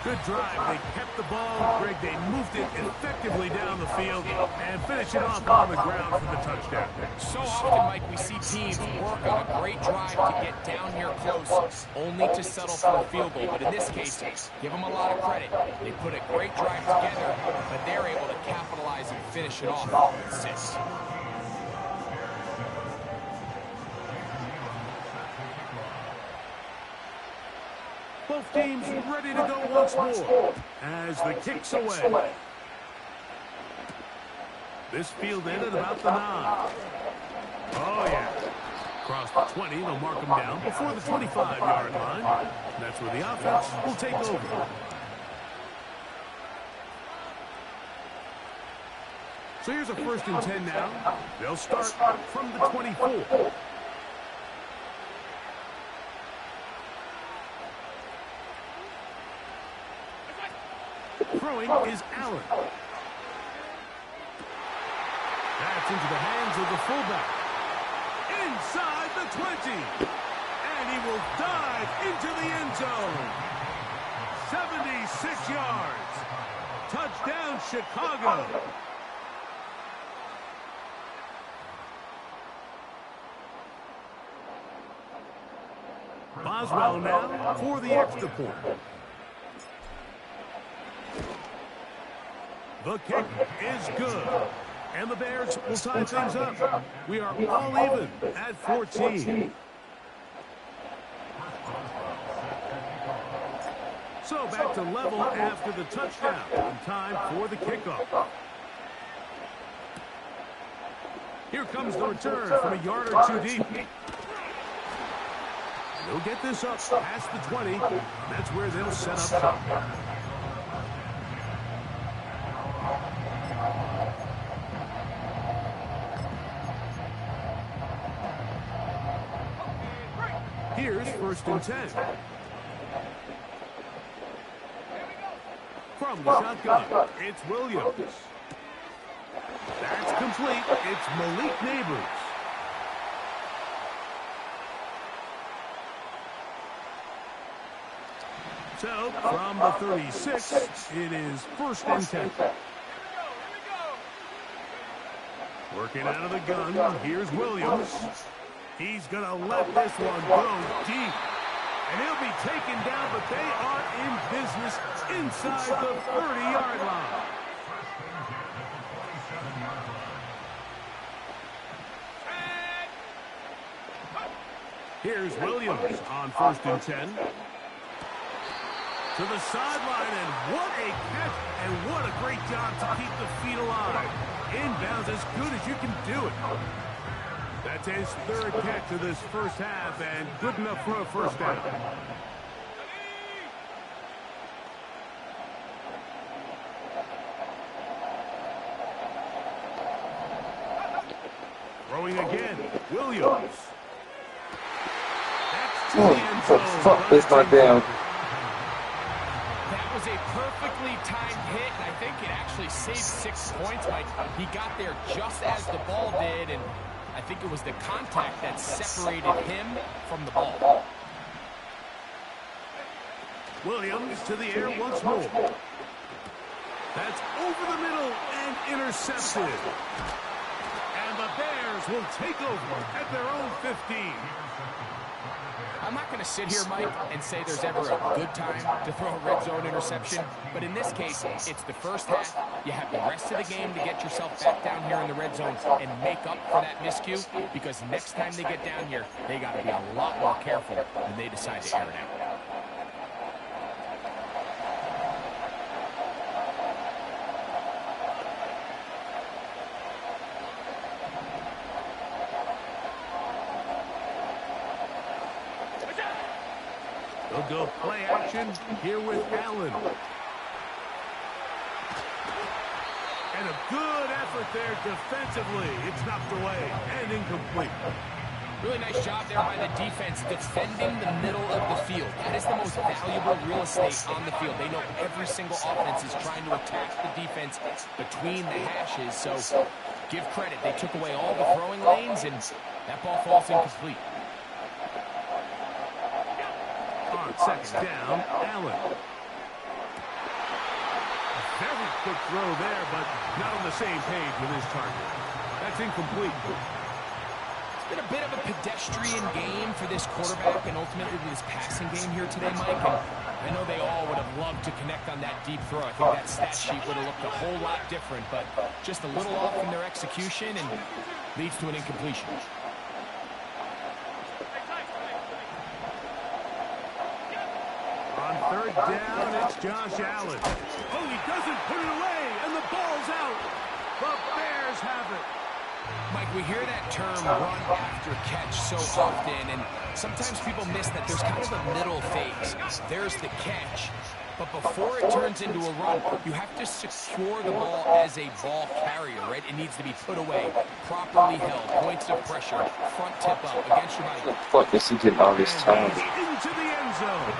Speaker 1: Good drive. They kept the ball. Greg, they moved it effectively down the field and finish it off on the ground for the touchdown.
Speaker 2: So often, Mike, we see teams work on a great drive to get down here close, only to settle for a field goal. But in this case, give them a lot of credit. They put a great drive together, but they're able to capitalize and finish it off with 6.
Speaker 1: Both teams ready to go once more as the kick's away. This field ended about the 9. Oh, yeah. Across the 20, they'll mark them down before the 25-yard line. That's where the offense will take over. So here's a 1st and 10 now. They'll start from the 24. Throwing is Allen. That's into the hands of the fullback. Inside the 20. And he will dive into the end zone. 76 yards. Touchdown, Chicago. Boswell now for the extra point. The kick is good. And the Bears will tie things up. We are all even at 14. So back to level after the touchdown. And time for the kickoff. Here comes the return from a yard or 2 deep. They'll get this up past the 20. That's where they'll set up shop. Here's 1st and 10. From the shotgun, it's Williams. That's complete. It's Malik Neighbors. So, from the 36, it is 1st and 10. Working out of the gun, here's Williams. He's going to let this one go deep. And he'll be taken down, but they are in business inside the 30-yard line. Here's Williams on 1st and 10. To the sideline, and what a catch, and what a great job to keep the feet alive. Inbounds as good as you can do it. That's his 3rd catch of this first half, and good enough for a 1st down. Throwing again, Williams. That's to the end zone.
Speaker 7: Fuck this goddamn.
Speaker 2: That was a perfectly timed hit, and I think it actually saved 6 points, Mike. He got there just as the ball did, and I think it was the contact that separated him from the ball.
Speaker 1: Williams to the air once more. That's over the middle and intercepted. And the Bears will take over at their own 15.
Speaker 2: I'm not going to sit here, Mike, and say there's ever a good time to throw a red zone interception, but in this case, it's the first half. You have the rest of the game to get yourself back down here in the red zone and make up for that miscue, because next time they get down here, they got to be a lot more careful when they decide to air it out.
Speaker 1: They'll go play action here with Allen. And a good effort there defensively. It's knocked away and incomplete.
Speaker 2: Really nice job there by the defense defending the middle of the field. That is the most valuable real estate on the field. They know every single offense is trying to attack the defense between the hashes. So give credit. They took away all the throwing lanes, and that ball falls incomplete.
Speaker 1: On second down, Allen. A very quick throw there, but not on the same page with his target. That's incomplete.
Speaker 2: It's been a bit of a pedestrian game for this quarterback and ultimately this passing game here today, Mike. And I know they all would have loved to connect on that deep throw. I think that stat sheet would have looked a whole lot different, but just a little off in their execution and leads to an incompletion.
Speaker 1: On third down, it's Josh Allen. Oh, he doesn't put it away, and the ball's out. The Bears have it.
Speaker 2: Mike, we hear that term run after catch so often, and sometimes people miss that there's kind of a middle phase. There's the catch, but before it turns into a run, you have to secure the ball as a ball carrier, right? It needs to be put away, properly held, points of pressure, front tip up against your body.
Speaker 14: Fuck, this is getting all this time.
Speaker 1: Into the end zone.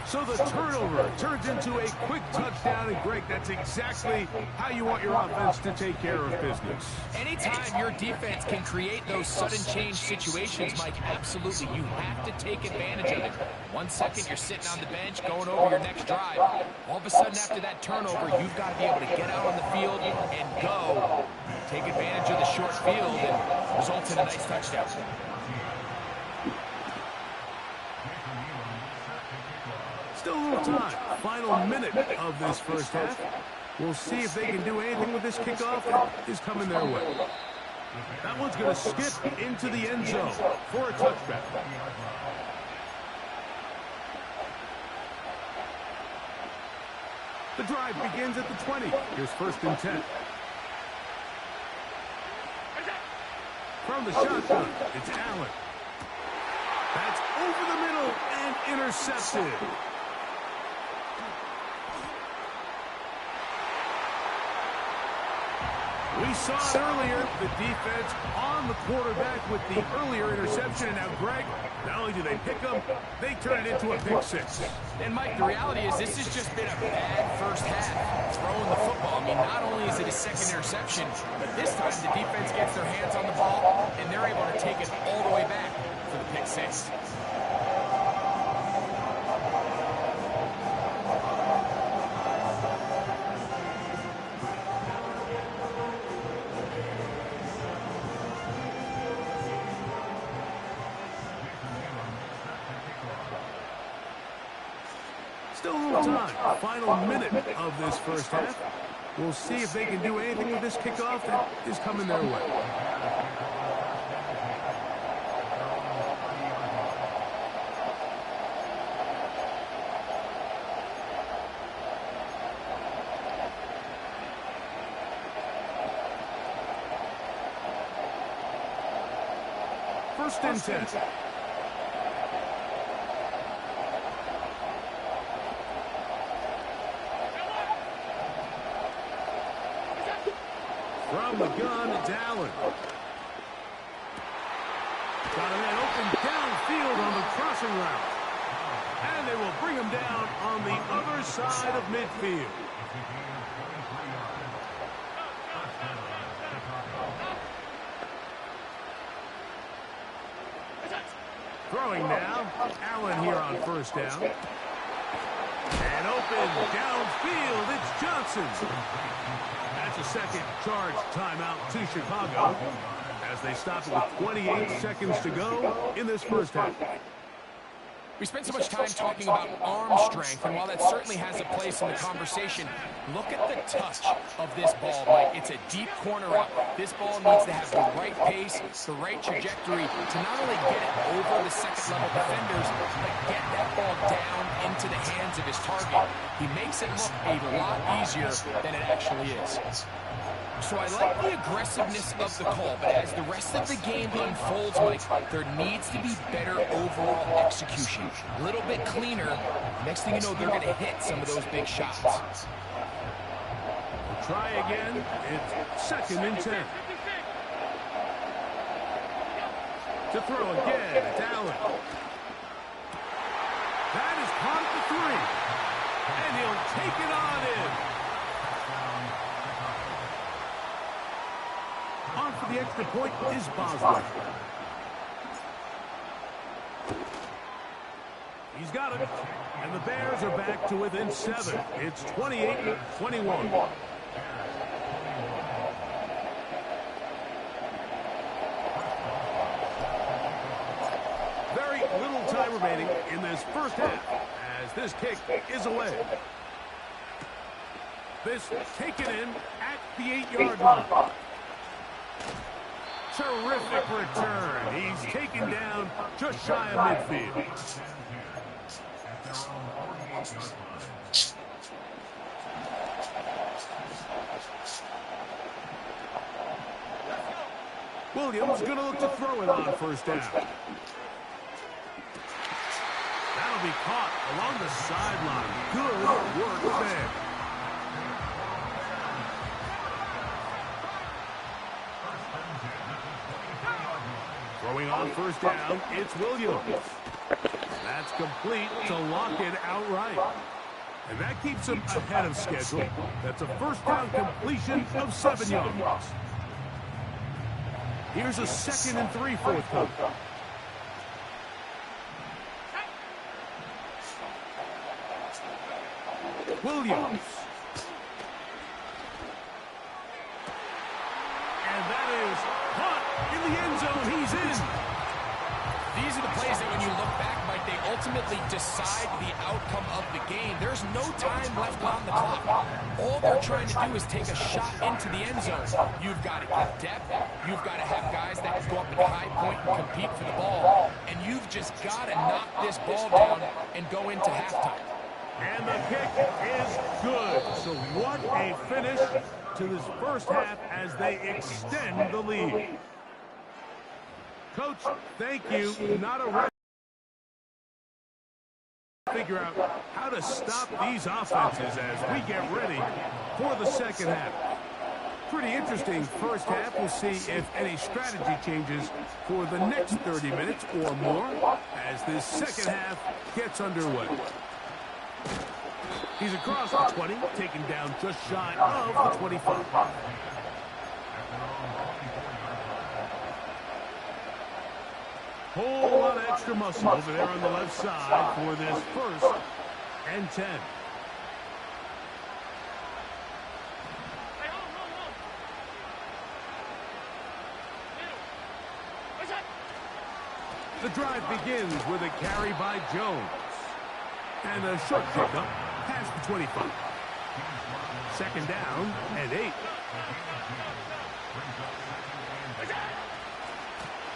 Speaker 1: So the turnover turns into a quick touchdown, and Greg, that's exactly how you want your offense to take care of business.
Speaker 2: Anytime your defense can create those sudden change situations, Mike, absolutely, you have to take advantage of it. 1 second, you're sitting on the bench, going over your next drive. All of a sudden, after that turnover, you've got to be able to get out on the field and go. Take advantage of the short field and result in a nice touchdown.
Speaker 1: Still a little time. Final minute of this first half. We'll see if they can do anything with this kickoff that is coming their way. That one's going to skip into the end zone for a touchback. The drive begins at the 20. Here's first and 10. From the shotgun, it's Allen. That's over the middle and intercepted. We saw it earlier, the defense on the quarterback with the earlier interception. And now, Greg, not only do they pick him, they turn it into a pick six.
Speaker 2: And, Mike, the reality is this has just been a bad first half throwing the football. I mean, not only is it a second interception, but this time the defense gets their hands on the ball, and they're able to take it all the way back for the pick six.
Speaker 1: Still a little time. Final minute of this first half. We'll see if they can do anything with this kickoff that is coming their way. First and 10. From the gun, it's Allen. Got a man open downfield on the crossing route. And they will bring him down on the other side of midfield. Throwing now, Allen here on first down. And open open. Downfield, it's Johnson. That's a second charge timeout to Chicago as they stop it with 28 seconds to go in this first half.
Speaker 2: We spent so much time talking about arm strength, and while that certainly has a place in the conversation, look at the touch of this ball, Mike. It's a deep corner out. This ball needs to have the right pace, the right trajectory to not only get it over the second-level defenders, but get that ball down into the hands of his target. He makes it look a lot easier than it actually is. So I like the aggressiveness of the call, but as the rest of the game unfolds, Mike, there needs to be better overall execution. A little bit cleaner. Next thing you know, they're going to hit some of those big shots.
Speaker 1: We'll try again. It's 2nd and 10. To throw again, it's Allen. That is caught at the 3. And he'll take it on in. On for the extra point is Boswell. He's got it. And the Bears are back to within 7. It's 28-21. Very little time remaining in this first half as this kick is away. This taken in at the 8-yard line. Terrific return. He's taken down just shy of midfield. Williams going to look to throw it on first down. That'll be caught along the sideline. Good work there. Throwing on first down, it's Williams. That's complete to lock it outright. And that keeps him ahead of schedule. That's a first down completion of 7 yards. Here's a 2nd and 3 forthcoming. Williams. And that is caught in the end zone. He's in.
Speaker 2: These are the plays that when you look back, Mike, they ultimately decide the outcome of the game. There's no time left on the clock. All they're trying to do is take a shot into the end zone. You've got to get depth. You've got to have guys that can go up at high point and compete for the ball. And you've just got to knock this ball down and go into halftime.
Speaker 1: And the kick is good. So what a finish to this first half as they extend the lead. Coach, thank you. Not a rush. Figure out how to stop these offenses as we get ready for the second half. Pretty interesting first half. We'll see if any strategy changes for the next 30 minutes or more as this second half gets underway. He's across the 20, taken down just shy of the 25. Whole lot of extra muscle over there on the left side for this 1st and 10. The drive begins with a carry by Jones. And a short pickup past the 25. 2nd down and 8.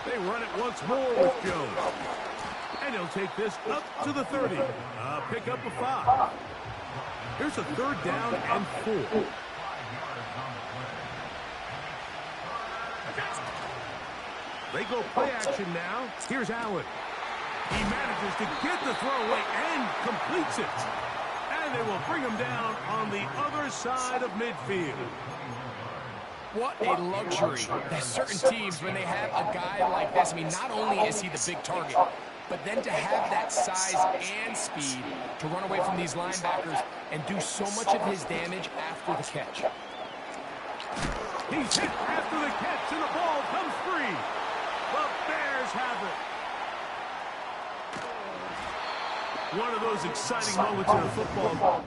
Speaker 1: They run it once more with Jones. And he'll take this up to the 30. Pick up a 5. Here's a 3rd down and 4. They go play action now. Here's Allen. He manages to get the throwaway and completes it. And they will bring him down on the other side of midfield.
Speaker 2: What a luxury that certain teams, when they have a guy like this, I mean, not only is he the big target, but then to have that size and speed to run away from these linebackers and do so much of his damage after the catch.
Speaker 1: He's hit after the catch, and the ball comes free. The Bears have it. One of those exciting moments in a football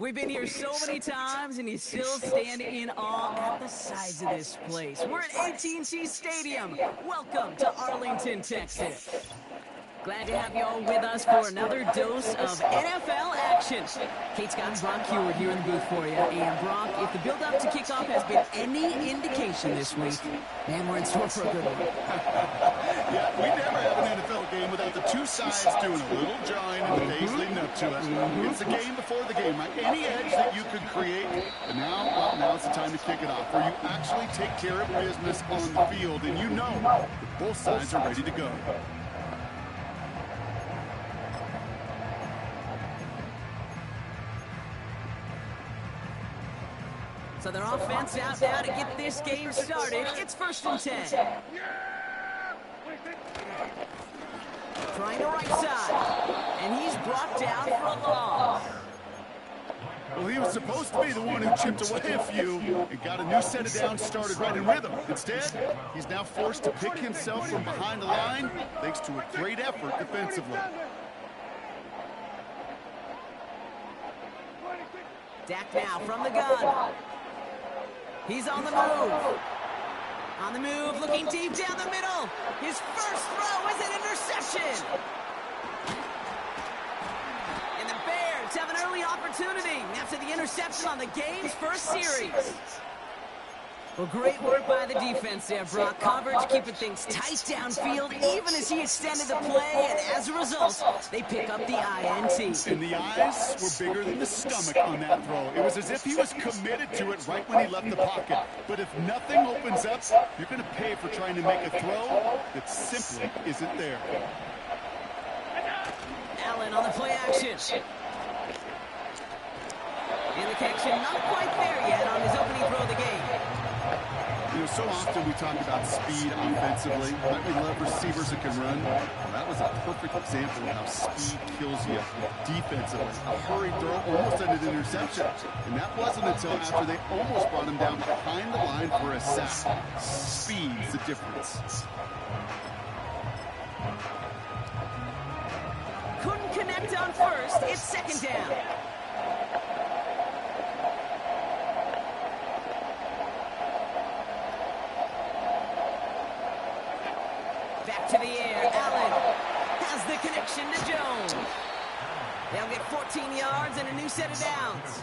Speaker 4: We've been here so many times, and you still stand in awe at the size of this place. We're at AT&T Stadium. Welcome to Arlington, Texas. Glad to have you all with us for another dose of NFL action. Kate Scott and Brock Heward here in the booth for you. And Brock, if the build-up to kickoff has been any indication this week, man, we're in store for a good one.
Speaker 5: Yeah, we never have an NFL game without the two sides doing a little jawing in the days leading up to it. It's the game before the game, right? Any edge that you could create, but now it's the time to kick it off, where you actually take care of business on the field, and you know that both sides are ready to go.
Speaker 4: So their offense out now to get this game started. It's 1st and 10. Trying the right side. And he's brought down for a loss.
Speaker 5: Well, he was supposed to be the one who chipped away a few and got a new set of downs started right in rhythm. Instead, he's now forced to pick himself from behind the line thanks to a great effort defensively.
Speaker 4: Dak now from the gun. He's on the move. On the move, looking deep down the middle. His first throw is an interception. And the Bears have an early opportunity after the interception on the game's first series. Well, great work by the defense there, Brock. Coverage keeping things tight downfield, even as he extended the play, and as a result, they pick up the INT.
Speaker 5: And the eyes were bigger than the stomach on that throw. It was as if he was committed to it right when he left the pocket. But if nothing opens up, you're going to pay for trying to make a throw that simply isn't there.
Speaker 4: Allen on the play action. And the connection not quite there yet on his opening throw of the game.
Speaker 5: You know, so often we talk about speed offensively. Right? We love receivers that can run. Well, that was a perfect example of how speed kills you defensively. A hurried throw almost ended an interception. And that wasn't until after they almost brought him down behind the line for a sack. Speed's the difference.
Speaker 4: Couldn't connect on first. It's 2nd down. Back to the air. Allen has the connection to Jones. They'll get 14 yards and a new set of downs.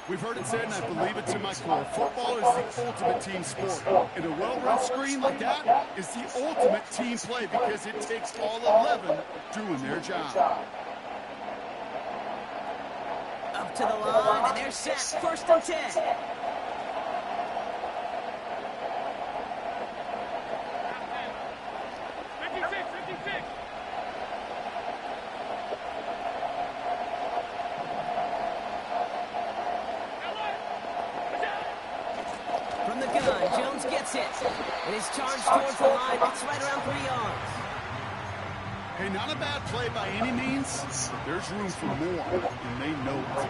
Speaker 5: We've heard it said, and I believe it to my core, football is the ultimate team sport. And a well-run screen like that is the ultimate team play because it takes all 11 doing their job.
Speaker 4: Up to the line, and they're set. 1st and 10. From the gun, Jones gets it. It is charged towards the line. It's right around 3 yards.
Speaker 5: Hey, not a bad play by any means, but there's room for more, and they know it.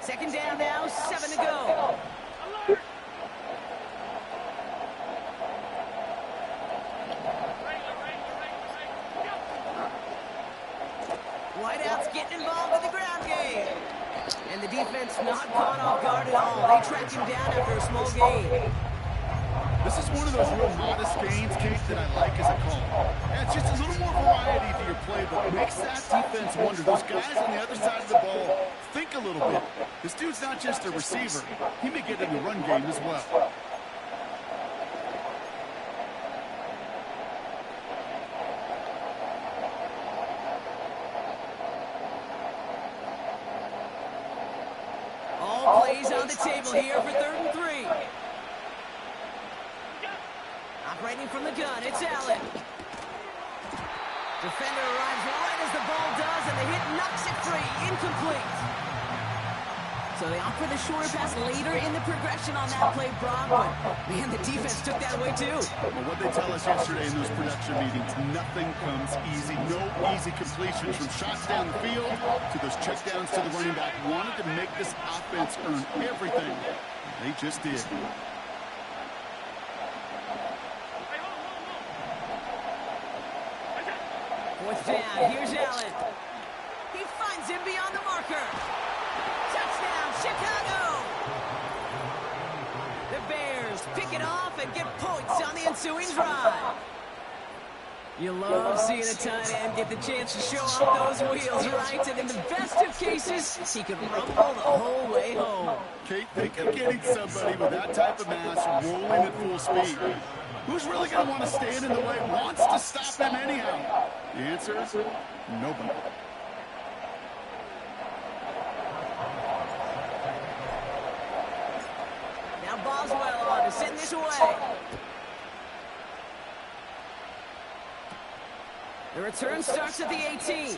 Speaker 4: Second down now, 7 to go. Whiteout's getting involved in the ground game. And the defense not caught off guard at all. They tracked him down after a small gain.
Speaker 5: This is one of those real modest gains, Kate, that I like as a call. Yeah, it's just a little more variety to your play, but makes that defense wonder. Those guys on the other side of the ball think a little bit. This dude's not just a receiver. He may get in the run game as well.
Speaker 4: All plays on the table here for 3rd and 3. Operating from the gun, it's Allen. Defender arrives right as the ball does, and the hit knocks it free. Incomplete. So they offer the shorter pass later in the progression on that play, Brock. But, man, the defense took that away, too.
Speaker 5: Well, what they tell us yesterday in those production meetings, nothing comes easy. No easy completions from shots down the field to those checkdowns to the running back. Wanted to make this offense earn everything. They just did.
Speaker 4: Fourth down, here's Allen. He finds him beyond the marker. Touchdown, Chicago! The Bears pick it off and get points on the ensuing drive. You love seeing a tight end get the chance to show off those wheels, right? And in the best of cases, he could rumble the whole way home.
Speaker 5: Kate, think of getting somebody with that type of mass rolling at full speed. Who's really going to want to stand in the way, wants to stop him anyhow? The answer is nobody.
Speaker 4: Now Boswell on to send this away. The return starts at the 18.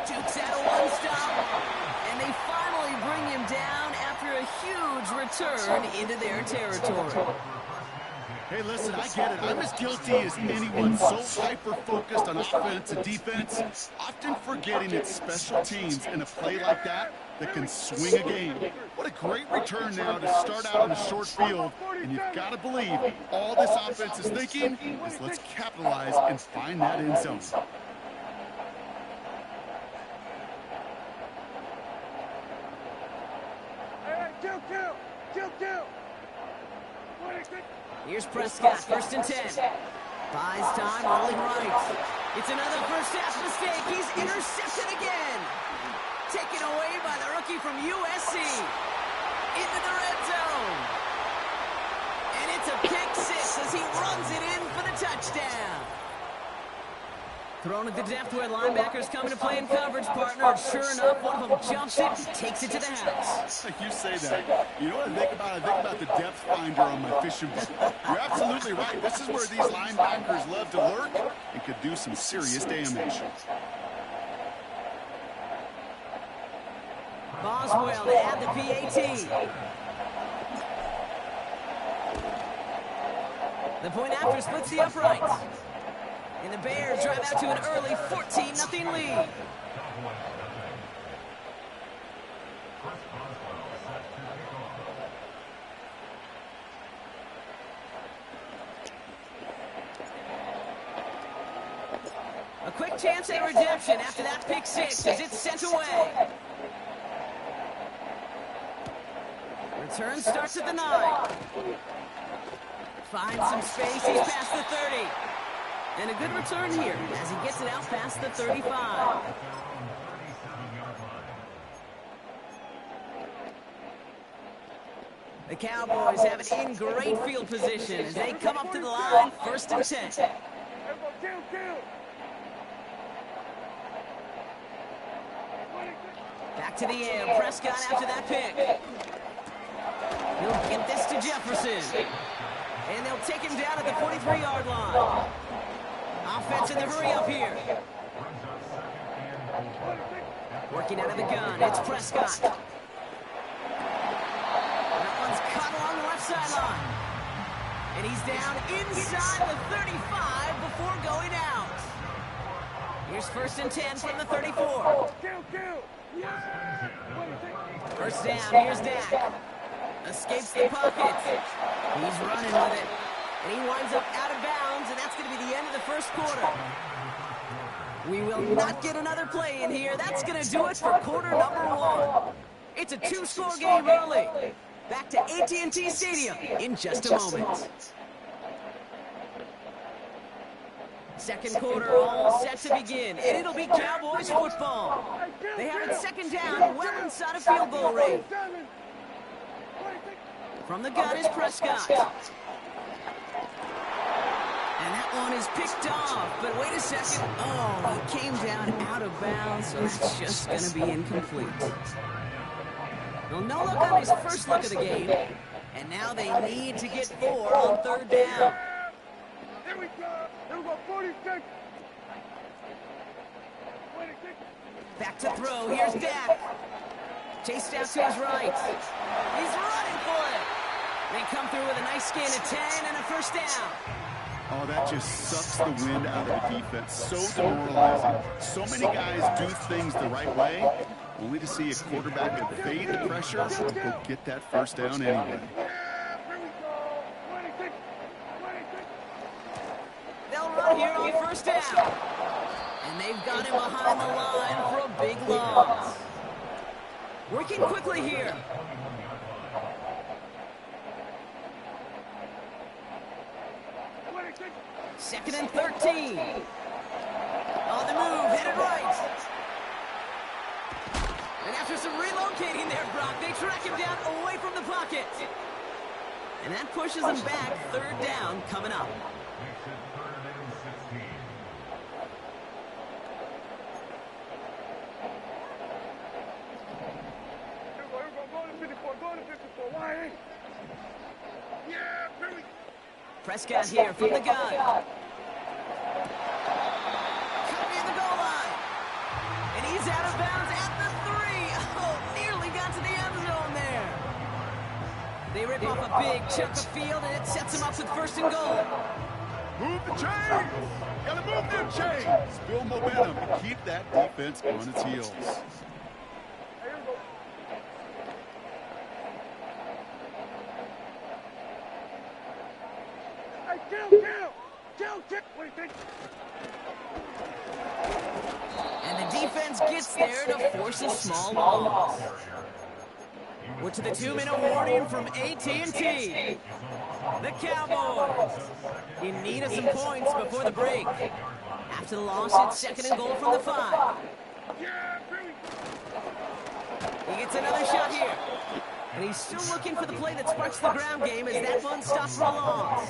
Speaker 4: Jukes out a one-stop, and they finally bring him down after a huge return into their territory.
Speaker 5: Hey, listen, I get it. I'm as guilty as anyone. So hyper-focused on offense and defense, often forgetting it's special teams in a play like that can swing a game. What a great return now to start out in a short field. And you've got to believe all this offense is thinking is let's capitalize and find that end zone.
Speaker 4: Here's Prescott, 1st and 10. Buys time, rolling right. It's another first half mistake. He's intercepted again. Taken away by the rookie from USC. Into the red zone. And it's a pick six as he runs it in for the touchdown. Thrown at the depth where linebackers come into play in coverage, partner. Sure enough, one of them jumps it, takes it to the house.
Speaker 5: You say that. You know what I think about? I think about the depth finder on my fishing boat. You're absolutely right. This is where these linebackers love to lurk and could do some serious damage.
Speaker 4: Boswell to add the PAT. The point after splits the uprights. And the Bears drive out to an early 14-0 lead. A quick chance at redemption after that pick six as it's sent away. Return starts at the 9. Finds some space, he's past the 30. And a good return here as he gets it out past the 35. The Cowboys have it in great field position as they come up to the line, 1st and 10. Back to the air, Prescott after that pick. He'll get this to Jefferson. And they'll take him down at the 43-yard line. Offense in the hurry up here. Working out of the gun, it's Prescott. That one's cut along the left sideline. And he's down inside the 35 before going out. Here's 1st and 10 from the 34. First down, here's Dak. Escapes the pocket. He's running with it. And he winds up out of bounds, and that's going to be the end of the first quarter. We will not get another play in here. That's going to do it for quarter number 1. It's a 2-score game early. Back to AT&T Stadium in just a moment. Second quarter all set to begin, and it'll be Cowboys football. They have it 2nd down, well inside of field goal range. From the gun is Prescott. And that one is picked off, but wait a second. Oh, he came down out of bounds, so that's just going to be incomplete. Well, no look on his first look of the game, and now they need to get 4 on 3rd down.
Speaker 6: Here we go, 46.
Speaker 4: Back to throw. Here's Dak. Chased out to his right. He's running for it. They come through with a nice gain of 10 and a first down.
Speaker 5: Oh, that just sucks the wind out of the defense. So demoralizing. So many guys do things the right way, only to see a quarterback evade the pressure and go get that first down anyway.
Speaker 4: They'll run here on first down. And they've got him behind the line for a big loss. Working quickly here. Second and 13. On the move, headed right. And after some relocating there, Brock, they track him down away from the pocket. And that pushes him back. Third down coming up. Prescott here from the gun. Coming in the goal line. And he's out of bounds at the 3. Oh, nearly got to the end zone there. They rip off a big chunk of field, and it sets him up with first and goal.
Speaker 5: Move the chains! Gotta move them chains! Build momentum and keep that defense on its heels.
Speaker 4: And the defense gets there to force a small loss. We're to the 2-minute warning from AT&T. The Cowboys in need of some points before the break. After the loss, it's second and goal from the 5. He gets another shot here. And he's still looking for the play that sparks the ground game as that one stops for a loss.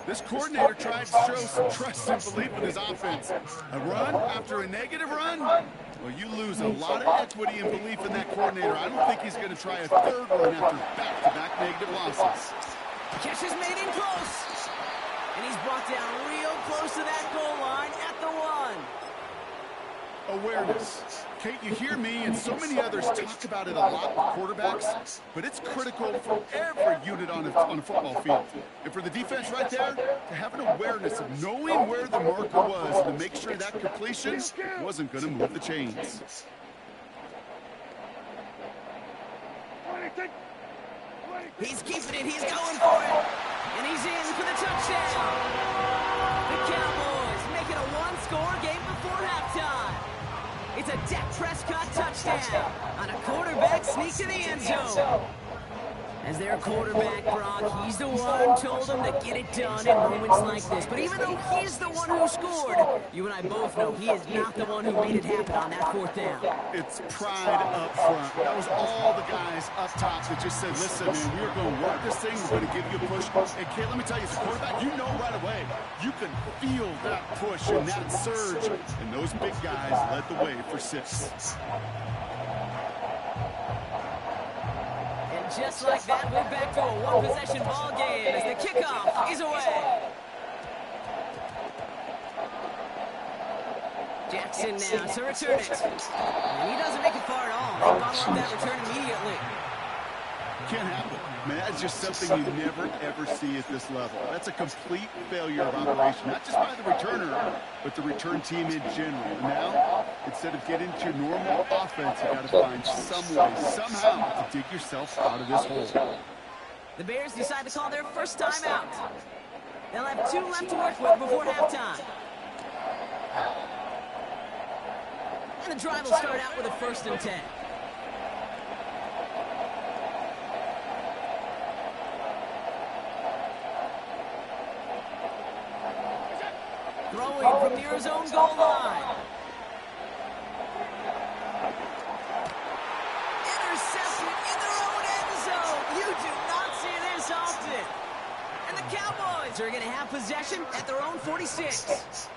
Speaker 5: This coordinator tried to show some trust and belief in his offense. A run after a negative run? Well, you lose a lot of equity and belief in that coordinator. I don't think he's going to try a third run after back-to-back negative losses.
Speaker 4: Catch is made in close. And he's brought down real close to that goal line at the 1.
Speaker 5: Awareness. Kate, you hear me and so many others talk about it a lot with quarterbacks, but it's critical for every unit on a football field. And for the defense right there, to have an awareness of knowing where the marker was and to make sure that completion wasn't going to move the chains.
Speaker 4: He's keeping it, he's going for it, and he's in for the touchdown. The Cowboys make it a one-score game before halftime. It's a Dak Prescott touchdown on a quarterback sneak to the end zone. As their quarterback, Brock, he's the one who told them to get it done in moments like this. But even though he's the one who scored, you and I both know he is not the one who made it happen on that fourth down.
Speaker 5: It's pride up front. That was all the guys up top that just said, listen, man, we are going to work this thing. We're going to give you a push. And, Kate, let me tell you, as a quarterback, you know right away. You can feel that push and that surge. And those big guys led the way for 6.
Speaker 4: Just like that, we're back to a one-possession ball game as the kickoff is away. Jackson now to return it. And he doesn't make it far at all. They bottle up that return immediately.
Speaker 5: Can't happen. Man, that's just something you never, ever see at this level. That's a complete failure of operation, not just by the returner, but the return team in general. And now, instead of getting to your normal offense, you got to find some way, somehow, to dig yourself out of this hole.
Speaker 4: The Bears decide to call their first timeout. They'll have 2 left to work with before halftime. And the drive will start out with a 1st and 10. Throwing from near his own goal line. Intercepted in their own end zone. You do not see this often. And the Cowboys are going to have possession at their own 46.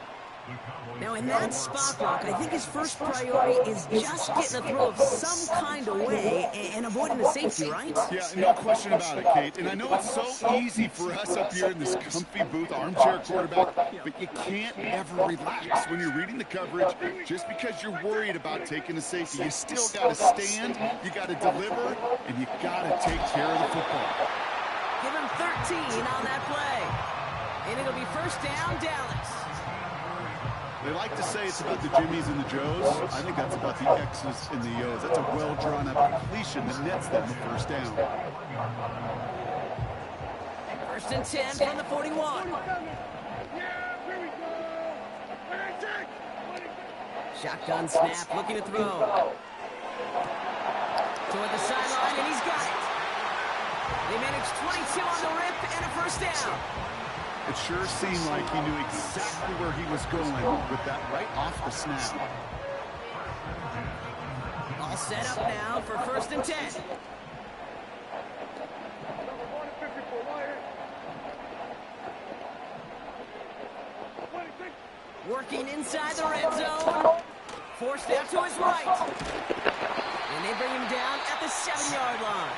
Speaker 4: Now, in that spot, Brock, I think his first priority is just getting a throw of some kind of way and avoiding the safety, right?
Speaker 5: Yeah, no question about it, Kate. And I know it's so easy for us up here in this comfy booth, armchair quarterback, but you can't ever relax when you're reading the coverage. Just because you're worried about taking a safety, you still got to stand, you got to deliver, and you got to take care of the football.
Speaker 4: Give him 13 on that play. And it'll be first down, Dallas.
Speaker 5: They like to say it's about the Jimmies and the Joes. I think that's about the X's and the O's. That's a well-drawn-up completion that nets them the first down.
Speaker 4: First and 10 from the 41. Shotgun snap, looking to throw. Toward the sideline, and he's got it. They managed 22 on the rip and a first down.
Speaker 5: It sure seemed like he knew exactly where he was going with that right off the snap.
Speaker 4: All set up now for first and 10. Working inside the red zone. Forced out to his right. And they bring him down at the 7-yard line.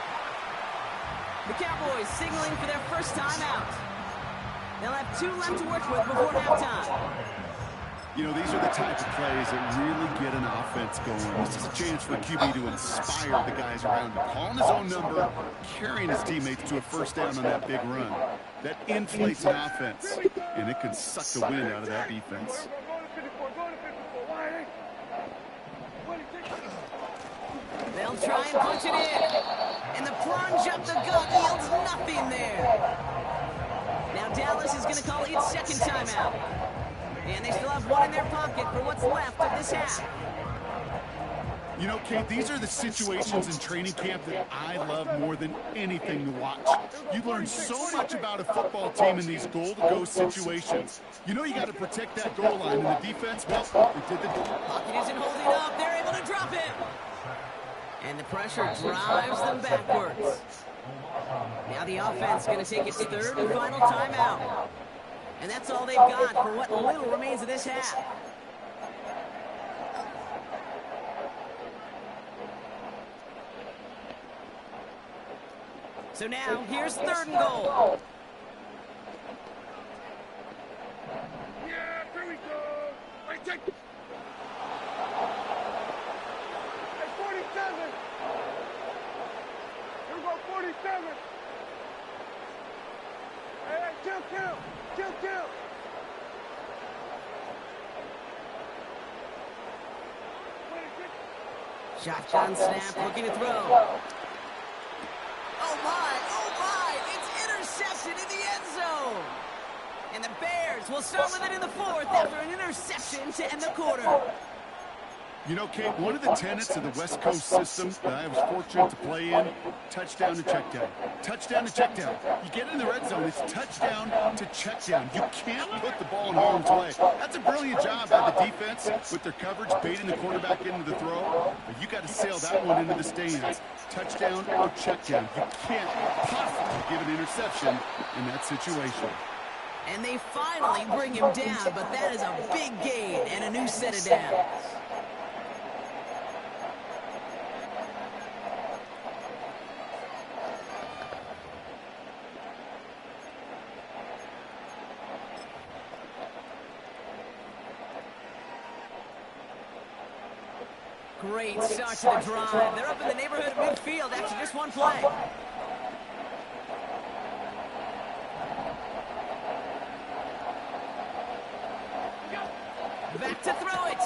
Speaker 4: The Cowboys signaling for their first time out. They'll have 2 left to work with before halftime.
Speaker 5: You know, these are the type of plays that really get an offense going. This is a chance for a QB to inspire the guys around him. Calling his own number, carrying his teammates to a first down on that big run. That inflates an offense, and it can suck the wind out of that defense.
Speaker 4: They'll try and punch it in. And the plunge up the gut yields nothing there. Now Dallas is going to call its second timeout. And they still have one in their pocket for what's left of this half.
Speaker 5: You know, Kate, these are the situations in training camp that I love more than anything to watch. You learn so much about a football team in these goal-to-go situations. You know you got to protect that goal line, and the defense, well, they did the...
Speaker 4: Pocket isn't holding up. They're able to drop it. And the pressure drives them backwards. Now the offense is going to take its third and final timeout. And that's all they've got for what little remains of this half. So now, here's third and goal.
Speaker 13: Yeah, here we go. Wait, take. Hey, 47. Here we go, 47. Hey, chill.
Speaker 4: Shotgun snap, looking to throw. Oh my, it's intercepted in the end zone. And the Bears will start with it in the fourth after an interception to end the quarter.
Speaker 5: You know, Kate, one of the tenets of the West Coast system that I was fortunate to play in, touchdown to check down. Touchdown to check down. You get in the red zone, it's touchdown to check down. You can't put the ball in harm's way. That's a brilliant job by the defense with their coverage, baiting the quarterback into the throw. But you got to sail that one into the stands. Touchdown or check down. You can't possibly give an interception in that situation.
Speaker 4: And they finally bring him down, but that is a big gain and a new set of downs. Great start to the drive. They're up in the neighborhood of midfield after just one play. Back to throw it.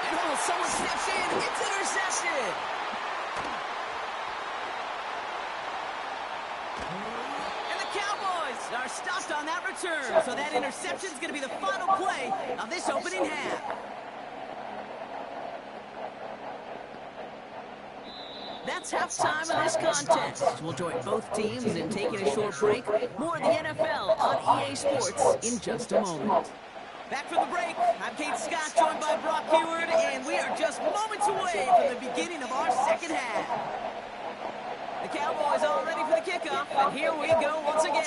Speaker 4: And oh, someone steps in. It's intercepted. Are stopped on that return, so that interception is going to be the final play of this opening half. That's halftime of this contest. We'll join both teams in taking a short break. More of the NFL on EA Sports in just a moment. Back from the break, I'm Kate Scott, joined by Brock Heward, and we are just moments away from the beginning of our second half. The Cowboys all ready for the kickoff, and here we go once again.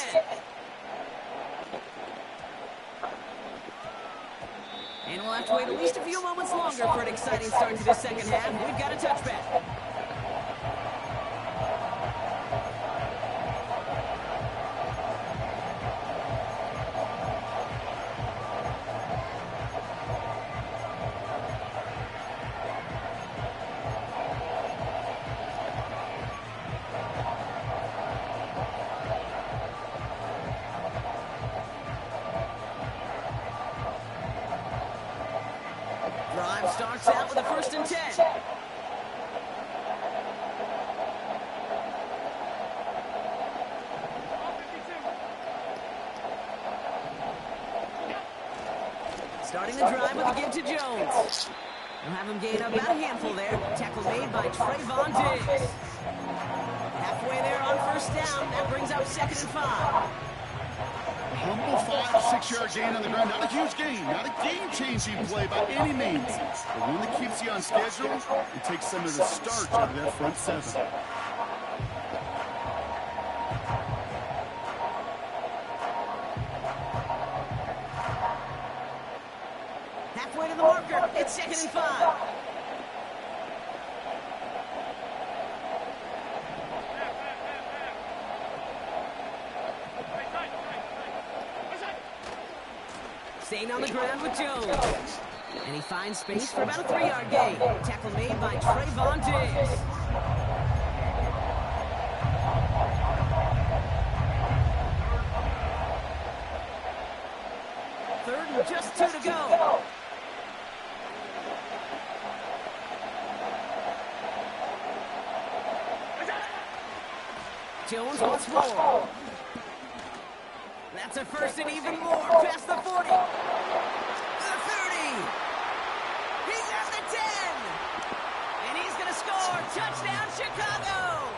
Speaker 4: And we'll have to wait at least a few moments longer for an exciting start to the second half. We've got a touchback. Drive starts out with a 1st and 10. Starting the drive with a give to Jones. We'll have him gain about a handful there. Tackle made by Trayvon Diggs. Halfway there on 1st down. That brings up 2nd and 5.
Speaker 5: Humble 5 to 6 yard gain on the ground. Not a huge gain, not a game-changing play by any means, but one that keeps you on schedule and takes some of the starch out of that front 7.
Speaker 4: Halfway to the marker. It's 2nd and 5. Staying on the ground with Jones. And he finds space for about a 3-yard gain. Tackle made by Trayvon Diggs. Third and just 2 to go. Jones wants more. That's a 1st and even more past the 40. The 30. He's at the 10. And he's going to score. Touchdown, Chicago.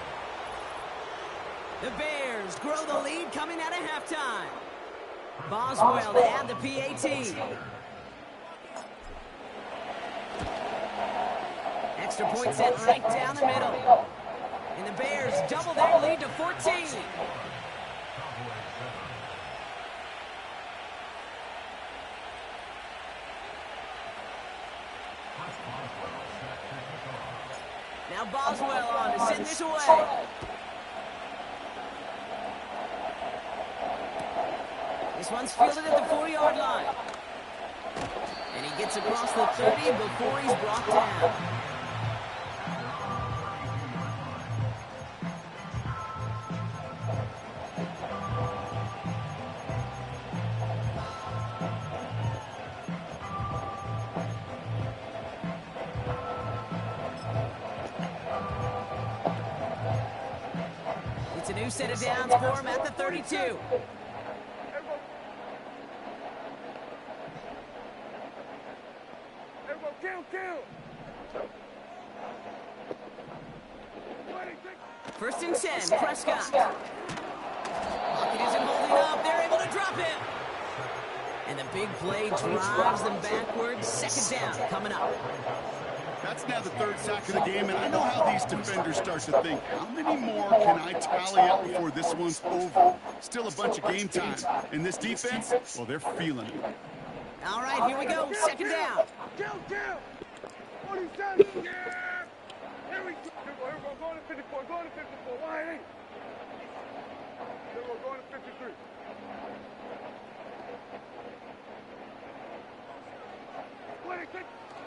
Speaker 4: The Bears grow the lead coming out of halftime. Boswell to add the PAT. Extra point set right down the middle. And the Bears double their lead to 14. Now Boswell on to send this away. This one's fielded at the 4-yard line. And he gets across the 30 before he's brought down. It's a new set of downs for him at the 32. First and 10, Prescott. Pocket isn't holding up. They're able to drop him. And the big play drives them backwards. 2nd down coming up.
Speaker 5: That's now the 3rd sack of the game, and I know how these defenders start to think, how many more can I tally up before this one's over? Still a bunch of game time. And this defense, well, they're feeling it.
Speaker 4: All right, here we go. 2nd down.
Speaker 6: Here we go. Here we go. Going to 54. Going to 54. Why ain't? Here we go. Going to 53.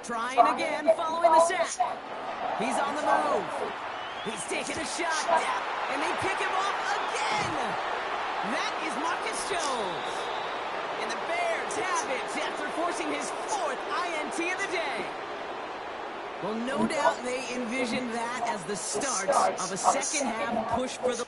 Speaker 4: Trying again, following the sack. He's on the move. He's taking a shot, and they pick him off again. That is Marcus Jones. And the Bears have it after forcing his 4th INT of the day. Well, no doubt they envisioned that as the start of a second half push for the...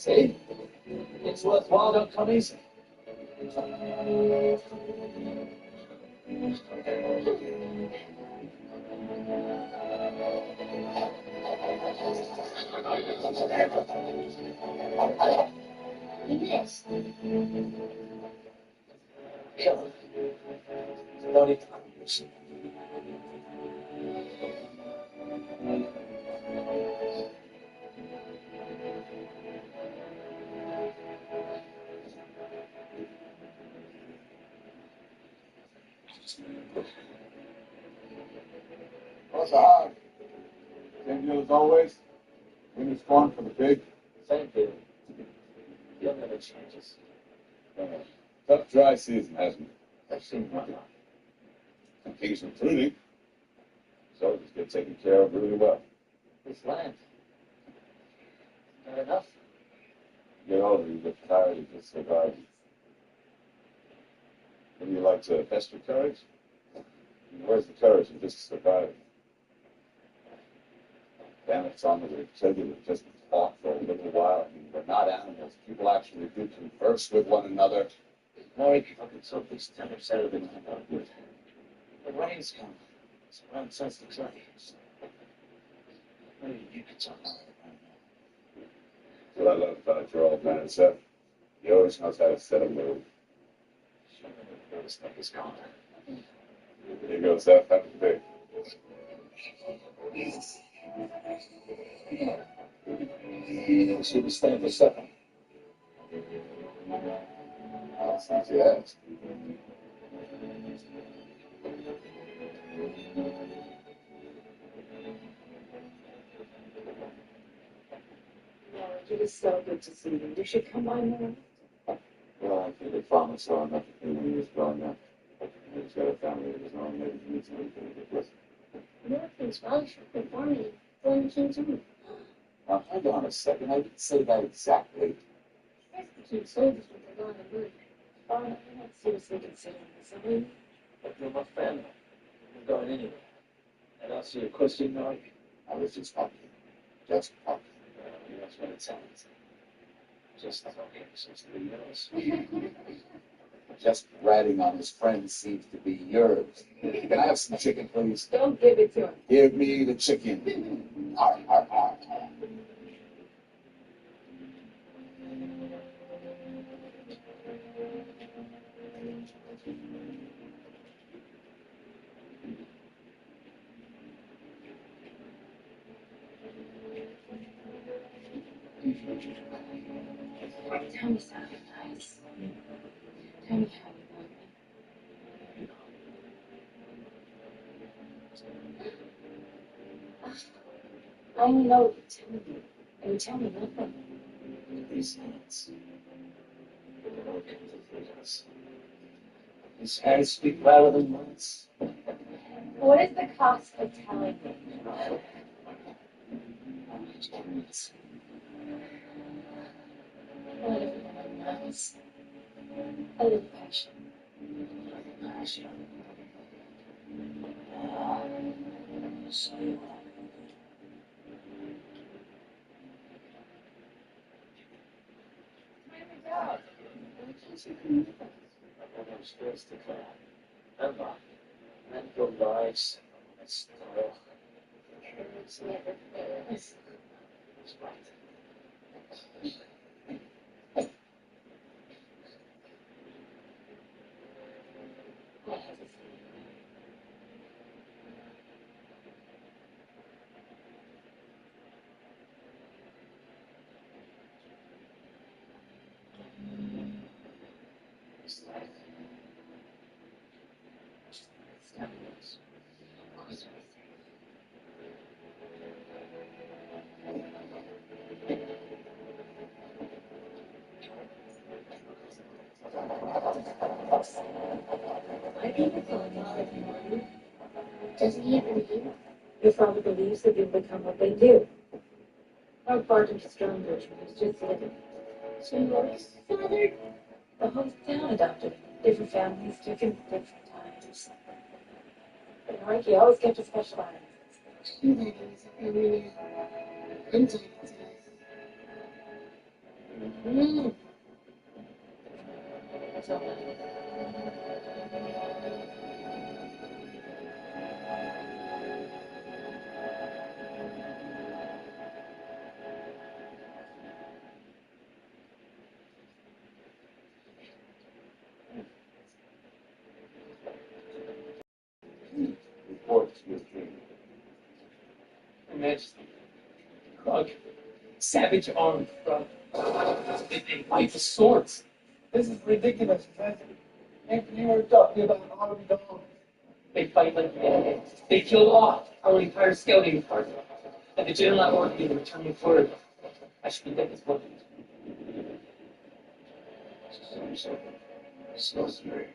Speaker 15: See? It's worthwhile, don't come easy.
Speaker 8: You missed.
Speaker 15: Come on. No need to lose.
Speaker 16: What's hard? Same deal as always. When it's fun for the big.
Speaker 15: Same deal. You'll never changes.
Speaker 16: Tough dry season, hasn't it?
Speaker 15: I've seen one.
Speaker 16: Some things including. Soldiers get taken care of really well.
Speaker 15: This land. Not enough.
Speaker 16: You get older, you get tired of just surviving. Wouldn't you like to test your courage? Where's the courage of just surviving? Damn it, some of the children would just talk for a little while. I mean, we're not animals. People actually do converse with one another.
Speaker 15: Maury, fucking so these tenders Saturday night not good. The rain's coming. It's around since the trains. Maybe you could talk about it right now.
Speaker 16: What I love about your old man, Seth. He always knows how to set a mood.
Speaker 15: Sure, this thing is gone.
Speaker 16: Here you go, Seth. Have a big.
Speaker 15: She was staying for 7.
Speaker 16: Since you asked.
Speaker 12: It was so good to see you. You should come by more.
Speaker 16: Well, I think the farmer saw enough of him when he was growing up. He's got a family of his own. Maybe he needs anything to get with.
Speaker 8: Northland's probably shopping for me. Going to King's Room.
Speaker 16: Now, hold on a second. I didn't say that exactly.
Speaker 8: That's the King's soldiers with the lot of money.
Speaker 12: I'm not seriously considering this. I mean,
Speaker 15: But you're my family. You're going anywhere. And I'll see a question, Mike.
Speaker 16: I was just talking. Just talking.
Speaker 15: That's what it sounds. Just talking since 3 years.
Speaker 16: Just ratting on his friends seems to be yours. Can I have some chicken, please?
Speaker 12: don't give it to him.
Speaker 16: Give me the chicken. Arr, arr, arr.
Speaker 12: Tell me something nice. Tell me how you love me. I only know what you're telling me. And you tell me nothing.
Speaker 15: These hands. The Lord comes to feed us. His hands speak louder than words.
Speaker 12: What is the cost of telling me?
Speaker 15: Experience.
Speaker 12: A little nice. A little passion.
Speaker 15: Passion. Ah, so you are. I'm supposed to come. Ever. And your lives. It's still.
Speaker 8: It's never fails.
Speaker 15: It's right.
Speaker 12: I hesitate.
Speaker 15: It's like.
Speaker 12: Stop this. Of course I say. Why do you call Father Martin?
Speaker 8: Doesn't he have a name?
Speaker 12: Your father believes that you'll become what they do. Our Barton stronger, he's just living.
Speaker 8: So yours, Father?
Speaker 12: The whole town adopted him. Different families, different times. But Mikey always kept a special eye.
Speaker 8: Too bad he was a family man. I'm tired of
Speaker 12: Mm.
Speaker 16: Reports with King.
Speaker 17: Your Majesty, Krug, savage armed Krug. They fight with swords.
Speaker 6: This is ridiculous, man. You were talking about armed dogs.
Speaker 17: They fight like madmen. They killed off our entire scouting party. And the general ordered me to return the fort. I should be dead as well.
Speaker 16: So scary.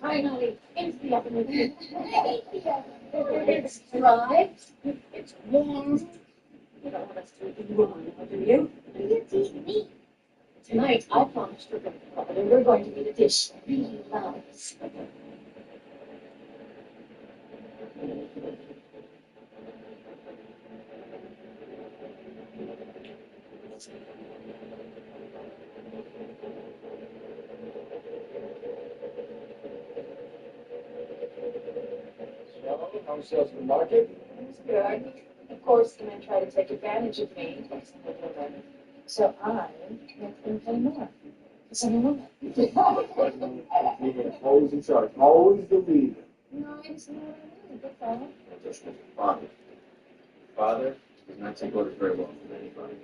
Speaker 8: Finally, into the oven. It's dry. It's warm. You don't want us to eat raw now, do you? You eat meat. Tonight, I promised we're going to cover and we're going to eat a dish he loves.
Speaker 6: So, how sales in the market?
Speaker 8: It's good. Of course, the men try to take advantage of me. So I make them pay more. Because I'm a woman.
Speaker 16: Always in charge. Always the leader.
Speaker 8: No, it's not. Good fellow.
Speaker 16: Just like your father. Father does not take orders very well from anybody.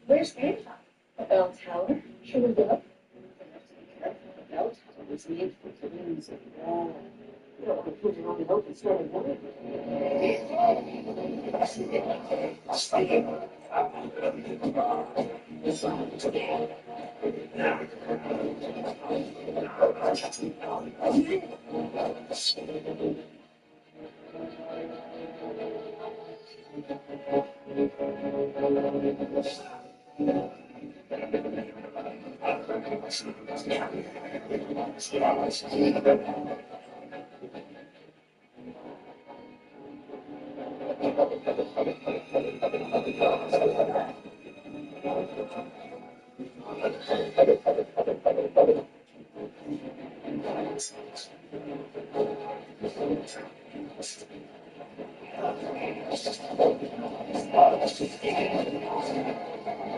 Speaker 8: Where's Grandpa? The bell tower. Should we go? The bell tower was made for dreams and war. You don't want to put it on the open start of war.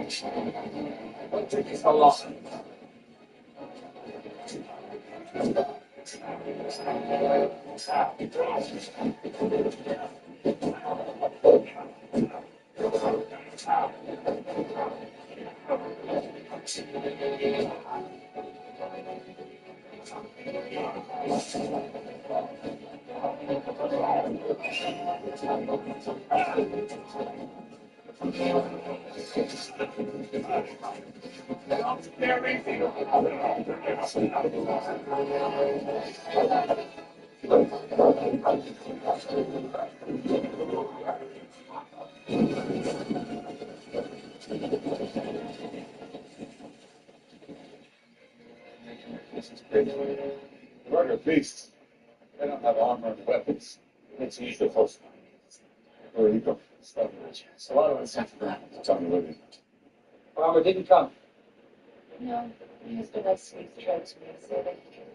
Speaker 17: What took you so long?
Speaker 16: This is crazy. Murder beasts. They don't have armor and weapons. It's usually close. Where you go? It's a lot of unsensible. Tell me where you go.
Speaker 17: Armor didn't come.
Speaker 8: No, my husband has to make the trip to me and say that he can.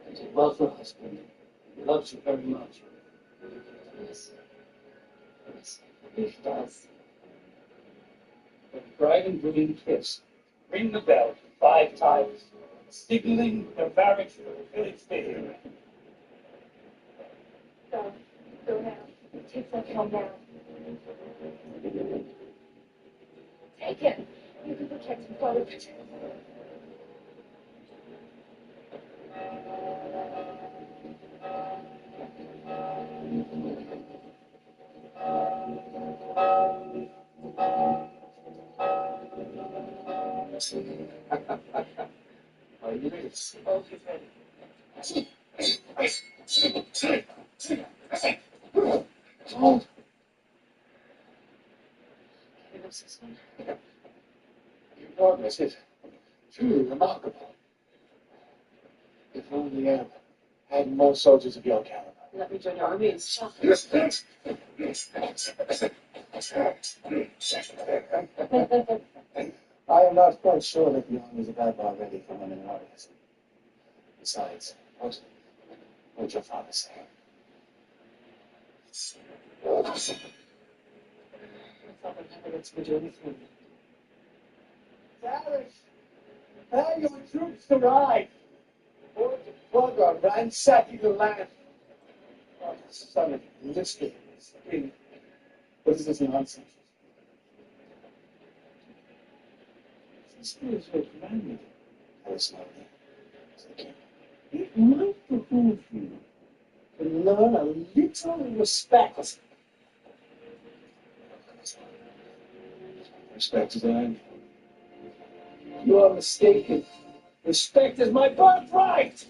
Speaker 17: You did well for a husband. He loves you very much.
Speaker 8: Yes. Yes, he does.
Speaker 17: The bride and groom kiss. Ring the bell 5 times, signaling their marriage for the village fair.
Speaker 8: Go now. Take that home now. Take him. You can protect him, Father. Protect him.
Speaker 17: Are you ready?
Speaker 8: Oh, he's ready.
Speaker 17: Hold.
Speaker 8: He knows this one.
Speaker 17: Your progress is truly remarkable. If only I had more soldiers of your caliber.
Speaker 8: Let me join your army and shop.
Speaker 17: I am not quite sure that the armies of Abba are ready for women warriors. Besides, what would your father say?
Speaker 8: My father never lets me do anything.
Speaker 17: Dallas, have your troops arrived. Or the plug ransacking the land. Oh, son of a enlisted. What is this nonsense? This is your commandment. Personally, it might behoove you to learn a little respect. Respect is earned. You are mistaken. Respect is my birthright.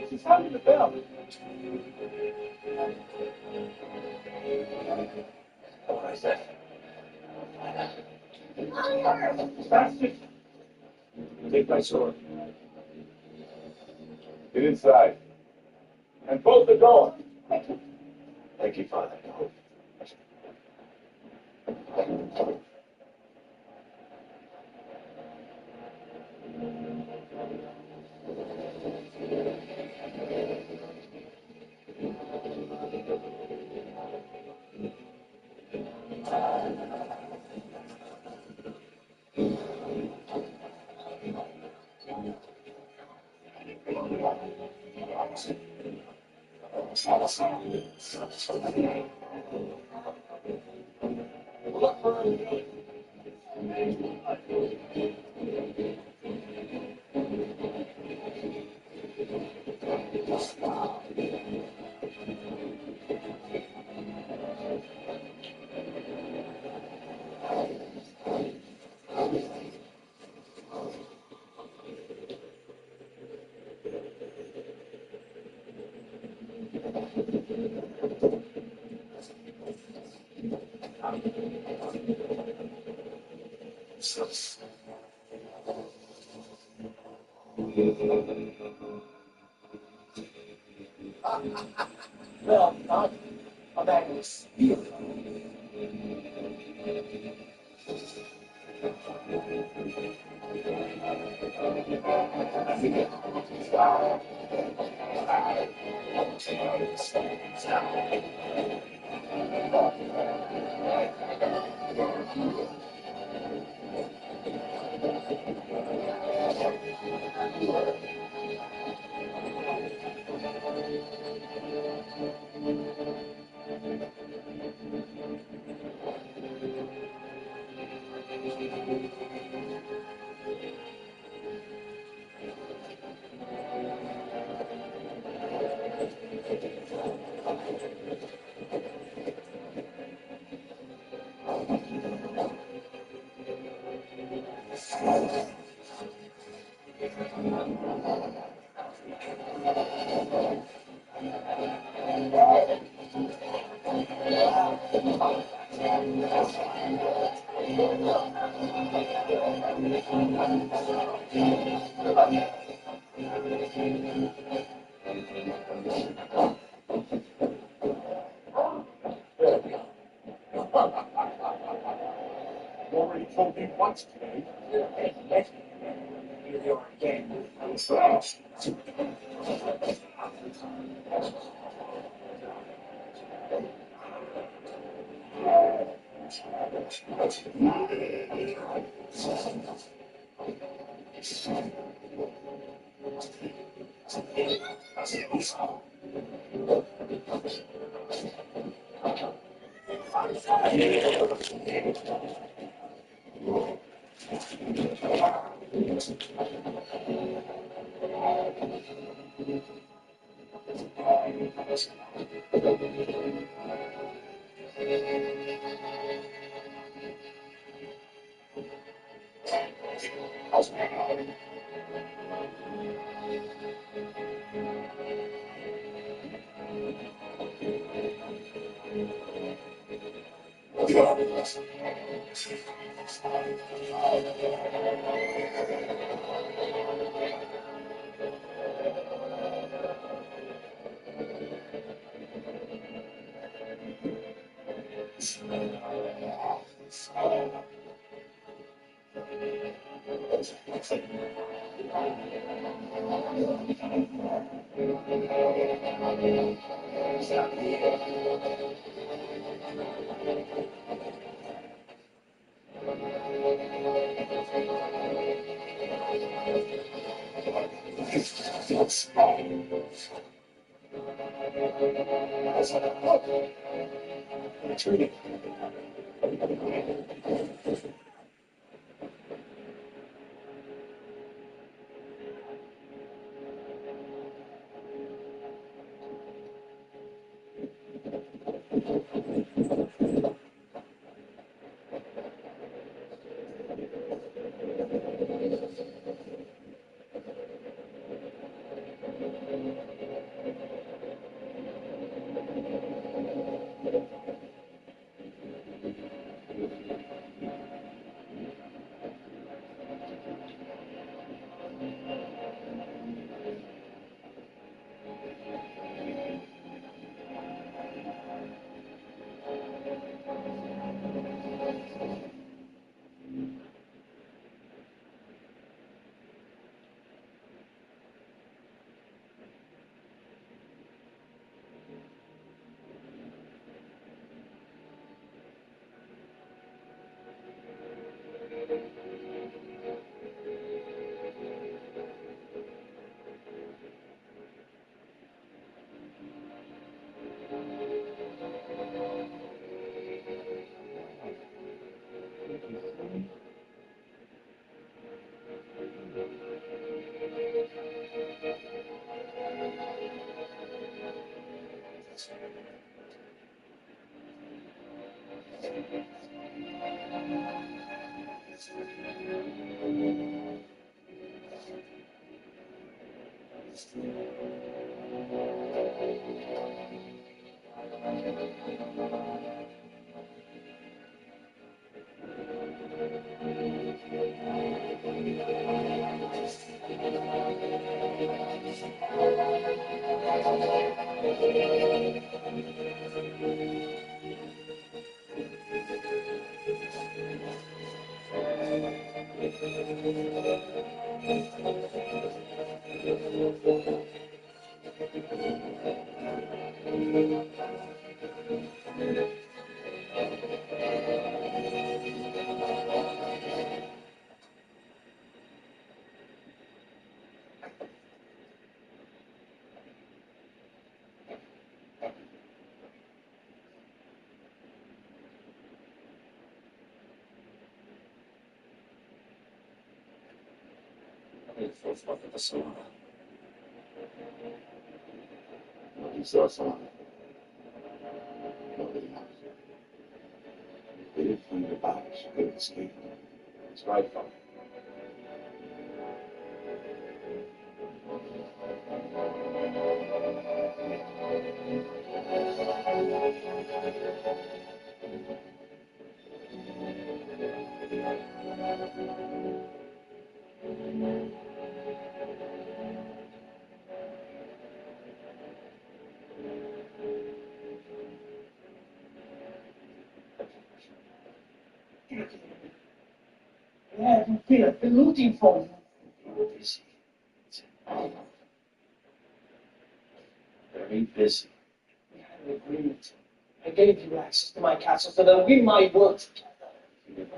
Speaker 17: She's sounding the bell.
Speaker 16: What I said. Bastard! Take my sword. Get inside. And bolt the door. Thank you, Father.
Speaker 17: No, I'm back in this.
Speaker 16: You already told me once today.
Speaker 17: Here you are again.
Speaker 16: He saw someone. Nobody knows. They didn't find the body. She couldn't escape. It's right, father.
Speaker 17: Yeah, I can feel it. They're looking for you.
Speaker 14: Very busy.
Speaker 17: We had an agreement. I gave you access to my castle so that we might work together.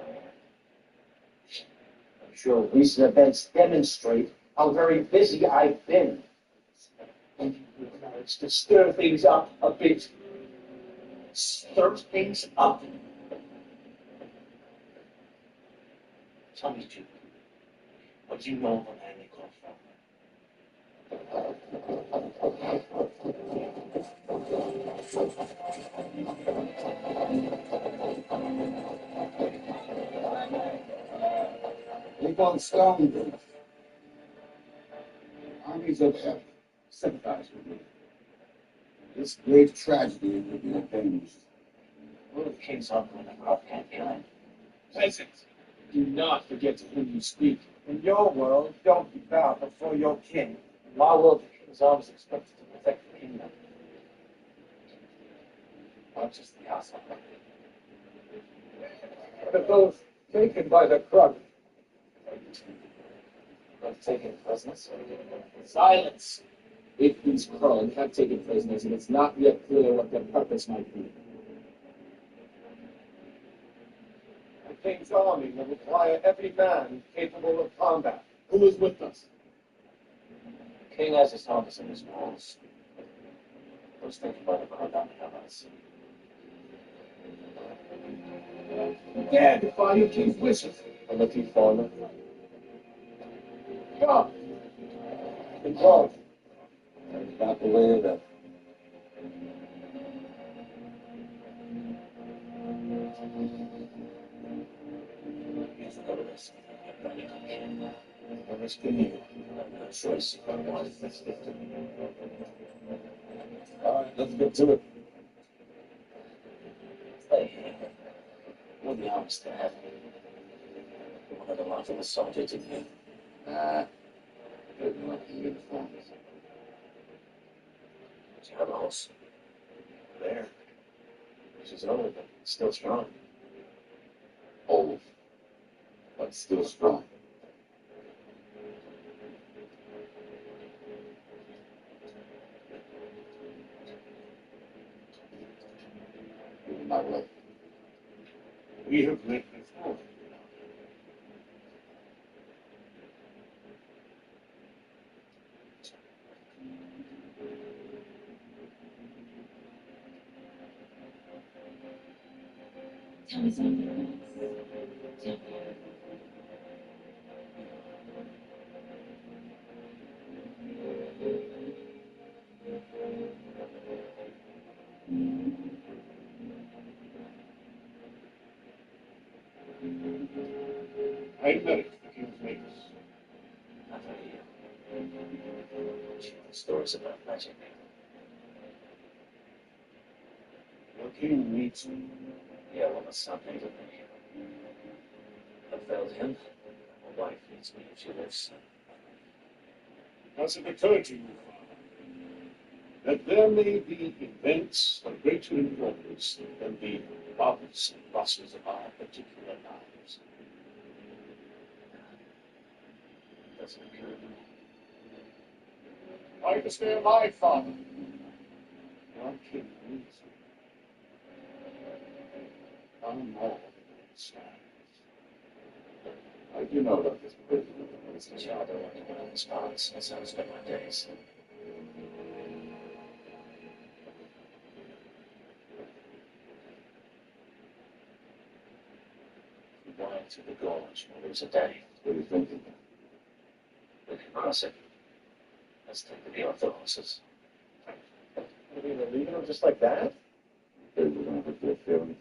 Speaker 17: I'm sure recent events demonstrate how very busy I've been. And you would manage to stir things up a bit. Stir things up. Tell me, Jude, what do you know of the land they call from?
Speaker 16: Keep on stone. Armies of heaven sympathize with me. This great tragedy will be avenged.
Speaker 17: One of the king's uncle in the rough camp behind.
Speaker 16: Peasants, do not forget to whom you speak.
Speaker 17: In your world, don't be bow before your king. In my world, the king's always expected to protect the kingdom. Not just the castle.
Speaker 16: But of those taken by the Krug.
Speaker 17: Taken prisoners.
Speaker 16: Silence! If these Krug have taken prisoners, and it's not yet clear what their purpose might be.
Speaker 17: The king's army will require every man capable of combat.
Speaker 16: Who is with us?
Speaker 17: The king has his office in his walls. Those taken by the Krug army have us.
Speaker 16: Dare defy your king's wishes.
Speaker 17: I'm looking for them.
Speaker 16: Come!
Speaker 17: Control.
Speaker 16: That's not the way of it.
Speaker 17: Here's another risk. I'm risking you. I have no choice if I want this victim.
Speaker 16: All right, let's get to it.
Speaker 17: Stay here. We'll be honest to have one of the lot of the soldiers in here.
Speaker 16: Nah. Good enough in uniforms.
Speaker 17: Generals. There. She's old, but still strong.
Speaker 16: Old, but still strong. My way.
Speaker 17: We have met before.
Speaker 18: Tell me something else. Tell me.
Speaker 17: I met the king's mates.
Speaker 15: Not for you. Stories about magic.
Speaker 17: Your king needs me.
Speaker 15: Yeah, well, that's not needed me. I failed him. My wife needs me if she lives.
Speaker 17: Has it occurred to you, Father, that there may be events of greater importance than the bumps and losses of our particular lives?
Speaker 16: That's true. I can stay alive, Father. I'm kidding. I'm all I do know about this prison. It's a child that won't even response. That's how I spend my days. Why to the gorge? Well, there's a day. What are you thinking? We can cross it. Let's take the deal with the horses. Are we leaving them just like that? They were going to hurt their feelings.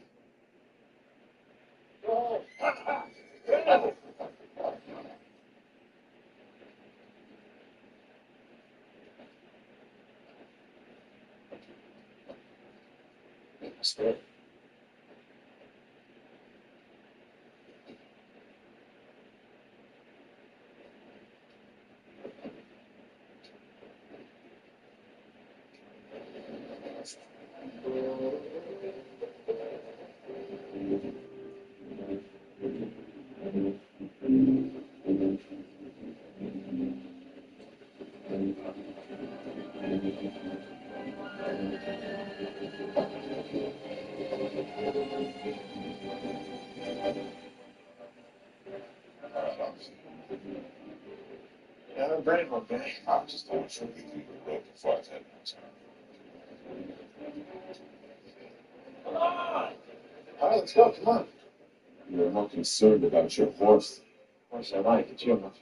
Speaker 16: Oh! Stay. Yeah, I'm ready, okay. I'm just doing sure we leave the road before I take it. Come on! All right, let's go. Come on. You're more concerned about your horse. Horse I like. It's your horse.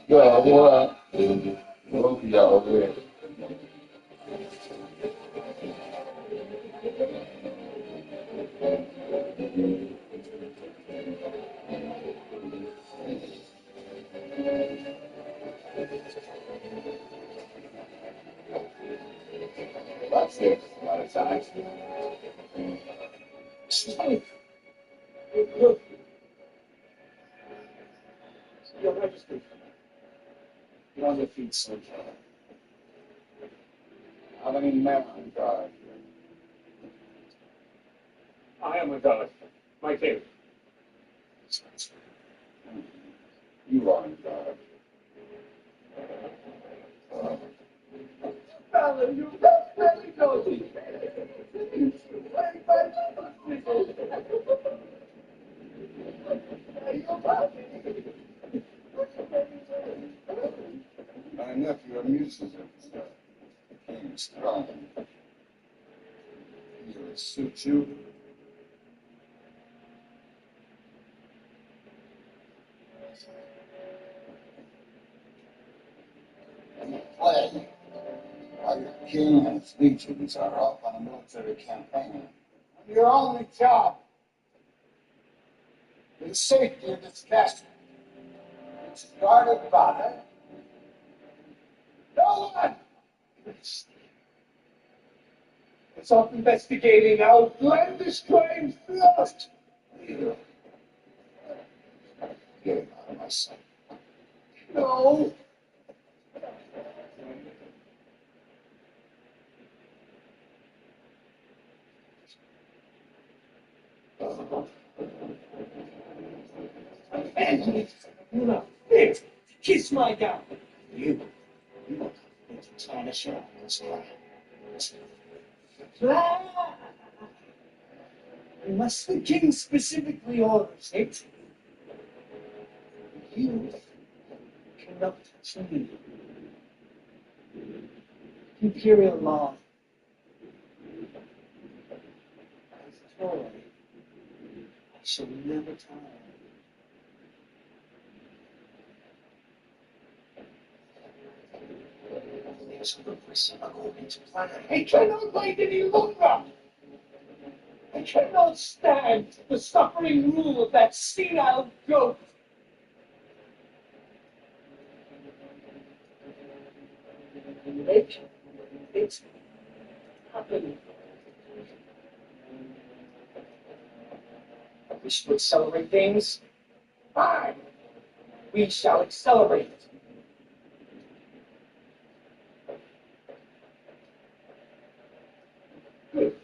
Speaker 16: Well, we'll be out over here. That's it. A lot of times. Look. Your Majesty. You're on your feet, sir. How many men on guard? I am a guard. My king. You are on guard. Father, you really know me. My nephew amuses himself. He's strong. He will suit you. Play. While your king and his legions are off on a military campaign. Your only job is the safety of this castle. It's guarded by no one. It's off investigating outlandish crimes first. Get him out of my sight. No. And you're not fit to kiss my gown. You want to tarnish your honest plan. Unless the king specifically orders it, you cannot touch me. Imperial law. As a toy, I shall never tire. There's a progress according to plan. I cannot wait any longer. I cannot stand the suffering rule of that senile goat. Make it happen.
Speaker 17: wish to accelerate things. Fine. We shall accelerate. Good.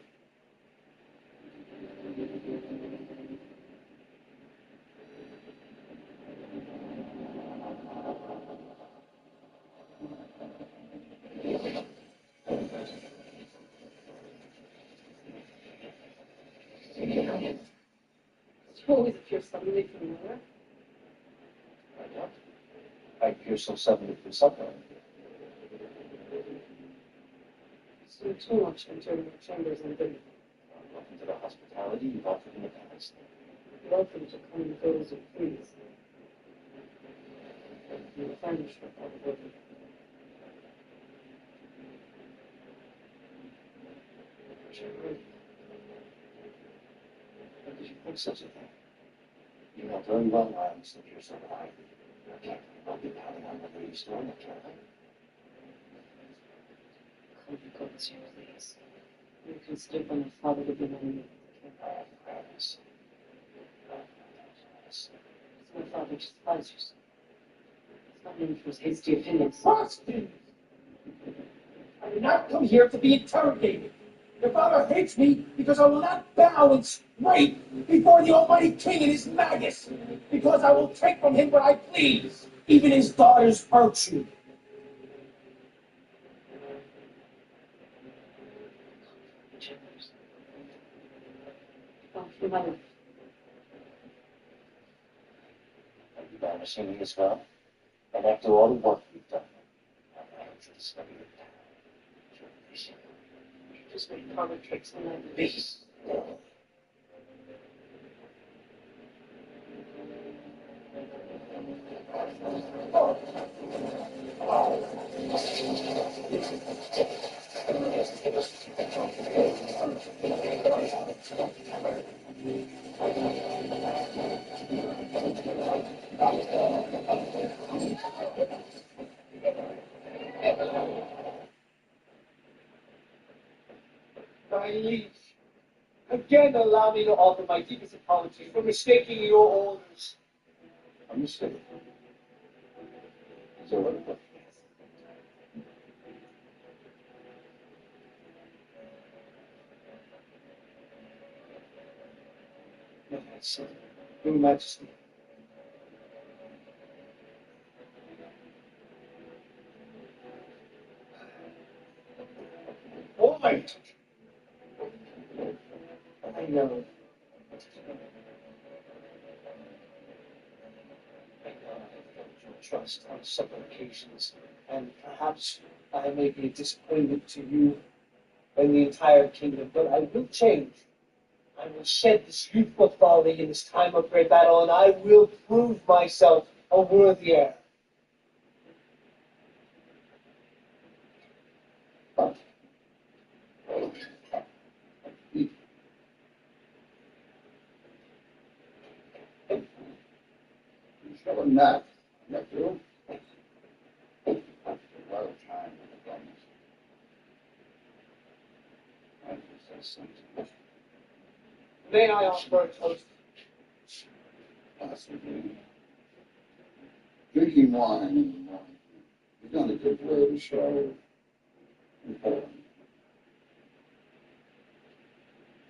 Speaker 12: You always appear suddenly from nowhere.
Speaker 16: I appear so suddenly from somewhere.
Speaker 12: So you're too much entering your chambers and then
Speaker 16: Welcome to the hospitality you've offered in the past.
Speaker 12: welcome to come and go as you please. You'll furnish with all the building.
Speaker 16: How did you think such a thing? You know very well why I'm still here so high. I can't I'll be pounding on the lady's door, can't I?
Speaker 12: Come and go as you please. You can stay by my father to be my enemy.
Speaker 16: It's
Speaker 12: My father despises you, son. It's not known for his hasty opinions.
Speaker 17: Boston! I did not come here to be interrogated. Your father hates me because I will not bow and scrape before the Almighty King and his magus, because I will take from him what I please, even his daughter's virtue.
Speaker 12: Your mother.
Speaker 16: Are you banishing me as well? And after all the work we've done, I'm ready to discover your power.
Speaker 12: You just made parlor tricks on my
Speaker 16: Please.
Speaker 17: My liege, again allow me to offer my deepest apology for mistaking your orders.
Speaker 16: I'm mistaken. Is there what it was?
Speaker 17: Yes, Your Majesty. All right. I know. Trust on several occasions, and perhaps I may be a disappointment to you and the entire kingdom, but I will change. I will shed this youthful folly in this time of great battle, and I will prove myself a worthy heir.
Speaker 16: Show him that, nephew. A lot of time in the guns. I just say something.
Speaker 17: May I offer a toast?
Speaker 16: Possibly. Drinking wine in the morning is not a good way to show importance.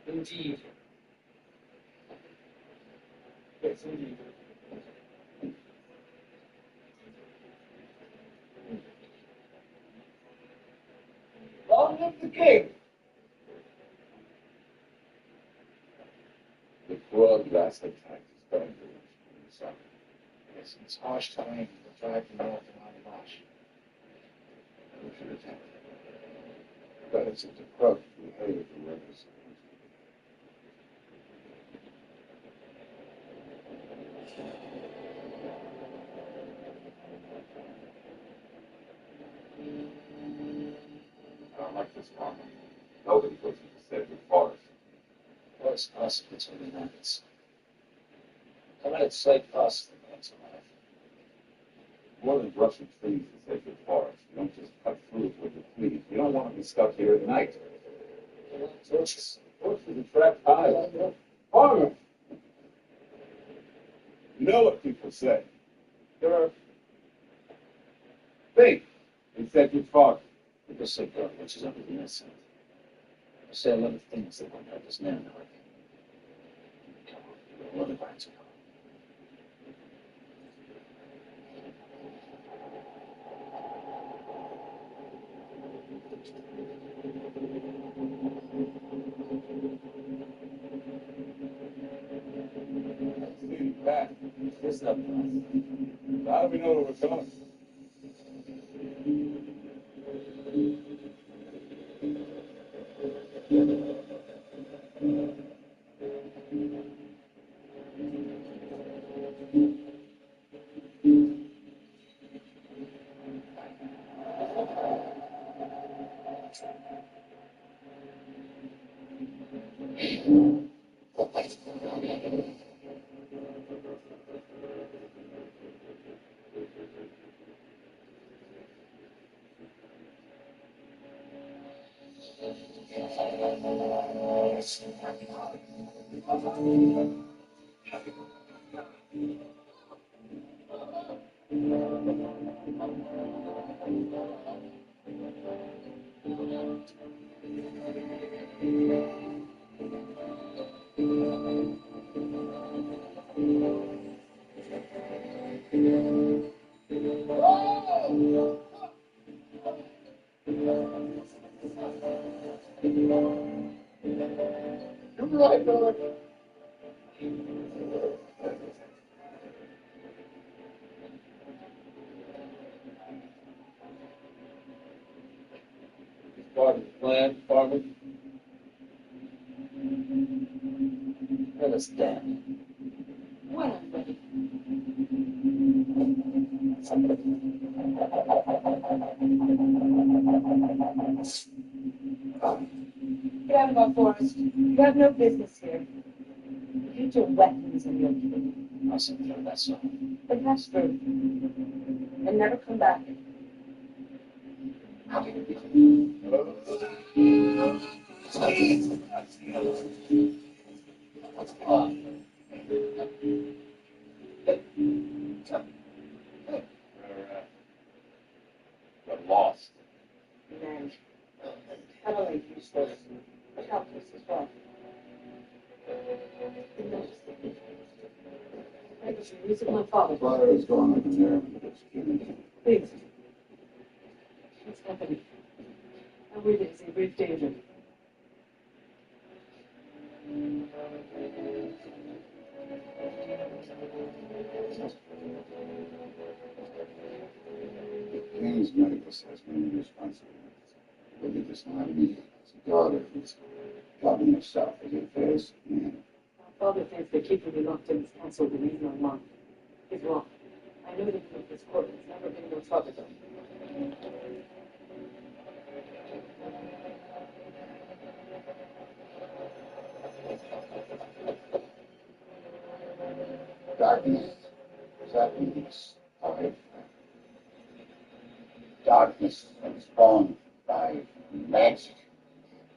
Speaker 17: Indeed. Yes, indeed. Long live the king!
Speaker 16: The frog last attack is very good in the summer.
Speaker 17: Yes, it's harsh terrain. We'll drive them north and on the marsh.
Speaker 16: We should attempt it. But it's a approach to behave the rivers. I don't like this farmer. Nobody puts me to save the forest.
Speaker 17: Well, it's possible to be nice. Come on, it's like us. That's alive.
Speaker 16: More than brushing trees to save the forest. You don't just cut through it with your please. You don't want to be stuck here at night.
Speaker 17: Torches. Torches attract fire. Farmer!
Speaker 16: You know what people say. You're fake. They said your father.
Speaker 19: People say God watches over the innocent. They say a lot of things that won't hurt us now, though. Come on, you've got a lot of ground to go.
Speaker 16: Back. It's not nice. How do we know where we're going? You're right, brother. Part of the plan, Farmer.
Speaker 19: Let us down.
Speaker 12: When I'm ready. Get out of our forest. You have no business here. Get your weapons and your kid.
Speaker 19: I said, no, that's all.
Speaker 12: Then pass through. And never come back.
Speaker 16: Got lost.
Speaker 12: Man. Heavily useless. But helpless as well. It was the music my father.
Speaker 16: Father is gone up in there.
Speaker 12: Please. What's happening? Our reader is in grave danger.
Speaker 16: The King's medical says many responsibilities. But it does not me as a daughter who's gotten herself as a face man.
Speaker 12: My father thinks that keeping me locked in this castle will leave my mom. He's wrong. I know that in this court has never been no trouble.
Speaker 16: Darkness, sadness, life. Darkness is born by magic.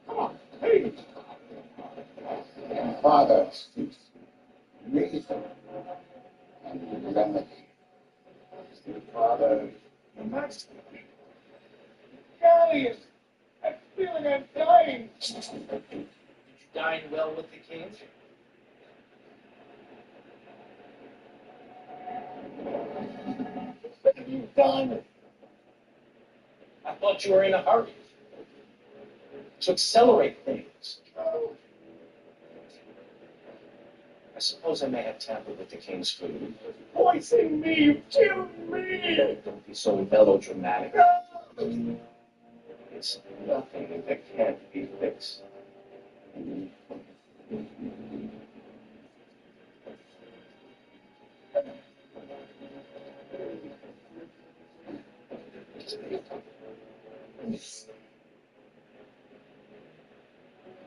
Speaker 16: Come on, please. And Father speaks reason and remedy. The Father, the Master. Gallius, I feel like I'm dying.
Speaker 15: Dying well with the king?
Speaker 16: What have you done?
Speaker 15: I thought you were in a hurry to accelerate things. I suppose I may have tampered with the king's food.
Speaker 16: Poison me, you killed me!
Speaker 15: Don't be so melodramatic. It's nothing that can't be fixed.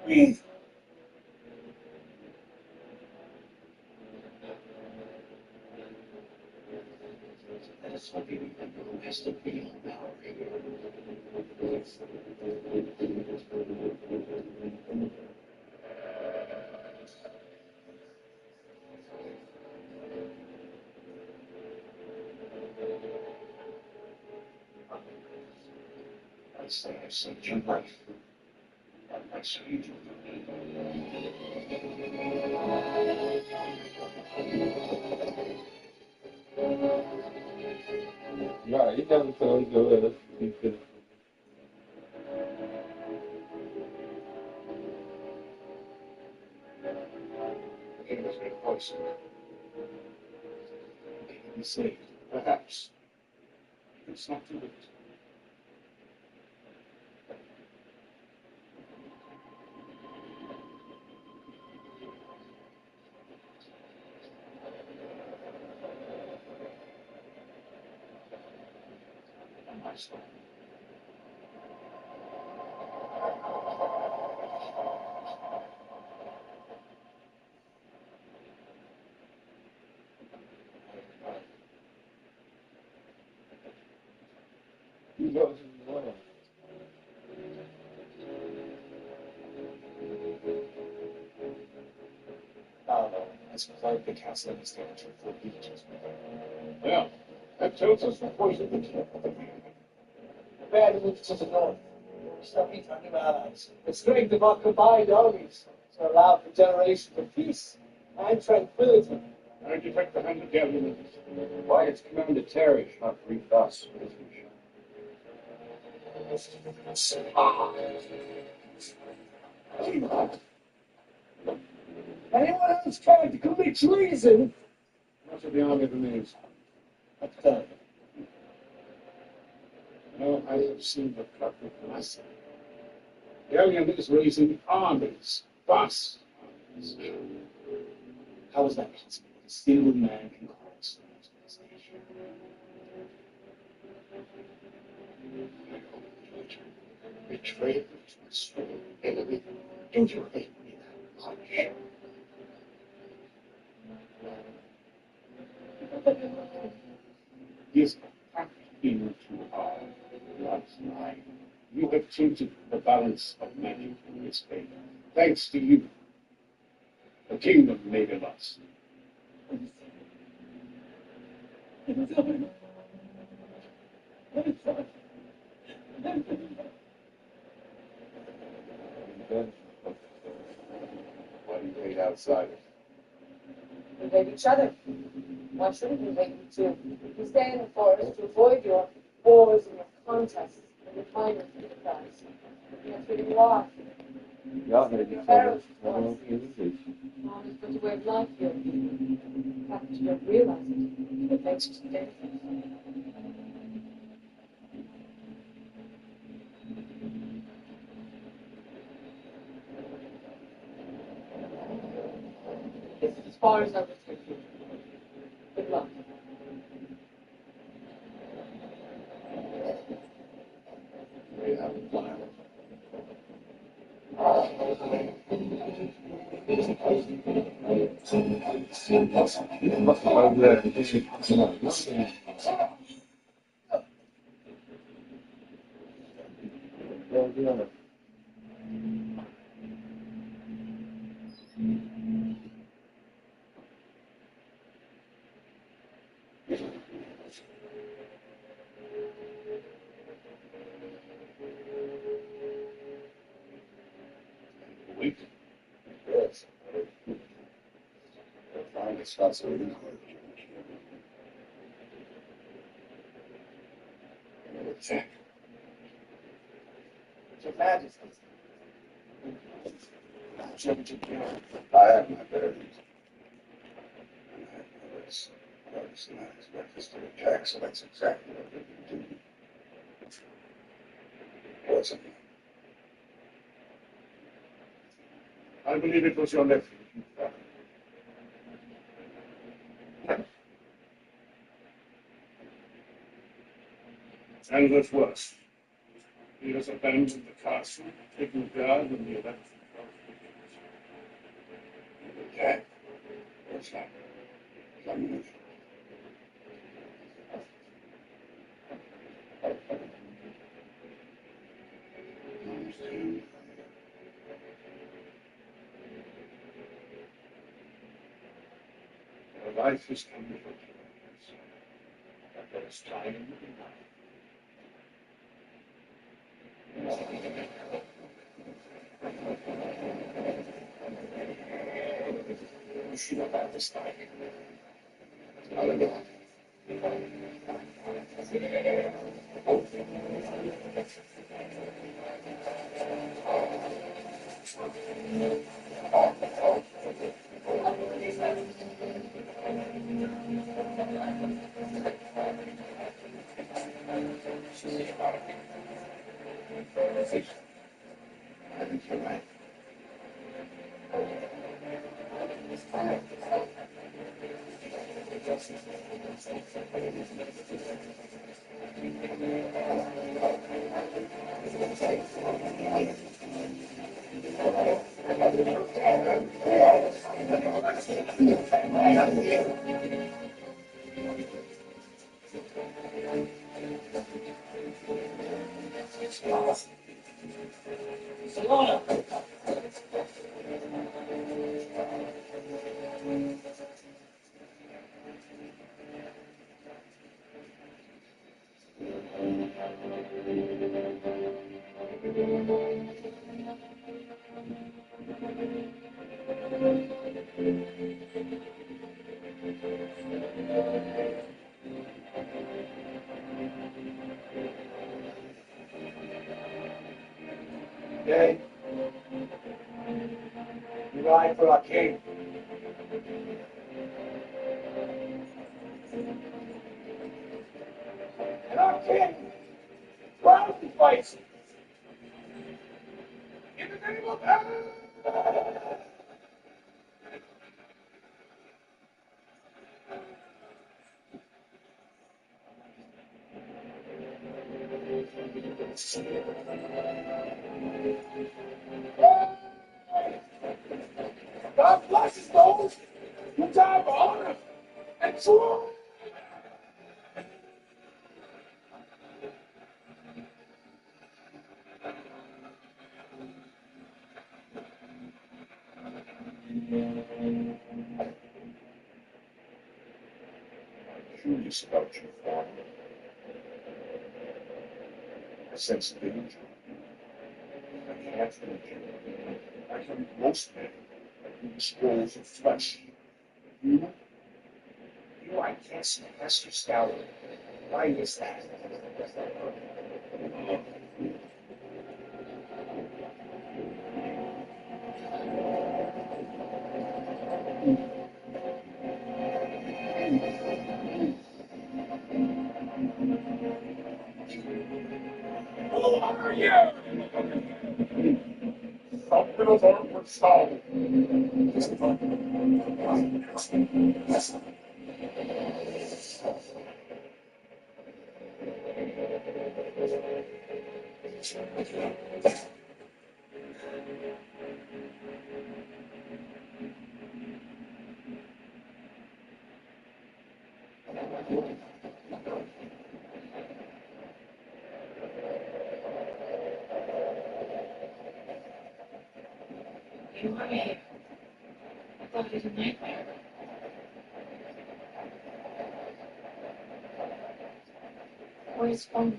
Speaker 16: Breathe.
Speaker 19: Let us hope you remember who has the real power here. I say I've saved your life. And I see you do for me.
Speaker 16: Yeah, you never told go ahead. You could.
Speaker 19: The game has been poisoned. They can be saved. Perhaps. It's not too late. My story.
Speaker 16: You know, it's one.
Speaker 19: Oh, no. It's like the castle is there for beaches.
Speaker 17: Well, that tells us the course of the camp. MAdden moves to the north. Stop meeting our new allies. The strength of our combined armies to allow for generations of peace and tranquility.
Speaker 16: I detect the hand of Gavin. Why its Commander Terry shall not brief us with his
Speaker 17: Anyone else trying to commit treason?
Speaker 16: Much of the army remains.
Speaker 17: That's done.
Speaker 16: No, I have seen the cut with myself. Galleon is raising armies, vast armies.
Speaker 19: How is that possible? A single man can cause an organization.
Speaker 16: I hope you return. Betray me to my sworn enemy. Do you hate me that much? Is packed into our bloodline. You have tilted the balance of magic in this favor. Thanks to you, the kingdom may be lost. Why do you hate outsiders?
Speaker 12: We hate each other. Why shouldn't we hate you too? You stay in the forest to avoid your wars and your contests and your minor enterprise. That's where you are.
Speaker 16: Y'all had
Speaker 12: Your
Speaker 16: each
Speaker 12: arrows,
Speaker 16: other's
Speaker 12: of course.
Speaker 16: organization.
Speaker 12: It's just a way of life here. In fact, you don't realize it. It makes you dangerous. This is as far as I will take you. Good luck.
Speaker 16: They have a plan. Wait. Yes. Find a spot so we can attack.
Speaker 17: Your Majesty.
Speaker 16: I have my bearings. And I have my rights. I was not expect us to attack, so that's exactly what we can do. Wasn't it? I believe it was your nephew. And what's worse, he has abandoned the castle, taken guard when the election comes. Attack. What's that? Ammunition. Understand? Your life is coming to an end. But there's time enough.
Speaker 19: feel about this night? I don't know. I think you're right. Okay. You ride for our king. And our king proudly fights in the name of heaven. God blesses those who die for honor and truth. Curious about your father. I sense danger. I can't think. I can most men who scrolls of flesh. You I can't see past your scowl. Why is that? Who are you? Something of awkward style.
Speaker 12: You are here. I thought it was a nightmare. Where's Fonda?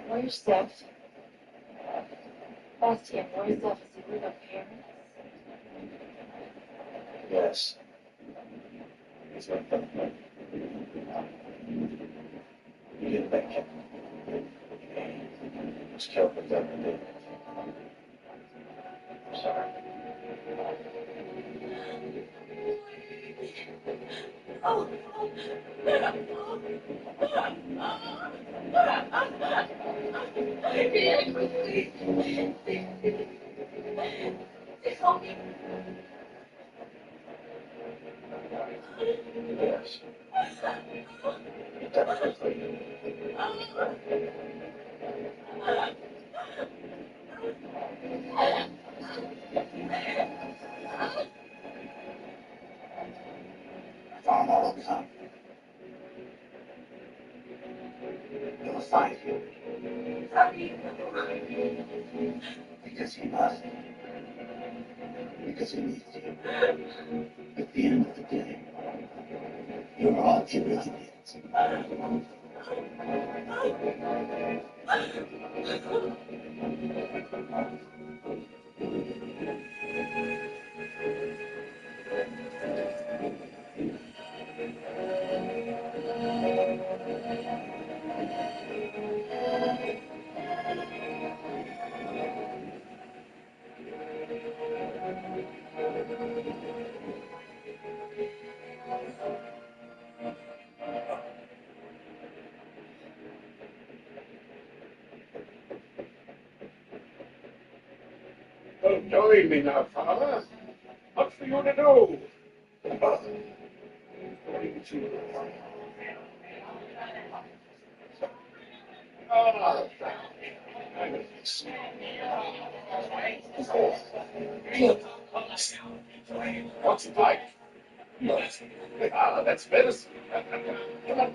Speaker 12: Where's Steph? Bastian, where's Steph? Is he with her parents?
Speaker 19: Yes. He's like that. You get back in. Just killed with them and I'm sorry.
Speaker 12: Oh, help me.
Speaker 19: Yes. Get that quickly. Farmer will come. You'll find him. Because he must. Because he needs you. At the end of the day, you're all he really needs.
Speaker 17: Don't join me now, Father. What's for you to do? What's it like? That's medicine. Come on.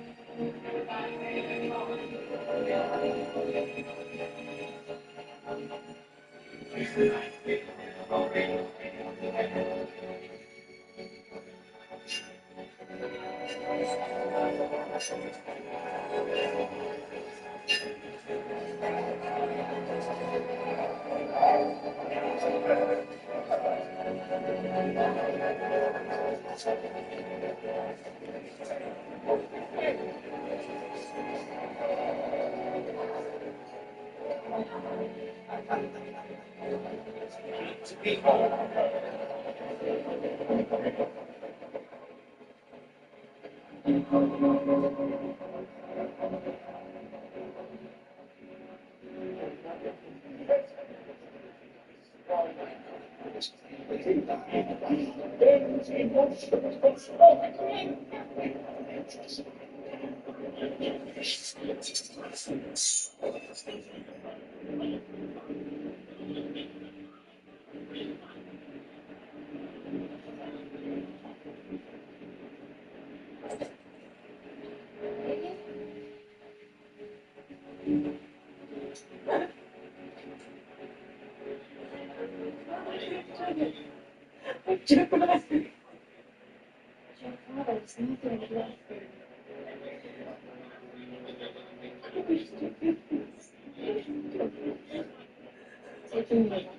Speaker 18: Taking your life,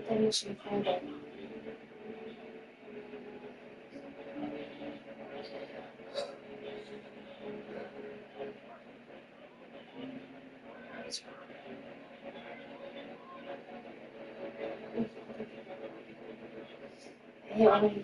Speaker 18: then you should find it. Hey, all of you guys.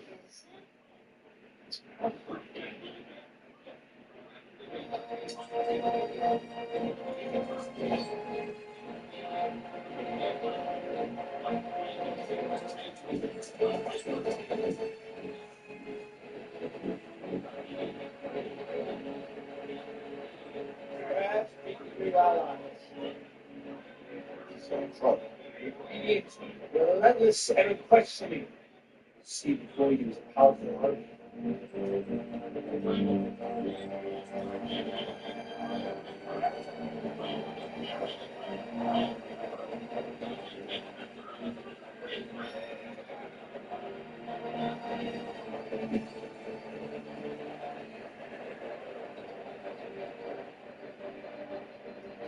Speaker 17: Relentless and questioning. See before you is a powerful army.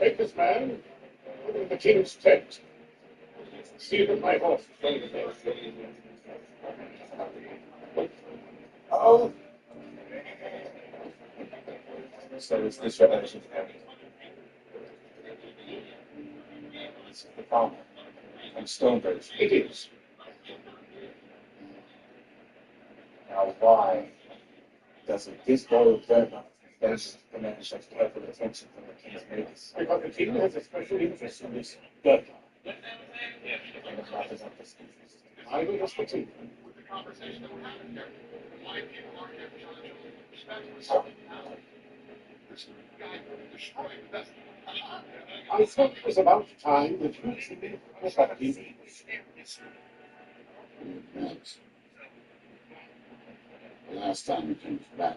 Speaker 17: Take this man, put him in the king's tent. See that my horse is ready there. Oh.
Speaker 16: So is this your urgent errand? This is the farmer from Stonebridge.
Speaker 17: It is.
Speaker 16: Now why doesn't this boy observer demand such careful attention from the king's ladies?
Speaker 17: Because the king has a special interest in this bird.
Speaker 16: And the matters of this interest.
Speaker 17: I will just continue. I thought it was about time that you should be reflecting.
Speaker 19: The last time you came back.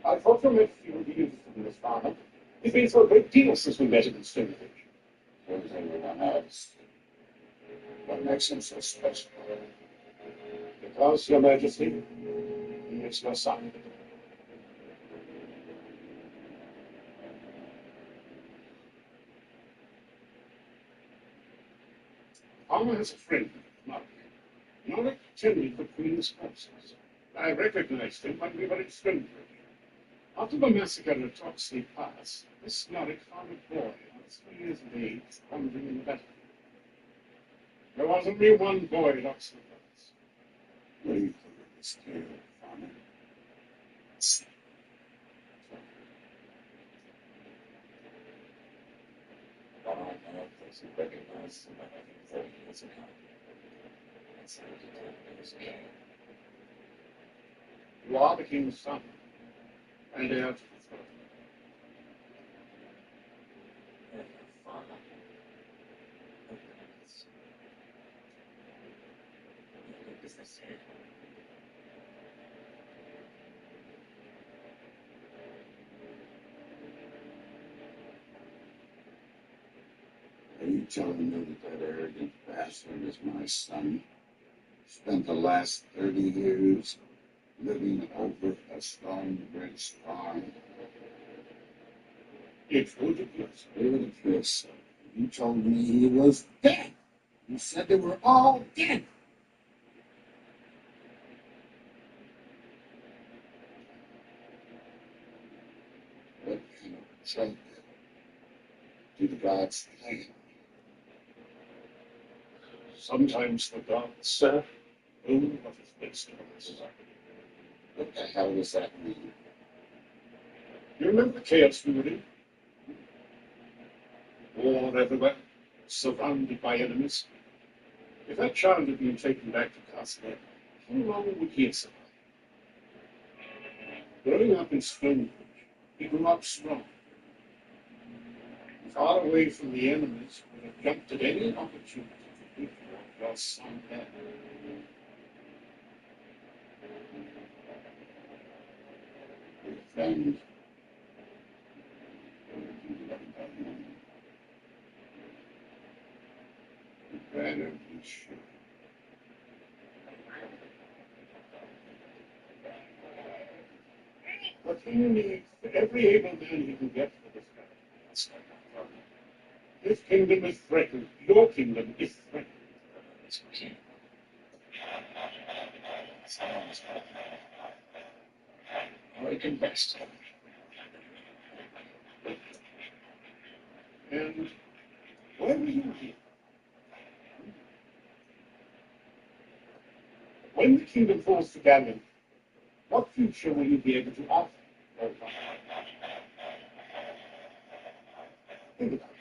Speaker 17: I thought your nephew would be useful in this farmer. He's been through a great deal since we met in Stonebridge.
Speaker 19: Everyone else. What makes him so special?
Speaker 17: Because, Your Majesty,
Speaker 19: It's your son. Palmer has a friend, Mark. Norwick attended the Queen's forces. I recognized him when we were in Stonebridge. After the massacre at Oxley Pass, this Norwick found a boy of 3 years of age wandering in the battlefield. There was only one boy at Oxley Pass. Wait for this tale, Farmer.
Speaker 16: Recognized him, I think, 30 years ago. And 72 years ago.
Speaker 19: You are the king's son, and heir to the throne.
Speaker 16: Father. Your business here.
Speaker 20: Are you telling me that that arrogant bastard is my son? Spent the last 30 years living over a Stonebridge farm.
Speaker 19: It would appear so.
Speaker 20: It would appear so. You told me he was dead. You said they were all dead. What kind of betrayal do the gods play?
Speaker 19: Sometimes the gods, sir, know what is best for us.
Speaker 20: What the hell does that mean?
Speaker 19: You remember the chaos we were in? War everywhere, surrounded by enemies. If that child had been taken back to Castle, how long would he have survived? Growing up in Stonebridge, he grew up strong. Far away from the enemies, would have jumped at any opportunity to live what your son had.
Speaker 20: Friend, you better be sure.
Speaker 19: What he needs, every able man he can get for this battle. His kingdom is threatened. Your kingdom is threatened.
Speaker 16: It's okay. Or we can rest.
Speaker 19: And where were you here? When the kingdom falls to Gallon, what future will you be able to offer? Think about it.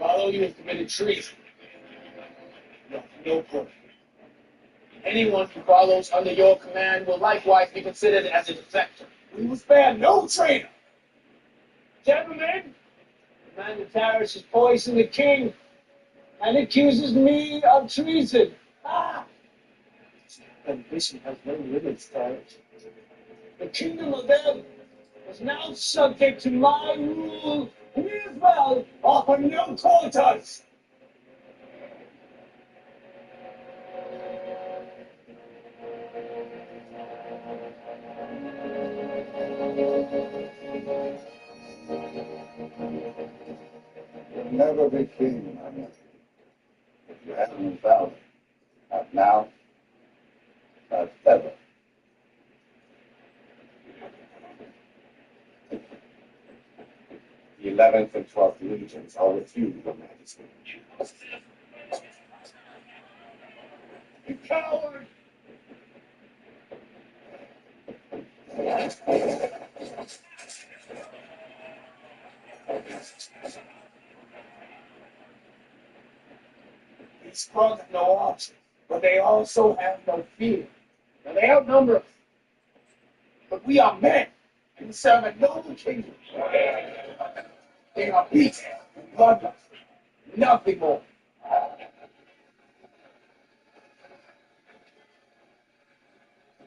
Speaker 17: Although you have committed treason, you have no proof. Anyone who follows under your command will likewise be considered as a defector. We will spare no traitor. Gentlemen, Commander Tarish has poisoned the king and accuses me of treason. Ah! Ambition has no limits, Tarish. The kingdom of them is now subject to my rule. We as well offer no quotas.
Speaker 20: You'll never be king, my nephew. If you haven't found it, not now, not ever. The 11th and 12th legions are with you, Your Majesty.
Speaker 17: You coward! These scrubs have no option, but they also have no fear. Now they outnumber us, but we are men and serve a noble kingdom. They are beasts and bloodlust, nothing more.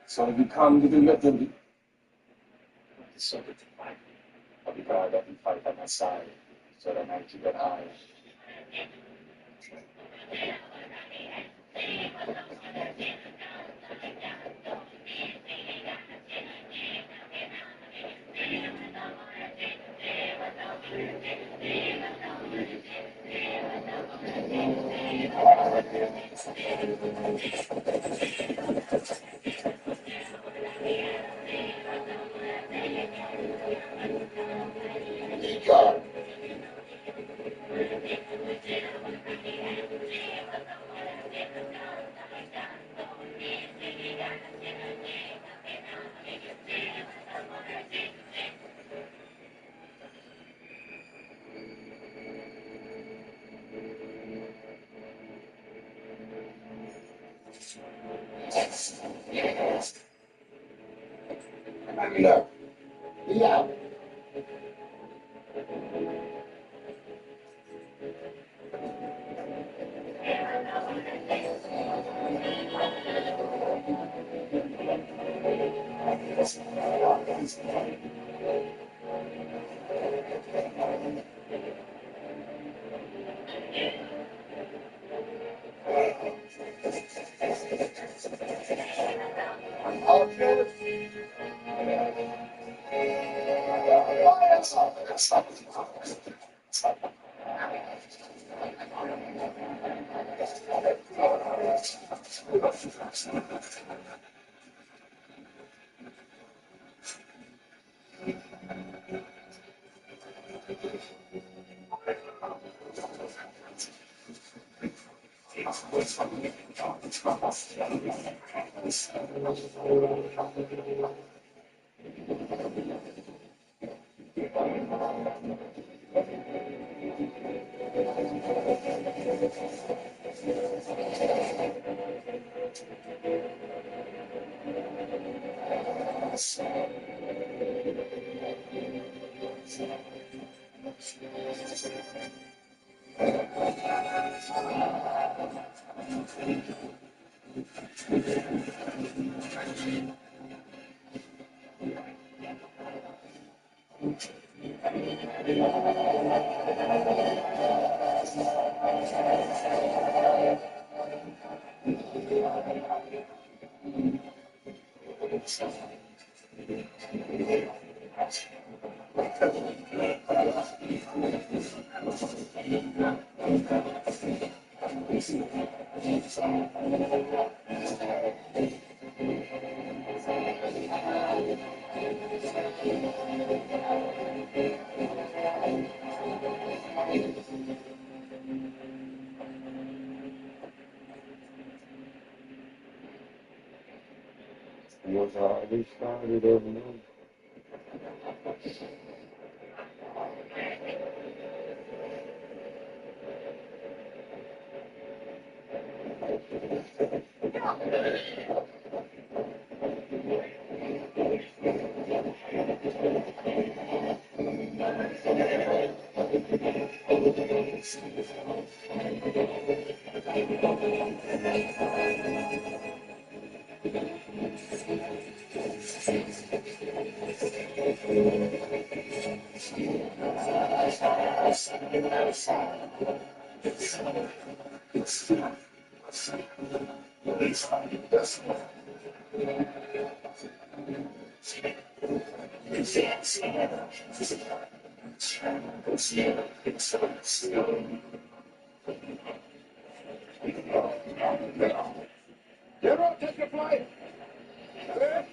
Speaker 16: So have you come to do your duty? It's so good to fight. I'll be glad that you fight by my side so that I keep an eye. No. Yeah. Was already started over there.
Speaker 6: General, take your flight. Hoorah!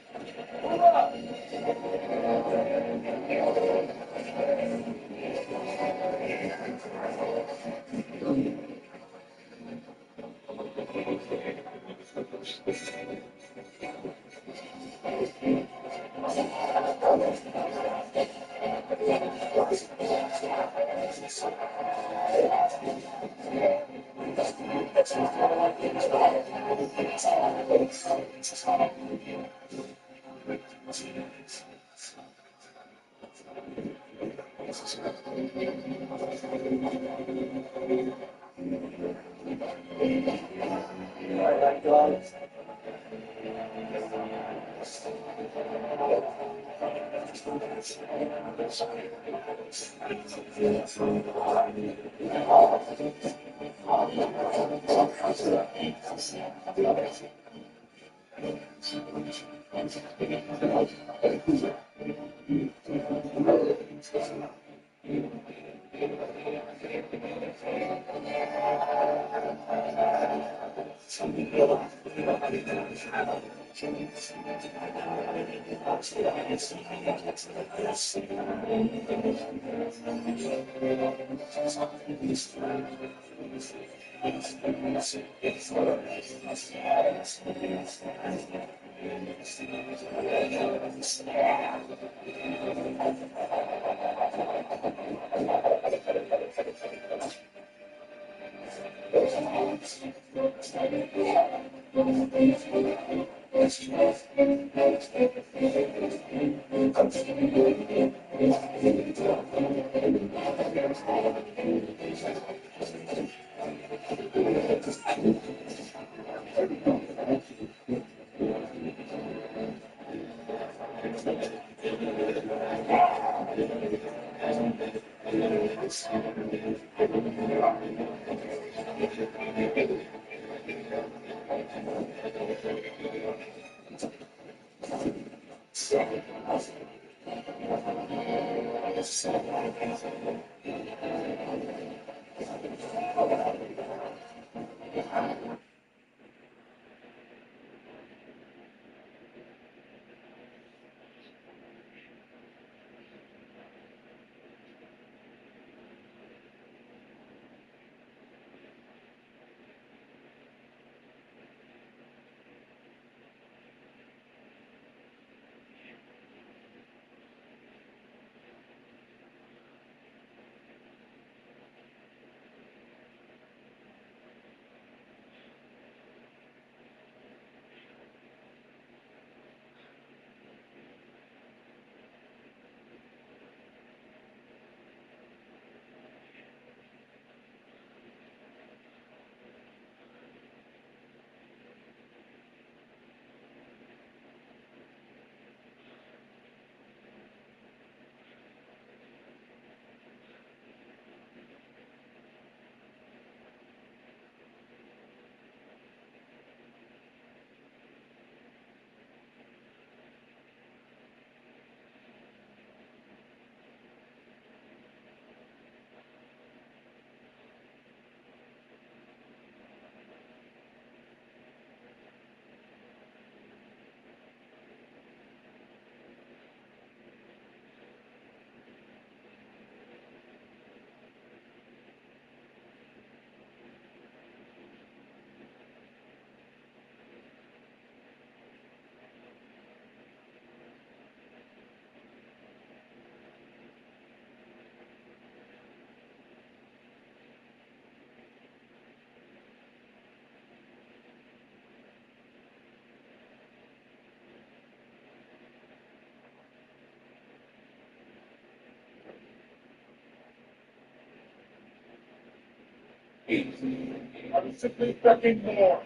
Speaker 19: I'm simply fucking more.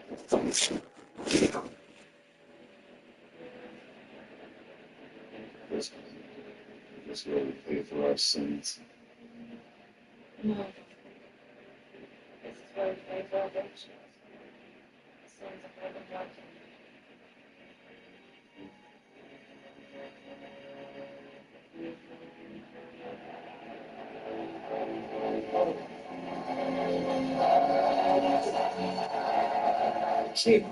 Speaker 19: This will pay for our sins.
Speaker 8: No. This is where we pay for our virtues. Sins of living watching.
Speaker 19: Cheap.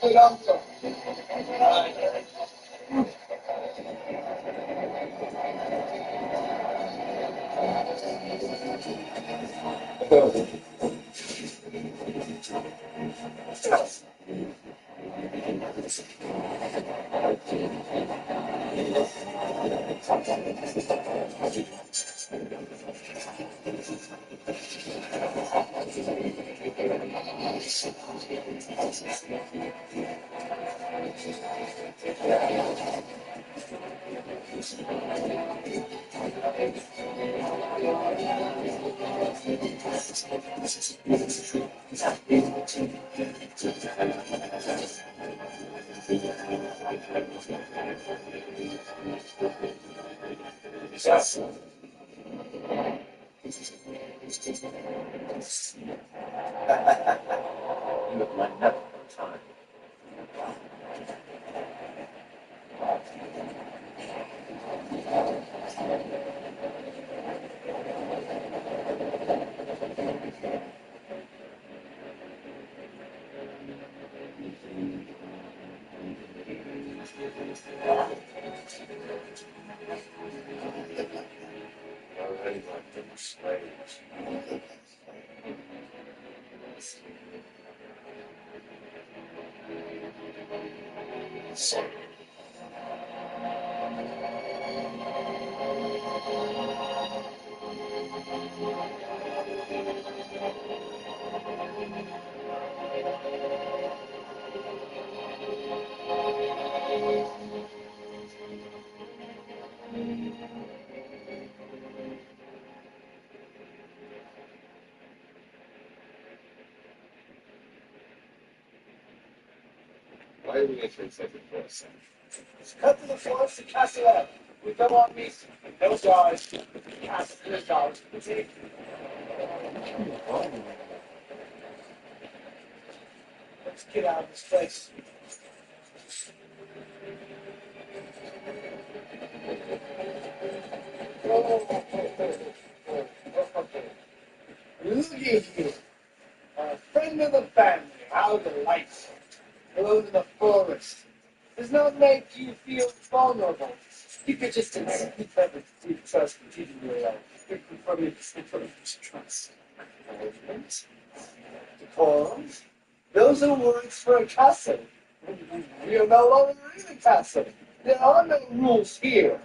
Speaker 17: Good uncle.
Speaker 16: You look like nothing on time. Already like them slaves. Why are we entering second place?
Speaker 17: Cut to the forest to Castle. We come on me. No guards. Castle is out. Let's get out of this place. Look at you. A friend of the family. How delightful. Alone in the forest. Does not make you feel vulnerable. Keep your distance. Keep everything. Deep trust. Keep your life. From your trust. Encouragement. Decorum. Those are words for a castle. We are no longer in a castle. There are no rules here.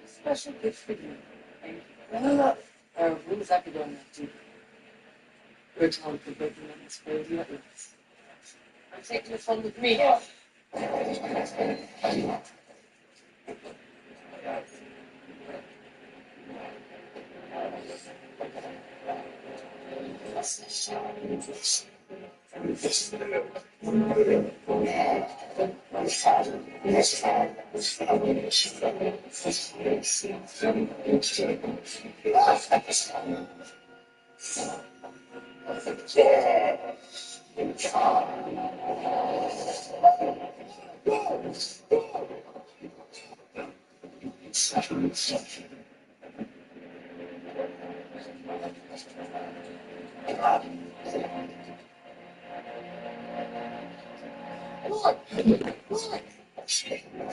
Speaker 12: Special gift for you. Thank you. What was I doing that to? We're telling for breaking on this crazy at once. I'm taking this home with me.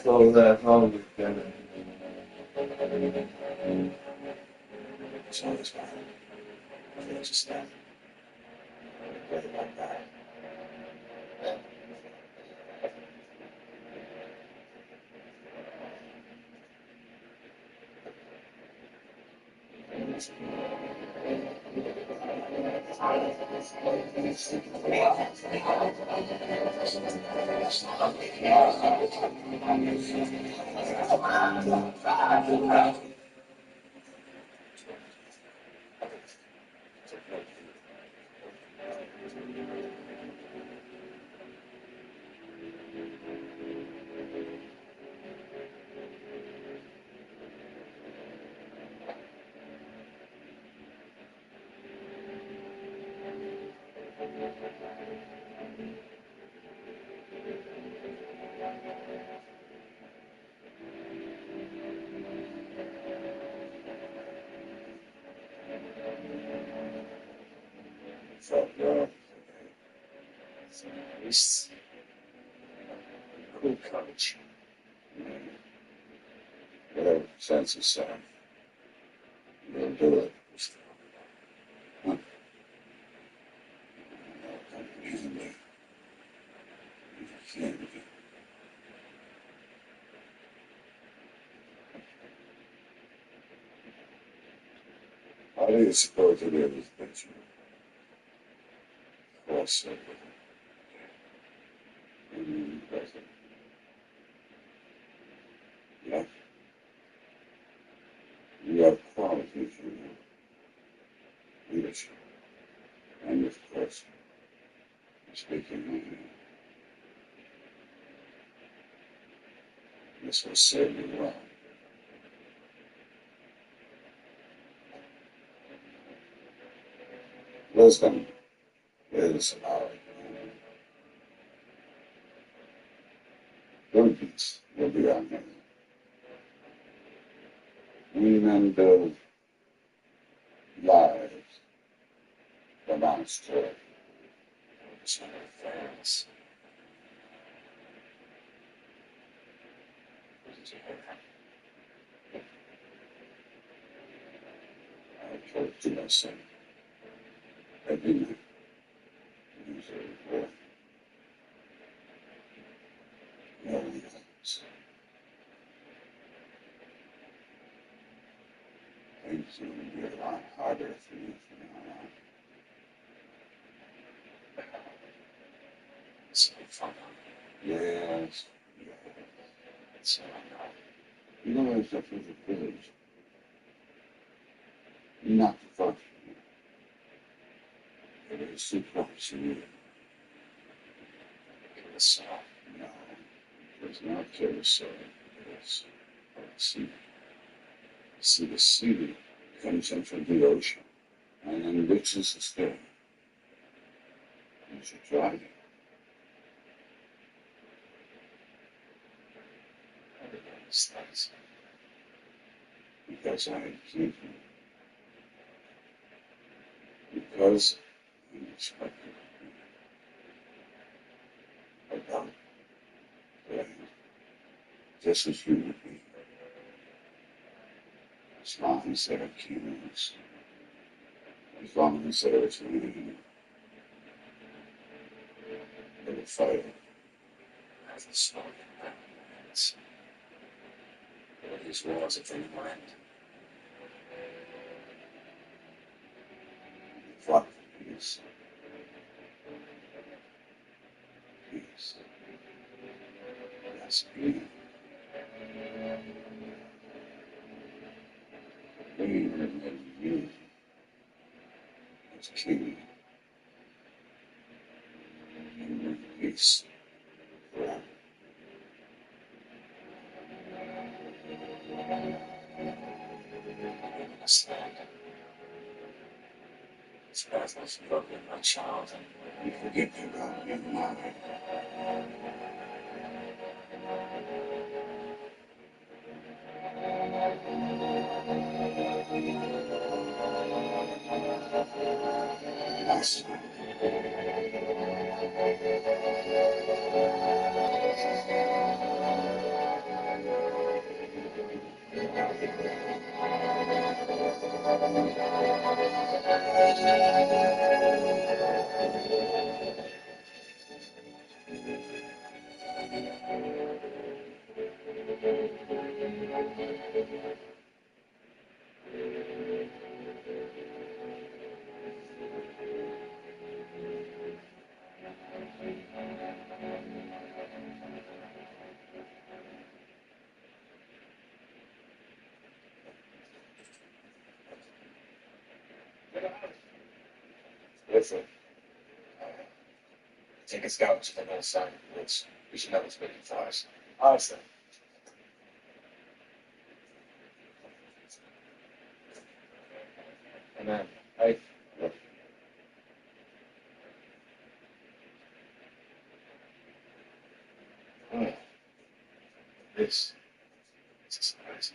Speaker 16: So that home is gonna. So it's fine. It's just that. Forget about that. So, so he's a cool coach. Whatever sense of self, you'll do it. Huh? How do you suppose it is that you cross over in the present? Yeah? You have qualities you know, leadership, and of course, speaking this will serve you well. Wisdom is our prudence will be our name. We men build lives that amounts to some things. I talk to myself every night. Things will be a lot harder for you from now on. It's fun. Yes. It's you know what stuff is a privilege. Not to function. It is too close to you. It's no. It's not kill the soul. It's sea. See, the sea comes in from the ocean and enriches the stone. You should try it. Because I keep you. Because I'm expected.
Speaker 20: about it. Just as you would be. As long as there are keys, as long as there is weed, and the fire has a smoke and all these wars of dreamland. Fuck peace. Peace. That's me. Me and you is key. And peace forever. Understand. As far as I spoke with my child, you forget me about your mother. Nice. Listen, take a scout to the north side of the woods. We should know what's waiting for us. Honestly. And then, hey, look. This is a surprise.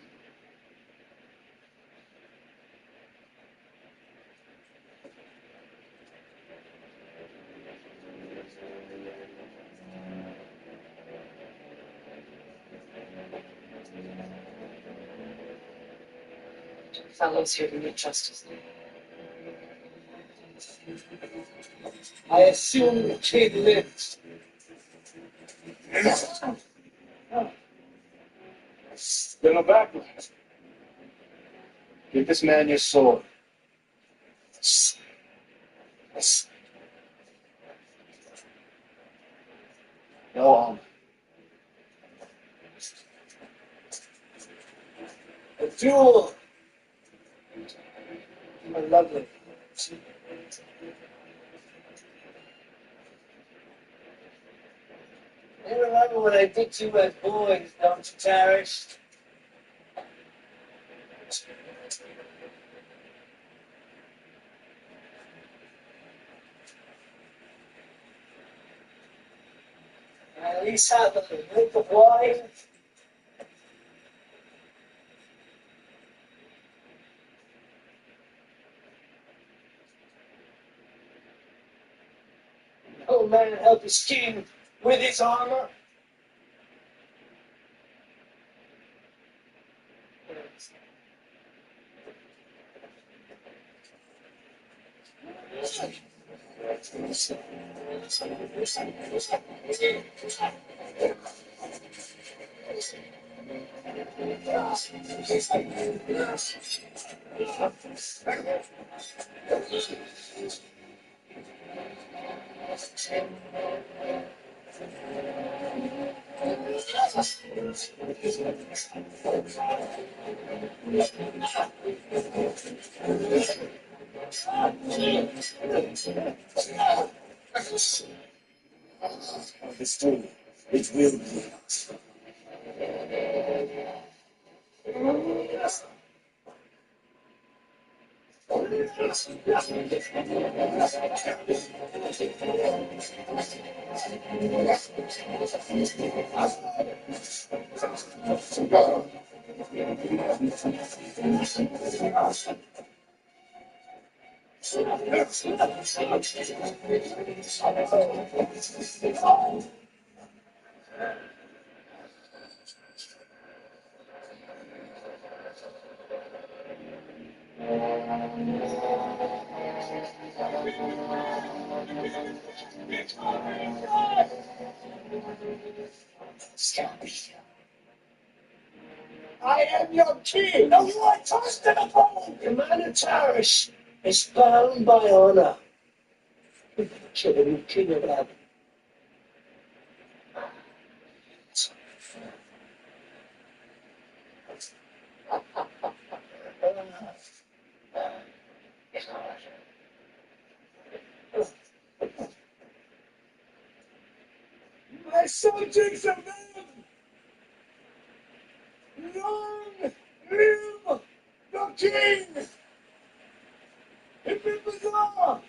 Speaker 12: Fellows here to meet justice. I assume the kid lives.
Speaker 16: Then go backwards. Give this man your sword. No armor.
Speaker 12: A duel. My lovely. You remember what I did to you as boys, don't you, Tarish? I at least have a drink of wine. No man help his king with his armor.
Speaker 16: The story, it will be.
Speaker 17: I am your king. No, you are tossed to the bone. Commander Tarish is bound by honor. Kill him, king of heaven. My subjects of heaven, long live the king! If it was all,